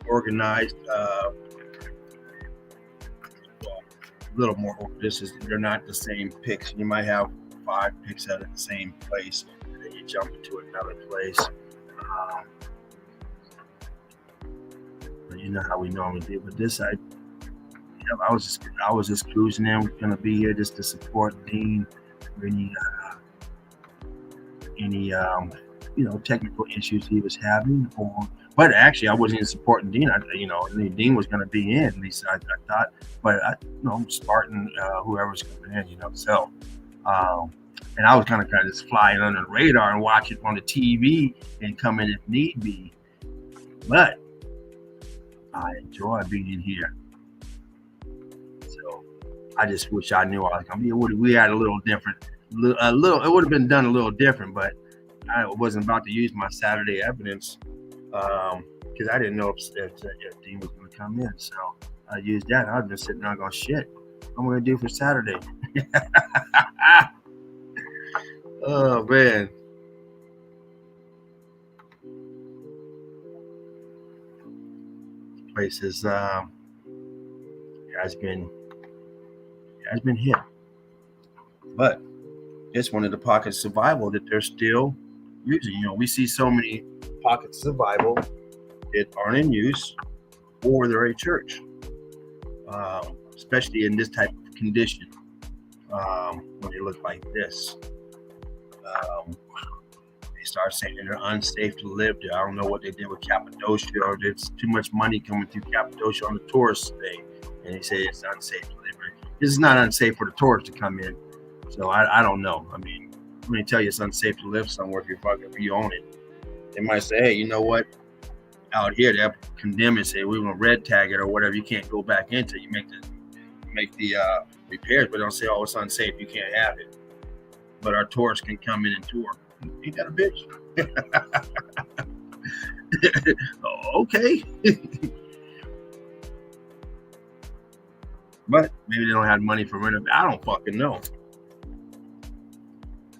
organized. A little more. They're not the same pics. You might have 5 pics at the same place, and then you jump into another place. But you know how we normally do. But this, I was just cruising in. We're gonna be here just to support Dean. Any technical issues he was having, but actually I wasn't even supporting Dean. Dean was going to be in, at least I thought, but Spartan, whoever's coming in, so and I was kind of just flying under the radar and watch it on the TV and come in if need be, but I enjoy being in here. So I just wish I knew I was going to be. We had a little different. It would have been done a little different, but I wasn't about to use my Saturday evidence because I didn't know if Dean was going to come in. So I used that. I've been sitting there going, shit, what am I going to do for Saturday? Oh, man. This place is has been hit, but it's one of the pockets of survival that they're still using. We see so many pockets of survival that aren't in use, or they're a church, especially in this type of condition. When they look like this, they start saying that they're unsafe to live there. I don't know what they did with Cappadocia, or there's too much money coming through Cappadocia on the tourist thing, and they say it's unsafe to live there. This is not unsafe for the tourists to come in. So I don't know. I mean, let me tell you, it's unsafe to live somewhere if you own it. They might say, hey, you know what? Out here, they'll condemn it, say we're gonna red tag it or whatever. You can't go back into it. You make the repairs, but don't say, oh, it's unsafe. You can't have it. But our tourists can come in and tour. Ain't that a bitch? Okay. But maybe they don't have money for renovation. I don't fucking know.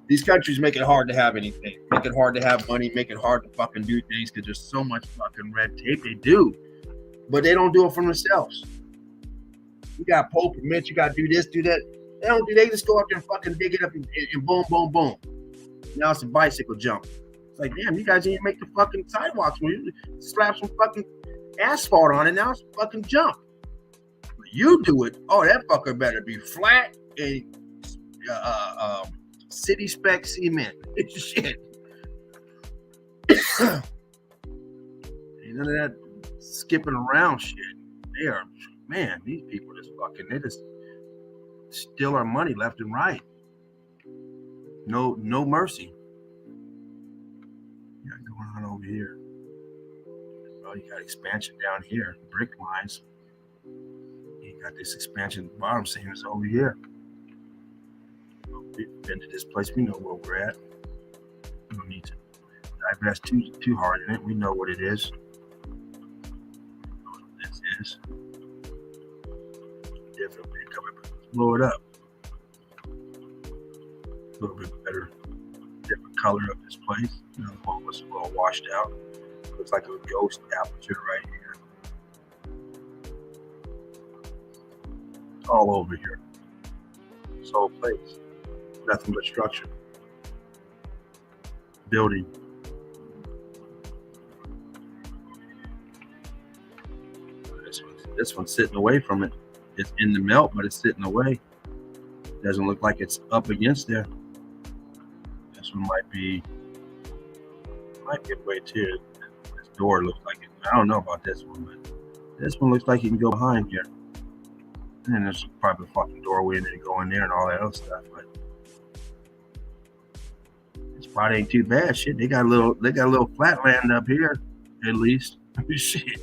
These countries make it hard to have anything. Make it hard to have money. Make it hard to fucking do things because there's so much fucking red tape. They do, but they don't do it for themselves. You got poll permits. You got to do this, do that. They don't do. They just go up there and fucking dig it up and boom, boom, boom. Now it's a bicycle jump. It's like, damn, you guys didn't make the fucking sidewalks. You slap some fucking asphalt on it. Now it's a fucking jump. You do it. Oh, that fucker better be flat and city spec cement. Shit. Ain't none of that skipping around shit. They are, man, these people they just steal our money left and right. No mercy. Yeah, going on over here. Well, you got expansion down here, brick lines. You got this expansion at the bottom, same as over here. We've been to this place. We know where we're at. We don't need to divest too hard in it. We know what it is. This is different. Blow it up. A little bit better, different color of this place. The one was all washed out. Looks like a ghost aperture right here. All over here. This whole place. Nothing but structure. Building. This one's sitting away from it. It's in the melt, but it's sitting away. Doesn't look like it's up against there. This one might be away too. This door looks like it. I don't know about this one, but this one looks like you can go behind here. And then there's probably a fucking doorway and then go in there and all that other stuff, but it's spot ain't too bad. Shit, they got a little flat land up here, at least. Shit,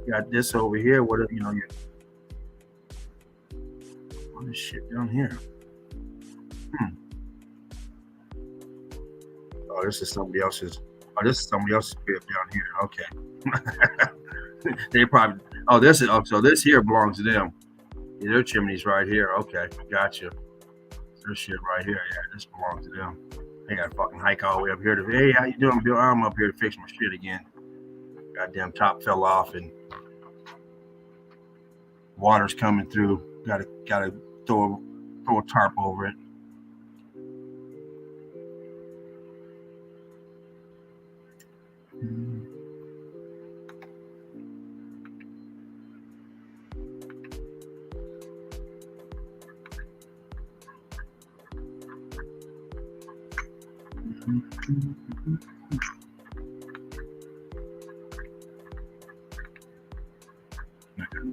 got this over here. What is shit down here? Oh, this is somebody else's. Oh, this is somebody else's crib down here. Okay. They probably. Oh, so this here belongs to them. Yeah, their chimney's right here. Okay, gotcha. This shit right here. Yeah, this belongs to them. They got to fucking hike all the way up here to. Hey, how you doing, Bill? I'm up here to fix my shit again. Goddamn top fell off and water's coming through. Gotta throw a tarp over it.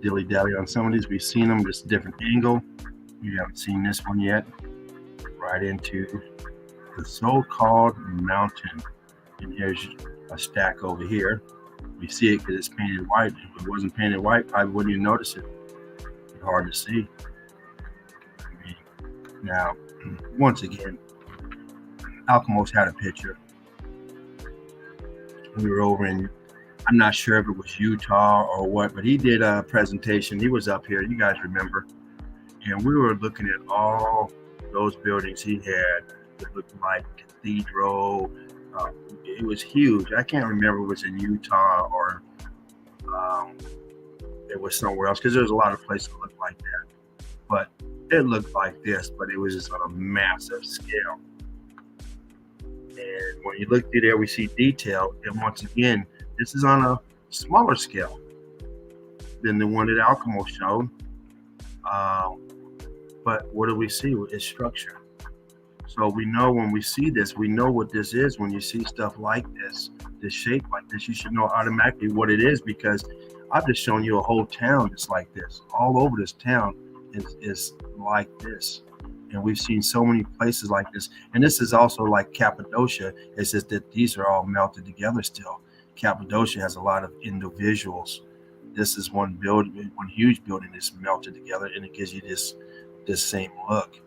Dilly dally on some of these. We've seen them, just a different angle. You haven't seen this one yet. Right into the so-called mountain. And here's a stack over here. We see it because it's painted white. If it wasn't painted white, probably wouldn't even notice it. It's hard to see. Now, once again, Alchemos had a picture. We were over in, I'm not sure if it was Utah or what, but he did a presentation. He was up here, you guys remember. And we were looking at all those buildings he had that looked like cathedral. It was huge. I can't remember if it was in Utah or it was somewhere else, because there's a lot of places that look like that. But it looked like this, but it was just on a massive scale. And when you look through there, we see detail. And once again, this is on a smaller scale than the one that Alchemos showed. But what do we see? It's structure. So we know when we see this, we know what this is. When you see stuff like this shape like this, you should know automatically what it is, because I've just shown you a whole town that's like this. All over this town is like this. And we've seen so many places like this. And this is also like Cappadocia. It's just that these are all melted together still. Cappadocia has a lot of individuals. This is one building, one huge building that's melted together, and it gives you this same look.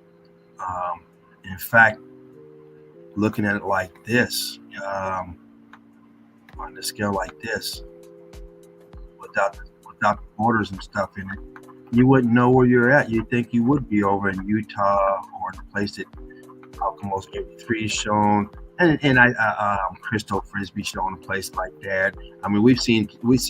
In fact, looking at it like this, on the scale like this, without the borders and stuff in it, you wouldn't know where you're at. You'd think you would be over in Utah or the place that Alchemos 83 shown, and Crystal Frisbee showing a place like that. I mean, we've seen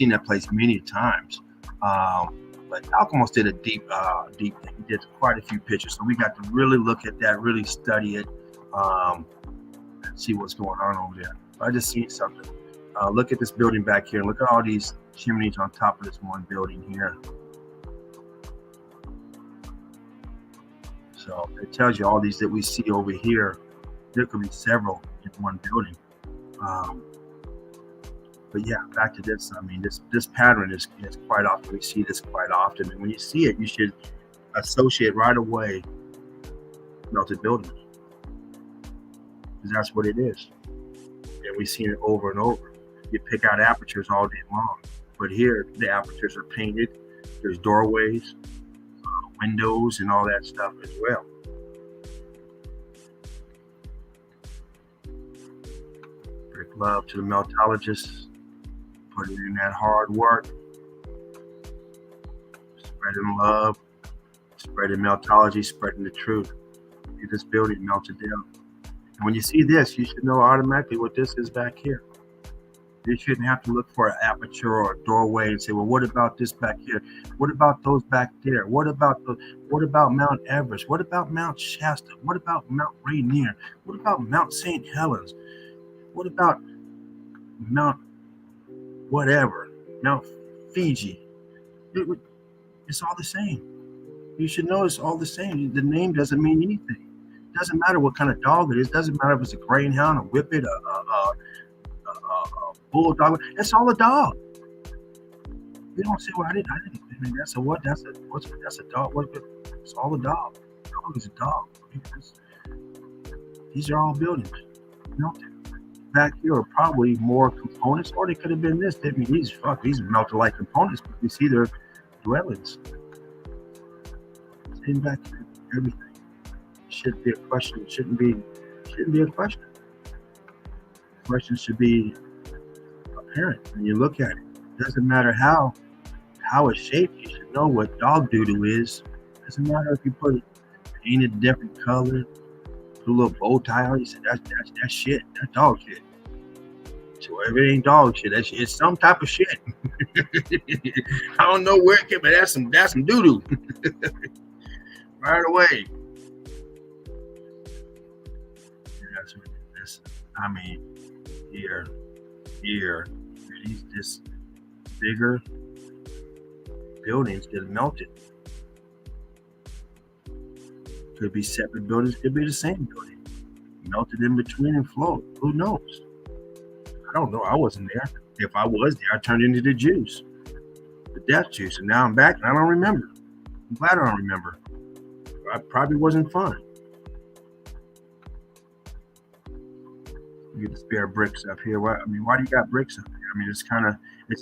that place many times. But Alchemos did a deep thing. He did quite a few pictures, so we got to really look at that, really study it, and see what's going on over there. I just seen something. Look at this building back here. Look at all these chimneys on top of this one building here. So it tells you all these that we see over here. There could be several in one building. But yeah, back to this. I mean, this pattern is quite often. We see this quite often. And when you see it, you should associate right away melted buildings, because that's what it is. And we've seen it over and over. You pick out apertures all day long. But here, the apertures are painted. There's doorways, windows, and all that stuff as well. Big love to the meltologists. Putting in that hard work, spreading love, spreading meltology, spreading the truth. See this building melted down. And when you see this, you should know automatically what this is back here. You shouldn't have to look for an aperture or a doorway and say, well, what about this back here? What about those back there? What about Mount Everest? What about Mount Shasta? What about Mount Rainier? What about Mount St. Helens? What about Mount whatever, Mount Fiji? It's all the same. You should know it's all the same. The name doesn't mean anything. It doesn't matter what kind of dog it is. It doesn't matter if it's a greyhound, a whippet, a bulldog. It's all a dog. You don't say, well, I mean, that's a what? That's a dog. What? It's all a dog. A dog is a dog. These are all buildings. melted. Back here are probably more components, or they could have been this. I mean, these melted like components, but you see their dwellings. Same back here, everything. Should be a question. It shouldn't be a question. The question should be apparent when you look at it. It doesn't matter how it's shaped. You should know what dog doodle is. It doesn't matter if you put it painted different color, put a little bow tie on. You say that's shit. That's dog shit. So if it ain't dog shit, it's some type of shit. I don't know where it came, but that's some doo doo. Right away. That's what this. I mean, here, these this bigger buildings get melted. Could be separate buildings, could be the same building. Melted in between and flowed. Who knows? I don't know. I wasn't there. If I was there, I turned into the juice. The death juice. And now I'm back and I don't remember. I'm glad I don't remember. It probably wasn't fun. You get the spare bricks up here. Why do you got bricks up here? I mean, it's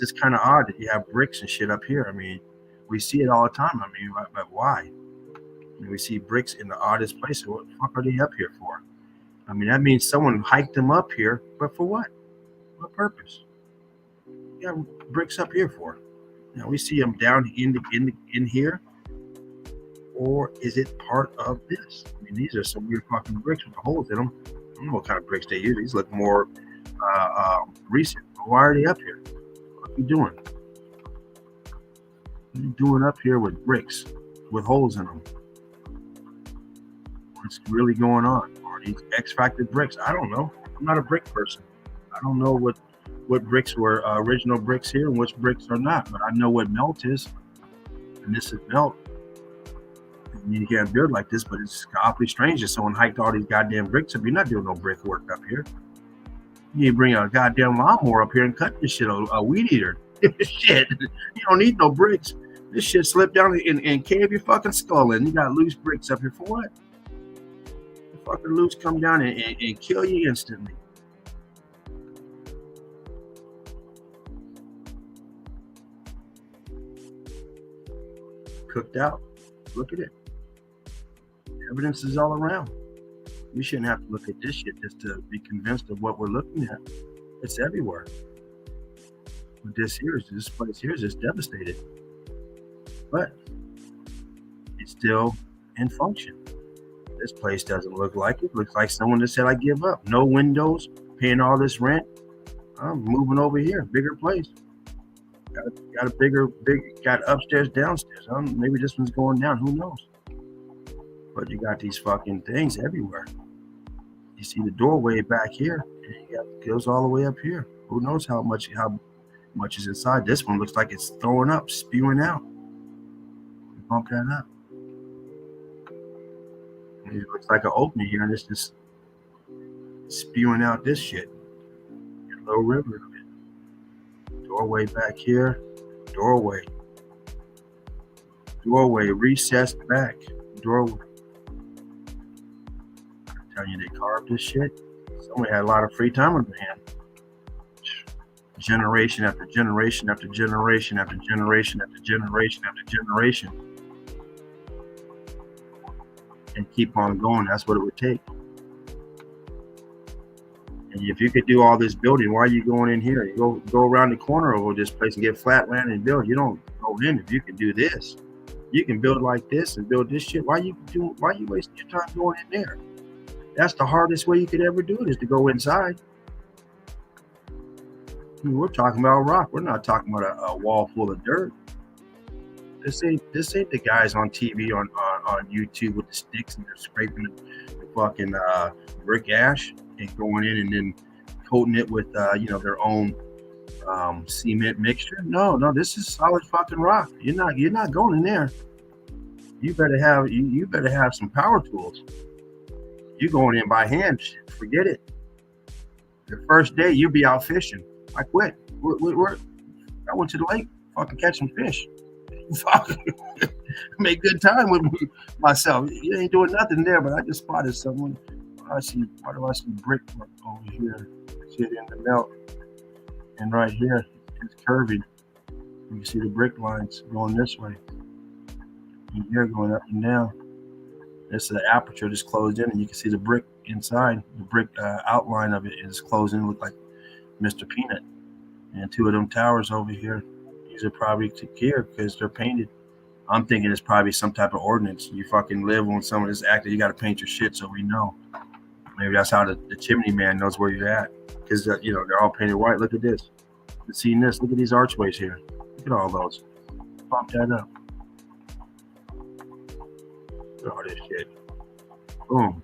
just kind of odd that you have bricks and shit up here. I mean, we see it all the time. I mean, but why? I mean, we see bricks in the oddest places. What the fuck are they up here for? I mean, that means someone hiked them up here, but for what? What purpose? You got bricks up here for? Now we see them down in here, or is it part of this? I mean, these are some weird fucking bricks with holes in them. I don't know what kind of bricks they use. These look more recent. Why are they up here? What are you doing? What are you doing up here with bricks with holes in them? What's really going on? Are these X-Factor bricks? I don't know. I'm not a brick person. I don't know what bricks were original bricks here and which bricks are not, but I know what melt is, and this is melt. You can't build like this, but it's awfully strange that someone hiked all these goddamn bricks up. You're not doing no brick work up here. You need to bring a goddamn lawnmower up here and cut this shit, a weed eater. Shit, you don't need no bricks. This shit slipped down and cave your fucking skull in. You got loose bricks up here for what? The fucking loose come down and kill you instantly. Cooked out. Look at it. Evidence is all around. We shouldn't have to look at this shit just to be convinced of what we're looking at. It's everywhere. But this place here is just devastated. But it's still in function. This place doesn't look like it. Looks like someone that said, I give up. No windows, paying all this rent. I'm moving over here. Bigger place. Got got upstairs, downstairs. Maybe this one's going down. Who knows? But you got these fucking things everywhere. You see the doorway back here. It goes all the way up here. Who knows how much is inside? This one looks like it's throwing up, spewing out. Bump that up. It looks like an opening here, and it's just spewing out this shit. A little river of it. Doorway back here. Doorway, recessed back. Doorway. I'm telling you, they carved this shit. Someone had a lot of free time on their hand. Generation after generation after generation after generation after generation after generation. And keep on going. That's what it would take. And if you could do all this building, why are you going in here? You go around the corner over this place and get flat land and build. You don't go in if you can do this. You can build like this and build this shit. Why you wasting your time going in there? That's the hardest way you could ever do it, is to go inside. I mean, we're talking about rock. We're not talking about a wall full of dirt. This ain't the guys on TV on YouTube with the sticks and they're scraping the fucking brick ash and going in and then coating it with their own cement mixture. No, this is solid fucking rock. You're not going in there. You better have some power tools. You going in by hand? Forget it. The first day you'll be out fishing. I quit. I went to the lake, fucking catch some fish. Make good time with myself. You ain't doing nothing there, but I just spotted someone. Why do I see brick over here? I see it in the melt, and right here it's curving. You can see the brick lines going this way, and here going up and down. It's the aperture just closed in, and you can see the brick inside. The brick outline of it is closing, look like Mr. Peanut. And two of them towers over here, these are probably here because they're painted. I'm thinking it's probably some type of ordinance. You fucking live on some of this actor, you got to paint your shit so we know. Maybe that's how the chimney man knows where you're at, because they're all painted white. Look at this. You've seen this. Look at these archways here. Look at all those. Bump that up. Look at all this shit. Boom.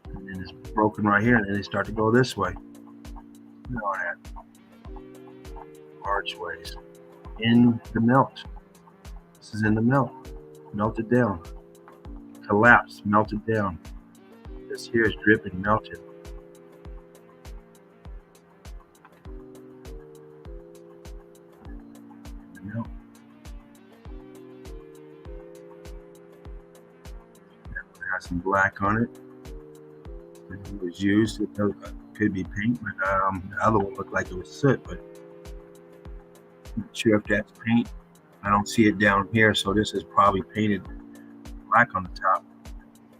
And then it's broken right here, and then they start to go this way. Look at all that. Archways. In the melt. This is in the melt. Melted down. Collapsed. Melted down. This here is dripping, melted. Melt. Got some black on it. It was used. It could be paint, but the other one looked like it was soot, but I'm not sure if that's paint. I don't see it down here, so this is probably painted black on the top.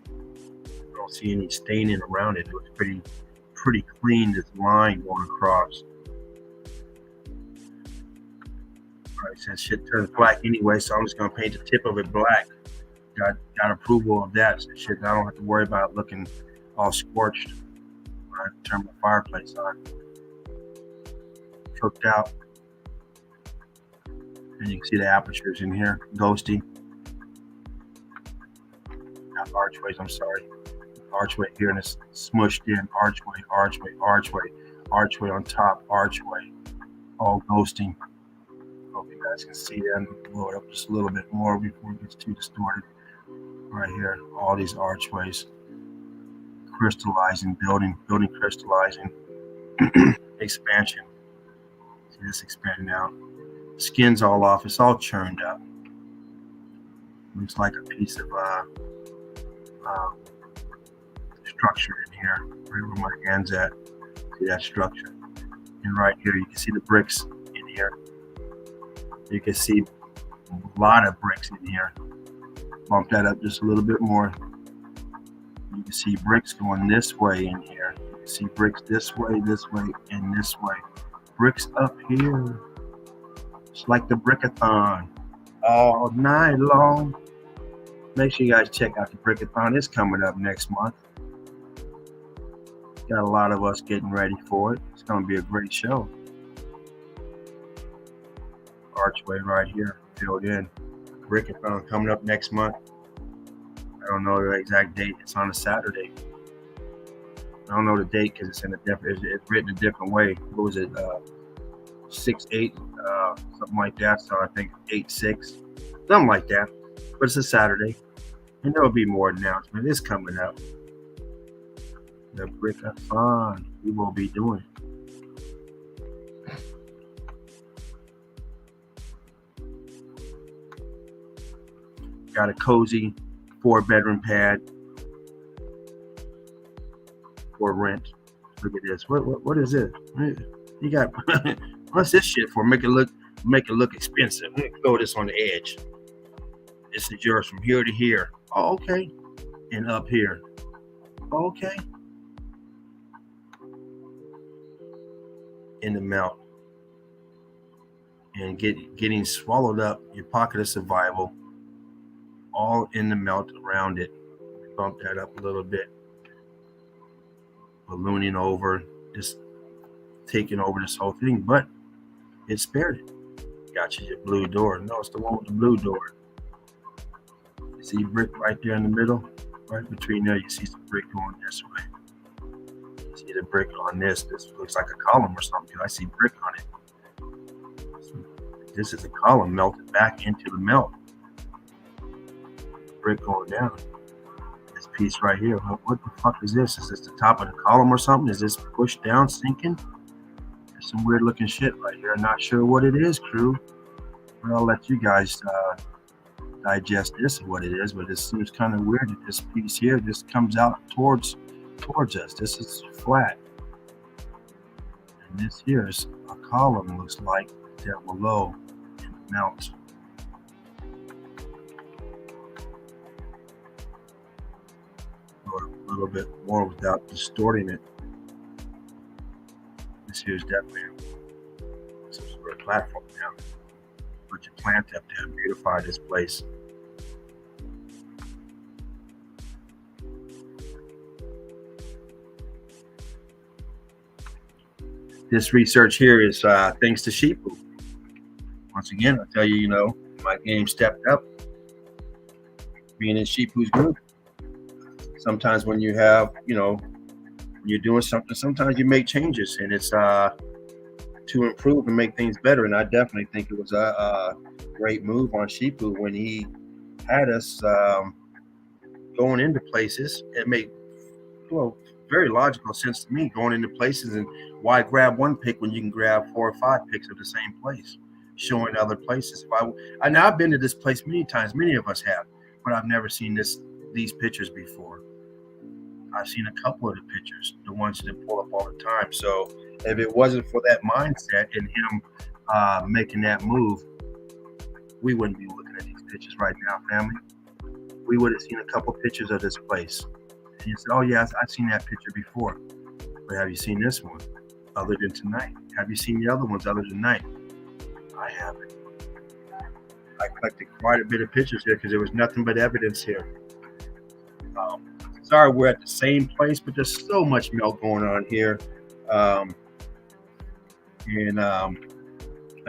I don't see any staining around it. It looks pretty clean, this line going across. All right, since shit turns black anyway, so I'm just gonna paint the tip of it black. Got approval of that, so shit, I don't have to worry about it looking all scorched when I turn my fireplace on. Cooked out. And you can see the apertures in here, ghosty. Not archways, I'm sorry. Archway here, and it's smushed in. Archway, archway, archway, archway on top, archway. All ghosting. Hope you guys can see that. Blow it up just a little bit more before it gets too distorted. Right here, all these archways. Crystallizing, building crystallizing. Expansion. See this expanding out. Skin's all off. It's all churned up. Looks like a piece of structure in here. Right where my hand's at. See that structure. And right here, you can see the bricks in here. You can see a lot of bricks in here. Bump that up just a little bit more. You can see bricks going this way in here. You can see bricks this way, and this way. Bricks up here. It's like the Brickathon all night long. Make sure you guys check out the Brickathon. It's coming up next month. Got a lot of us getting ready for it. It's going to be a great show. Archway right here, filled in. Brickathon coming up next month. I don't know the exact date. It's on a Saturday. I don't know the date because it's it's written a different way. What was it? 6/8, something like that. So I think 8/6, something like that. But it's a Saturday, and there will be more announcement. It's coming up. The Brickathon, we will be doing it. Got a cozy 4-bedroom pad for rent. Look at this. What is it? You got what's this shit for? Make it look expensive. Throw this on the edge. This is yours from here to here. Oh, okay. And up here. Oh, okay. In the melt. And getting swallowed up. Your pocket of survival. All in the melt around it. Bump that up a little bit. Ballooning over. Just taking over this whole thing. But it spared it. Got you your blue door. No, it's the one with the blue door. You see brick right there in the middle? Right between there, you see some brick going this way. You see the brick on this. This looks like a column or something. I see brick on it. This is a column melted back into the melt. Brick going down. This piece right here. What the fuck is this? Is this the top of the column or something? Is this pushed down, sinking? There's some weird looking shit right here. Not sure what it is, crew. But I'll let you guys digest this and what it is. But it seems kind of weird that this piece here just comes out towards towards us. This is flat. And this here is a column, looks like, down below in the melt. Or a little bit more without distorting it. This here is definitely some sort of platform now. Put your plant up there and beautify this place. This research here is thanks to sheep poop. Once again, I tell you, you know, my game stepped up. Being in sheep poop's good. Sometimes when you have, you know, when you're doing something, sometimes you make changes, and it's to improve and make things better. And I definitely think it was a great move on sheep poop when he had us going into places. It made, well, very logical sense to me, going into places, and why grab one pick when you can grab 4 or 5 picks of the same place, showing other places. I now I've been to this place many times, many of us have, but I've never seen these pictures before. I've seen a couple of the pictures, the ones that pull up all the time. So if it wasn't for that mindset and him making that move, we wouldn't be looking at these pictures right now, family. We would have seen a couple pictures of this place. And you said, oh, yeah, I've seen that picture before. But have you seen this one other than tonight? Have you seen the other ones other than tonight? I haven't. I collected quite a bit of pictures here because there was nothing but evidence here. Sorry, we're at the same place, but there's so much melt going on here. I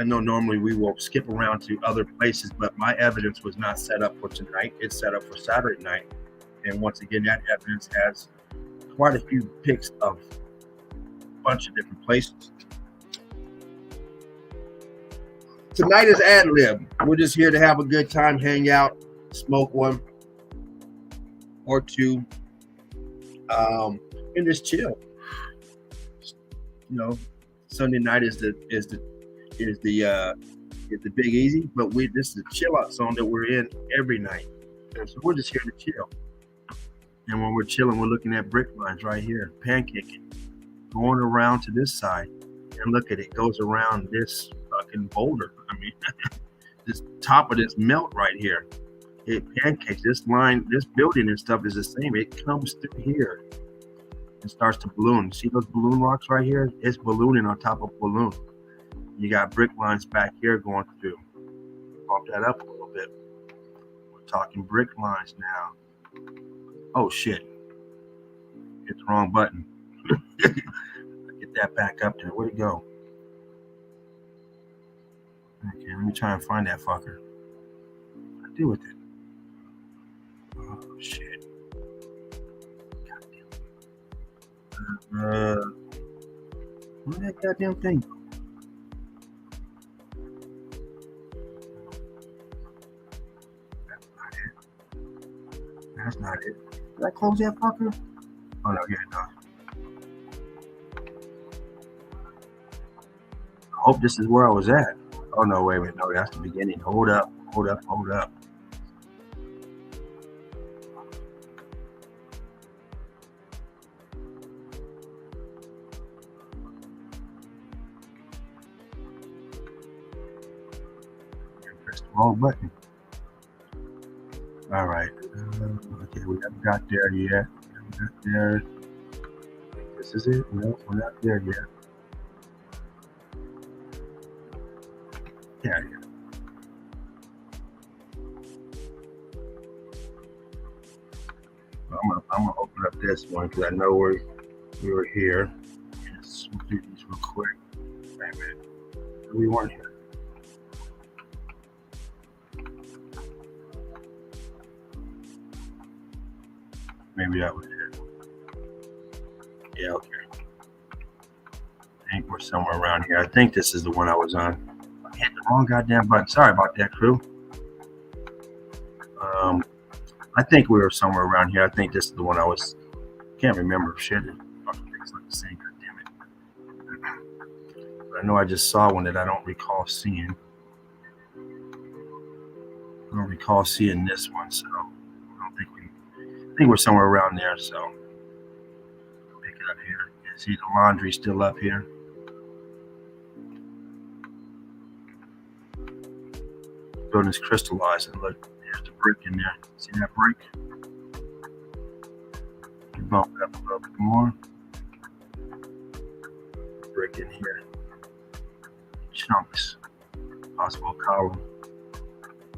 know normally we will skip around to other places, but my evidence was not set up for tonight. It's set up for Saturday night. And once again, that evidence has quite a few pics of a bunch of different places. Tonight is ad lib. We're just here to have a good time, hang out, smoke one or two, and just chill. You know, Sunday night is the big easy, but this is the chill out zone that we're in every night. And so we're just here to chill. And when we're chilling, we're looking at brick lines right here, pancaking, going around to this side, and look at it, goes around this fucking boulder. I mean, this top of this melt right here, it pancakes. This line, this building and stuff is the same. It comes through here and starts to balloon. See those balloon rocks right here? It's ballooning on top of balloon. You got brick lines back here going through. Bump that up a little bit. We're talking brick lines now. Oh shit. Hit the wrong button. Get that back up there. Where'd it go? Okay, let me try and find that fucker. What do I do with it? Oh shit. Goddamn. Where'd that goddamn thing go? That's not it. Did I close that fucker? Oh no, yeah, no. I hope this is where I was at. Oh no, wait a minute, no, that's the beginning. Hold up. I pressed the wrong button. All right. Okay, we haven't got there yet. This is it? No, we're not there yet. Yeah. I'm gonna open up this one because I know we were here. Let's do these real quick. Wait a minute. We weren't here. Maybe that was it. Yeah, okay. I think we're somewhere around here. I think this is the one I was on. I hit the wrong goddamn button. Sorry about that, crew. I think we were somewhere around here. I think this is the one I was. Can't remember. Shit. It's like the same. God damn it. But I know I just saw one that I don't recall seeing. I don't recall seeing this one, so I don't think I think we're somewhere around there. So See the laundry still up here. Building's crystallizing. Look, there's the brick in there. See that brick? Bump it up a little bit more. Brick in here. Chunks. Possible column.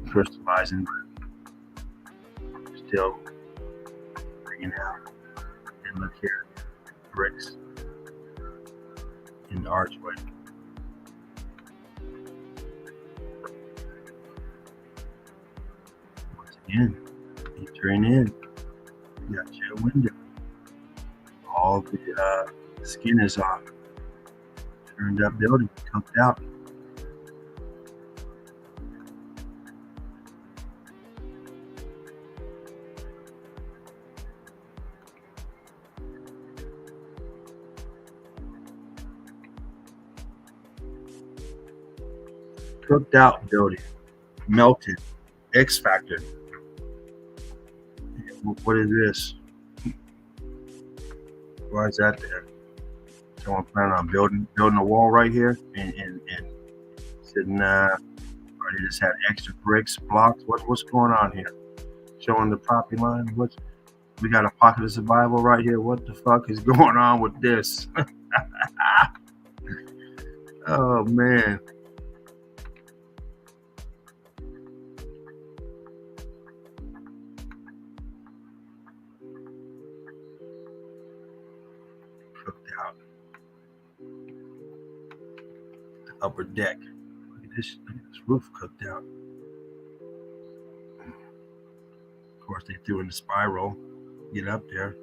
Crystallizing. Still bringing out. And look here. Bricks in the archway. Once again, entering in. You got your window. All the skin is off. Turned up building, cooked out. Cooked out building, melted, X factor. What is this? Why is that there? Someone planning on building a wall right here and sitting or they just had extra bricks, blocks. What's going on here? Showing the property line. We got a pocket of survival right here. What the fuck is going on with this? Oh man. Cooked out. The upper deck. Look at this roof cooked out. Of course, they threw in the spiral. Get up there.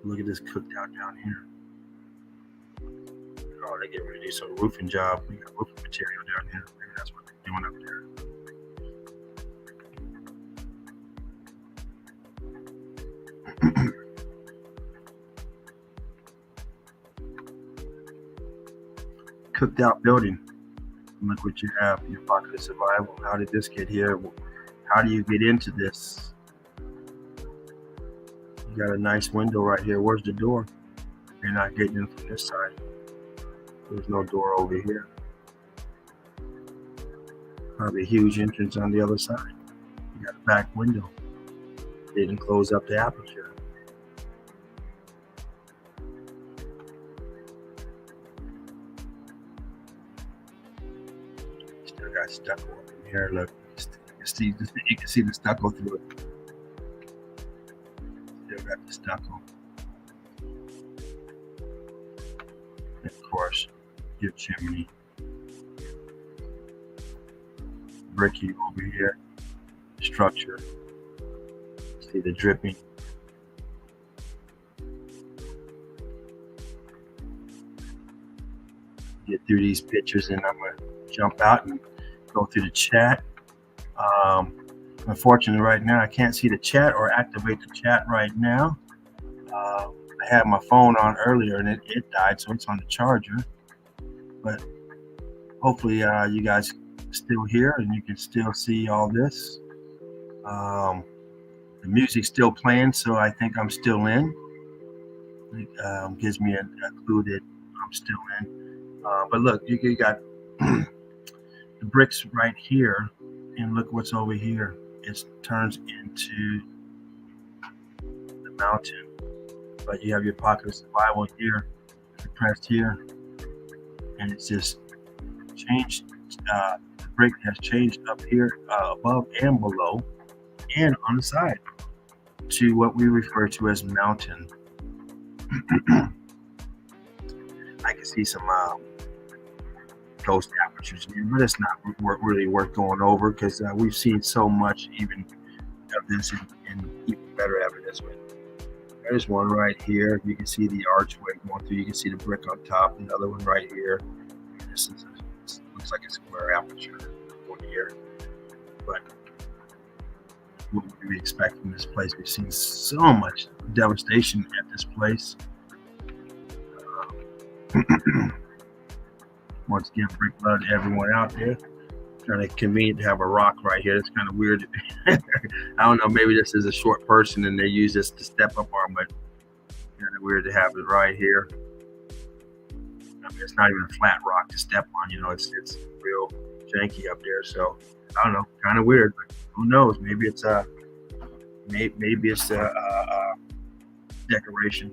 Look at this cooked out down here. Oh, they get ready to do some roofing job. We got roofing material down here. Maybe that's what they're doing up there. Cooked out building. Look what you have. Your pocket of survival. How did this get here? How do you get into this? You got a nice window right here. Where's the door? You're not getting in from this side. There's no door over here. Probably a huge entrance on the other side. You got a back window. They didn't close up the aperture. Still got stucco up in here. Look, you can see the stucco through it. Still got the stucco. And of course, your chimney. Bricky over here. Structure. See the dripping. Get through these pictures and I'm going to jump out and go through the chat. Unfortunately, right now, I can't see the chat or activate the chat right now. I had my phone on earlier and it died, so it's on the charger. But hopefully you guys still here and you can still see all this. The music's still playing, so I think I'm still in. It gives me a clue that I'm still in. But look, you got the bricks right here, and look what's over here. It turns into the mountain. But you have your pocket of survival here, pressed here, and it's just changed. The brick has changed up here, above and below, and on the side to what we refer to as mountain. I can see some ghost apertures here, but it's not really worth going over because we've seen so much even of this in even better evidence. There's one right here. You can see the archway going through. You can see the brick on top. Another one right here. This looks like a square aperture over here. But what would we expect from this place? We've seen so much devastation at this place. Once again, brick blood to everyone out there. Kind of convenient to have a rock right here. It's kind of weird. I don't know. Maybe this is a short person and they use this to step up on, but kind of weird to have it right here. mean, it's not even a flat rock to step on. It's real janky up there. So I don't know, kind of weird. But who knows? Maybe it's maybe it's a decoration.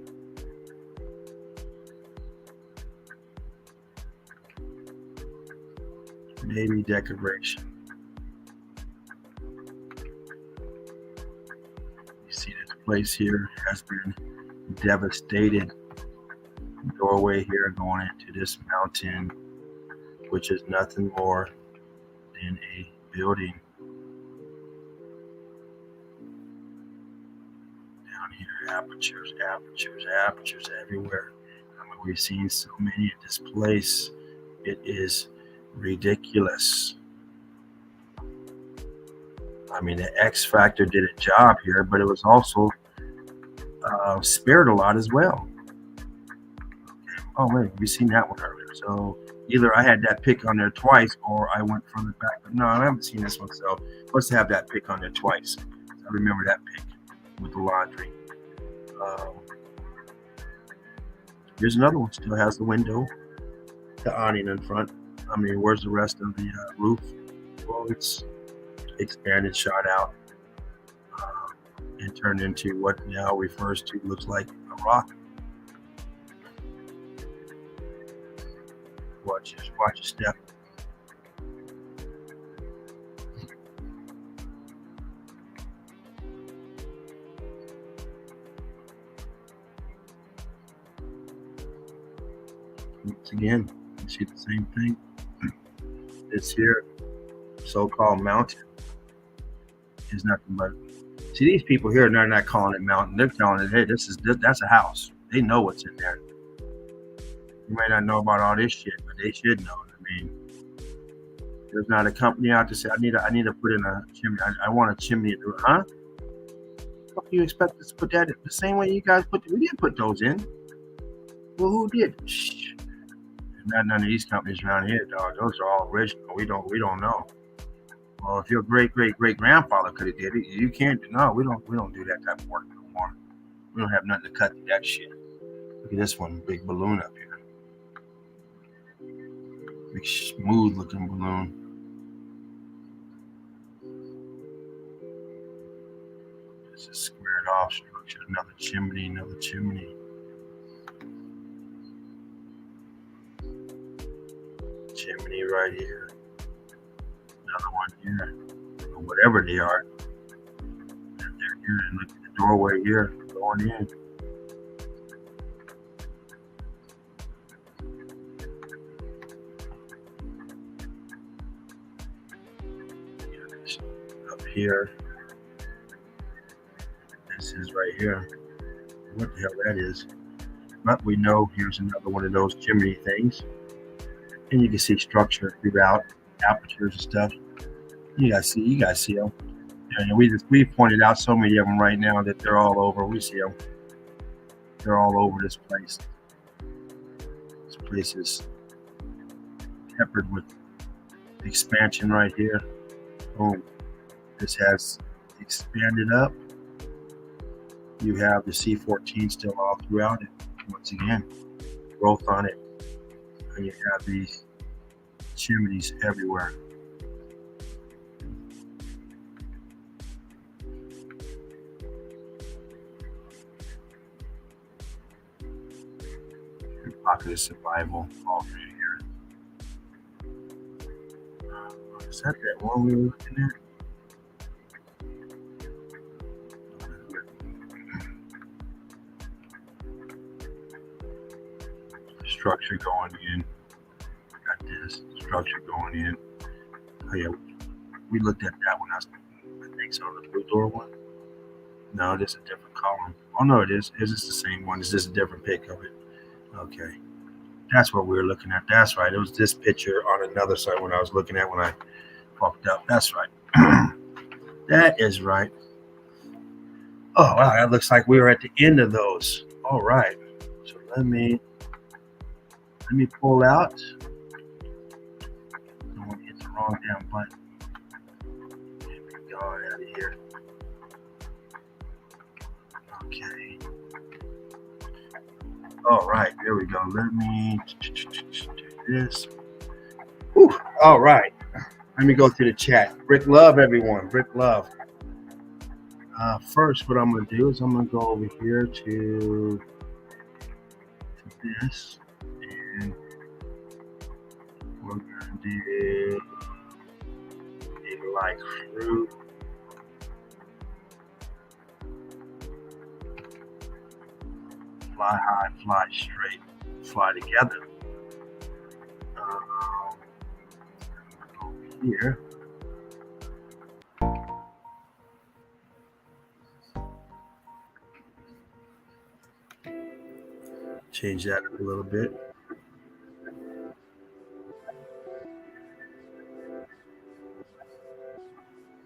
Maybe decoration. You see this place here has been devastated. Doorway here going into this mountain, which is nothing more than a building. Down here, apertures everywhere. I mean, we've seen so many at this place. It is ridiculous. I mean, the X Factor did a job here, but it was also spared a lot as well. Oh, wait, we've seen that one earlier. So either I had that pick on there twice or I went further back. But no, I haven't seen this one. So let's have that pick on there twice. I remember that pick with the laundry. Here's another one. Still has the window, the awning in front. I mean, where's the rest of the roof? Well, it's expanded, shot out, and turned into what now refers to, looks like a rock. Watch your step. Once again, you see the same thing. This here so-called mountain is nothing but. See, these people here, they're not calling it mountain. They're telling it, hey, that's a house. They know what's in there. You may not know about all this shit, but they should know. I mean, there's not a company out to say, I need to put in a chimney. I want a chimney. Huh? What do you expect us to put that in? The same way you guys we didn't put those in. Well, who did? Shh. Not none of these companies around here, dog. Those are all original. We don't know. Well, if your great grandfather could have did it, you can't. No, we don't do that type of work no more. We don't have nothing to cut through that shit. Look at this one, big balloon up here. Big smooth looking balloon. This is squared off structure. Another chimney. Chimney right here. Another one here. Or whatever they are. They're here. And look at the doorway here going in. Up here. This is right here. What the hell that is? But we know here's another one of those chimney things. And you can see structure throughout, apertures and stuff. You guys see them. And we pointed out so many of them right now that they're all over. We see them. They're all over this place. This place is peppered with expansion right here. Boom. This has expanded up. You have the C14 still all throughout it. Once again, growth on it. And you have these chimneys everywhere. Pocket of survival all through here. Is that one we were looking at? Structure going in. Got this structure going in. Oh yeah, we looked at that one. I think so. The blue door one. No, this is a different column. Oh no, it is. Is this the same one? Is this a different pic of it? Okay, that's what we were looking at. That's right. It was this picture on another side when I was looking at when I fucked up. That's right. That is right. Oh wow, that looks like we were at the end of those. All right. So let me pull out. I don't want to hit the wrong damn button. There we go, out of here. Okay. All right, there we go. Let me do this. Whew. All right. Let me go to the chat. Brick Love, everyone. Brick Love. First, what I'm going to do is I'm going to go over here to this. And we're going to do a like fruit. Fly high, fly straight, fly together. Over here. Change that a little bit.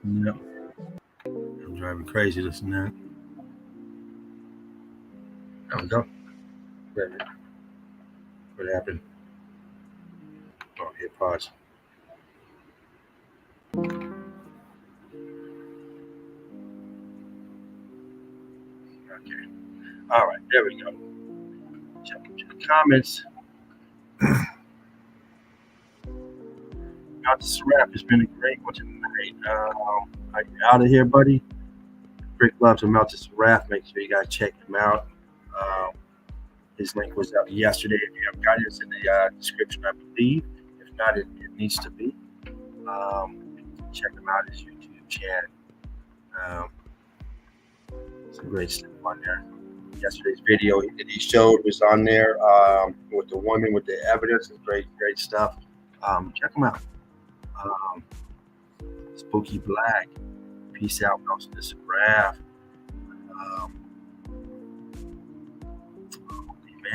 No. I'm driving crazy this and that. There we go. What happened? Oh, hit pause. Okay. All right, there we go. Jump into the comments. Out to Seraph. It's been a great one tonight. Are you out of here, buddy? Brick Love to Melt to Seraph. Make sure you guys check him out. His link was up yesterday. If you haven't got it, it's in the description, I believe. If not, it needs to be. Check him out, his YouTube channel. Some great stuff on there. Yesterday's video that he showed was on there with the woman with the evidence. It's great stuff. Check him out. Spooky Black. Peace out, Melt to Seraph.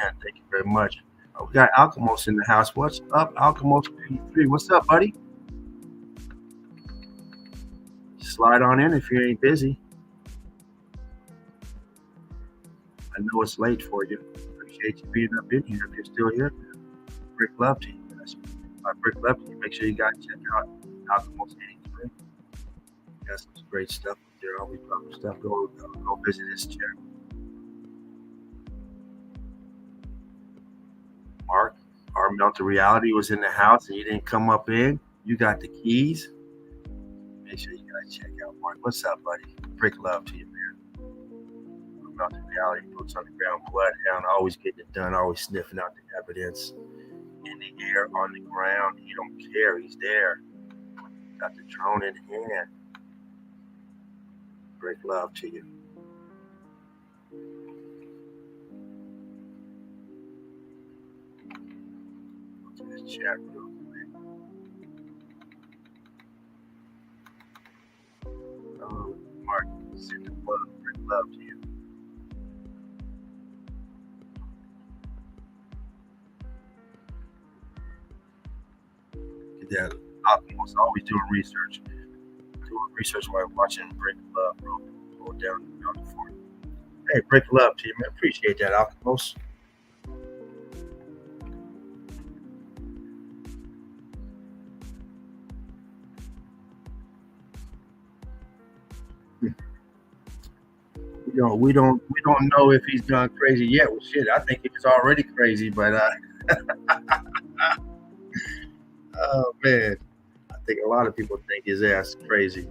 Man, thank you very much. We got Alchemos in the house. What's up, Alchemos 83? What's up, buddy? Slide on in if you ain't busy. I know it's late for you. Appreciate you being up in here. If you're still here, Brick Love to you guys. Brick Love to you. Make sure you guys check out Alchemos 83. Got some great stuff there. Always public stuff. Go visit his channel. Mark, our Melt to Reality was in the house and you didn't come up in. You got the keys. Make sure you guys check out Mark. What's up, buddy? Brick Love to you, man. Our Melt to Reality, boots on the ground, bloodhound, always getting it done, always sniffing out the evidence. In the air, on the ground. He don't care. He's there. Got the drone in hand. Brick Love to you. Go to this chat real quick. Mark, send the love. Brick Love to you. Get that. Alchemos always doing research. Doing research while watching Brick Love, bro. Go down for you. Hey, Brick Love to you, man. Appreciate that, Alchemos. We don't know if he's gone crazy yet. Well, shit, I think he was already crazy, but oh man, I think a lot of people think his ass is crazy.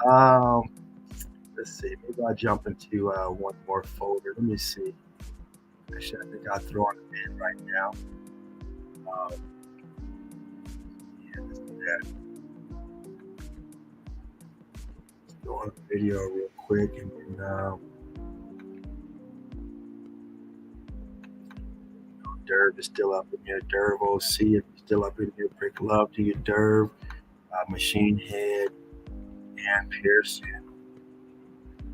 Oh, man. Let's see. Maybe I'll jump into one more folder. Let me see. Actually, I think I'll throw on the bin right now. Yeah, let's do that. Let's go on the video real quick and then Derv is still up in here. Derv OC is still up in here. Brick Love to you, Derv. Machine Head and Pearson.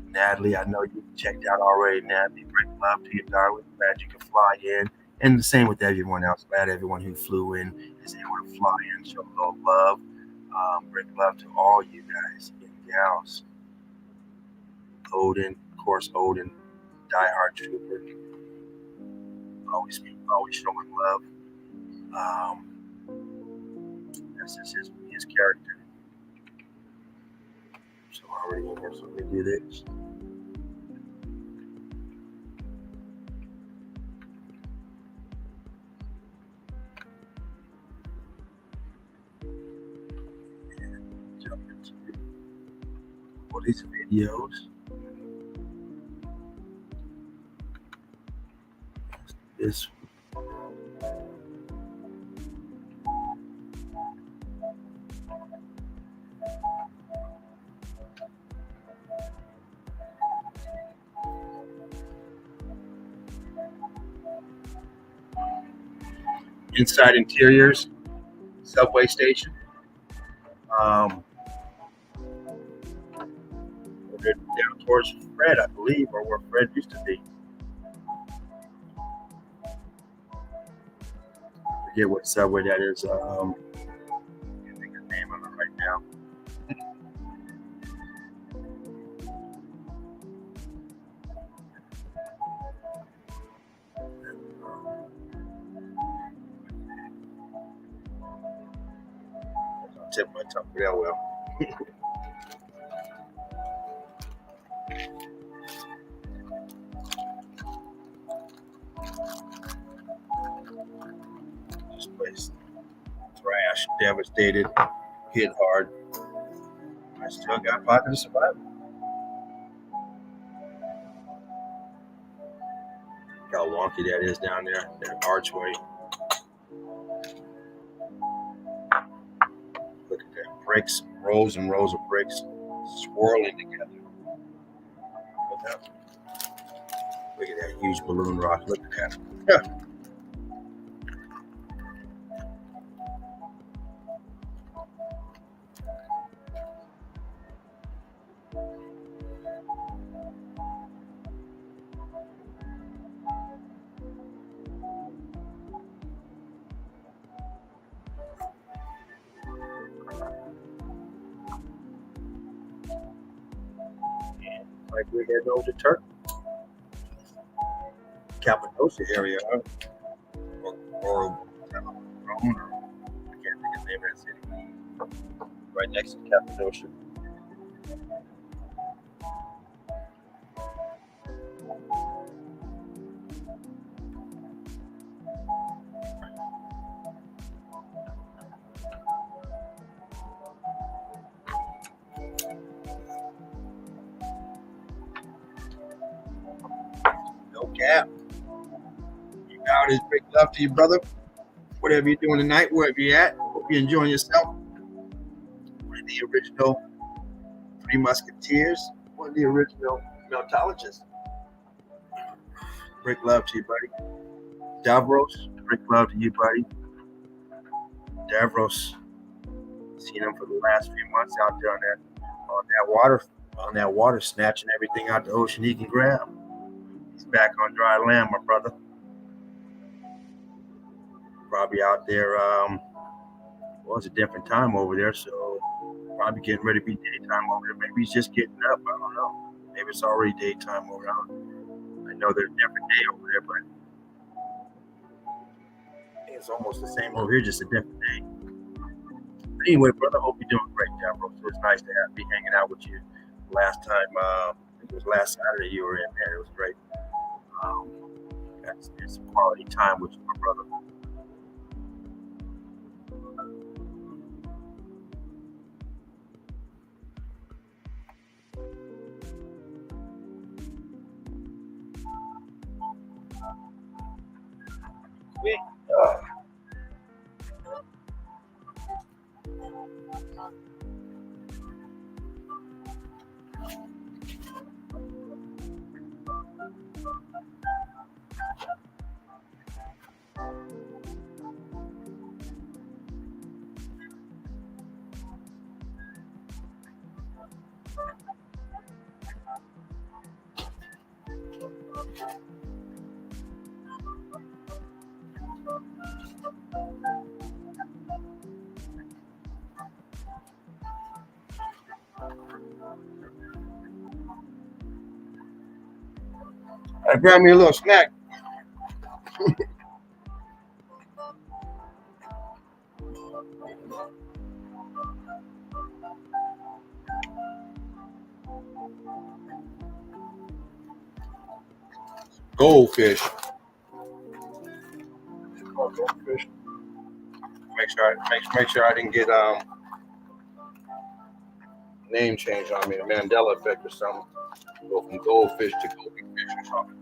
Natalie, I know you checked out already. Natalie, Brick Love to you, darling. Glad you could fly in. And the same with everyone else. Glad everyone who flew in is able to fly in, show a little love. Brick Love to all you guys and gals. Odin, of course, Odin, diehard trooper. Always showing love. That's just his character. So already in here, so let me do this. these videos. This inside interiors, subway station. We're down towards Fred, I believe, or where Fred used to be. I forget what subway that is. I can't think of the name of it right now. I'll tip my tongue for that well. This place, trash, devastated, hit hard. I still got a pocket of survival. Look how wonky that is down there, that archway. Look at that, bricks, rows and rows of bricks swirling together. Look at that huge balloon rock. Look at that. Yeah. Like we're heading over to Turkey. Cappadocia area, huh? Or I can't think of the name of that city. Right next to Cappadocia. No cap. You out is big love to you, brother. Whatever you're doing tonight, wherever you're at, hope you're enjoying yourself. One of the original Three Musketeers, one of the original Meltologists. Big love to you, buddy. Davros, big love to you, buddy. Davros, seen him for the last few months out there on that water, snatching everything out the ocean he can grab. He's back on dry land, my brother. Probably out there. Well, it's a different time over there, so probably getting ready to be daytime over there. Maybe he's just getting up. I don't know. Maybe it's already daytime over there. I know there's a different day over there, but it's almost the same over here, just a different day. But anyway, brother, hope you're doing great, Davros. So it's nice to be hanging out with you. Last time, it was last Saturday you were in there. It was great. Got to spend some quality time with you, my brother. I grabbed me a little snack. Goldfish. Goldfish. Make sure I didn't get name change on me, the Mandela effect or something. Go from goldfish to goldfish or something.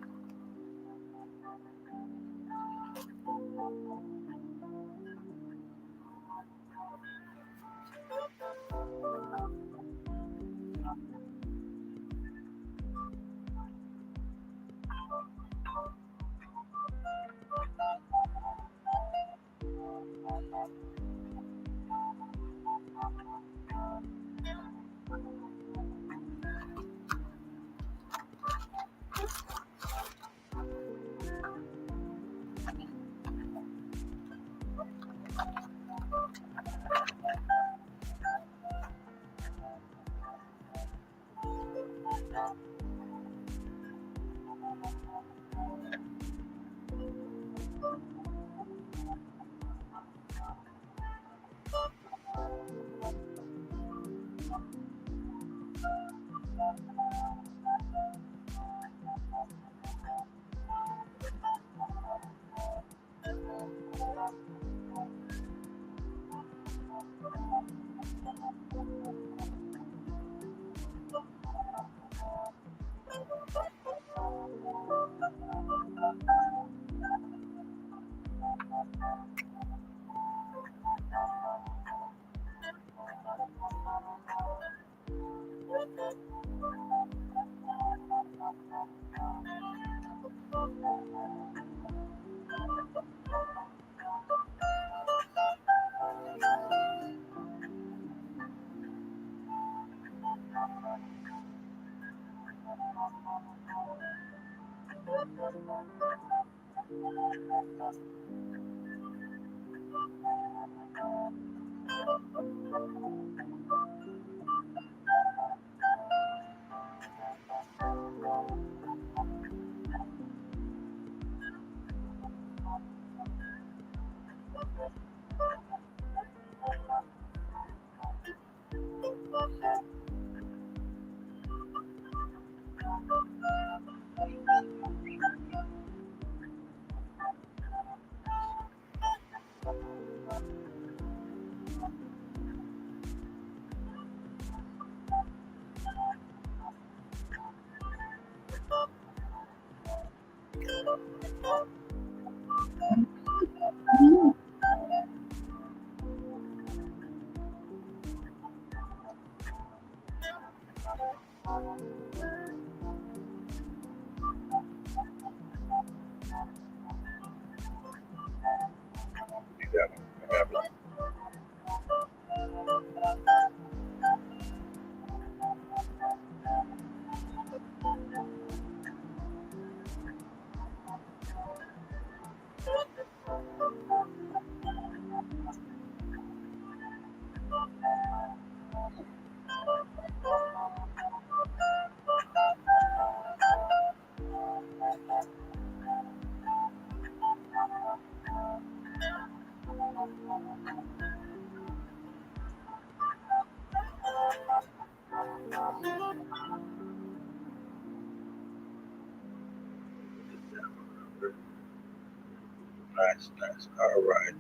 Nice. All right.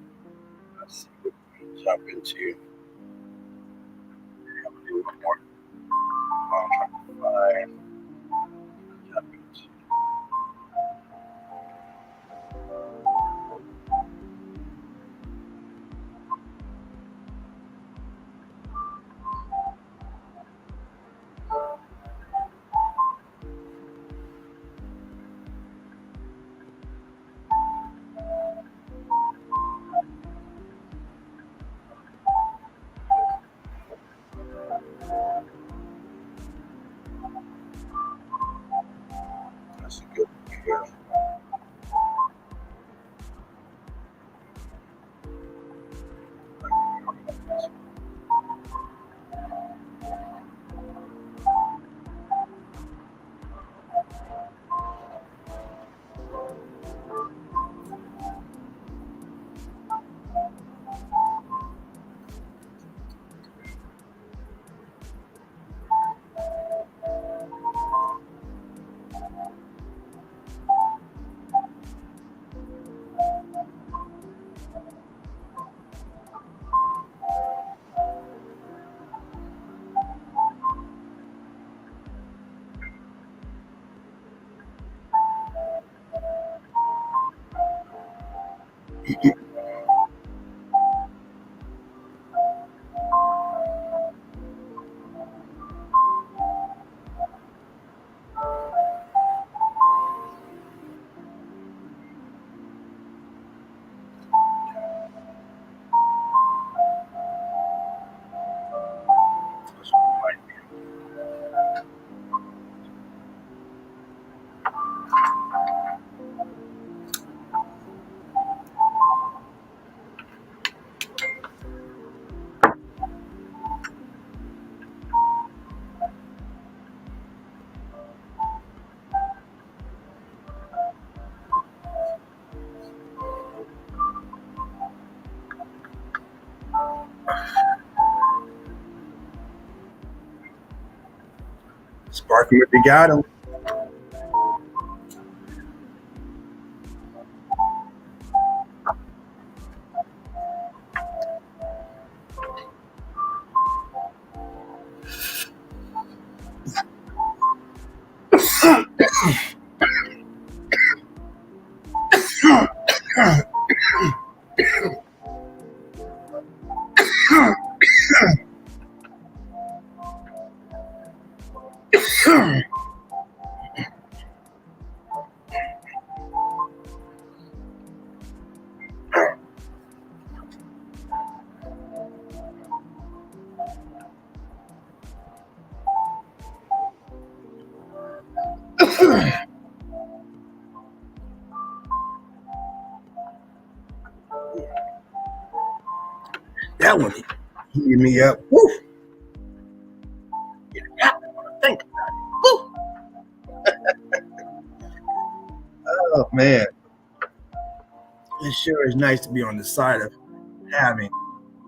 Let's see what we can jump into. I'm gonna do one more. I'm trying to find. Jump into. Spark him if you got him. That one heated me up. Woo! Think about it. Woo! Oh man, it sure is nice to be on the side of having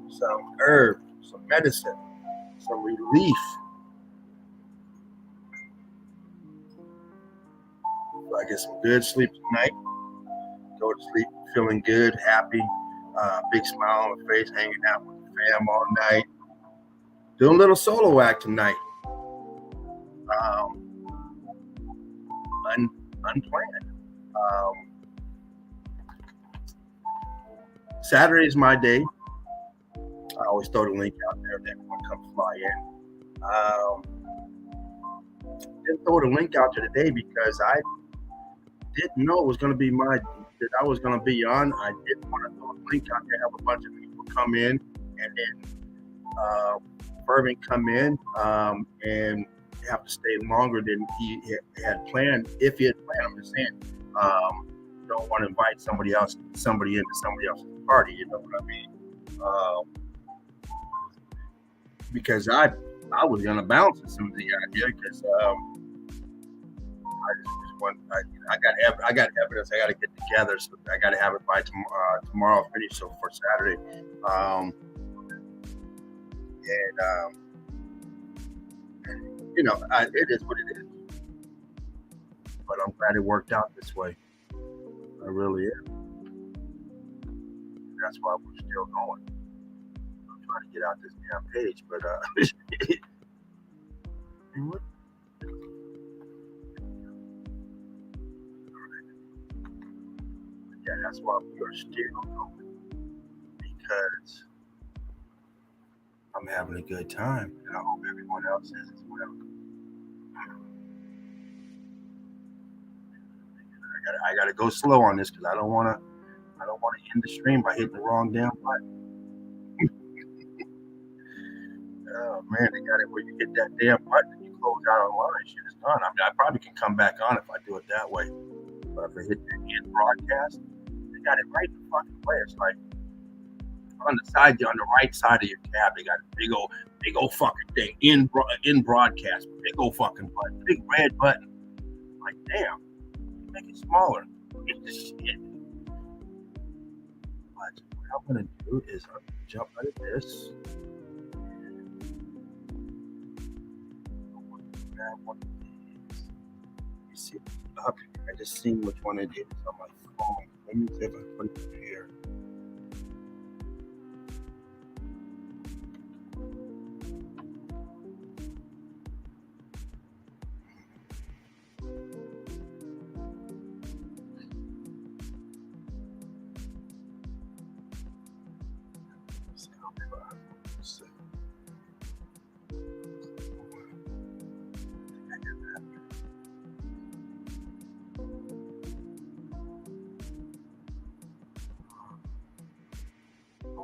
some herb, some medicine, some relief. I get some good sleep tonight. Go to sleep feeling good, happy, big smile on my face, hanging out with the fam all night. Doing a little solo act tonight. Unplanned. Saturday is my day. I always throw the link out there if everyone come fly in. Didn't throw the link out there today because I didn't know it was going to be that I was going to be on. I didn't want to throw a link out there, have a bunch of people come in, and then Irving come in and have to stay longer than he had planned. If he had planned, I'm just saying, don't want to invite somebody into somebody else's party. You know what I mean? Because I was gonna bounce at some of the idea because I got evidence I got to get together, so I got to have it by tomorrow. Finish so for Saturday, you know, it is what it is. But I'm glad it worked out this way. I really am. That's why we're still going. I'm trying to get out this damn page, but yeah, that's why we are still going, because I'm having a good time, and I hope everyone else is as well. I gotta go slow on this because I don't want to end the stream by hitting the wrong damn button. Oh man, they got it where you hit that damn button and you close out online. Shit is done. I mean, I probably can come back on if I do it that way. But if I hit the end broadcast, they got it right in the fucking way. It's like on the right side of your tab, they got a big old fucking thing in broadcast, big old fucking button, big red button. Like damn, make it smaller. Get this shit. But what I'm gonna do is I'm gonna jump out of this. Grab one of these. You see up here. I just seen which one it is on my phone. Let me see if I put it here.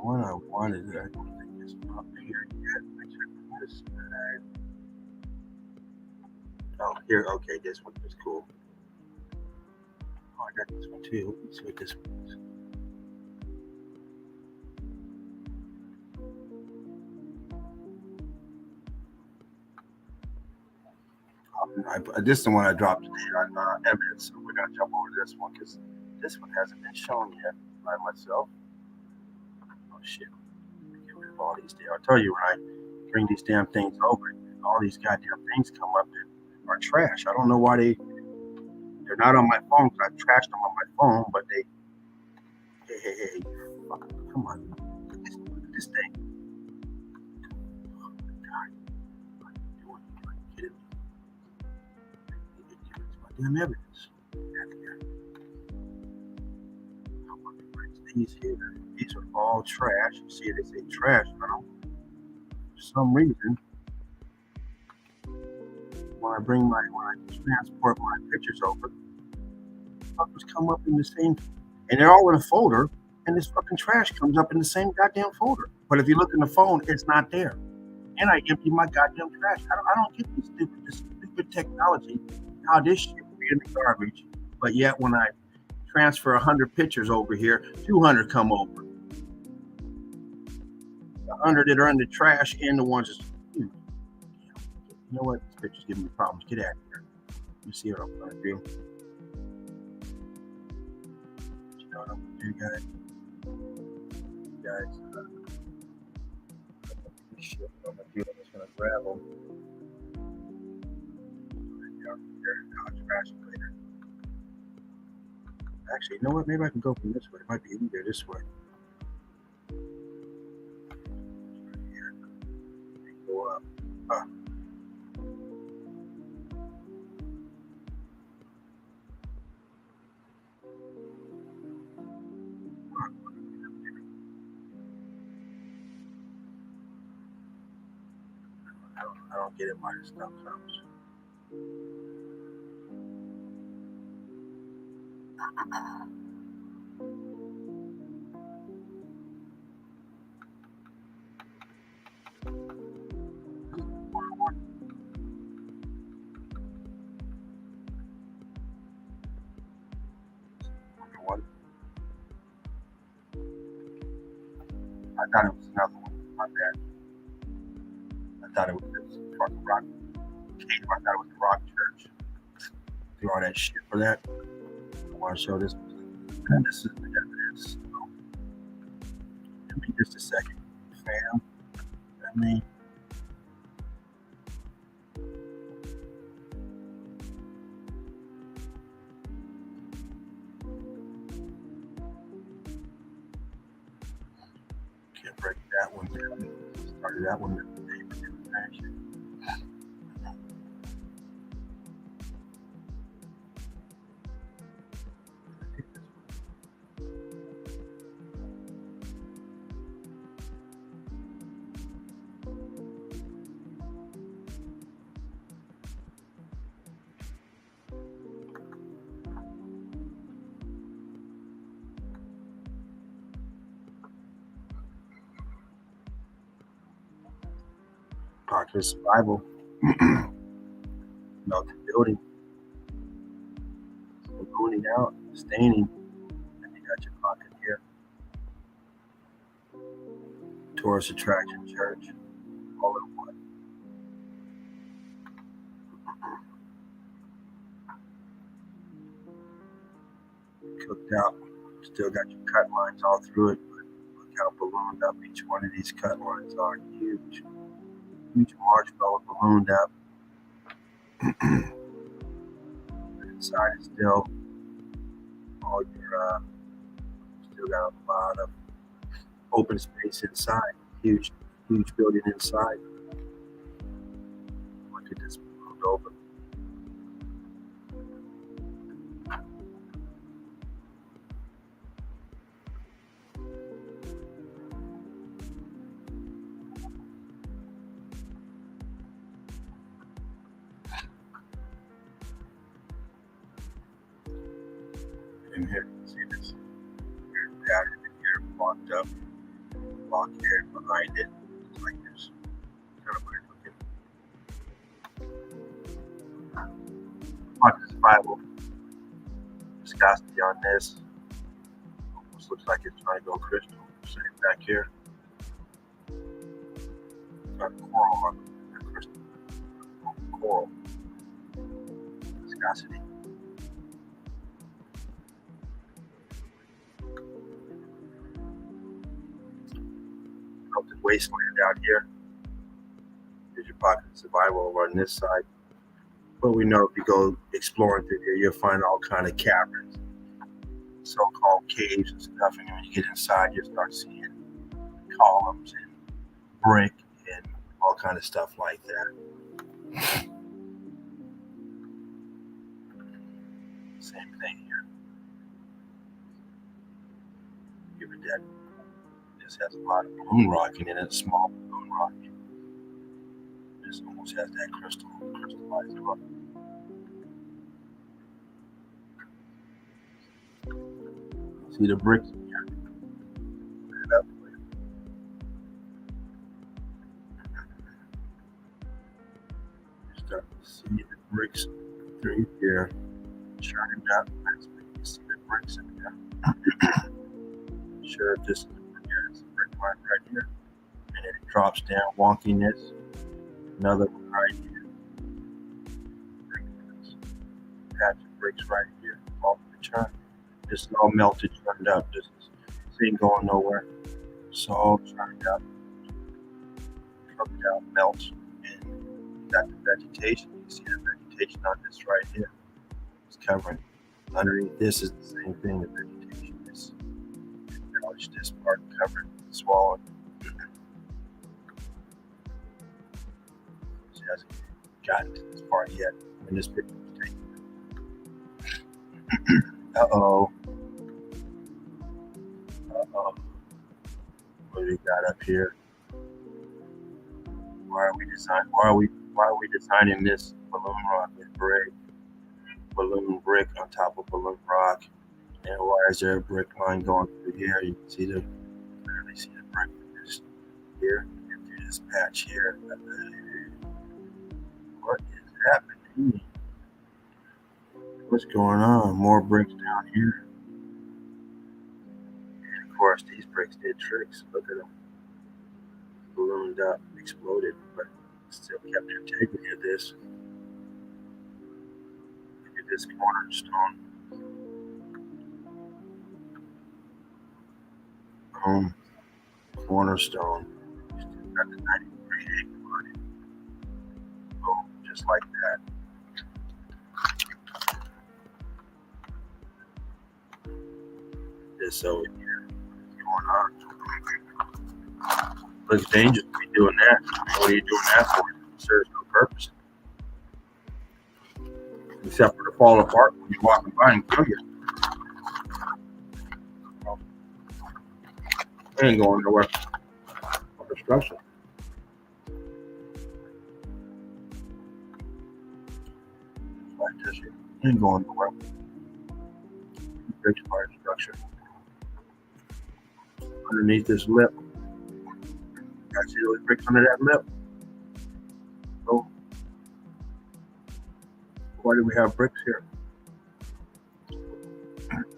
One I wanted, I don't think it's up here yet. I checked this side. Oh, here, okay, this one is cool. Oh, I got this one too. Let's see what this one is. This is the one I dropped today on evidence, so we're gonna jump over this one because this one hasn't been shown yet by myself. Oh shit! Get rid of all these damn. I'll tell you when I bring these damn things over, all these goddamn things come up that are trash. I don't know why they're not on my phone because I trashed them on my phone, but they. Hey, fuck, come on, look at this thing. Oh my god, what are you doing? Are you kidding me? It's my damn evidence. These here, these are all trash. You see, they say trash now. For some reason, when I transport my pictures over, fuckers come up in the same, and they're all in a folder, and this fucking trash comes up in the same goddamn folder. But if you look in the phone, it's not there. And I empty my goddamn trash. I don't get this stupid technology. How this shit would be in the garbage, but yet when I transfer 100 pictures over here, 200 come over. The 100 that are in the trash and the ones that, you know what? This picture's giving me problems. Get out of here. You see what I'm going to do? You know what I'm going to do, guys? Shit, what I'm going to do, I'm just going to grab them. Trash later. Actually, you know what? Maybe I can go from this way. It might be easier this way. Go up. I don't get it why this stuff comes. I thought it was another one. My bad. I thought it was this fucking rock. I thought it was the rock church. Do all that shit for that. I want to show this. And this is the evidence. So, give me just a second, fam. Let me. Can't break that one down. Started that one today, but didn't finish it. Part of survival. Melted building. Ballooning out, staining. And you got your pocket here. Tourist attraction church. All in one. Cooked out. Still got your cut lines all through it, but look how ballooned up each one of these cut lines are. Huge. Huge marshmallow ballooned up. Inside is still all your still got a lot of open space inside. Huge building inside. Look at this ballooned open. in here. See this? Here's the pattern in here, blocked up, block here behind it. It's like this. Kind of weird looking. Watch this Bible. Viscosity on this. Almost looks like it's trying to go crystal. Same back here. Got coral on the crystal. Coral. Viscosity. Melted wasteland out here. Here's your pocket of survival over on this side. But we know if you go exploring through here, you'll find all kind of caverns, so-called caves and stuff. And when you get inside, you'll start seeing columns and brick and all kind of stuff like that. Same thing here. Give it that. This has a lot of balloon rock in it, small balloon rock. This almost has that crystallized rock. See the bricks in here? Put it up for you. You start to see the bricks through here. Churned up. That's when you see the bricks in there. Sure, if this is a brick, it's a brick line right here. And then it drops down, wonkiness. Another one right here. Patch of bricks right here. All the churn. This is all melted, churned up. This ain't going nowhere. It's all churned up. Cooked out, melts. And you got the vegetation. You see the vegetation on this right here. It's covering. Underneath this is the same thing. The vegetation is embellished. This part covered, swallowed. She hasn't gotten to this part yet when this picture was taken. Uh-oh. What do we got up here? Why are we designing this balloon rock with brick? Balloon brick on top of balloon rock. And why is there a brick line going through here? You can see clearly see the brick just here and through this patch here. What is happening? What's going on? More bricks down here. And of course, these bricks did tricks. Look at them. Ballooned up, exploded, but still kept the integrity of this. Look at this cornerstone. Cornerstone. Still got the 90-degree angle on it. Boom, just like that. This over here. What's going on? Looks dangerous to be doing that. What are you doing that for? It serves no purpose. Except for to fall apart when you're walking by and kill you. It ain't going nowhere. For destruction. Like this here. It ain't going nowhere. Bricks by destruction. Underneath this lip. I see those bricks under that lip. So, why do we have bricks here?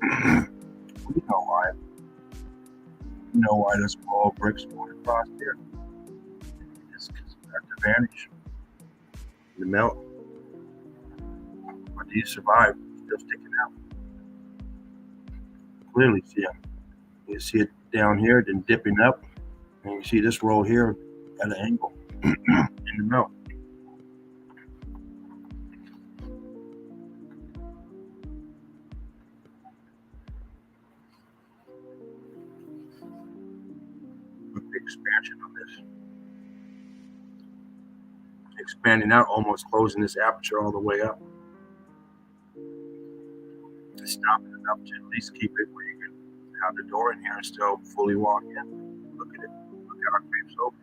We know why. We know why there's all bricks going across here. It's because of that vanish. The melt. But these survive. Still sticking out. Clearly see them. You see it down here, then dipping up. And you see this roll here at an angle in the melt. Look at the expansion on this. Expanding out, almost closing this aperture all the way up. To stop it enough to at least keep it where you can have the door in here and still fully walk in. Look at it. Look how it creeps open.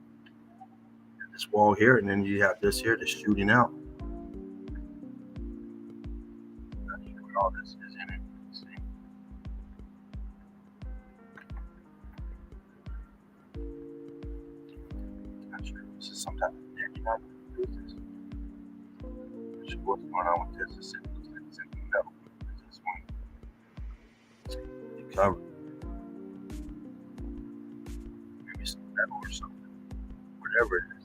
And this wall here, and then you have this here that's shooting out. Not sure what all this is in it. Let's see. This is some type of deck. What's going on with this? It's in the metal. This one. It's covered. Maybe some metal or something. Whatever it is.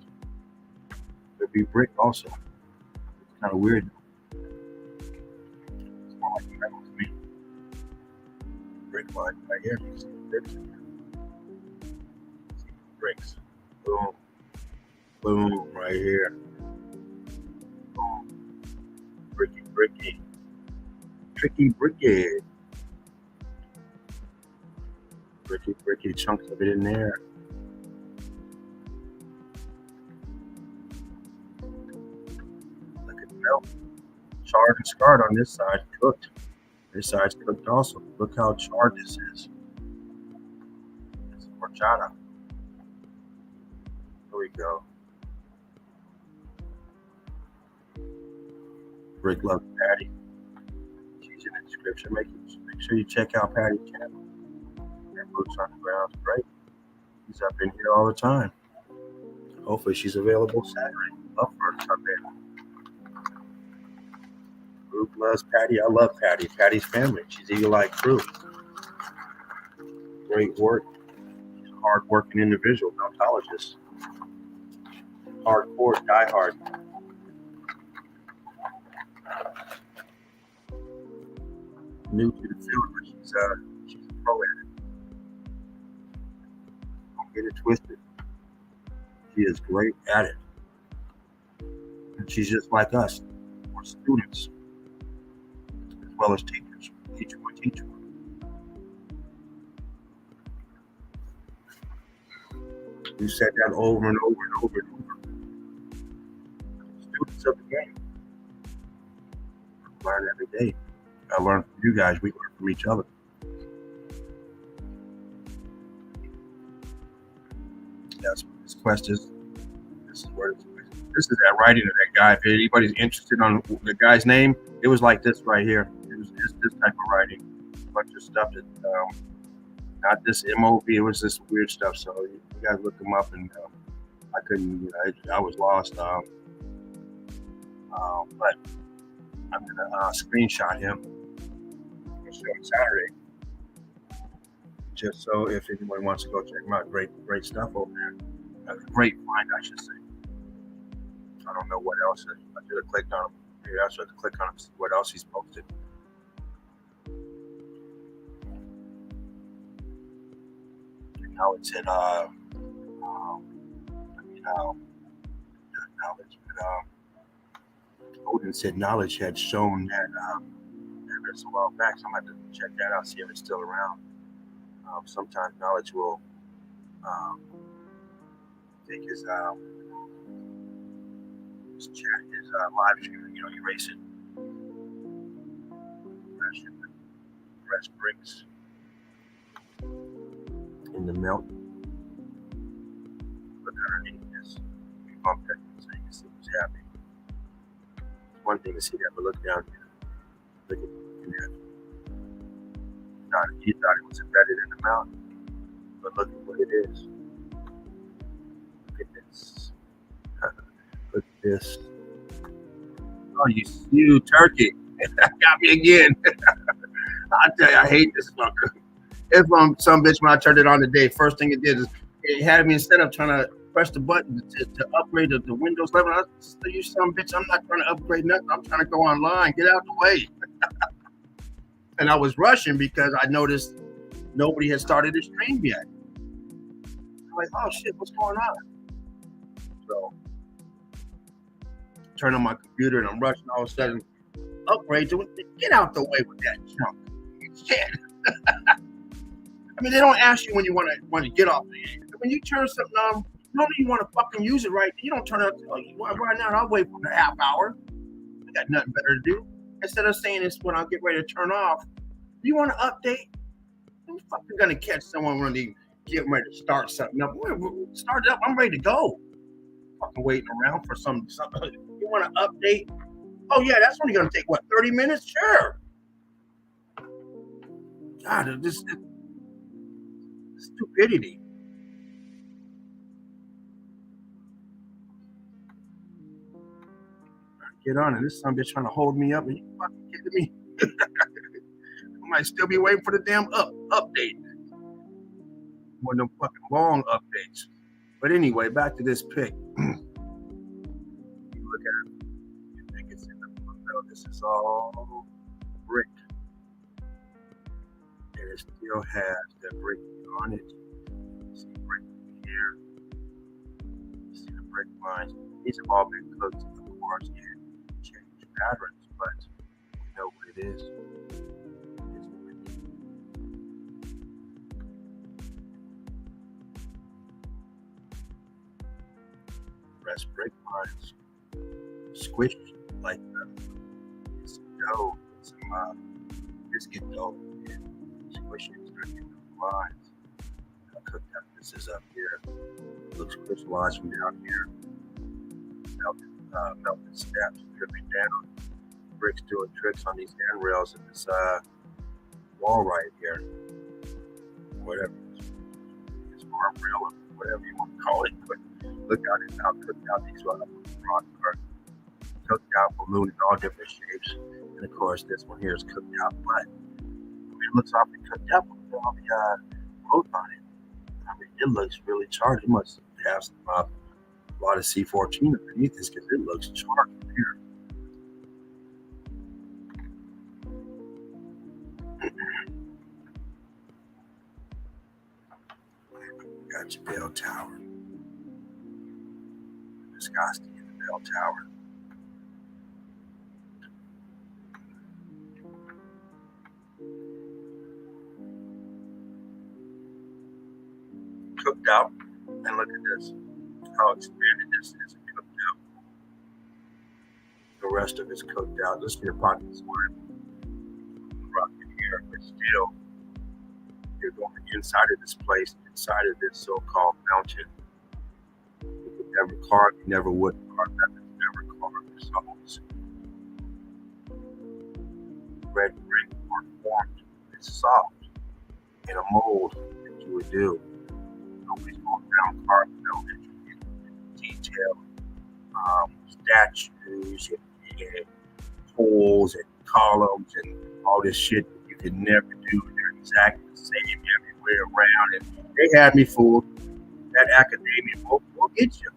Could be brick also. It's kind of weird. It's more like metal to me. Brick line right here. You can see the bricks in here. See the bricks. Boom. Boom. Right here. Boom. Bricky, bricky. Tricky, bricky. Bricky, bricky. Chunks of it in there. Look at the milk. Charred and scarred on this side. Cooked. This side's cooked also. Look how charred this is. This is horchata. Here we go. Brick Love Patty. She's in the description. Make sure you check out Patty's channel. That Boots on the Ground is great. She's up in here all the time. Hopefully she's available Saturday. Love for her to come in. Group loves Patty. I love Patty. Patty's family. She's Eagle-Eye Crew. Great work. She's a hard-working individual, meltologist. Hardcore, diehard. New to the field, but she's a pro at it. Don't get it twisted. She is great at it. And she's just like us. We're students as well as teachers. Teach one, teach one. We said that over and over and over and over. Students of the game. Learn every day. I learn from you guys. We learn from each other. That's what this quest is. This is where this is that writing of that guy. If anybody's interested on the guy's name, it was like this right here. It was this type of writing. A bunch of stuff that not this MOV. It was this weird stuff. So you guys look him up, and I couldn't. I was lost. But I'm gonna screenshot him. I'll show him Saturday, just so if anyone wants to go check him out. Great stuff over there. Great find, I should say. I don't know what else. I should have clicked on him. Maybe I should have clicked on him to see what else he's posted. Now it's at not knowledge, but Odin said knowledge had shown that it's a while back, so I'm going to have to check that out, see if it's still around. Sometimes knowledge will take his chat, his live stream, erase it. Press bricks in the melt. Look underneath this. We bump that so you can see what's happening. It's one thing to see that, but look down here. Look at that. He thought it was embedded in the mountain, but look at what it is. Look at this. Look at this. Oh, you turkey. Got me again. I tell you, I hate this fucker. If some bitch, when I turned it on today, first thing it did is it had me, instead of trying to press the button to upgrade the Windows 11, I said, you some bitch, I'm not trying to upgrade nothing. I'm trying to go online. Get out the way. And I was rushing because I noticed nobody had started the stream yet. I'm like, oh shit, what's going on? So turn on my computer and I'm rushing. All of a sudden, upgrade to it. Get out the way with that junk. Shit. I mean, they don't ask you when you want to get off the air. When you turn something on, normally you want to fucking use it right. You don't turn it on right now. I'll wait for a half hour. I got nothing better to do. Instead of saying this when I get ready to turn off, you want to update? I'm fucking gonna catch someone when they get ready to start something up. Start it up. I'm ready to go. Fucking waiting around for something. You want to update? Oh yeah, that's only gonna take what, 30 minutes? Sure. God, this stupidity. get on, and this son bitch trying to hold me up. Are you fucking kidding me? I might still be waiting for the damn update. One of them fucking long updates. But anyway, back to this pic. You look at it, you think it's in the middle. This is all brick. And it still has that brick on it. You see brick here. You see the brick lines. These have all been cooked, of course, and changed patterns, but we know what it is. It's brick. Rest brick lines. Squished like some dough, some biscuit dough, and squish it, start getting the lines. I cooked up. This is up here. Looks crystallized from down here. Melted steps dripping down. Bricks doing tricks on these handrails of this wall right here. Whatever. It's armrail or whatever you want to call it. But look out, it's how cooked out. These rocks are cooked out, balloon in all different shapes. And of course, this one here is cooked out. But I mean, it looks awfully cooked out with all the growth on it. I mean, it looks really charged. It must have some, a lot of C14 underneath this because it looks charged from here. Got your bell tower. Viscosity in the bell tower. Cooked out. And look at this. How expanded this is and cooked out. The rest of it's cooked out. This is your pocket square. Rock in here, but still, you're going inside of this place, inside of this so-called mountain. You could never carve, you never would carve that. Never carve your souls. Red brick or formed. It's soft in a mold that you would do. Nobody's going down carving no intricate detail, statues and poles and columns and all this shit that you can never do. They're exactly the same everywhere around. And they had me fooled. That academia will get you.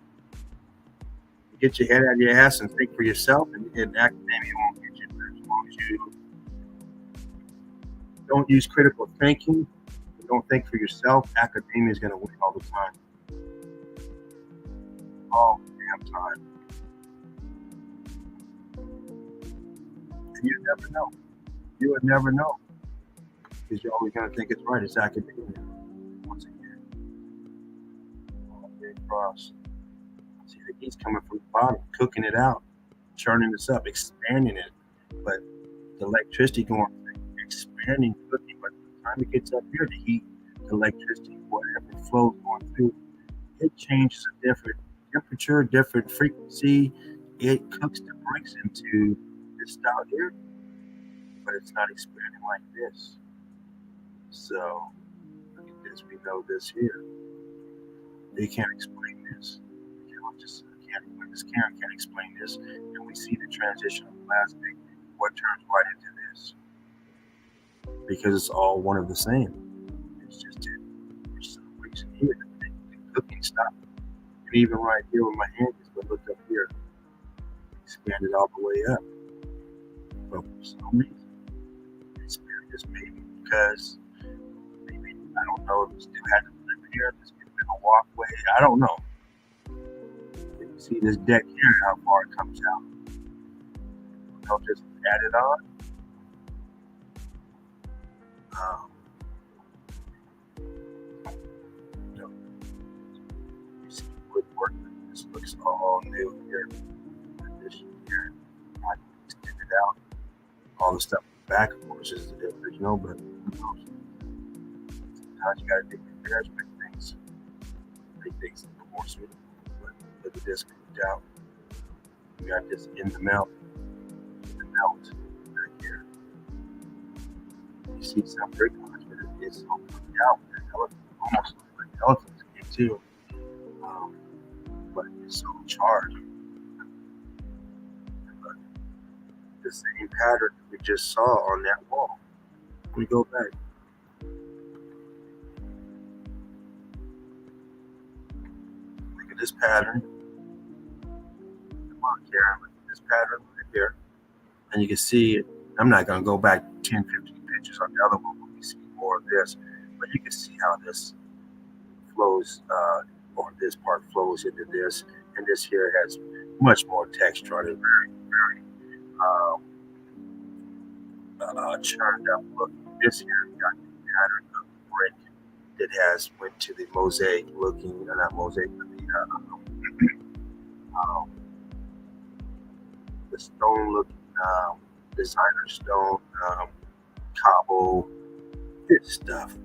Get your head out of your ass and think for yourself, and academia won't get you there. As long as you don't use critical thinking, you don't think for yourself, academia is going to win all the time. All the damn time. And you never know. You would never know. Because you're always going to think it's right. It's academia. Once again. All the way across. See the heat's coming from the bottom, cooking it out, churning this up, expanding it. But the electricity going expanding, cooking. But by the time it gets up here, the heat, the electricity, whatever flows going through, it changes a different temperature, different frequency. It cooks the bricks into this style here, but it's not expanding like this. So look at this. We know this here. They can't explain this. This Karen can't explain this, and we see the transition of plastic. What turns right into this? Because it's all one of the same. It's just for some reason here, the cooking stopped. And even right here with my hand, but look up here, expanded all the way up. But for some reason, expanded this maybe because maybe I don't know if it still had to live here. There's been a walkway. I don't know. See this deck here, how far it comes out. I'll just add it on. You see woodwork. This looks all new here. This here, I extend it out. All the stuff in the back, of course, is the original, but sometimes you gotta take repairs, make things a little more suitable. Look at this cooked out. We got this in the melt. Right here. You see some brick lines, but it's all cooked out. Almost like elephant's skin too. But it's so charged. Look, the same pattern we just saw on that wall. We go back. Look at this pattern. Come on, Karen, look at this pattern right there. And you can see it. I'm not going to go back 10, 15 pictures on the other one when we see more of this. But you can see how this flows, or this part flows into this. And this here has much more texture on it. Very, very churned up look. This here got the pattern of brick that has went to the mosaic looking, not mosaic, but the stone looking designer stone, cobble, this stuff.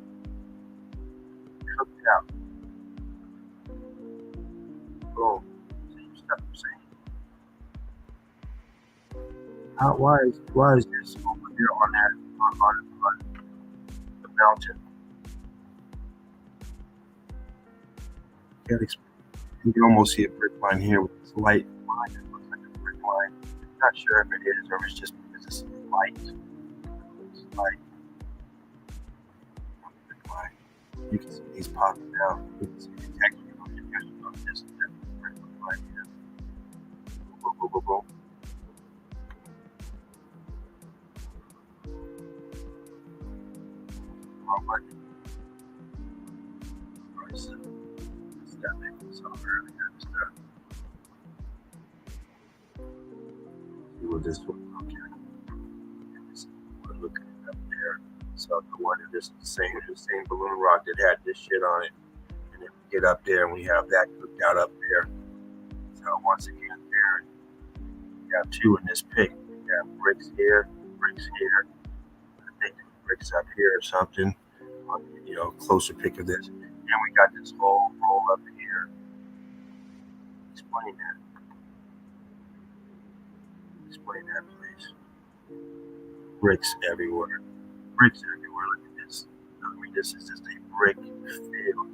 Cooked out. Boom. Same stuff I'm saying. Why is this over here on that on the mountain? You can almost see a brick line here with this light line that looks like a brick line. Not sure if it is or if it's just because it's light. It's light. Brick line. You can see these popping out. You can see the texture on this brick line here. Boom, boom, boom, boom. How much? Price. That makes some really good stuff. See what this one looks like. We're looking up there. So the one that is the same balloon rock that had this shit on it. And then we get up there and we have that cooked out up there. So once again there, we have two in this pic. We have bricks here. I think bricks up here or something. Closer pic of this. And we got this whole roll up here. Explain that, please. Bricks everywhere. Look at this. I mean, this is just a brick field.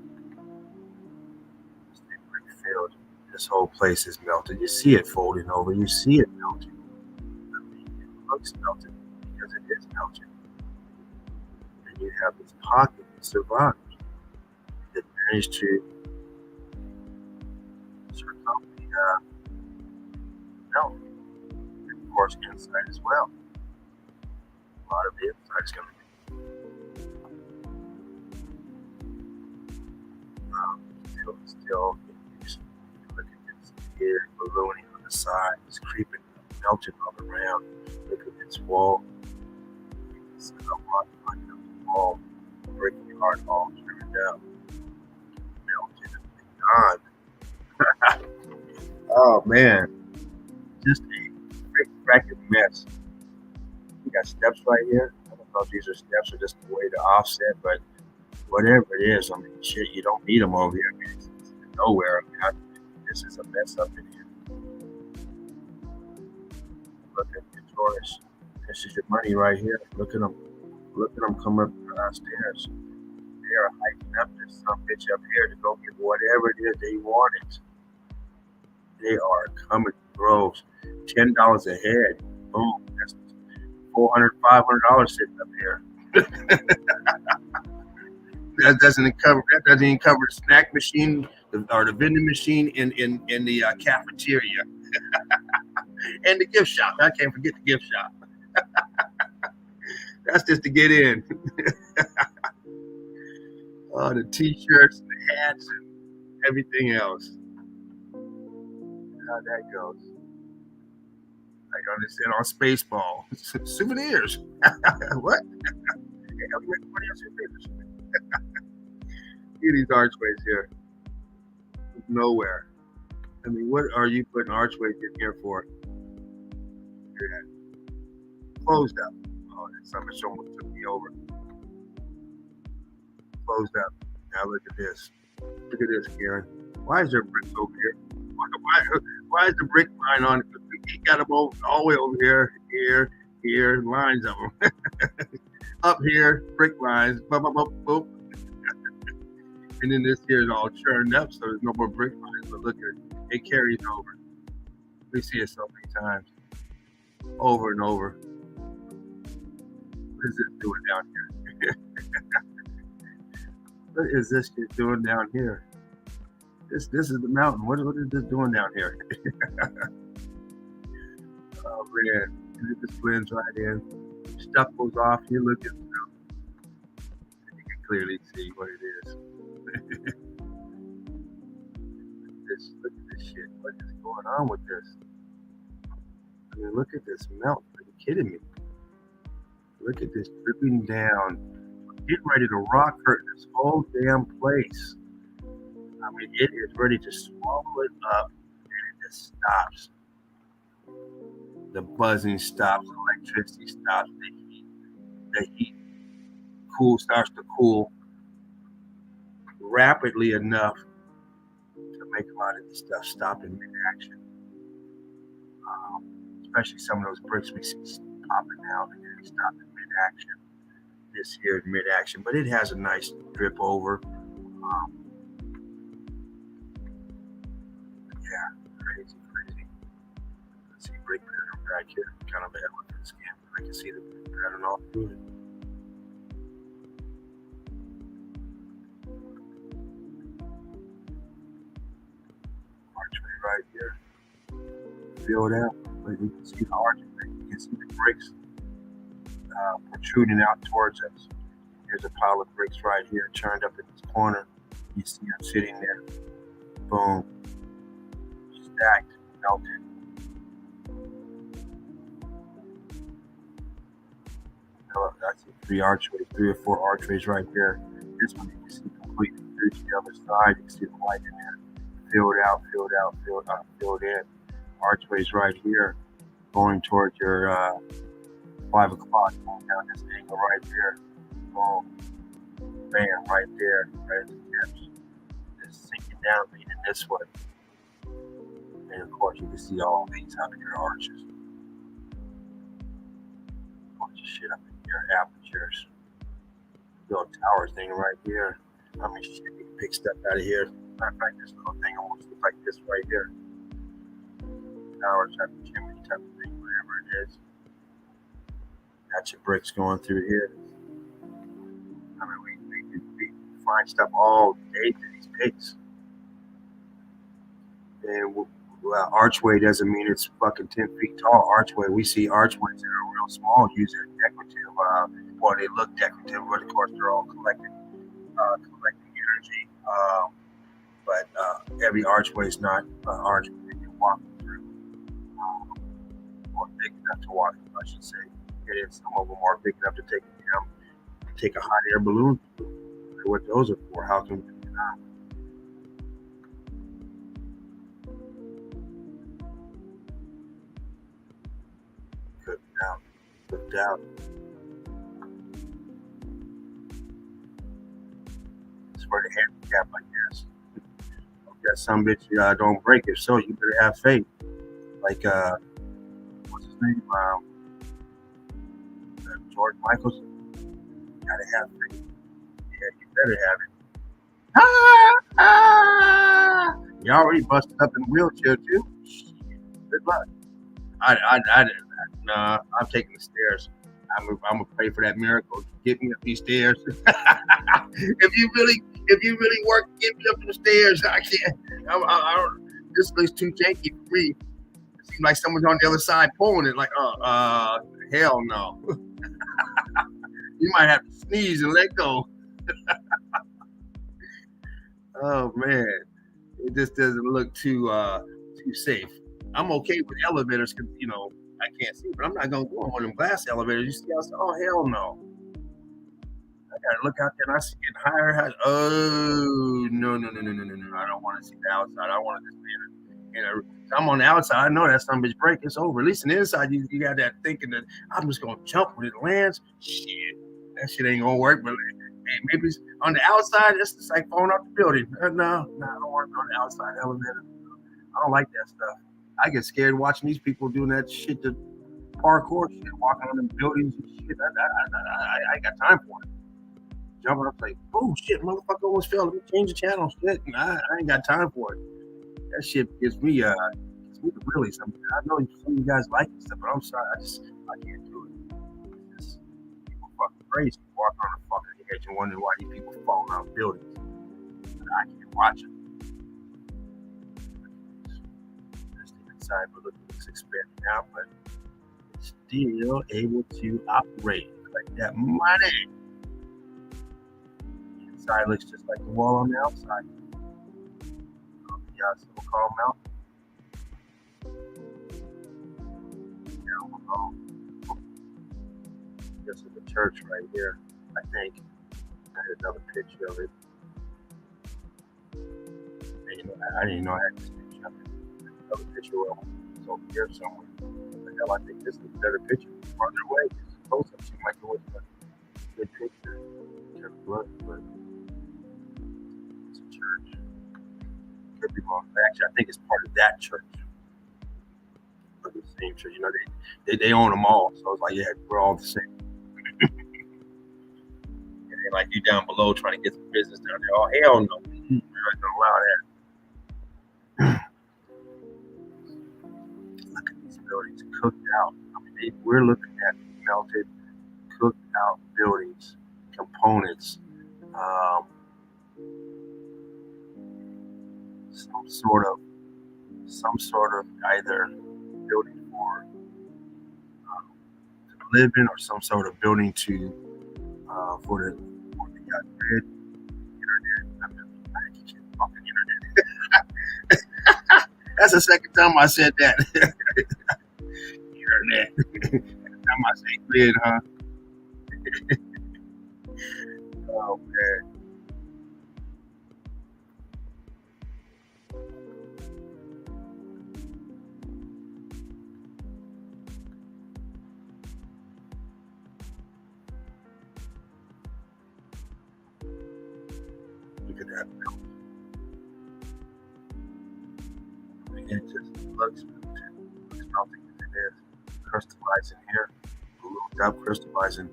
This whole place is melted. You see it folding over. You see it melting. I mean, it looks melted because it is melted. And you have this pocket that survives. That managed to circumvent the melt. And of course, inside as well. A lot of the inside is going to be still in use. Look at this here, ballooning on the side. It's creeping, melting all around. Look at this wall. You can see the rock on the wall, breaking hard all turned out. Oh man, just a freaking mess. We got steps right here. I don't know if these are steps or just a way to offset, but whatever it is, I mean, shit, you don't need them over here. I mean, it's nowhere. I mean, this is a mess up in here. Look at the tourists. This is your money right here. Look at them. Come up the stairs. They are hiking up this some bitch up here to go get whatever it is they wanted. They are coming in droves. $10 a head. Boom. That's $400, $500 sitting up here. That doesn't even cover the snack machine or the vending machine in the cafeteria. And the gift shop. I can't forget the gift shop. That's just to get in. The t-shirts, the hats, and everything else. How that goes. Like I understand on Spaceball. Souvenirs. What? What else is this? Look at these archways here. Nowhere. I mean, what are you putting archways in here for? Yeah. Closed up. Oh, that summer someone took me over. Closed up. Now look at this. Look at this, Karen. Why is there bricks over here? Why is the brick line on it? He got them all the way over here, lines of them. Up here, brick lines, boop, boop, boop, boop. And then this here is all churned up, so there's no more brick lines. But look at it. It carries over. We see it so many times. over and over. What is this doing down here? What is this shit doing down here? This is the mountain. What is this doing down here? Oh man, it just blends right in. Stuff goes off. You look at stuff, and you can clearly see what it is. Look at this shit. What is going on with this? I mean, look at this melt. Are you kidding me? Look at this dripping down. Getting ready to rock hurt this whole damn place. I mean, it is ready to swallow it up, and it just stops. The buzzing stops, the electricity stops, the heat starts to cool rapidly enough to make a lot of this stuff stop in mid-action. Especially some of those bricks we see popping out and then stop in mid-action. This here is mid-action, but it has a nice drip over. Yeah, crazy. Let's see brake pattern back here, kind of a elephant skin. I can see the brake pattern all through it. Archway right here. Filled out. But you can see the archway. You can see the bricks protruding out towards us. Here's a pile of bricks right here, turned up in this corner. You see them sitting there. Boom. Stacked, melted. I see 3 or 4 archways right there. This one you can see completely through to the other side. You can see the light in there. Filled in. Archways right here, going towards your 5 o'clock, going down this angle right there. Boom. Bam, right there. Right at the tips. Just sinking down, leading this way. And of course, you can see all these up here arches. Bunch of shit up in here, apertures. Little tower thing right here. I mean, shit, you can pick stuff out of here. Matter of fact, this little thing almost looks like this right here. Tower type of chimney type of thing, whatever it is. Got your bricks going through here. I mean, we find stuff all day through these pits. And archway doesn't mean it's fucking 10 feet tall. Archway, we see archways that are real small, used as decorative. Well, they look decorative, but of course they're all collecting energy. But every archway is not an archway that you walk through, or big enough to walk through, I should say. It is. Some of them are big enough to take a hot air balloon through. What those are for? How can we get on? Cooked out. It's for the handicap, I guess. That some bitch don't break. If so, you better have faith. Like what's his name? George Michaels. You gotta have faith. Yeah, you better have it. You already busted up in a wheelchair too. Good luck. I didn't. Nah, I'm taking the stairs. I'm gonna pray for that miracle. Get me up these stairs. If you really work, get me up the stairs. I can't. This looks too janky for me. It seems like someone's on the other side pulling it. Like, hell no. You might have to sneeze and let go. Oh man, it just doesn't look too safe. I'm okay with elevators because I can't see, but I'm not gonna go on one of them glass elevators. You see outside? Oh hell no! I gotta look out there and I see it higher. Oh no! I don't want to see the outside. I want to just be in a. I'm on the outside. I know that some bitch break. It's over. At least on the inside, you got that thinking that I'm just gonna jump when it lands. Shit, that shit ain't gonna work. But hey, maybe it's on the outside. It's just like falling off the building. No, I don't want to be on the outside elevator. I don't like that stuff. I get scared watching these people doing that shit, the parkour shit, walking on them buildings and shit. I ain't got time for it. Jumping up like, oh shit, motherfucker almost fell. Let me change the channel. Shit, I ain't got time for it. That shit gives me really, I know some of you guys like this stuff, but I'm sorry, I can't do it. It's just, people fucking crazy. Walk on the fucking edge and wonder why these people fall out of buildings. I can't watch it. It's the inside, but look, it's expanding now, but it's still able to operate like that money. The inside looks just like the wall on the outside. Yeah, so we'll call them out. This is the church right here, I think. I had another picture of it. I didn't know I had this picture of it. Another picture of it. It's over here somewhere. But hell, I think this is a better picture. Farther away, it's close up. Seems like it was a good picture. But it's a church. Could be wrong. Actually, I think it's part of that church. But the same church. You know, they own them all. So it's like, yeah, we're all the same. And like you down below trying to get some business down there. Oh, hell no. We're not going to allow that. Look at these buildings cooked out. I mean, we're looking at melted, cooked out buildings, components, some sort of either building for to live in, or some sort of building to for the grid, internet. I keep saying fucking internet. That's the second time I said that. Internet. Every time I say grid, huh? Oh man. Look at that. It just looks melting as it is. Crystallizing here. A little depth crystallizing.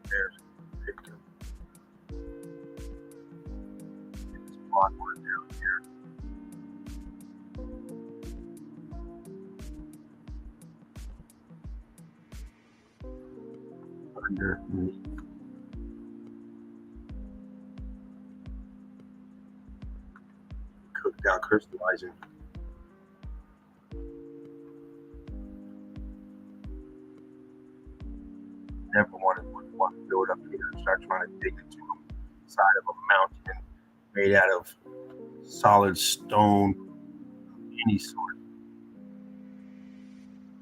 There's a picture. This block one down here. Underneath. Cooked out crystallizing. Never want to build up here and start trying to dig into the side of a mountain made out of solid stone of any sort.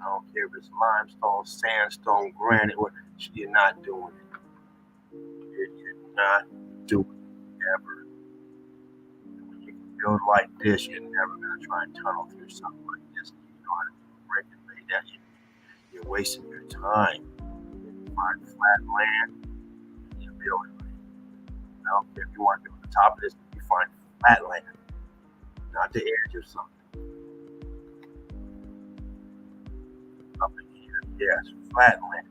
I don't care if it's limestone, sandstone, granite, what you're not doing it. You're not doing it ever. When you can build like this, you're never going to try and tunnel through something like this. You know how to break and lay that. You're wasting your time. Find flat land, you build it. I don't care if you want to build the top of this, you find flat land, not the edge of something. Up in here, yes, flat land.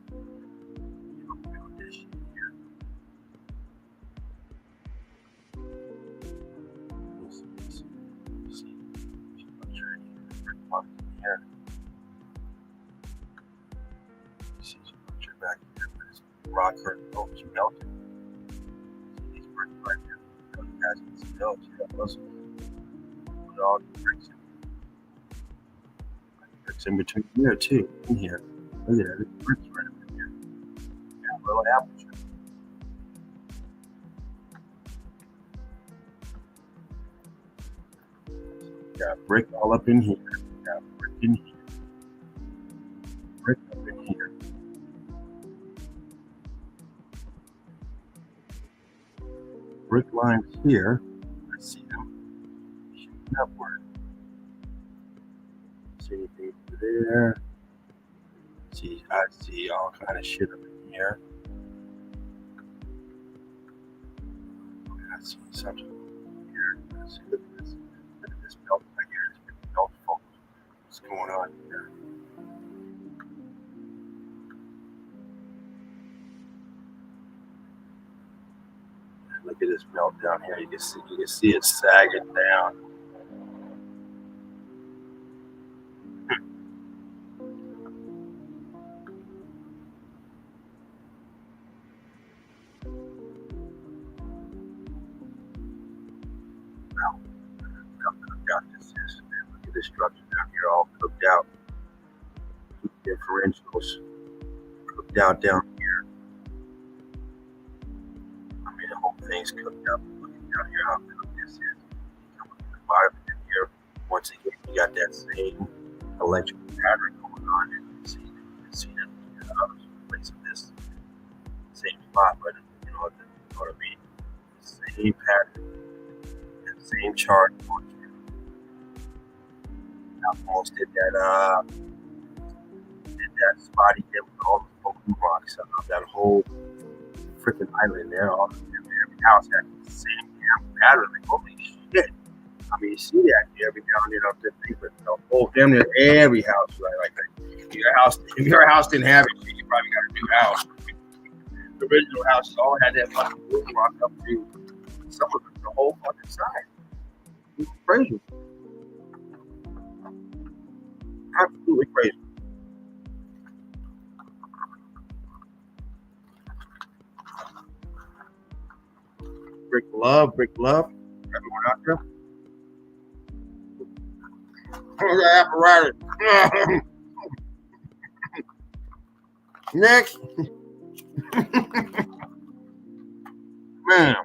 You don't build this shit here. See, structure here. See structure back here, but it's rock curtain. Oh, it's melted. See these bricks right here. You guys can see those. Yeah, those. Put all the bricks in. Bricks in between here too. In here. Look at that. There's bricks right over here. Yeah, a little aperture. Got brick all up in here. Got brick in here. Brick up in here. Brick lines here. I see them. Shooting upward. See anything over there? I see all kind of shit up in here. I see something here. See, look at this. Look at this belt right here. It's been belt full. What's going on here? Look at this melt down here. You can see it sagging down. Now, look how cooked out this is. Look at this structure down here, all cooked out. Differentials cooked out down here. I mean, the whole thing's cooked up. Look down here how cooked this is. Come up to the bottom in here. Once again, you got that same electrical pattern going on. You can see that place of this same spot, but you know what I mean? Same pattern, and same chart going through. I almost did that spotty hit with all the broken rocks of that whole freaking island there. Every house had the same damn pattern. Like, holy shit. I mean, you see that every now and then up there, but the whole damn near every house like that. If your house didn't have it, you probably got a new house. The original houses all had that fucking wood rock up to some of the whole fucking side. It's crazy. Absolutely crazy. Brick love. Everyone out there. Oh, the apparatus. Next. Man.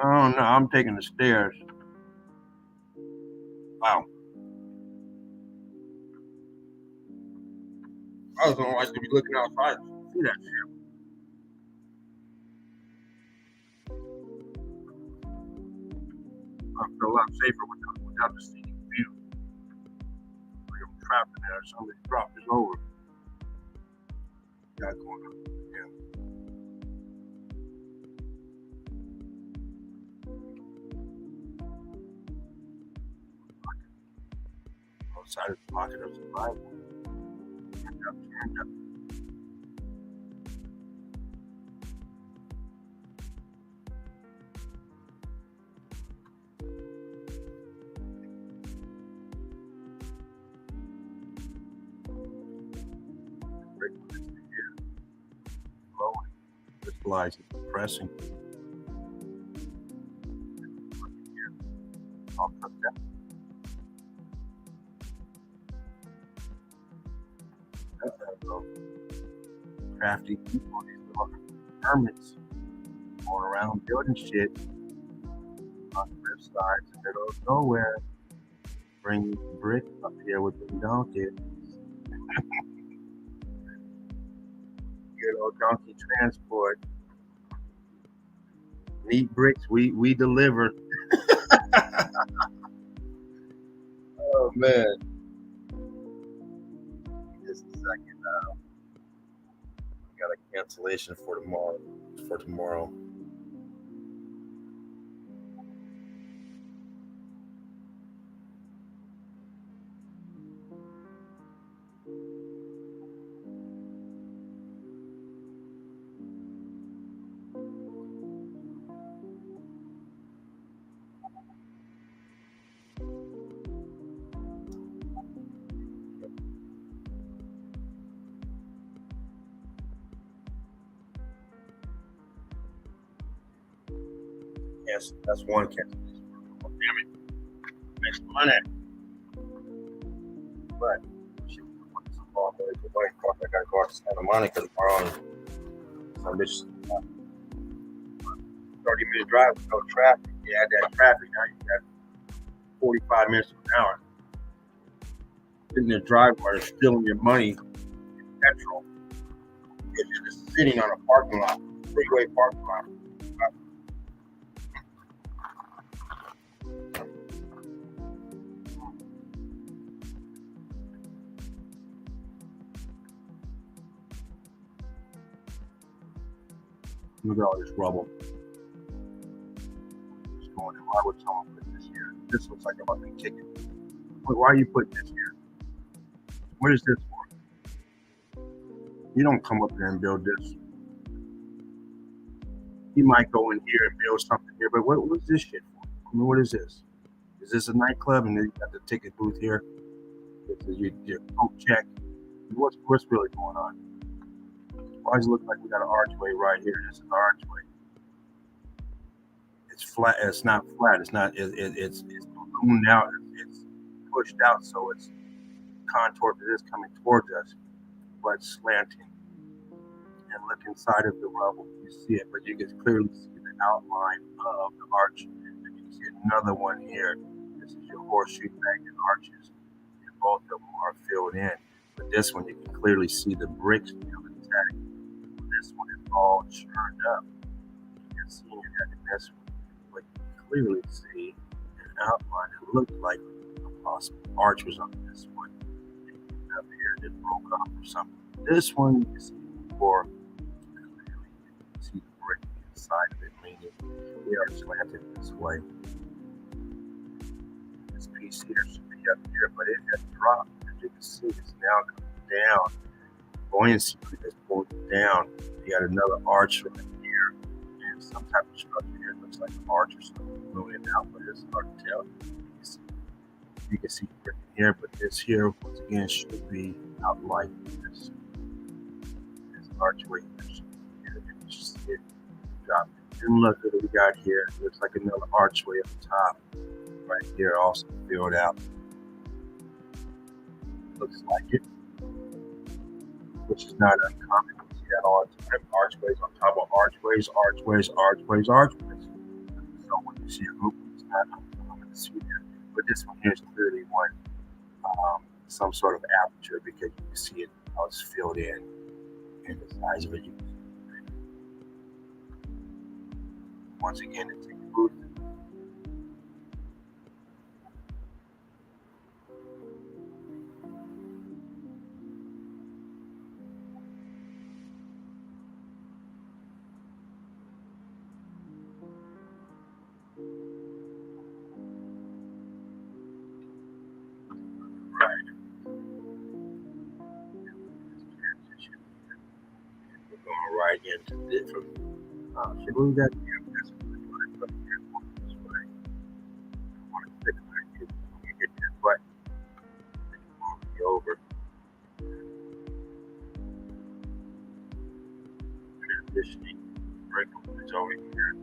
Oh no, I'm taking the stairs. Wow. I was gonna like to be looking outside to see that shit. I feel a lot safer without the scenic view. Like I'm trapped in there. Somebody dropped this over. Got going on. Yeah. Outside of the pocket of survival. Turned up. Crystallizing, pressing. All cooked up. Crafty people, these little hermits going around building shit on the cliff sides in the middle of nowhere. Bring bricks up here with the donkey. Good old donkey transport. Neat bricks, we deliver. Oh man. Just a second now. Got a cancellation for tomorrow. Yes, that's one cancellation. Oh, damn it. Makes money. But shit, I gotta go out to Santa Monica tomorrow. Some bitch 30-minute drive with no traffic. You had that traffic, now you got 45 minutes to an hour. Sitting there driving while they're stealing your money in petrol. If you're just sitting on a parking lot, freeway parking lot. Look at all this rubble. Just going in. Why would someone put this here? This looks like a fucking kick it. Why are you putting this here? What is this for? You don't come up there and build this. he might go in here and build something here. But what's this shit for? I mean, what is this? Is this a nightclub? And then you got the ticket booth here. This is your coat check. What's really going on? Why does it look like we got an archway right here? This is the archway. It's flat. It's not flat. It's not. It's ballooned out. It's pushed out, so it's contoured to this coming towards us, but slanting. And look inside of the rubble. You see it, but you can clearly see the outline of the arch. And you can see another one here. This is your horseshoe magnet arches, and both of them are filled in. But this one, you can clearly see the bricks still intact. This one is all churned up. You can see that in this one. But you can clearly see an outline that looked like a possible arch was on this one. And up here, it broke off or something. This one, you can see before. Clearly, you can see the brick inside of it, meaning they are slanted this way. This piece here should be up here, but it has dropped. As you can see, it's now coming down. Buoyancy is pulled down. You got another arch right here, and some type of structure here. It looks like an arch or something moving out, but it's hard to tell. You can see brick in here, but this here, once again, should be out like this. This archway here, you just see it drop. And look at what we got here. It looks like another archway up top, right here, also filled out. Looks like it, which is not uncommon. You see that all the time. Archways on top of archways, archways, archways, archways. So when you see a group, it's not uncommon to see that. But this one here is clearly one, some sort of aperture, because you can see it how it's filled in, and the size of it. You can see. Once again, it's a booth. Right into different. Should we got here? That's really good. But here's one this way. I want to click on it. You get this button. Then you move me over. Transitioning. Break is over here.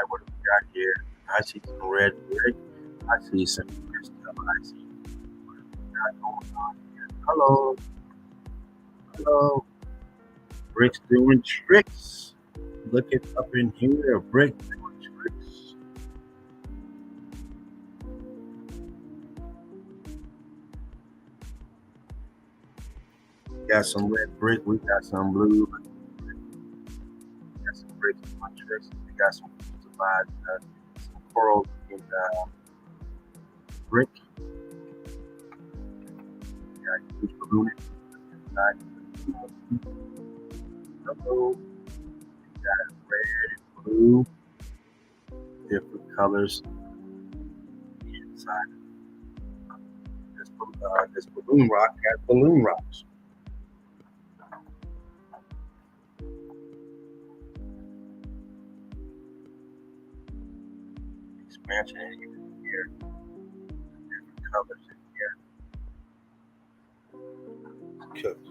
What do we got here? I see some red brick. I see some good stuff. I see what we got going on here. Hello. Hello. Brick's doing tricks. Look it up in here. Brick doing tricks. Got some red brick. We got some blue. We got some bricks doing tricks. We got some coral in brick. We got huge balloon inside. Hello. We got red and blue, different colors inside. This balloon rock has balloon rocks. Expansion in here, different colors in here. Cooked.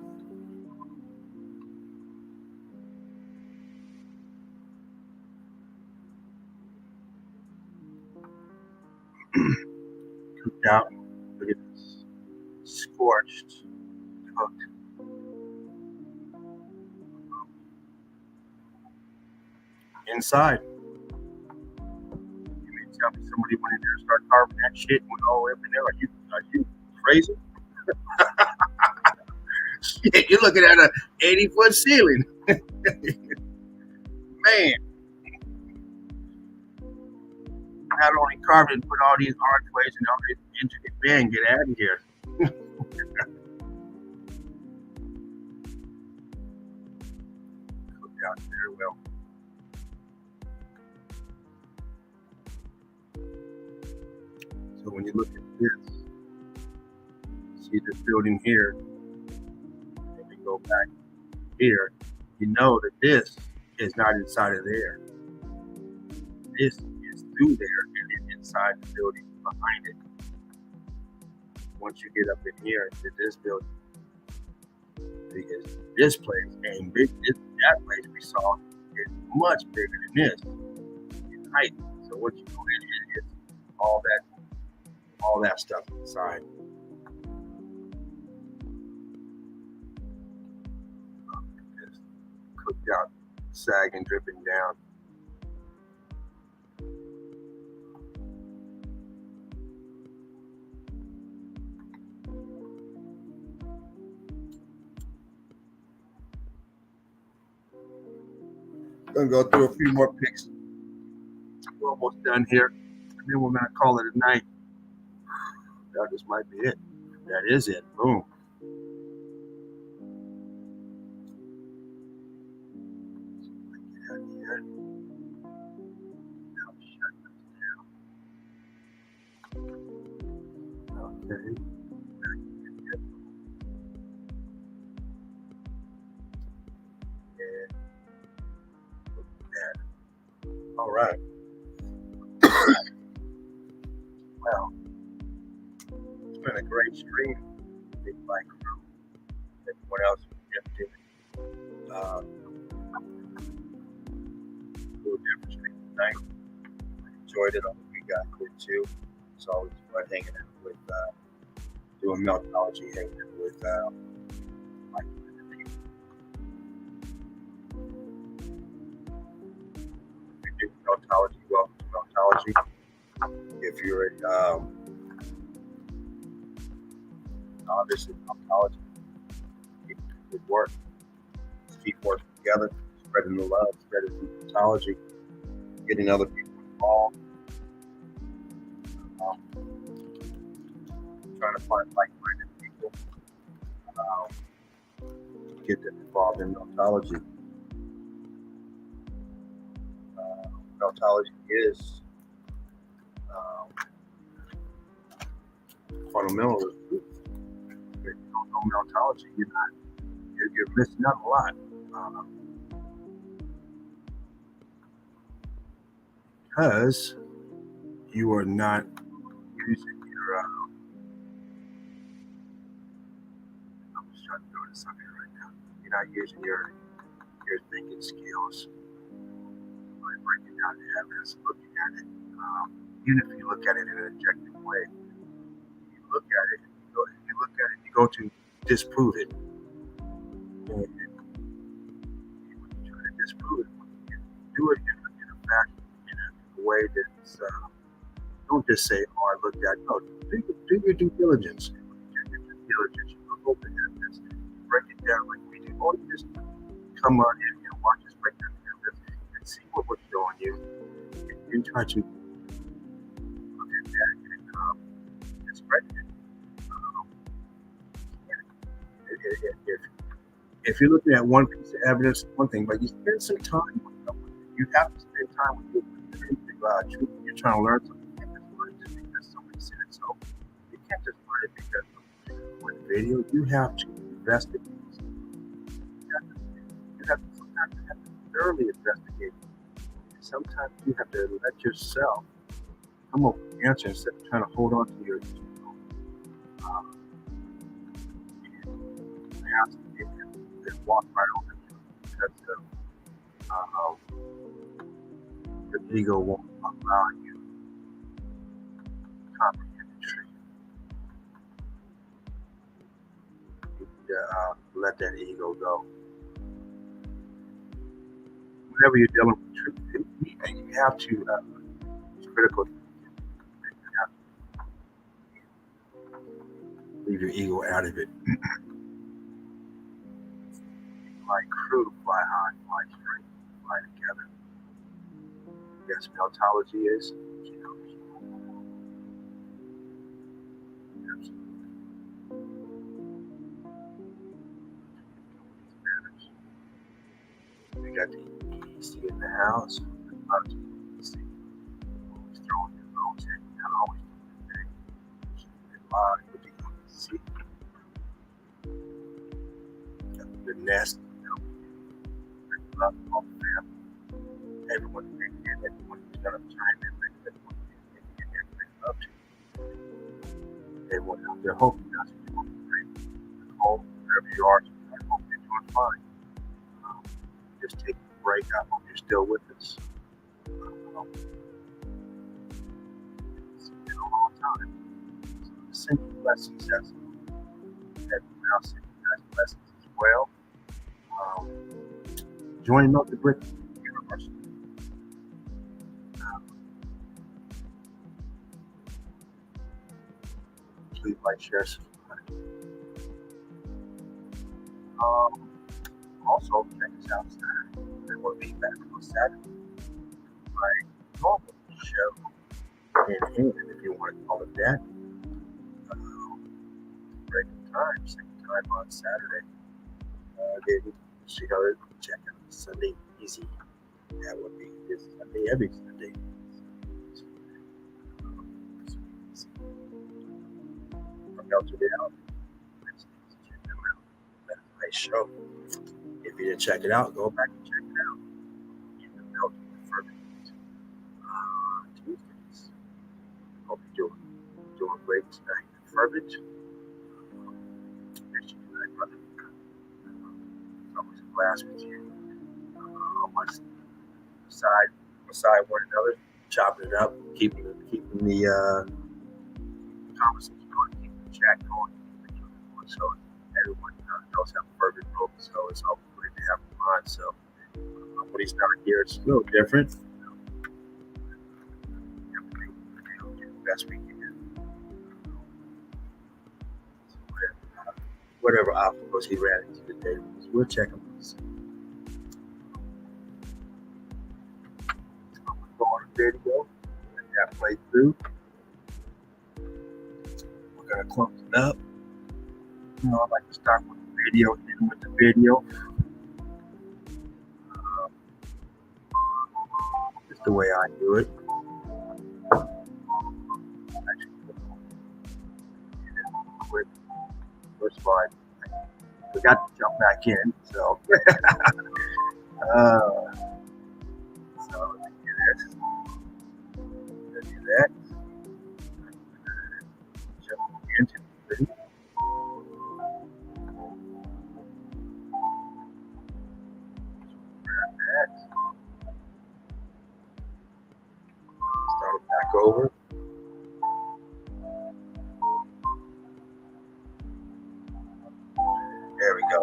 Cooked out. Look at this. Scorched. Cooked. Inside. You mean tell me somebody went in there and started carving that shit and went all the way up in there? Are you crazy? Shit, you're looking at an 80-foot ceiling. Man. Not only carved and put all these archways and all this intricate band, get out of here. Cooked out very well. So when you look at this, see this building here, and we go back here, you know that this is not inside of there. This is through there and then inside the building behind it. Once you get up in here into this building, because this place ain't big. That place we saw is much bigger than this in height. So what you go in is all that stuff inside. Just cooked out, sagging, dripping down. Gonna go through a few more pics. We're almost done here, and then we're gonna call it a night. That just might be it. That is it. Boom. Get out of here. Now shut this down. Okay. Yeah. All right. Well, it's been a great stream. Big bike crew. Everyone else did a little different stream tonight. I enjoyed it. I hope you guys did too. It's always fun hanging out with doing meltology, hanging out with like-minded people. If you do meltology, welcome to meltology. If you're a novice in meltology, keep good work. Let's keep working together, spreading the love, spreading the meltology, getting other people involved. Trying to find like-minded people, get them involved in meltology. Meltology is fundamental to truth. If you don't know meltology, you're missing out a lot. Because you are not using your I'm just trying to go to something right now. You're not using your thinking skills by breaking down the evidence, looking at it. Even if you look at it in an objective way, you look at it, you go to disprove it. And when you try to disprove it, you do it in a fashion, in a way that's don't just say, "Oh, I looked at." No, do your due diligence. Do your due diligence. You look over the evidence, break it down like we do. Or you just come on in and watch us break down the evidence and see what we're showing you, and try to look at that and discredit it. If you're looking at one piece of evidence, one thing, but you spend some time with them. You have to spend time with people. You're trying to learn something. You can't just learn it just because somebody said it. So you can't just learn it because of one video. You have to investigate. Sometimes you have to thoroughly investigate. Sometimes you have to let yourself come up with the answer instead of trying to hold on to your and walk right over you because your ego won't allow you to comprehend the truth. You need to let that ego go. Whenever you're dealing with truth, you have to it's critical. You have to leave your ego out of it. Fly crew, fly high, fly straight, fly together. Yes, meltology is. We got the EC in the house. About to EC. Always throwing your loads in. Not always doing the thing. Keeping it live with the EC. Got the nest. love to all the family. Everyone who's been here, everyone who's done a time in, everyone who's been here, everybody love to. Everyone out there, hope you guys are doing great. Home, wherever you are, I hope you're doing fine. Just taking a break. I hope you're still with us. It's been a long time. Send you blessings as that now send you guys blessings as well. Join Melted Brick University. Please like, share, subscribe. Also, check us out Saturday. And we'll be back on Saturday. My normal show in if you want to call it that. Regular time, same time on Saturday. Then see how it check out Sunday easy. That would be this Sunday, every Sunday. From Melted Out. That's a nice show. If you didn't check it out, go back and check it out. You can melt perfect Tuesdays. Hope you're doing great tonight. Fervent. Thank you tonight, brother. It's always a blast with you. On my beside one another, chopping it up, keeping the conversation going, keeping the chat going, keeping it going. So everyone knows how fervent rope. So it's always great to have him on. So when he's not here, it's a little different. Do the best we can. Whatever obstacles he ran into today, we'll check him. I'm going to go on a video, let that play through. We're going to close it up. I like to start with the video, end with the video. Just the way I do it. Quick. First of all, I forgot to jump back in, so let's do this. Let's do that. Jump into the video. Grab that. Start it back over. There we go.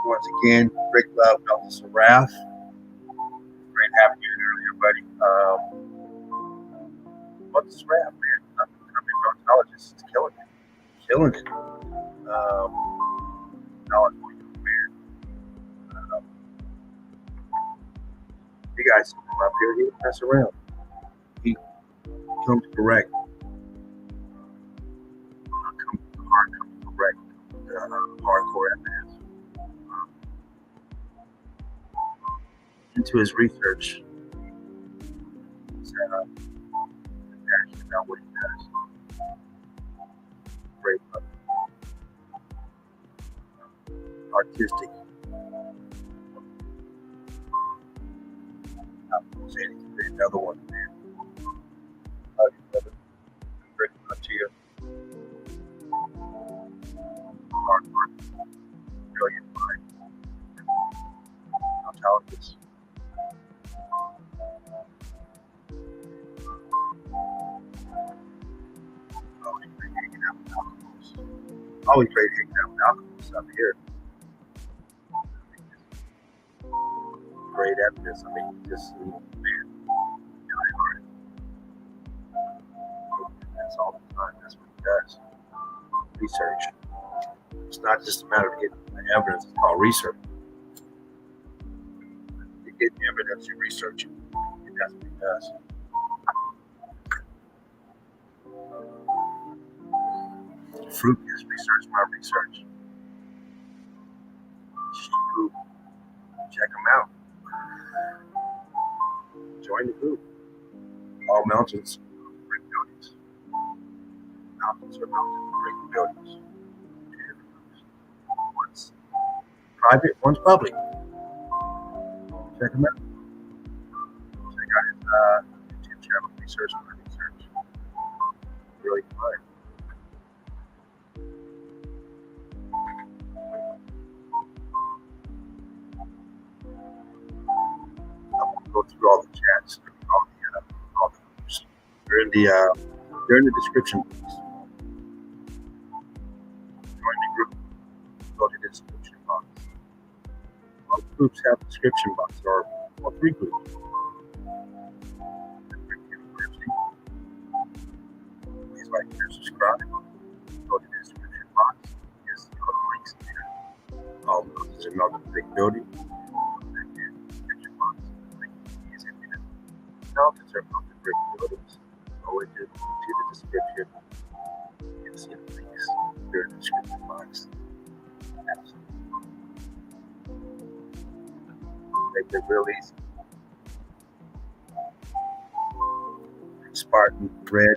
Once again, Rick Love, Melton Seraph. Great having you here, everybody. Melton Seraph, man. I'm a dermatologist. It's killing it. Killing it. Knowledgeable young man. You guys see him up here, he don't mess around. He comes correct. Comes correct. Hardcore evidence. Into his research. He's passionate about what he does. Great. Artistic. I'm say another one, man. Love you, brother. Great love to you. Hard work. Brilliant mind. How talented. Always great hanging out with alcohols. Always great hanging out with alcohols up here. Great evidence. I mean, just man, die-hearted. That's all the time. That's what he does. Research. It's not just a matter of getting the evidence. It's called research. You get evidence, you research it. And that's what he does. Fruit is research my research. Sheep poop. Check them out. Join the group. All mountains are brick buildings. Mountains are mounted brick buildings. Two different groups. One's private, one's public. Check him out. Check out his YouTube channel, Research and Research. Really fun. I'm gonna go through all the chats, all the groups. They're in the description box. Join the group. Go to the description box. All groups have description boxes, or all three groups. University. Please like and subscribe. Go to the description box. Yes, all the links there. All mountains are melted brick building. Description box. Link is in there. Mountains are melted brick buildings. Go into the description. You can see the links there in the description box. Absolutely. Make it real easy. Sparkling red,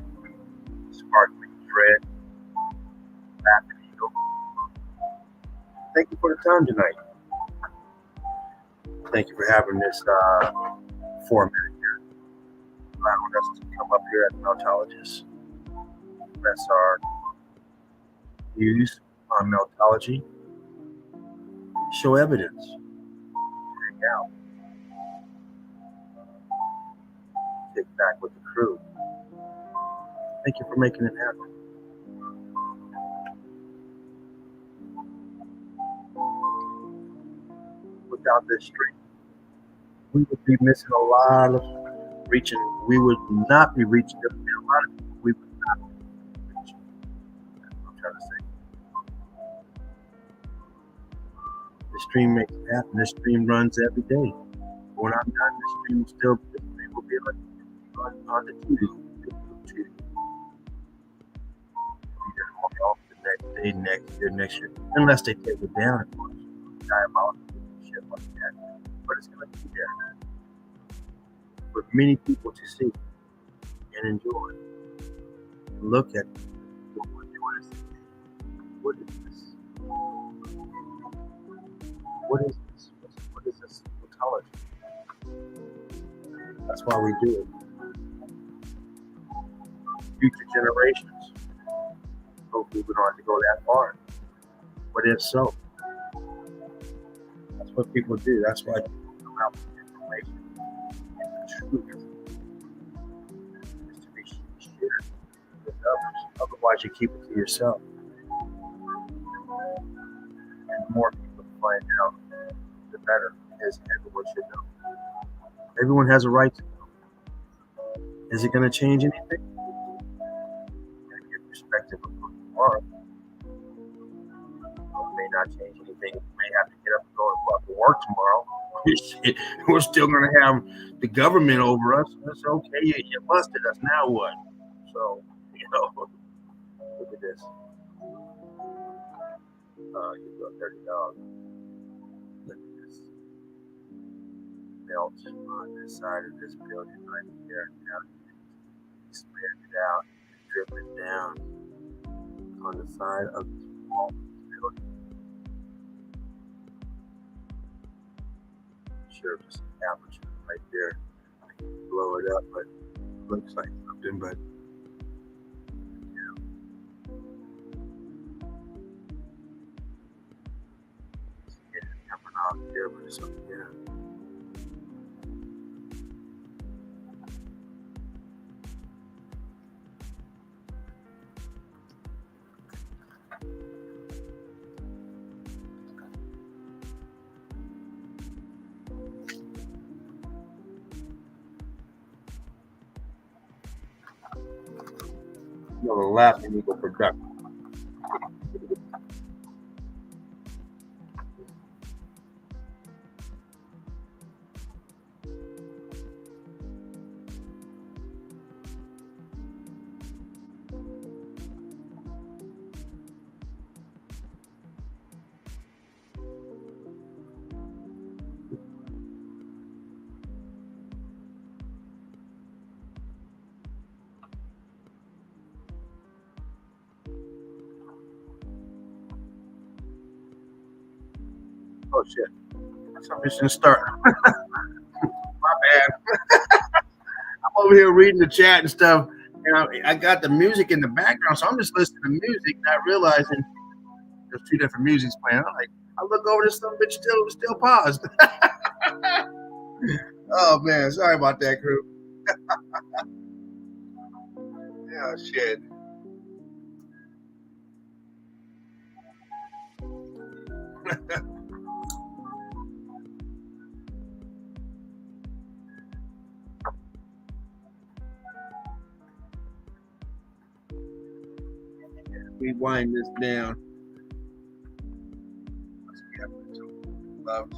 laughing eagle. Thank you for the time tonight. Thank you for having this format here, allowing us to come up here as meltologists, express our views on meltology, show evidence, hang out, kick back with the crew. Thank you for making it happen. Without this stream, we would be missing a lot of reaching. We would not be reaching a lot of people. We would not be reaching. That's what I'm trying to say. The stream makes it happen. This stream runs every day. When I'm done, the stream will be on the TV. The next day, next year, unless they take it down, of course, diabolical shit like that. But it's going to be there for many people to see and enjoy. Look at what we're doing. What is this? What is this? What is this methodology? That's why we do it. Future generations. Hopefully we don't have to go that far. But if so, that's what people do. That's why people come out with information and the truth is to be shared with others. Otherwise, you keep it to yourself. And the more people find out, the better, as everyone should know. Everyone has a right to know. Is it going to change anything? And your perspective of who you are. It may not change anything. You may have to get up and go to work tomorrow. We're still going to have the government over us. That's okay. You busted us. Now what? So, look at this. You got dirty dog. Look at this belt on this side of this building right here. Now he spread it out, drip it down on the side of this wall of this building. Sure, just an aperture right there. I can blow it up, but it looks like something, but out here, but it's up here. The laughing eagle production. Oh shit! Something's gonna start. My bad. I'm over here reading the chat and stuff, and I got the music in the background, so I'm just listening to music, not realizing there's two different musics playing. I'm like, I look over this little bitch still paused. Oh man, sorry about that, crew. Yeah, shit. We wind this down. Love.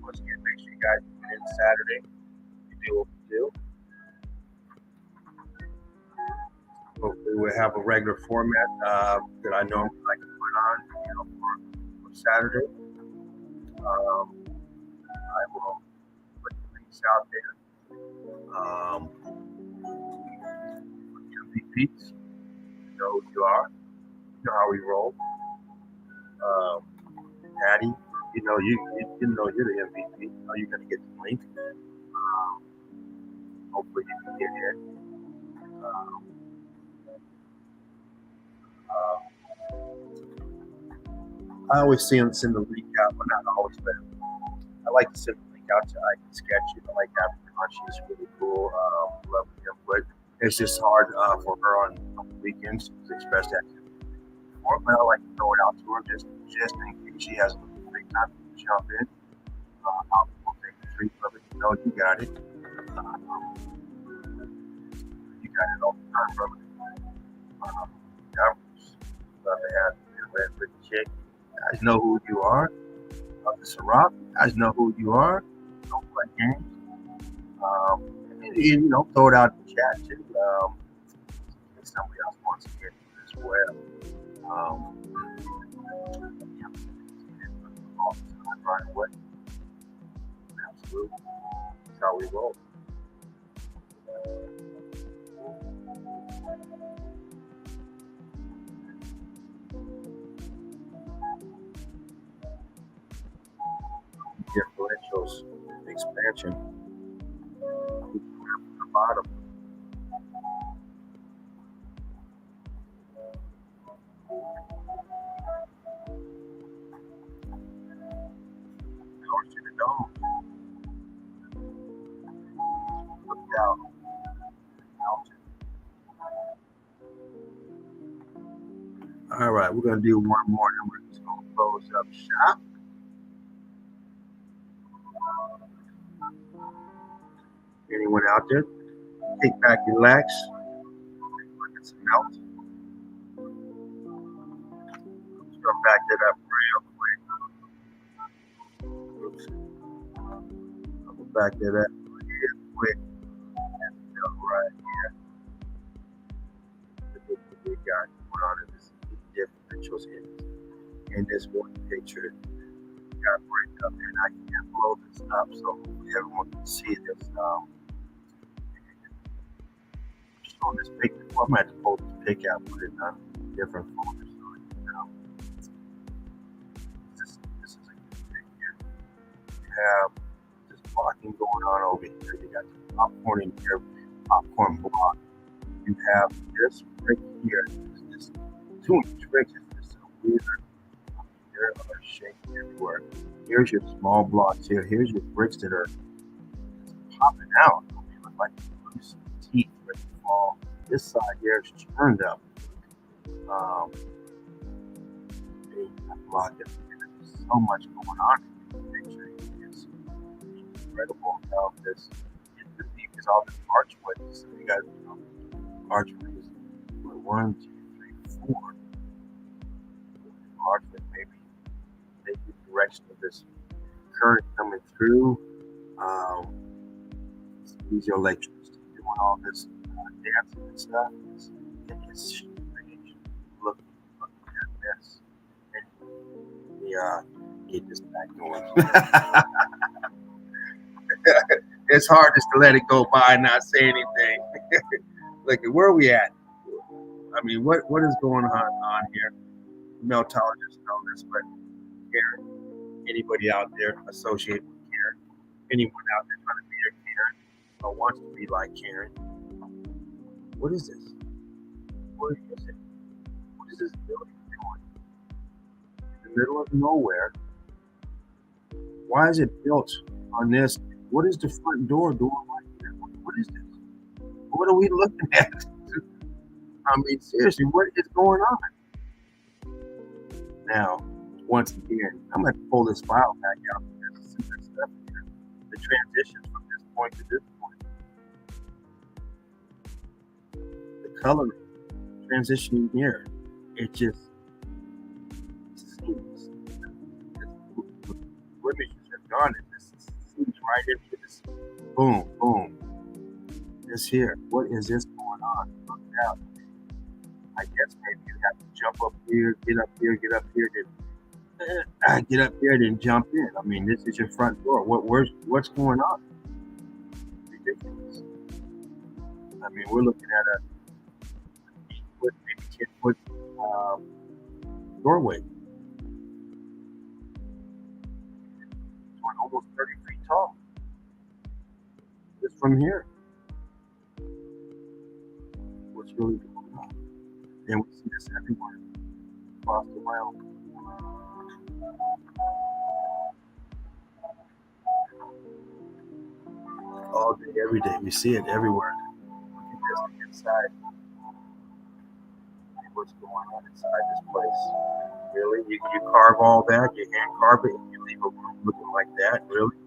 Once again, make sure you guys tune in Saturday. You do what we do. Hopefully, we'll have a regular format that I normally like to put on, for Saturday. I will put the links out there. MVPs, you know who you are, you know how we roll. Patty, you know you're the MVP. Are you gonna get the link? Hopefully you can get in. I always send the link out, but not always. But I like to send the link out to I can sketch it. I like having Archie. It's really cool. Love the input. It's just hard for her on the weekends to express that. But I like to throw it out to her just in case she has a little free time to jump in. I'll take the free of it. You know, you got it. You got it all the time, brother. Love to have you red with the chick. You guys know who you are. Officer Rob, you guys know who you are. Don't play games. And throw it out in the chat too. If somebody else wants to get it as well. All the time, right away. Absolutely. That's how we roll. Differentials expansion. The bottom. North to the dome. Look out. All right, we're gonna do one more, and we're just gonna close up shop. Anyone out there? Kick back, relax. Look at some melt. Let's go back that up real quick. Oops. I'll go back that up real quick. Right here. Look what we got going on in this differentials in this one picture. Got to break up, and I can't blow this up so everyone can see this. On this pic, I'm going to have to pull this pic out, put it in different folders. This is a good thing here. You have this blocking going on over here. You got the popcorn in here, popcorn block. You have this right here. This 2-inch bricks is this weird. There are shapes everywhere. Here's your small blocks here. Here's your bricks that are popping out. They look like loose teeth ready to fall. This side here is turned up. Block it. There's so much going on in this picture. It's incredible how this is all this archways. So you got archways. 1, 2, 3, 4 archways. Maybe the direction of this current coming through. These electricity doing all this dancing and stuff. It's strange. Look at this. Get this back going. It's hard just to let it go by and not say anything. Look at where are we at? I mean, what is going on here? Meltologists know this, but Karen, anybody out there associated with Karen, anyone out there trying to be a Karen or wants to be like Karen, what is this? What is it? What is this building doing? In the middle of nowhere. Why is it built on this? What is the front door doing right here? What is this? What are we looking at? I mean, seriously, what is going on? Now, once again, I'm going to pull this file back out because it's some stuff here. The transitions from this point to this point. The color transitioning here. It just seems. The images are gone. It just seems right into this. Boom, boom. This here. What is this going on? Look out. I guess maybe you have to jump up here, get up here, get up here, then get up here, then jump in. I mean, this is your front door. What's going on? Ridiculous. I mean, we're looking at a 8-foot, maybe 10-foot doorway. It's almost 30 feet tall. Just from here. What's really going on? And we see this everywhere across the realm. All day, every day, we see it everywhere. Look at this inside. What's going on inside this place? Really? You carve all that? You hand carve it and you leave a room looking like that? Really?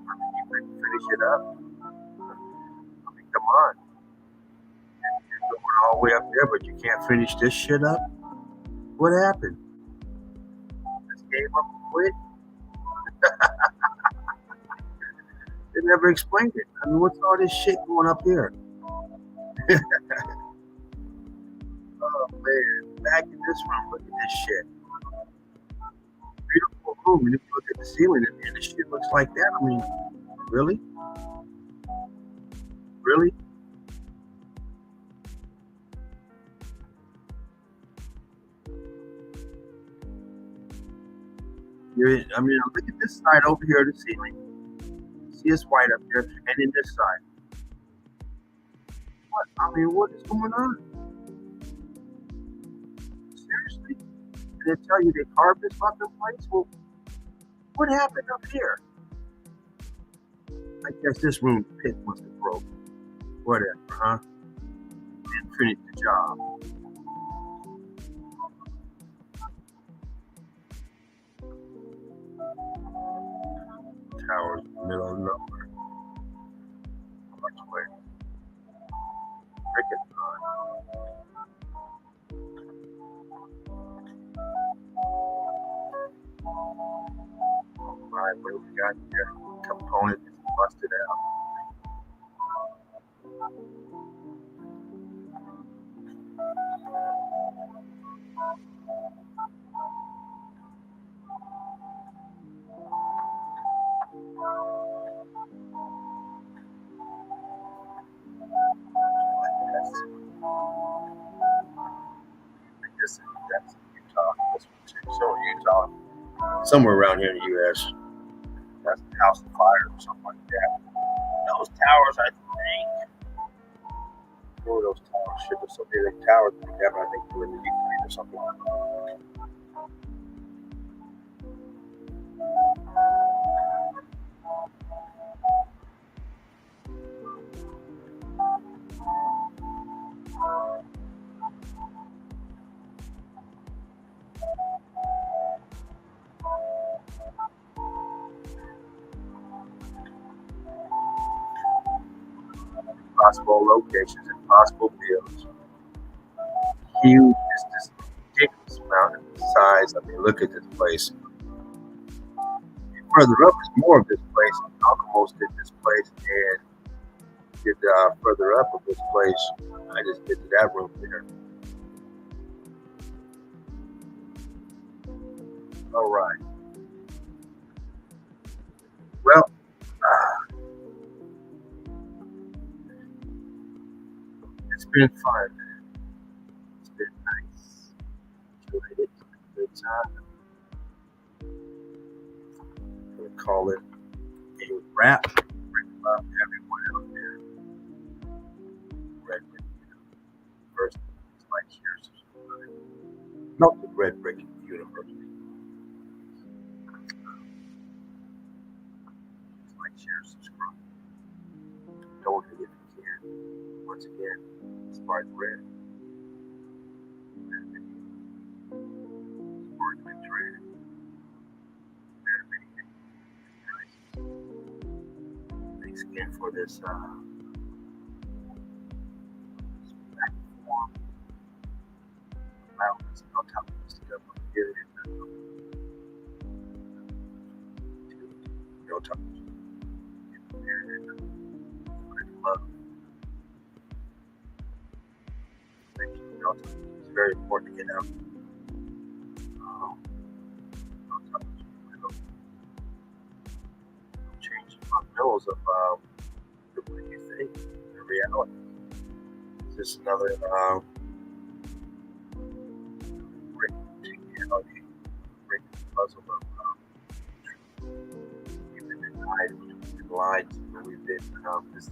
I mean, you couldn't finish it up? I mean, come on. You're going all the way up there, but you can't finish this shit up? What happened? Just gave up and quit? They never explained it. I mean, what's all this shit going up here? Oh man, back in this room, look at this shit. Beautiful room, and if you look at the ceiling and the shit looks like that, I mean, really? Really? I mean, look at this side over here, the ceiling. See it's white up here, and then this side. What? I mean, what is going on? Seriously? And they tell you they carved this fucking place? Well, what happened up here? I guess this room pit must have broken. Whatever, huh? Didn't finish the job. Towers in the middle of nowhere. How much away? Cricket time. Alright, what do we got here? Component is busted out. That's Utah. This one too. So Utah. Somewhere around here in the U.S. That's the House of Fire or something like that. Those towers, I think. What were those towers? Shit, there's so many towers like that, but I think they were in the Ukraine or something like that. possible locations and possible builds. Huge, this ridiculous amount of size. I mean, look at this place. Further up is more of this place. Almost did this place and did further up of this place. I just did that room there. All right. Well, it's been fun. It's been nice. Enjoyed it. Good time. I'm gonna call it a wrap. Bring up everyone out there. Red Brick University. Like, share, subscribe. Not the Red Brick University. Like, share, subscribe. Donate if you can. Once again, Spark Red. Sparkling Red. Thanks again for this platform. Allowing us to talk about this stuff here. No talk. Love. Thank you. It's very important to get out. Change the fundamentals of the way you think, the reality. It's just another great reality, great puzzle of we've been denied, we've been lied to, we've been this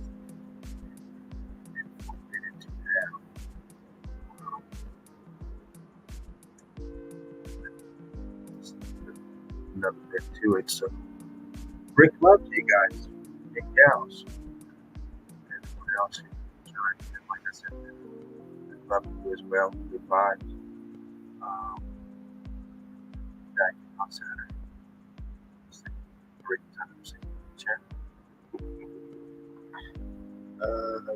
into that. Another bit to it. So, Rick loves you guys, big gals, everyone else who joined. And like I said, I love you as well. Good vibes. Back on Saturday. Great time to chat.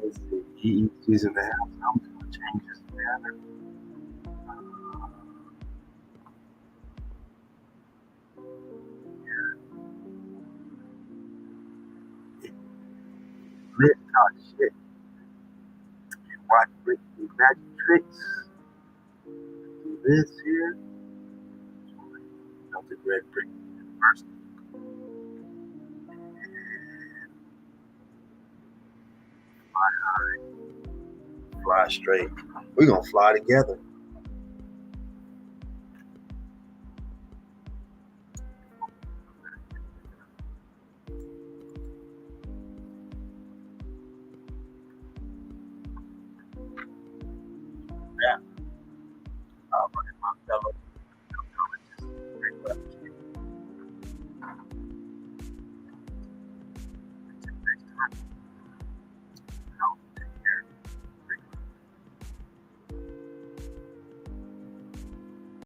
Let's see. GEC's in the house. How much changes matter? Lit talk shit and watch Rick do magic tricks. Do this here. Not the Red Brick University. Fly high. Fly straight. We're gonna fly together. Yeah. I'll run my fellow. Until next time.